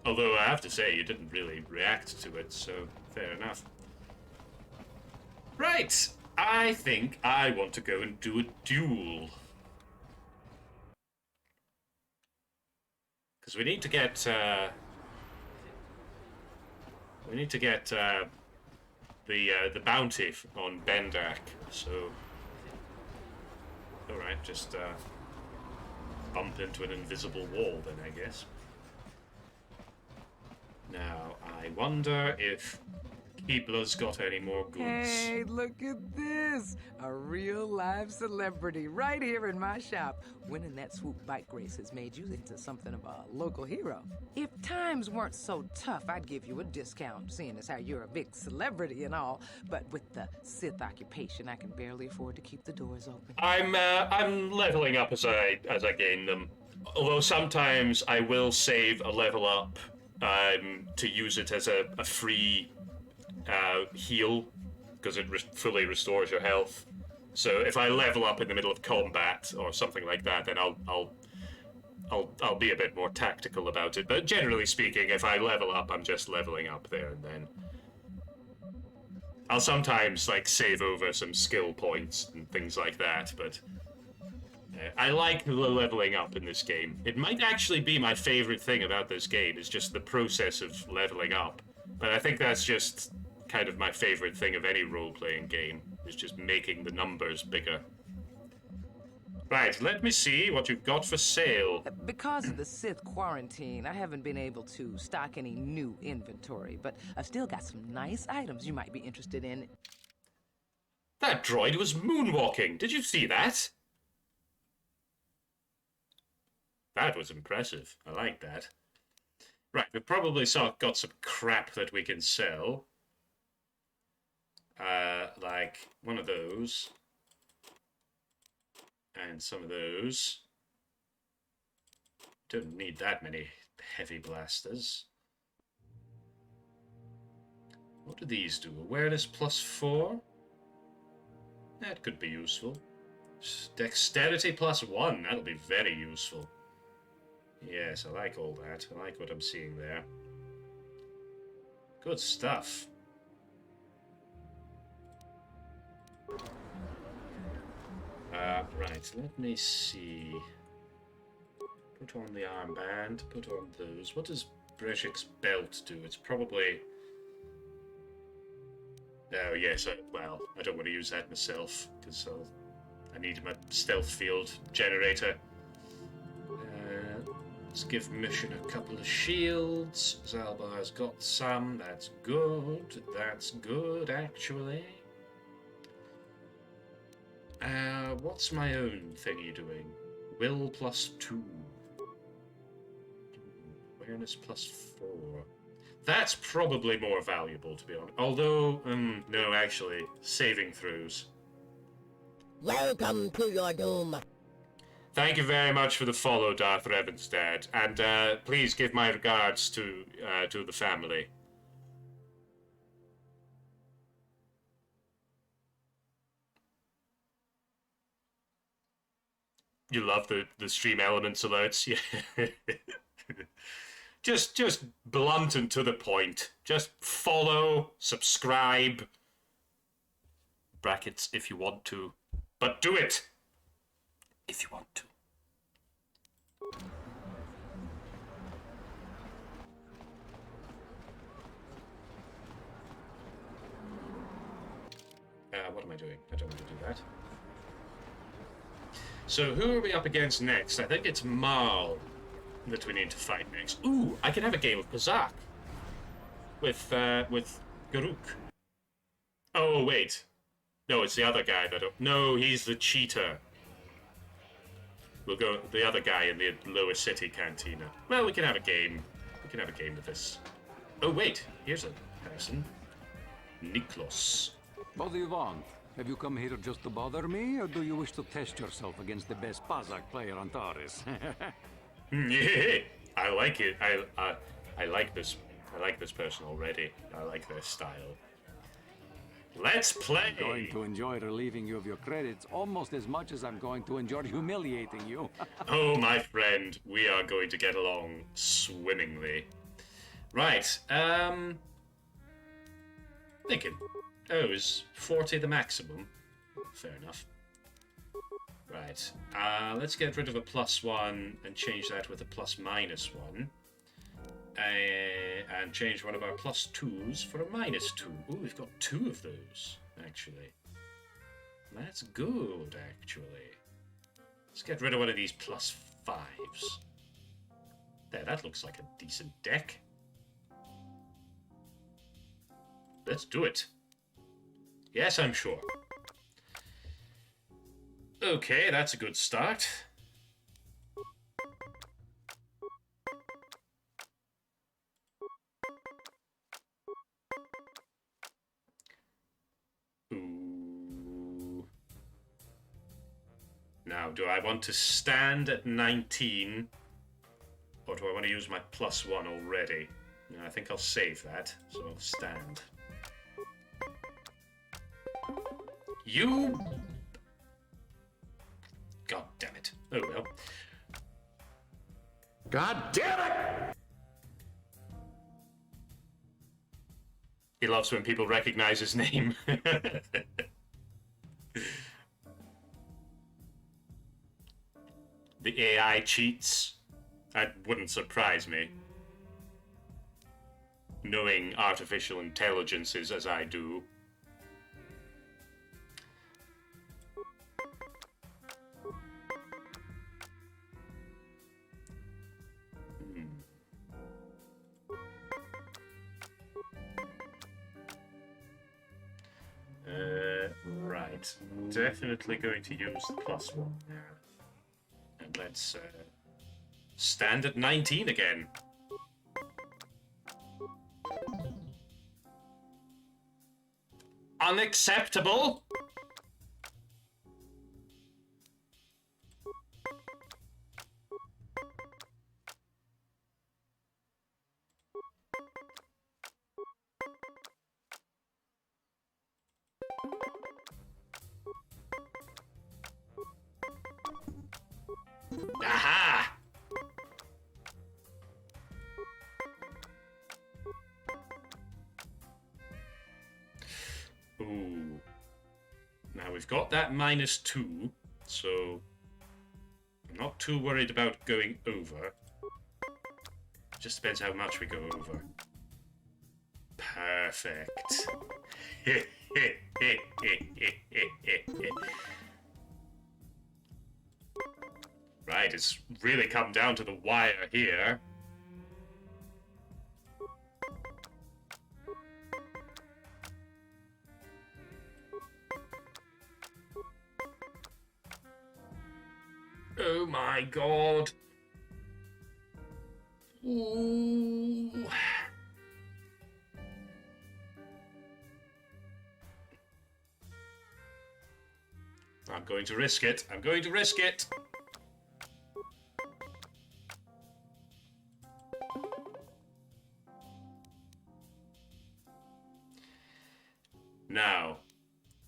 Although I have to say, you didn't really react to it, so fair enough. Right, I think I want to go and do a duel. Because we need to get, the bounty on Bendak, so... Alright, just, bump into an invisible wall then, I guess. Now, I wonder if Keebler's got any more goods. Hey, look at this! A real live celebrity right here in my shop. Winning that swoop bike race has made you into something of a local hero. If times weren't so tough, I'd give you a discount, seeing as how you're a big celebrity and all. But with the Sith occupation, I can barely afford to keep the doors open. I'm leveling up as I gain them. Although sometimes I will save a level up to use it as a free heal, because it fully restores your health. So if I level up in the middle of combat or something like that, then I'll be a bit more tactical about it. But generally speaking, if I level up, I'm just leveling up there and then. I'll sometimes like save over some skill points and things like that, but I like the leveling up in this game. It might actually be my favorite thing about this game, is just the process of leveling up. But I think that's just kind of my favorite thing of any role-playing game, is just making the numbers bigger. Right, let me see what you've got for sale. Because of the Sith quarantine, I haven't been able to stock any new inventory, but I've still got some nice items you might be interested in. That droid was moonwalking. Did you see that? That was impressive. I like that. Right, we've probably got some crap that we can sell. Like one of those. And some of those. Don't need that many heavy blasters. What do these do? Awareness +4? That could be useful. Dexterity +1. That'll be very useful. Yes, I like all that. I like what I'm seeing there. Good stuff. Right, let me see. Put on the armband, put on those. What does Breshik's belt do? It's probably... Oh, yes, well, I don't want to use that myself, because I need my stealth field generator. Let's give Mission a couple of shields. Zalbar's got some. That's good. That's good, actually. What's my own thingy doing? Will +2. Awareness +4. That's probably more valuable, to be honest. Although, no, actually, saving throws. Welcome to your doom. Thank you very much for the follow, Darth Revanstad, and please give my regards to the family. You love the stream elements alerts, yeah. Just blunt and to the point. Just follow, subscribe. Brackets if you want to, but do it if you want to. What am I doing? I don't want to do that. So who are we up against next? I think it's Marl that we need to fight next. Ooh, I can have a game of Pazak with Garuk. Oh wait, no, it's the other guy that. No, he's the cheater. We'll go the other guy in the lower city cantina. Well, we can have a game. We can have a game with this. Oh wait, here's a person. Niklos. What do you want? Have you come here just to bother me, or do you wish to test yourself against the best Pazak player on Taurus? Yeah, I like it. I like this person already. I like their style. Let's play! I'm going to enjoy relieving you of your credits almost as much as I'm going to enjoy humiliating you. Oh, my friend, we are going to get along swimmingly. Right, thinking. Oh, is 40 the maximum? Fair enough. Right, let's get rid of a +1 and change that with a +-1. And change one of our +2s for a -2. Ooh, we've got 2 of those, actually. That's good, actually. Let's get rid of one of these +5s. There, that looks like a decent deck. Let's do it. Yes, I'm sure. Okay, that's a good start. Ooh. Now, do I want to stand at 19? Or do I want to use my +1 already? No, I think I'll save that, so I'll stand. You... God damn it. Oh well. God damn it! He loves when people recognize his name. The AI cheats. That wouldn't surprise me. Knowing artificial intelligences as I do. Right. Definitely going to use the +1 there. And let's stand at 19 again. Unacceptable! Aha! Ooh. Now we've got that -2, so I'm not too worried about going over. Just depends how much we go over. Perfect. Right, it's really come down to the wire here. Oh my god. Ooh. I'm going to risk it. I'm going to risk it. Now,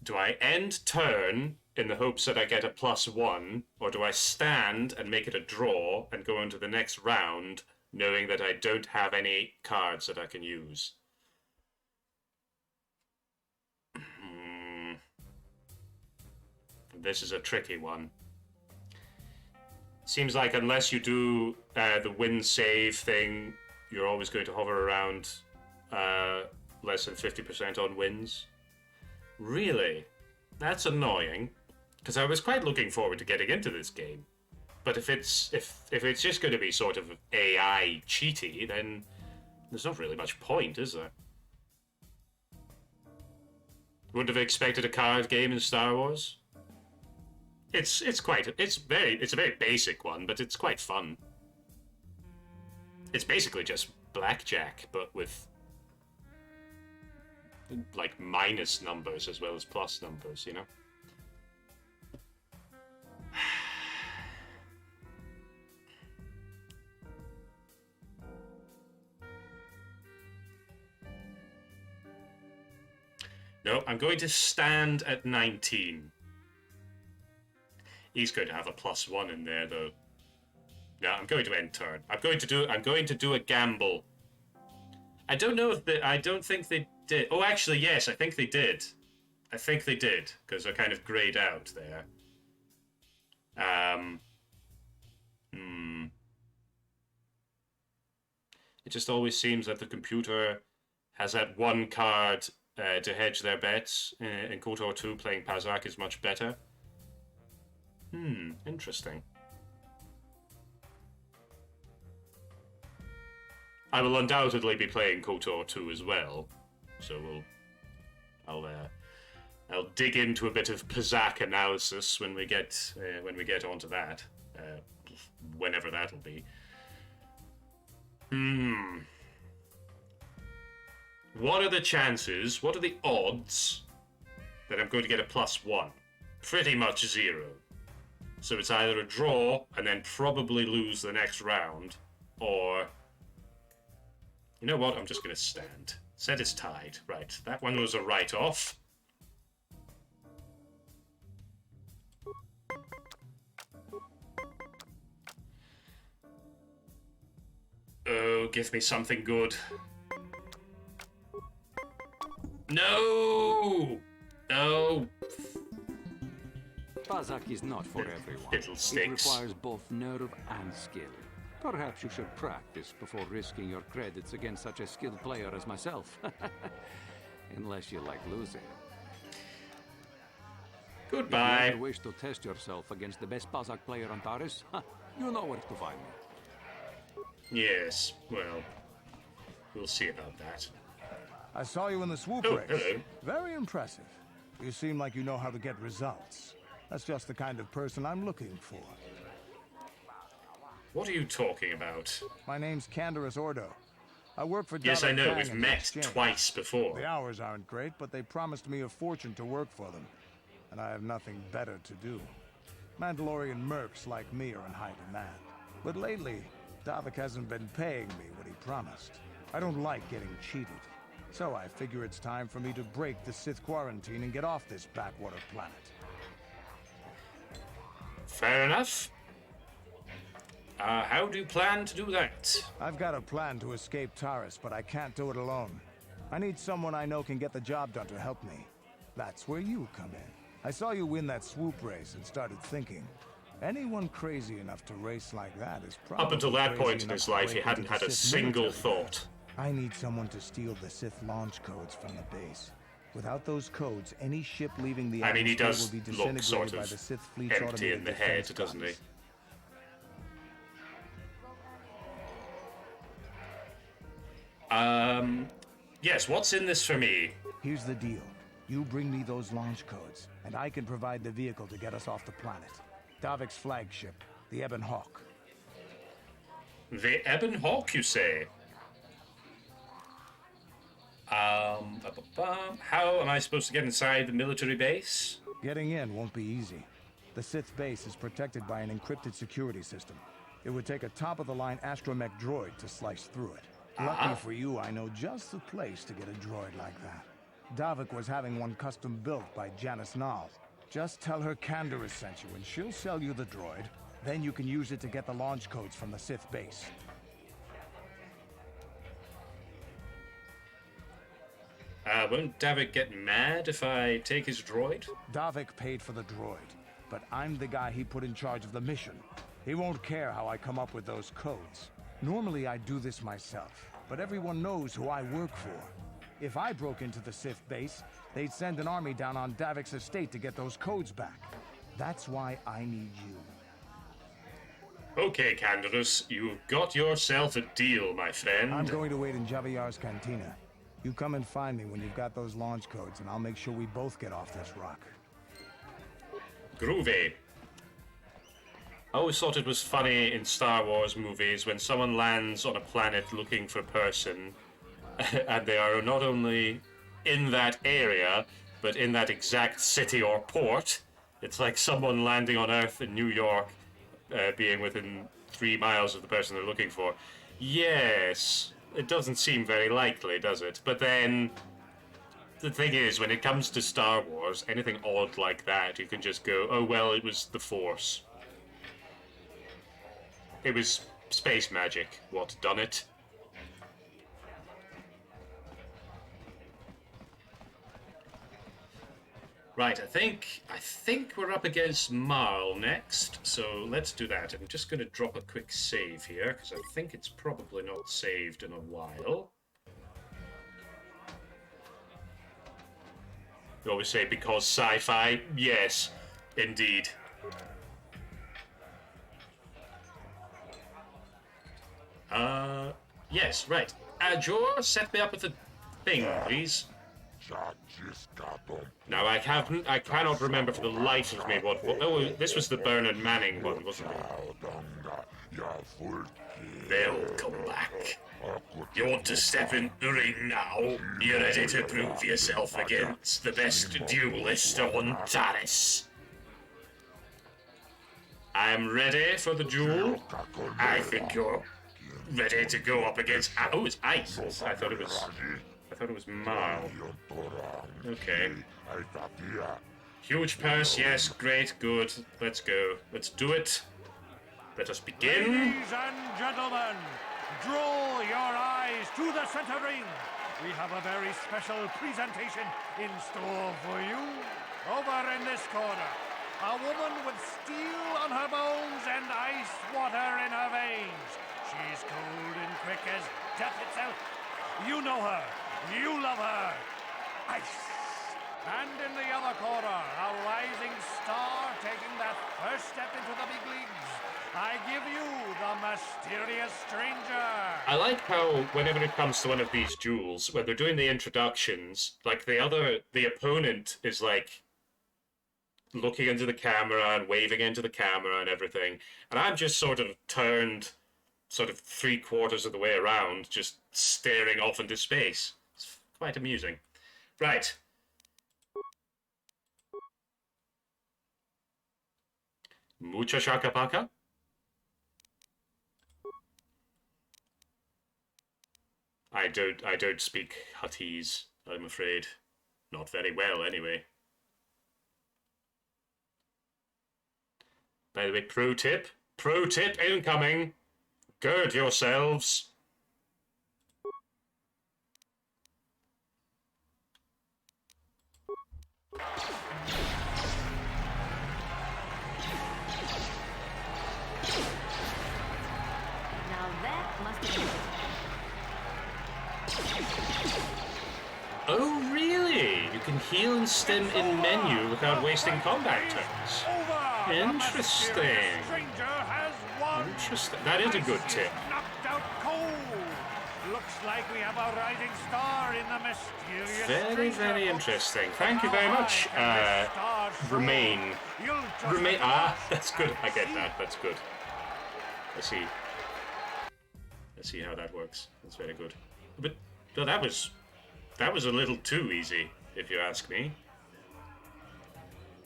do I end turn in the hopes that I get a +1, or do I stand and make it a draw and go into the next round knowing that I don't have any cards that I can use? This is a tricky one. Seems like unless you do the win save thing, you're always going to hover around less than 50% on wins. Really? That's annoying, because I was quite looking forward to getting into this game. But if it's just going to be sort of AI cheaty, then there's not really much point, is there? Wouldn't have expected a card game in Star Wars. It's a very basic one, but it's quite fun. It's basically just blackjack, but with like minus numbers as well as plus numbers, you know? No, I'm going to stand at 19. He's going to have a +1 in there, though. No, I'm going to end turn. I'm going to do a gamble. I don't know if I don't think they did. Oh, actually, yes, I think they did. I think they did, because they're kind of grayed out there. It just always seems that the computer has that one card to hedge their bets. In KOTOR 2, playing Pazak is much better. Interesting. I will undoubtedly be playing KOTOR 2 as well, so I'll dig into a bit of Pazak analysis when we get onto that, whenever that'll be. What are the chances? What are the odds that I'm going to get a +1? Pretty much 0. So it's either a draw and then probably lose the next round, or you know what? I'm just going to stand. Said it's tied. Right, that one was a write-off. Oh, give me something good. No! No! Pazak is not for everyone. Fiddlesticks. It requires both nerve and skill. Perhaps you should practice before risking your credits against such a skilled player as myself. Unless you like losing. Goodbye. If you ever wish to test yourself against the best Pazak player on Taris, you know where to find me. Yes, well, we'll see about that. I saw you in the swoop race. Hello. Very impressive. You seem like you know how to get results. That's just the kind of person I'm looking for. What are you talking about? My name's Canderous Ordo. I work for Yes, I know. Kang We've in met exchange. twice before. The hours aren't great, but they promised me a fortune to work for them. And I have nothing better to do. Mandalorian mercs like me are in high demand. But lately, Davik hasn't been paying me what he promised. I don't like getting cheated. So I figure it's time for me to break the Sith quarantine and get off this backwater planet. Fair enough. How do you plan to do that? I've got a plan to escape Taris, but I can't do it alone. I need someone I know can get the job done to help me. That's where you come in. I saw you win that swoop race and started thinking, anyone crazy enough to race like that is probably Up until that crazy point in enough his to life, break he hadn't into had the a Sith single military. thought. I need someone to steal the Sith launch codes from the base. Without those codes, any ship leaving the I mean, he atmosphere does will be look disintegrated sort by of the Sith fleet's empty automated in the defense head, doesn't he? guns. Yes, what's in this for me? Here's the deal. You bring me those launch codes, and I can provide the vehicle to get us off the planet. Davik's flagship, the Ebon Hawk. The Ebon Hawk, you say? How am I supposed to get inside the military base? Getting in won't be easy. The Sith base is protected by an encrypted security system. It would take a top-of-the-line astromech droid to slice through it. Lucky for you, I know just the place to get a droid like that. Davik was having one custom built by Janice Nall. Just tell her Canderous sent you, and she'll sell you the droid. Then you can use it to get the launch codes from the Sith base. Won't Davik get mad if I take his droid? Davik paid for the droid, but I'm the guy he put in charge of the mission. He won't care how I come up with those codes. Normally I do this myself, but everyone knows who I work for. If I broke into the Sith base, they'd send an army down on Davik's estate to get those codes back. That's why I need you. Okay, Canderous, you've got yourself a deal, my friend. I'm going to wait in Javier's cantina. You come and find me when you've got those launch codes, and I'll make sure we both get off this rock. Groovy. I always thought it was funny in Star Wars movies when someone lands on a planet looking for a person, and they are not only in that area, but in that exact city or port. It's like someone landing on Earth in New York, being within 3 miles of the person they're looking for. Yes, it doesn't seem very likely, does it? But then, the thing is, when it comes to Star Wars, anything odd like that, you can just go, oh well, it was the Force. It was space magic what done it. Right, I think we're up against Marl next, so let's do that. I'm just going to drop a quick save here, because I think it's probably not saved in a while. You always say because sci-fi? Yes, indeed. Yes, right. Jor, set me up with a thing, please. Now I cannot remember for the life of me what oh, this was the Bernard Manning one, wasn't it? They'll come back. You want to step in the ring now? You're ready to prove yourself against the best duelist on Taris. I am ready for the duel. I think you're ready to go up against... Oh, it's Ice. I thought it was Marl. Okay. Huge purse, yes, great, good. Let's go. Let's do it. Let us begin. Ladies and gentlemen, draw your eyes to the center ring. We have a very special presentation in store for you. Over in this corner, a woman with steel on her bones and ice water in her veins. She's cold and quick as death itself. You know her. You love her. Ice. And in the other corner, a rising star taking that first step into the big leagues. I give you the mysterious stranger. I like how whenever it comes to one of these duels, when they're doing the introductions, like the opponent is like looking into the camera and waving into the camera and everything, and I'm just sort of turned sort of 3/4 of the way around, just staring off into space. It's quite amusing. Right. Mucha shakapaka. I don't speak Huttese, I'm afraid. Not very well, anyway. By the way, pro tip incoming. Gird yourselves. Now that must be it. Oh, really? You can heal and stim in menu without wasting combat turns. Interesting. Interesting. That is a good tip. Knocked out cold. Looks like we have a rising star in the mysterious Very, very interesting. Thank you very much, Remain. That's good. I get that. That's good. Let's see how that works. That's very good. But no, that was a little too easy, if you ask me.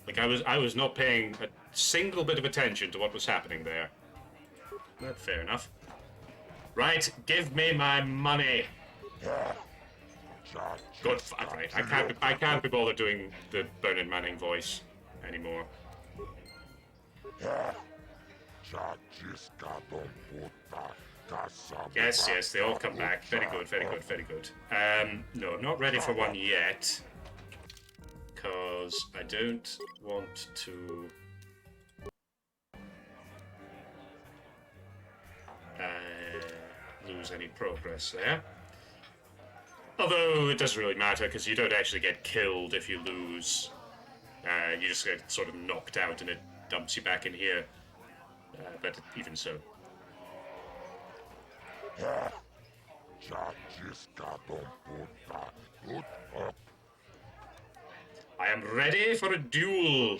Like I was not paying a single bit of attention to what was happening there. But fair enough. Right, give me my money. Good. Right, I can't be bothered doing the Bernard Manning voice anymore. Yes, they all come back. Very good, very good, very good. No, not ready for one yet. Because I don't want to... lose any progress there. Although it doesn't really matter, because you don't actually get killed if you lose. You just get sort of knocked out and it dumps you back in here. But even so. I am ready for a duel.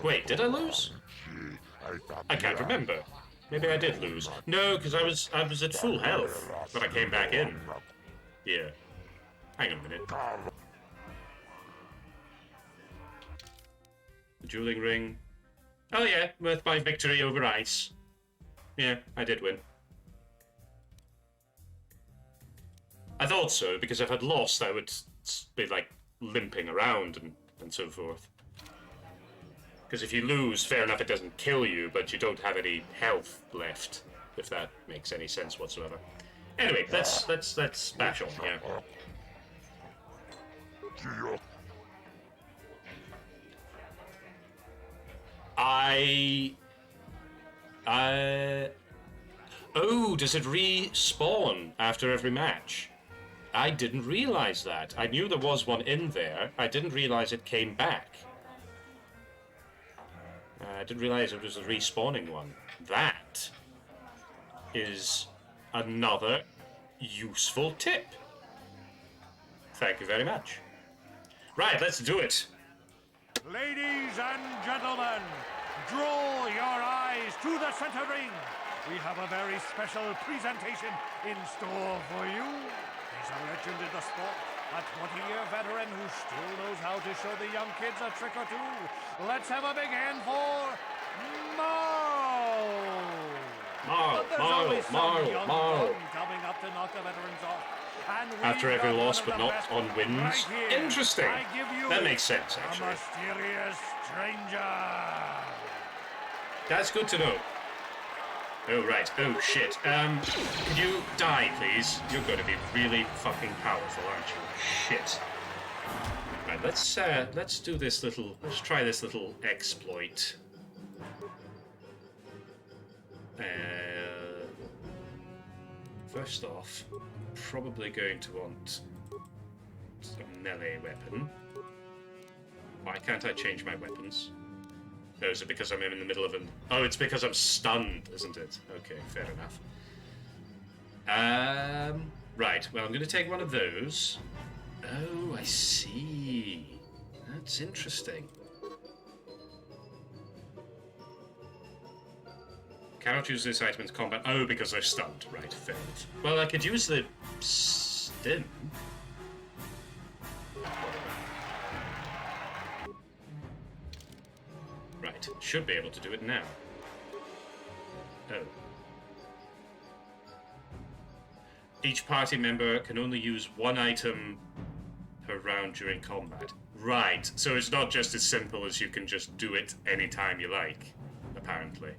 Wait, did I lose? I can't remember. Maybe I did lose. No, because I was at full health when I came back in. Yeah. Hang on a minute. The dueling ring. Oh yeah, with my victory over Ice. Yeah, I did win. I thought so, because if I'd lost, I would be, like, limping around and so forth. Because if you lose, fair enough, it doesn't kill you, but you don't have any health left, if that makes any sense whatsoever. Anyway, let's bash on here. Oh, does it respawn after every match? I didn't realize that. I knew there was one in there. I didn't realize it came back. I didn't realize it was a respawning one. That is another useful tip. Thank you very much. Right, let's do it. Ladies and gentlemen, draw your eyes to the center ring. We have a very special presentation in store for you. He's a legend in the sport, a 20-year veteran who still knows how to show the young kids a trick or two. Let's have a big hand for Marl. Marl. Coming up to knock the veterans off. And After every loss, but not on wins. Right. Interesting. That makes sense, a actually. mysterious stranger. That's good to know. Oh, right. Oh, shit. Can you die, please? You're going to be really fucking powerful, aren't you? Shit. Right, let's do this little... Let's try this little exploit. First off, probably going to want a melee weapon. Why can't I change my weapons? No, is it because I'm in the middle of an... Oh, it's because I'm stunned, isn't it? Okay, fair enough. Right, well, I'm going to take one of those. Oh, I see. That's interesting. Cannot use this item in combat. Oh, because they're stunned. Right, fair enough. Well, I could use the stim. Right, should be able to do it now. Oh. Each party member can only use one item per round during combat. Right, so it's not just as simple as you can just do it anytime you like, apparently.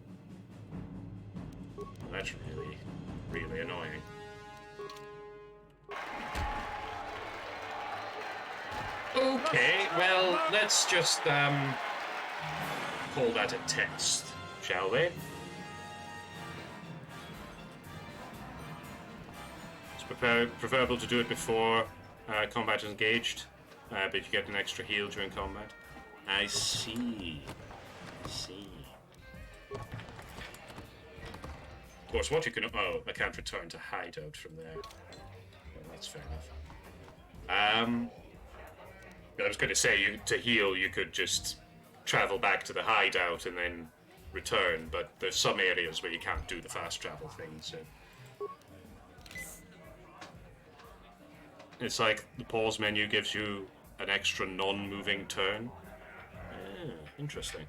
Well, that's really, really annoying. Okay, well, let's just, call that a test, shall we? It's preferable to do it before combat is engaged, but you get an extra heal during combat. I see. I see. Of course, what you can... Oh, I can't return to hideout from there. Well, that's fair enough. I was going to say, to heal, you could just travel back to the hideout and then return, but there's some areas where you can't do the fast travel thing, so... It's like the pause menu gives you an extra non-moving turn. Yeah, interesting.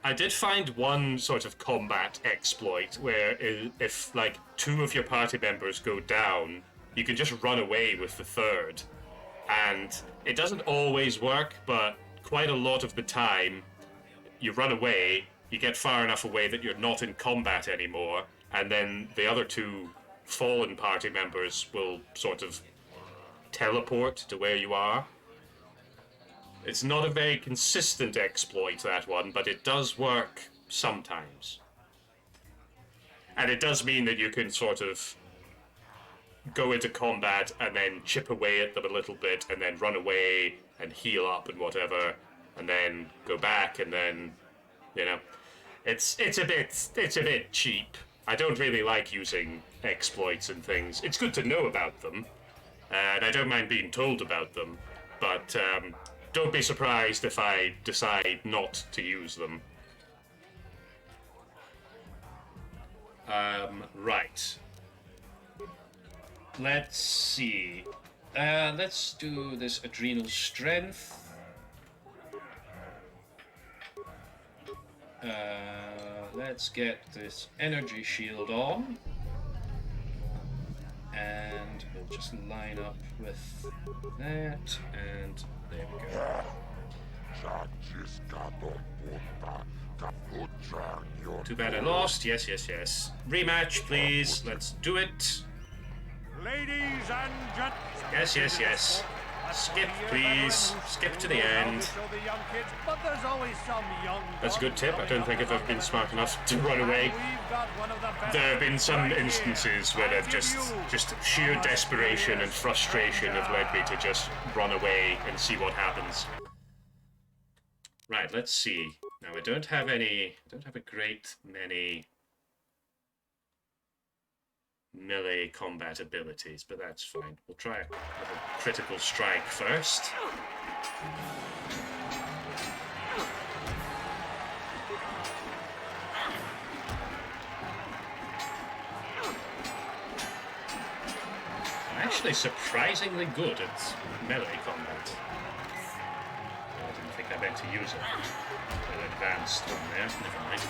I did find one sort of combat exploit where if, like, 2 of your party members go down, you can just run away with the 3rd. And it doesn't always work, but quite a lot of the time, you run away, you get far enough away that you're not in combat anymore, and then the other 2 fallen party members will sort of teleport to where you are. It's not a very consistent exploit, that one, but it does work sometimes. And it does mean that you can sort of go into combat and then chip away at them a little bit and then run away and heal up and whatever and then go back and then, you know, it's a bit cheap. I don't really like using exploits and things. It's good to know about them, and I don't mind being told about them, but don't be surprised if I decide not to use them. Right. Let's see. Let's do this adrenal strength. let's get this energy shield on. And we'll just line up with that, and there we go. Too bad I lost. Yes. Rematch, please. Let's do it. Ladies and gentlemen. Yes. Skip, please. Skip to the end. That's a good tip. I don't think I've ever been smart enough to run away. There have been some instances where I've just sheer desperation and frustration have led me to just run away and see what happens. Right, let's see. Now I don't have a great many melee combat abilities, but that's fine. We'll try a critical strike first. I'm actually surprisingly good at melee combat. I didn't think I meant to use it. An advanced one there, never mind.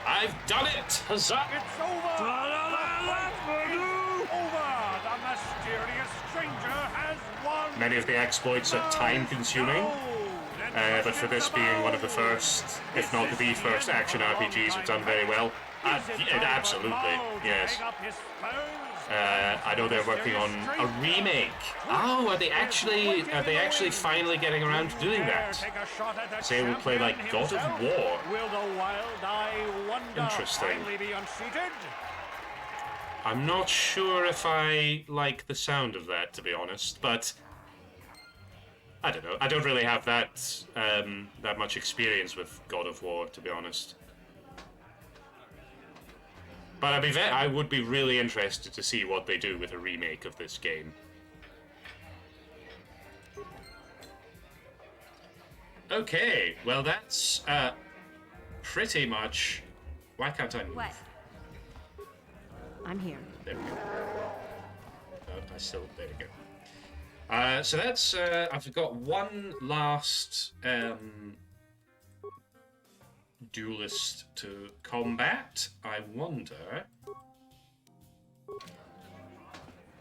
I've done it! Huzzah! It's over! The mysterious stranger has won! Many of the exploits are time-consuming, but for this being one of the first, if not the first action RPGs have done very well. Absolutely, yes. I know they're working on a remake. Oh, are they actually finally getting around to doing that? Say we'll play like God of War. Interesting. I'm not sure if I like the sound of that, to be honest, but I don't know. I don't really have that that much experience with God of War, to be honest. But I would be really interested to see what they do with a remake of this game. Okay, well that's pretty much... Why can't I move? What? I'm here. There we go. There we go. So that's... I've got one last... duelist to combat. I wonder.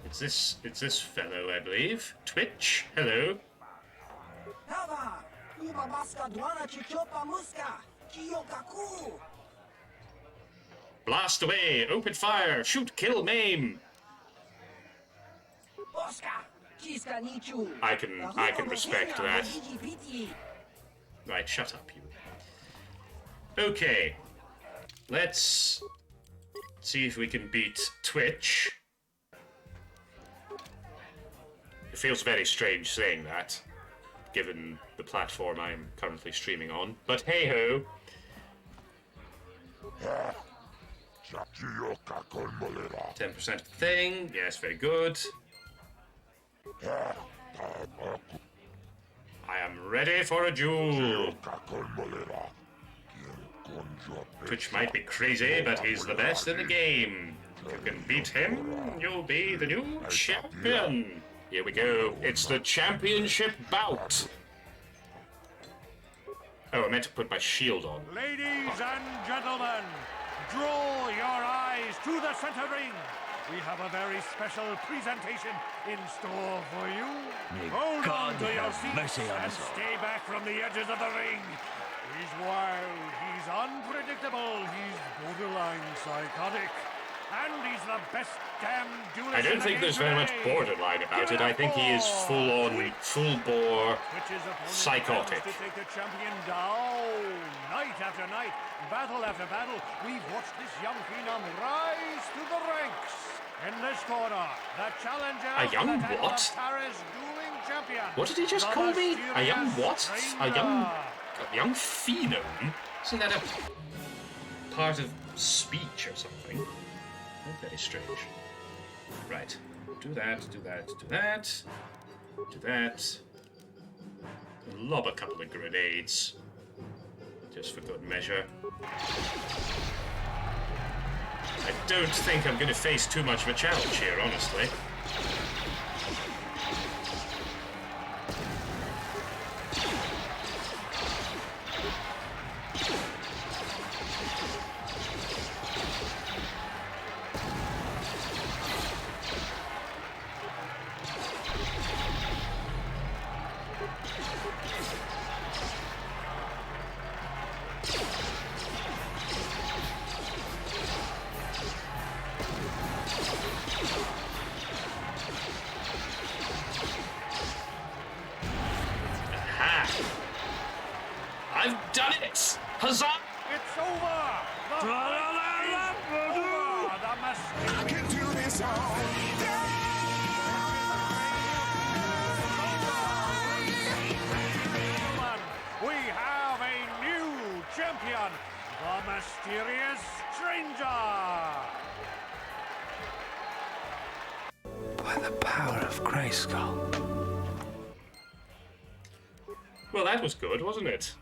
It's this fellow, I believe. Twitch. Hello. Blast away! Open fire! Shoot! Kill! Maim! I can respect that. Right, shut up, you. Okay, let's see if we can beat Twitch. It feels very strange saying that, given the platform I'm currently streaming on, but hey-ho. 10% thing, yes, very good. I am ready for a duel. Twitch might be crazy, but he's the best in the game. If you can beat him, you'll be the new champion. Here we go. It's the championship bout. Oh, I meant to put my shield on. Ladies and gentlemen, draw your eyes to the center ring. We have a very special presentation in store for you. Hold on to your seats and stay back from the edges of the ring. He's wild, he's unpredictable, he's borderline psychotic, and he's the best damn duelist. I don't think there's very much borderline about it. I think he is full-on, full-bore psychotic. To take the champion down, night after night, battle after battle, we've watched this young phenom rise through the ranks. In this corner, the challenger a young for the what? title of Paris dueling champion. What did he just call me? A young what? A young phenom? Isn't that a part of speech or something? Oh, very strange. Right. Do that, do that, do that. Do that. Lob a couple of grenades. Just for good measure. I don't think I'm going to face too much of a challenge here, honestly. it! Huzzah! It's over! The fight is over! The mistake. I can do this all We have a new champion, the mysterious stranger. By the power of Grayskull. Well, that was good, wasn't it?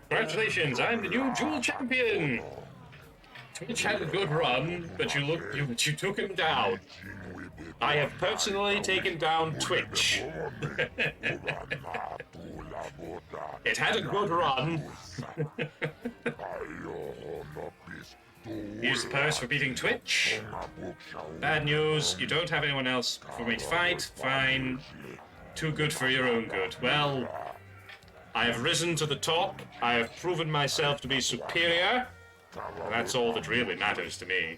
Congratulations, I'm the new dual champion! Twitch had a good run, but you took him down. I have personally taken down Twitch. It had a good run. Here's the purse for beating Twitch. Bad news, you don't have anyone else for me to fight. Fine. Too good for your own good. Well, I have risen to the top. I have proven myself to be superior. And that's all that really matters to me.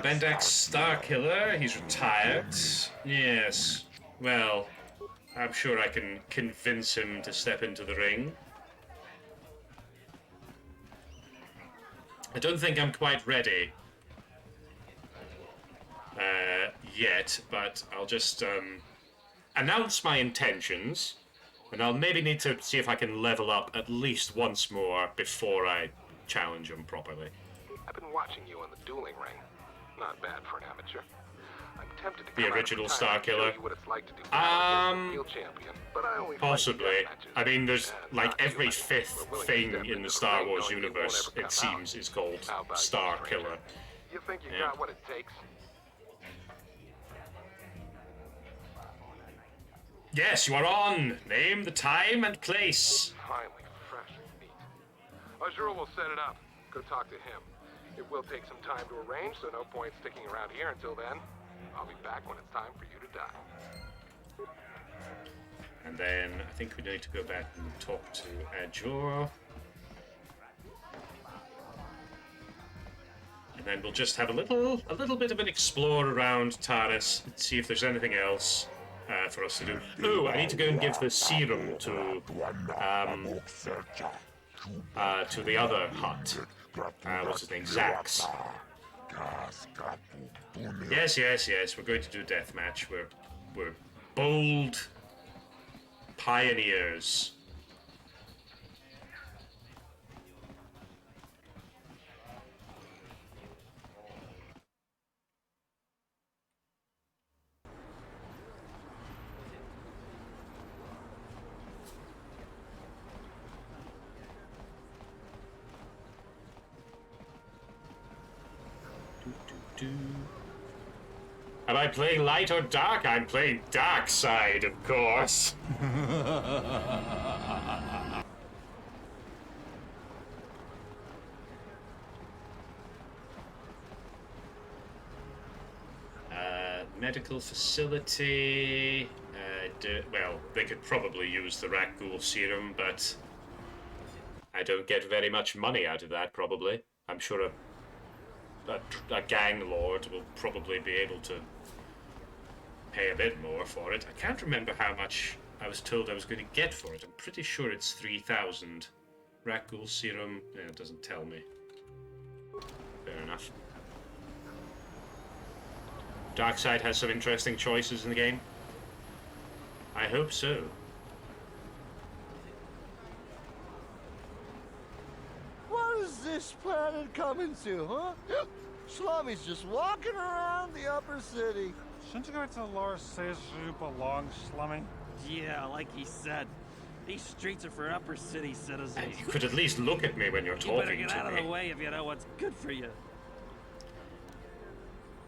Bendak's Star Killer, he's retired. Yes. Well, I'm sure I can convince him to step into the ring. I don't think I'm quite ready yet, but I'll just announce my intentions, and I'll maybe need to see if I can level up at least once more before I challenge him properly. I've been watching you on the dueling ring. Not bad for an amateur. I'm tempted to The original Star Killer. what it's like to do field champion, but I only Possibly. I mean, there's like every fifth thing in the Star Wars universe, it seems, is called Star Killer. You think you Yeah. got what it takes? Yes, you are on. Name the time and place. Finally, fresh and neat. Azure will set it up. Go talk to him. It will take some time to arrange, so no point sticking around here until then. I'll be back when it's time for you to die. And then I think we need to go back and talk to Azure. And then we'll just have a little bit of an explore around Taris and see if there's anything else for us to do. Oh, I need to go and give the serum to the other hut. What's his name? Zax. Yes, yes, yes. We're going to do a deathmatch. We're bold pioneers. Am I playing light or dark? I'm playing dark side, of course. Medical facility. Well, they could probably use the rat ghoul serum, but I don't get very much money out of that, probably. I'm sure a gang lord will probably be able to pay a bit more for it. I can't remember how much I was told I was going to get for it. I'm pretty sure it's 3,000. Rat ghoul serum, yeah, it doesn't tell me. Fair enough. Darkseid has some interesting choices in the game. I hope so. What is this planet coming to, huh? Slummy's just walking around the upper city. Shouldn't you go to the lower cities where you belong, Slummy? Yeah, like he said. These streets are for upper city citizens. You could at least look at me when you're talking to me. You better get out of the way if you know what's good for you.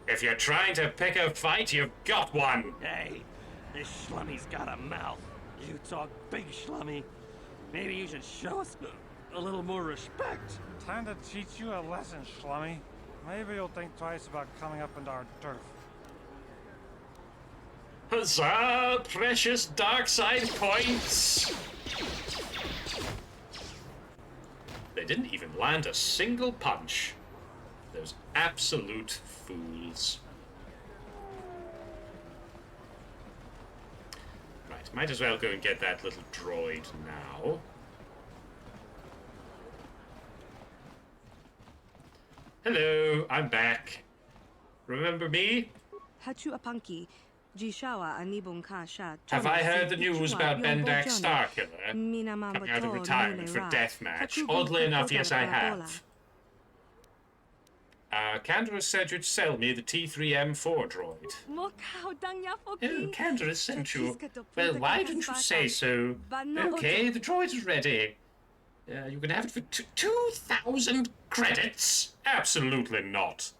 If you're trying to pick a fight, you've got one. Hey, this Schlummy's got a mouth. You talk big, Schlummy. Maybe you should show us a little more respect. Time to teach you a lesson, Schlummy. Maybe you'll think twice about coming up into our turf. Huzzah! Precious dark side points! They didn't even land a single punch. Those absolute fools. Right, might as well go and get that little droid now. Hello, I'm back. Remember me? Have I heard the news about Bendak Starkiller coming out of retirement for deathmatch? Oddly enough, yes, I have. Candace said you'd sell me the T3M4 droid. Oh, Candace sent you. Well, why didn't you say so? Okay, the droid is ready. You can have it for 2,000 credits. Absolutely not.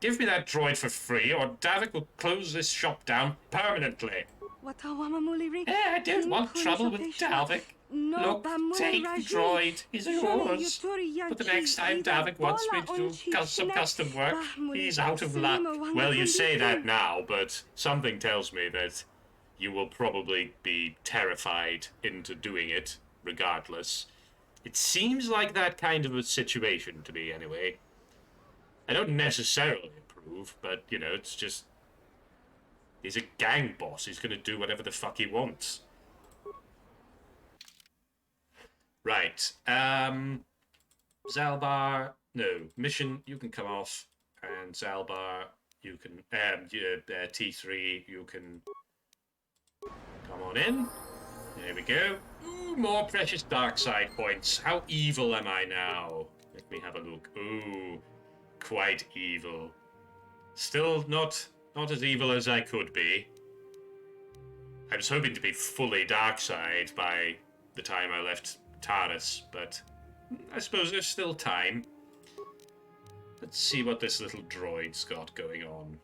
Give me that droid for free, or Davik will close this shop down permanently. I don't want trouble with Davik. Look, take the droid. He's yours. But the next time Davik wants me to do some custom work, he's out of luck. Well, you say that now, but something tells me that you will probably be terrified into doing it, regardless. It seems like that kind of a situation to me, anyway. I don't necessarily approve, but, you know, it's just... He's a gang boss. He's gonna do whatever the fuck he wants. Right. Zalbar... No. Mission, you can come off. And Zalbar, you can... T3, you can... Come on in. There we go. Ooh, more precious dark side points. How evil am I now? Let me have a look. Ooh, quite evil. Still not as evil as I could be. I was hoping to be fully dark side by the time I left Taris, but I suppose there's still time. Let's see what this little droid's got going on.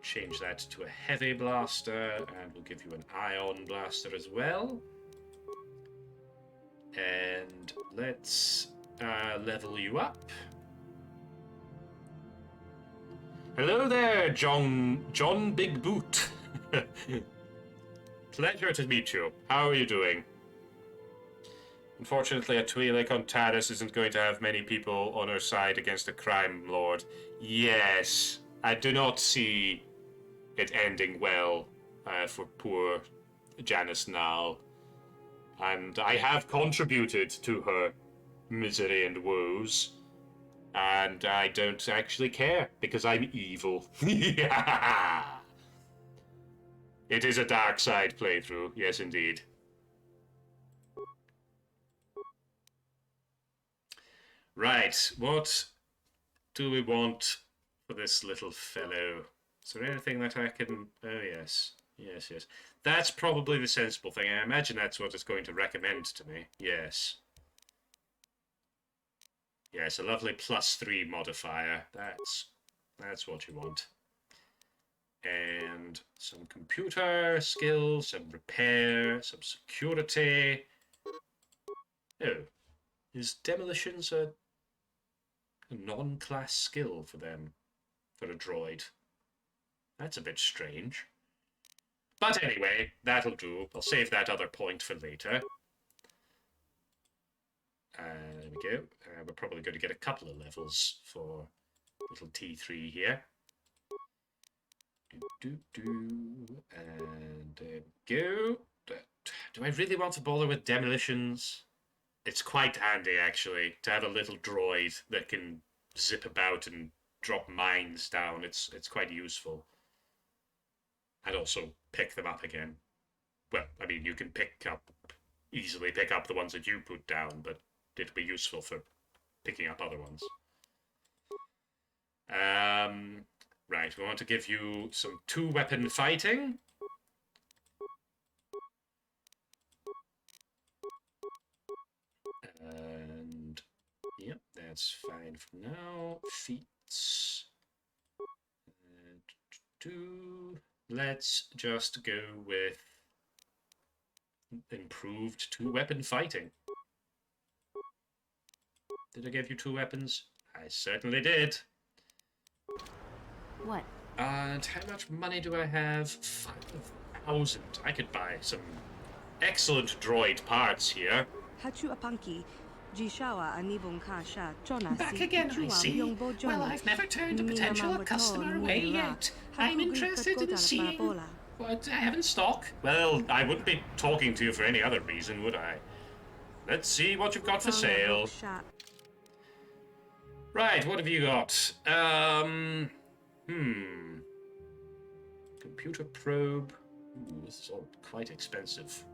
Change that to a heavy blaster, and we'll give you an ion blaster as well. And let's level you up. Hello there, John Big Boot. Pleasure to meet you. How are you doing? Unfortunately, a Twi'lek on Taris isn't going to have many people on her side against a crime lord. Yes, I do not see it ending well for poor Janice Nall. And I have contributed to her misery and woes. And I don't actually care, because I'm evil. It is a dark side playthrough, yes indeed. Right, what do we want for this little fellow? Is there anything that I can... Oh yes, yes. That's probably the sensible thing. I imagine that's what it's going to recommend to me, yes. Yes, a lovely +3 modifier. That's what you want. And some computer skills, some repair, some security. Oh, is demolitions a non-class skill for them, for a droid? That's a bit strange. But anyway, that'll do. I'll save that other point for later. There we go. We're probably going to get a couple of levels for little T3 here. And there we go. Do I really want to bother with demolitions? It's quite handy, actually, to have a little droid that can zip about and drop mines down. It's quite useful. And also pick them up again. Well, I mean, you can easily pick up the ones that you put down, but it'll be useful for picking up other ones. Right, we want to give you some 2-weapon fighting. And, yep, that's fine for now. Feats. Let's just go with improved 2-weapon fighting. Did I give you 2 weapons? I certainly did. What? And how much money do I have? 5,000. I could buy some excellent droid parts here. Back again, I see. Well, I've never turned a potential customer away yet. I'm interested in seeing what I have in stock. Well, I wouldn't be talking to you for any other reason, would I? Let's see what you've got for sale. Right, what have you got? Computer probe. Ooh, this is all quite expensive.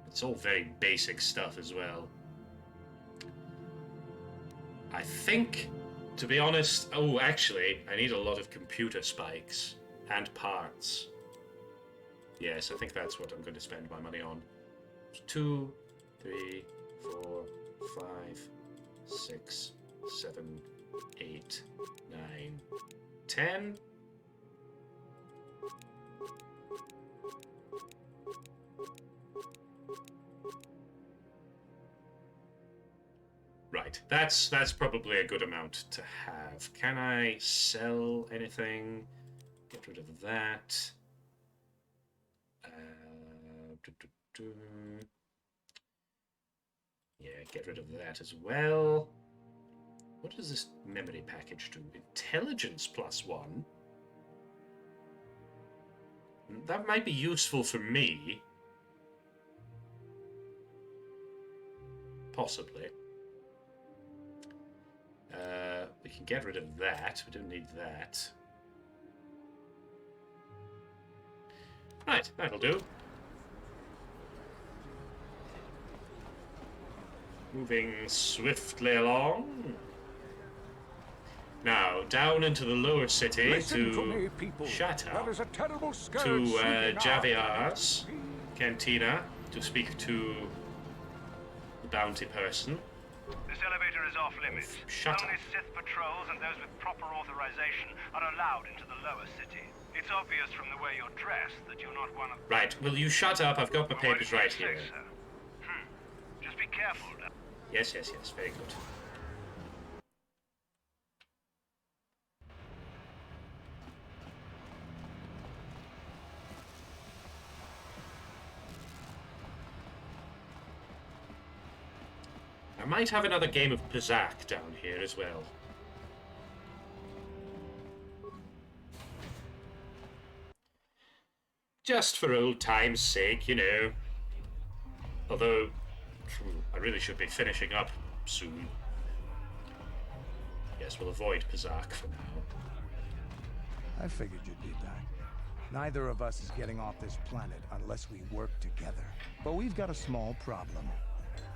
It's all very basic stuff as well. I think, to be honest... Oh, actually, I need a lot of computer spikes and parts. Yes, I think that's what I'm going to spend my money on. 2, 3, 4, 5, 6, 7, 8, 9, 10. Right, that's probably a good amount to have. Can I sell anything? Get rid of that. Yeah, get rid of that as well. What does this memory package do? Intelligence +1? That might be useful for me. Possibly. We can get rid of that. We don't need that. Right, that'll do. Moving swiftly along. Now, down into the lower city to Shatta, to Javier's cantina to speak to the bounty person. This elevator is off limits. Only Sith patrols and those with proper authorization are allowed into the lower city. It's obvious from the way you're dressed that you're not one of... Right, will you shut up? I've got my papers right here. Just be careful. Yes, yes, yes, very good. I might have another game of Berserk down here as well. Just for old time's sake, you know. Although, I really should be finishing up soon. Yes, we'll avoid Berserk for now. I figured you'd be back. Neither of us is getting off this planet unless we work together. But we've got a small problem.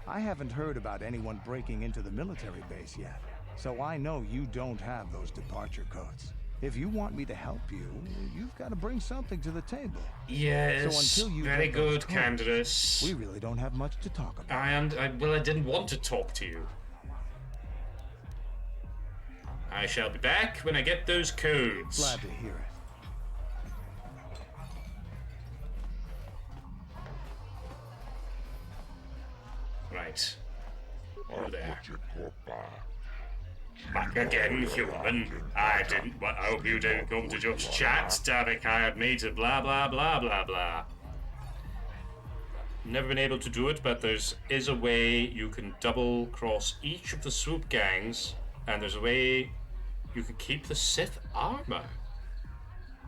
I haven't heard about anyone breaking into the military base yet, so I know you don't have those departure codes. If you want me to help you, you've got to bring something to the table. Yes, so until you very get those good, codes, Candace. we really don't have much to talk about. Well, I didn't want to talk to you. I shall be back when I get those codes. Glad to hear it. Right. Oh, there. Back again, human. I hope you didn't come to just chat. Davik hired me to blah, blah, blah, blah, blah. Never been able to do it, but there is a way you can double cross each of the swoop gangs, and there's a way you can keep the Sith armor.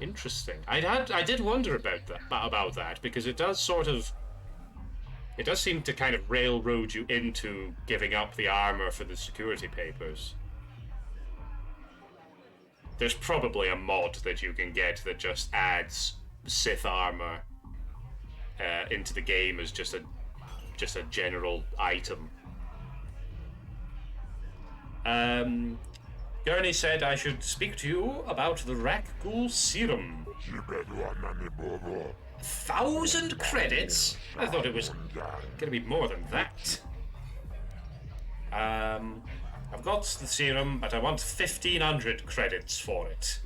Interesting. I did wonder about that because it does seem to kind of railroad you into giving up the armor for the security papers. There's probably a mod that you can get that just adds Sith armor into the game as just a general item. Gurney said I should speak to you about the Rakghoul serum. 1,000 credits? I thought it was gonna be more than that. I've got the serum, but I want 1,500 credits for it.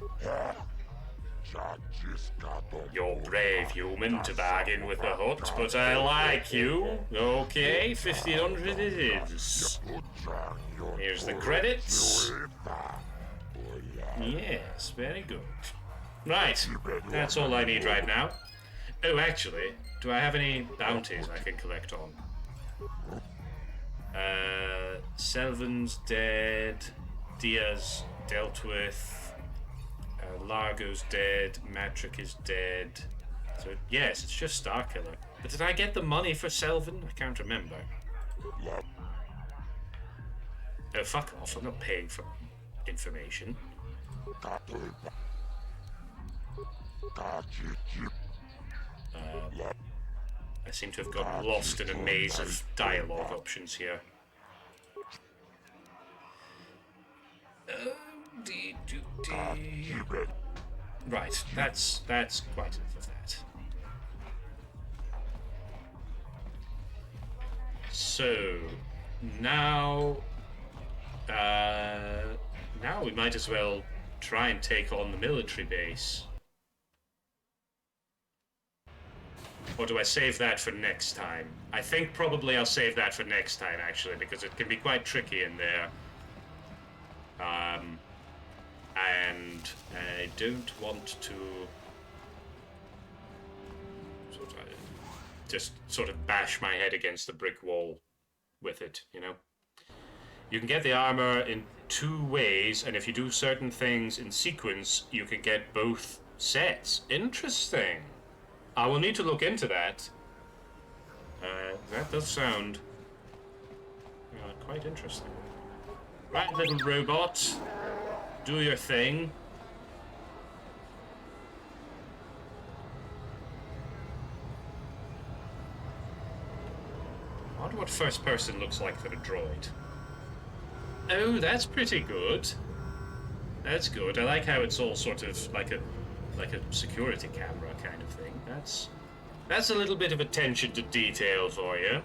You're brave, human, to bargain with the Hutt, but I like you. Okay, 1,500 it is. Here's the credits. Yes, very good. Right, that's all I need right now. Oh, actually, do I have any bounties I can collect on? Selvin's dead. Diaz dealt with. Largo's dead. Matrick is dead. So, yes, it's just Starkiller. But did I get the money for Selvin? I can't remember. Oh, fuck off. I'm not paying for information. I seem to have gotten lost in a maze of dialogue options here. Right, that's quite enough of that. So now we might as well try and take on the military base. Or do I save that for next time? I think probably I'll save that for next time, actually, because it can be quite tricky in there. And I don't want to just sort of bash my head against the brick wall with it, you know? You can get the armor in 2 ways, and if you do certain things in sequence, you can get both sets. Interesting. I will need to look into that. That does sound quite interesting. Right, little robot. Do your thing. I wonder what first person looks like for a droid. Oh, that's pretty good. That's good. I like how it's all sort of like a security camera kind of thing. That's a little bit of attention to detail for you.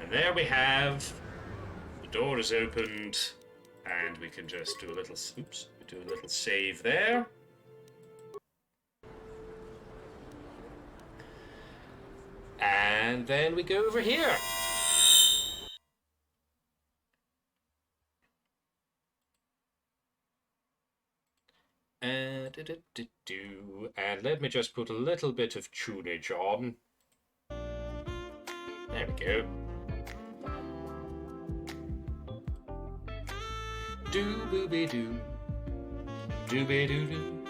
And there we have the door is opened, and we can just do a little save there. And then we go over here. And let me just put a little bit of tunage on. There we go. Doo-boo-be-doo. Doo-be-doo-doo.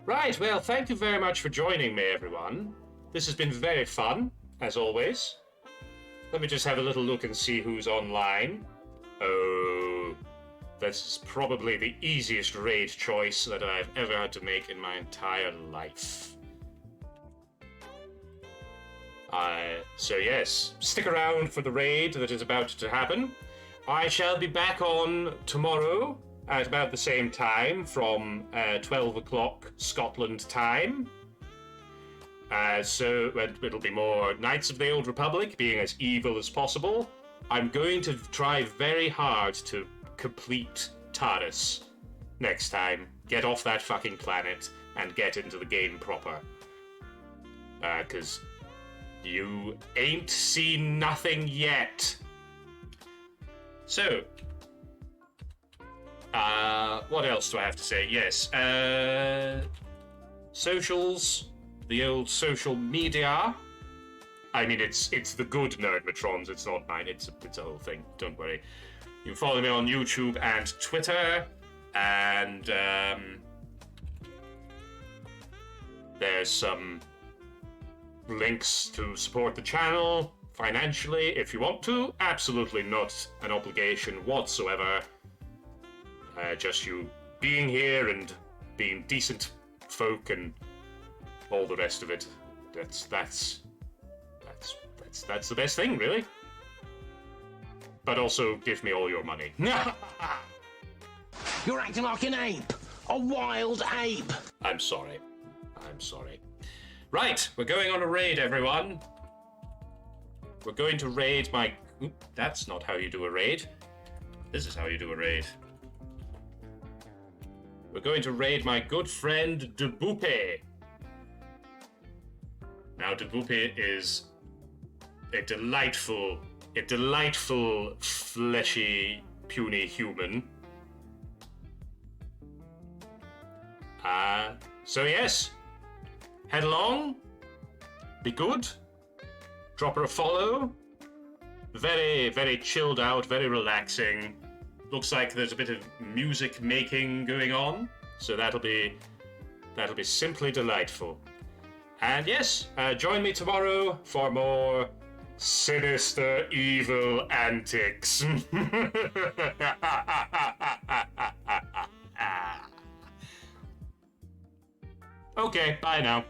Right, well, thank you very much for joining me, everyone. This has been very fun, as always. Let me just have a little look and see who's online. Oh, this is probably the easiest raid choice that I've ever had to make in my entire life. So yes, stick around for the raid that is about to happen. I shall be back on tomorrow at about the same time from 12 o'clock Scotland time. So it'll be more Knights of the Old Republic, being as evil as possible. I'm going to try very hard to complete Taris next time. Get off that fucking planet and get into the game proper. Because you ain't seen nothing yet. So, what else do I have to say? Yes, socials, the old social media. I mean, it's the good NERDMO-TRONs, it's not mine, it's a whole thing, don't worry. You can follow me on YouTube and Twitter, and there's some links to support the channel financially if you want to. Absolutely not an obligation whatsoever. Just you being here and being decent folk and all the rest of it. That's the best thing, really. But also give me all your money. You're acting like an ape, a wild ape. I'm sorry. Right, we're going on a raid, everyone. We're going to raid my... Oop, that's not how you do a raid. This is how you do a raid. We're going to raid my good friend Debupe. Now, Debupe is a delightful, fleshy, puny human. So yes, head along, be good. Drop her a follow. Very, very chilled out, very relaxing. Looks like there's a bit of music making going on, so that'll be simply delightful. And yes, join me tomorrow for more sinister, evil antics. Okay, bye now.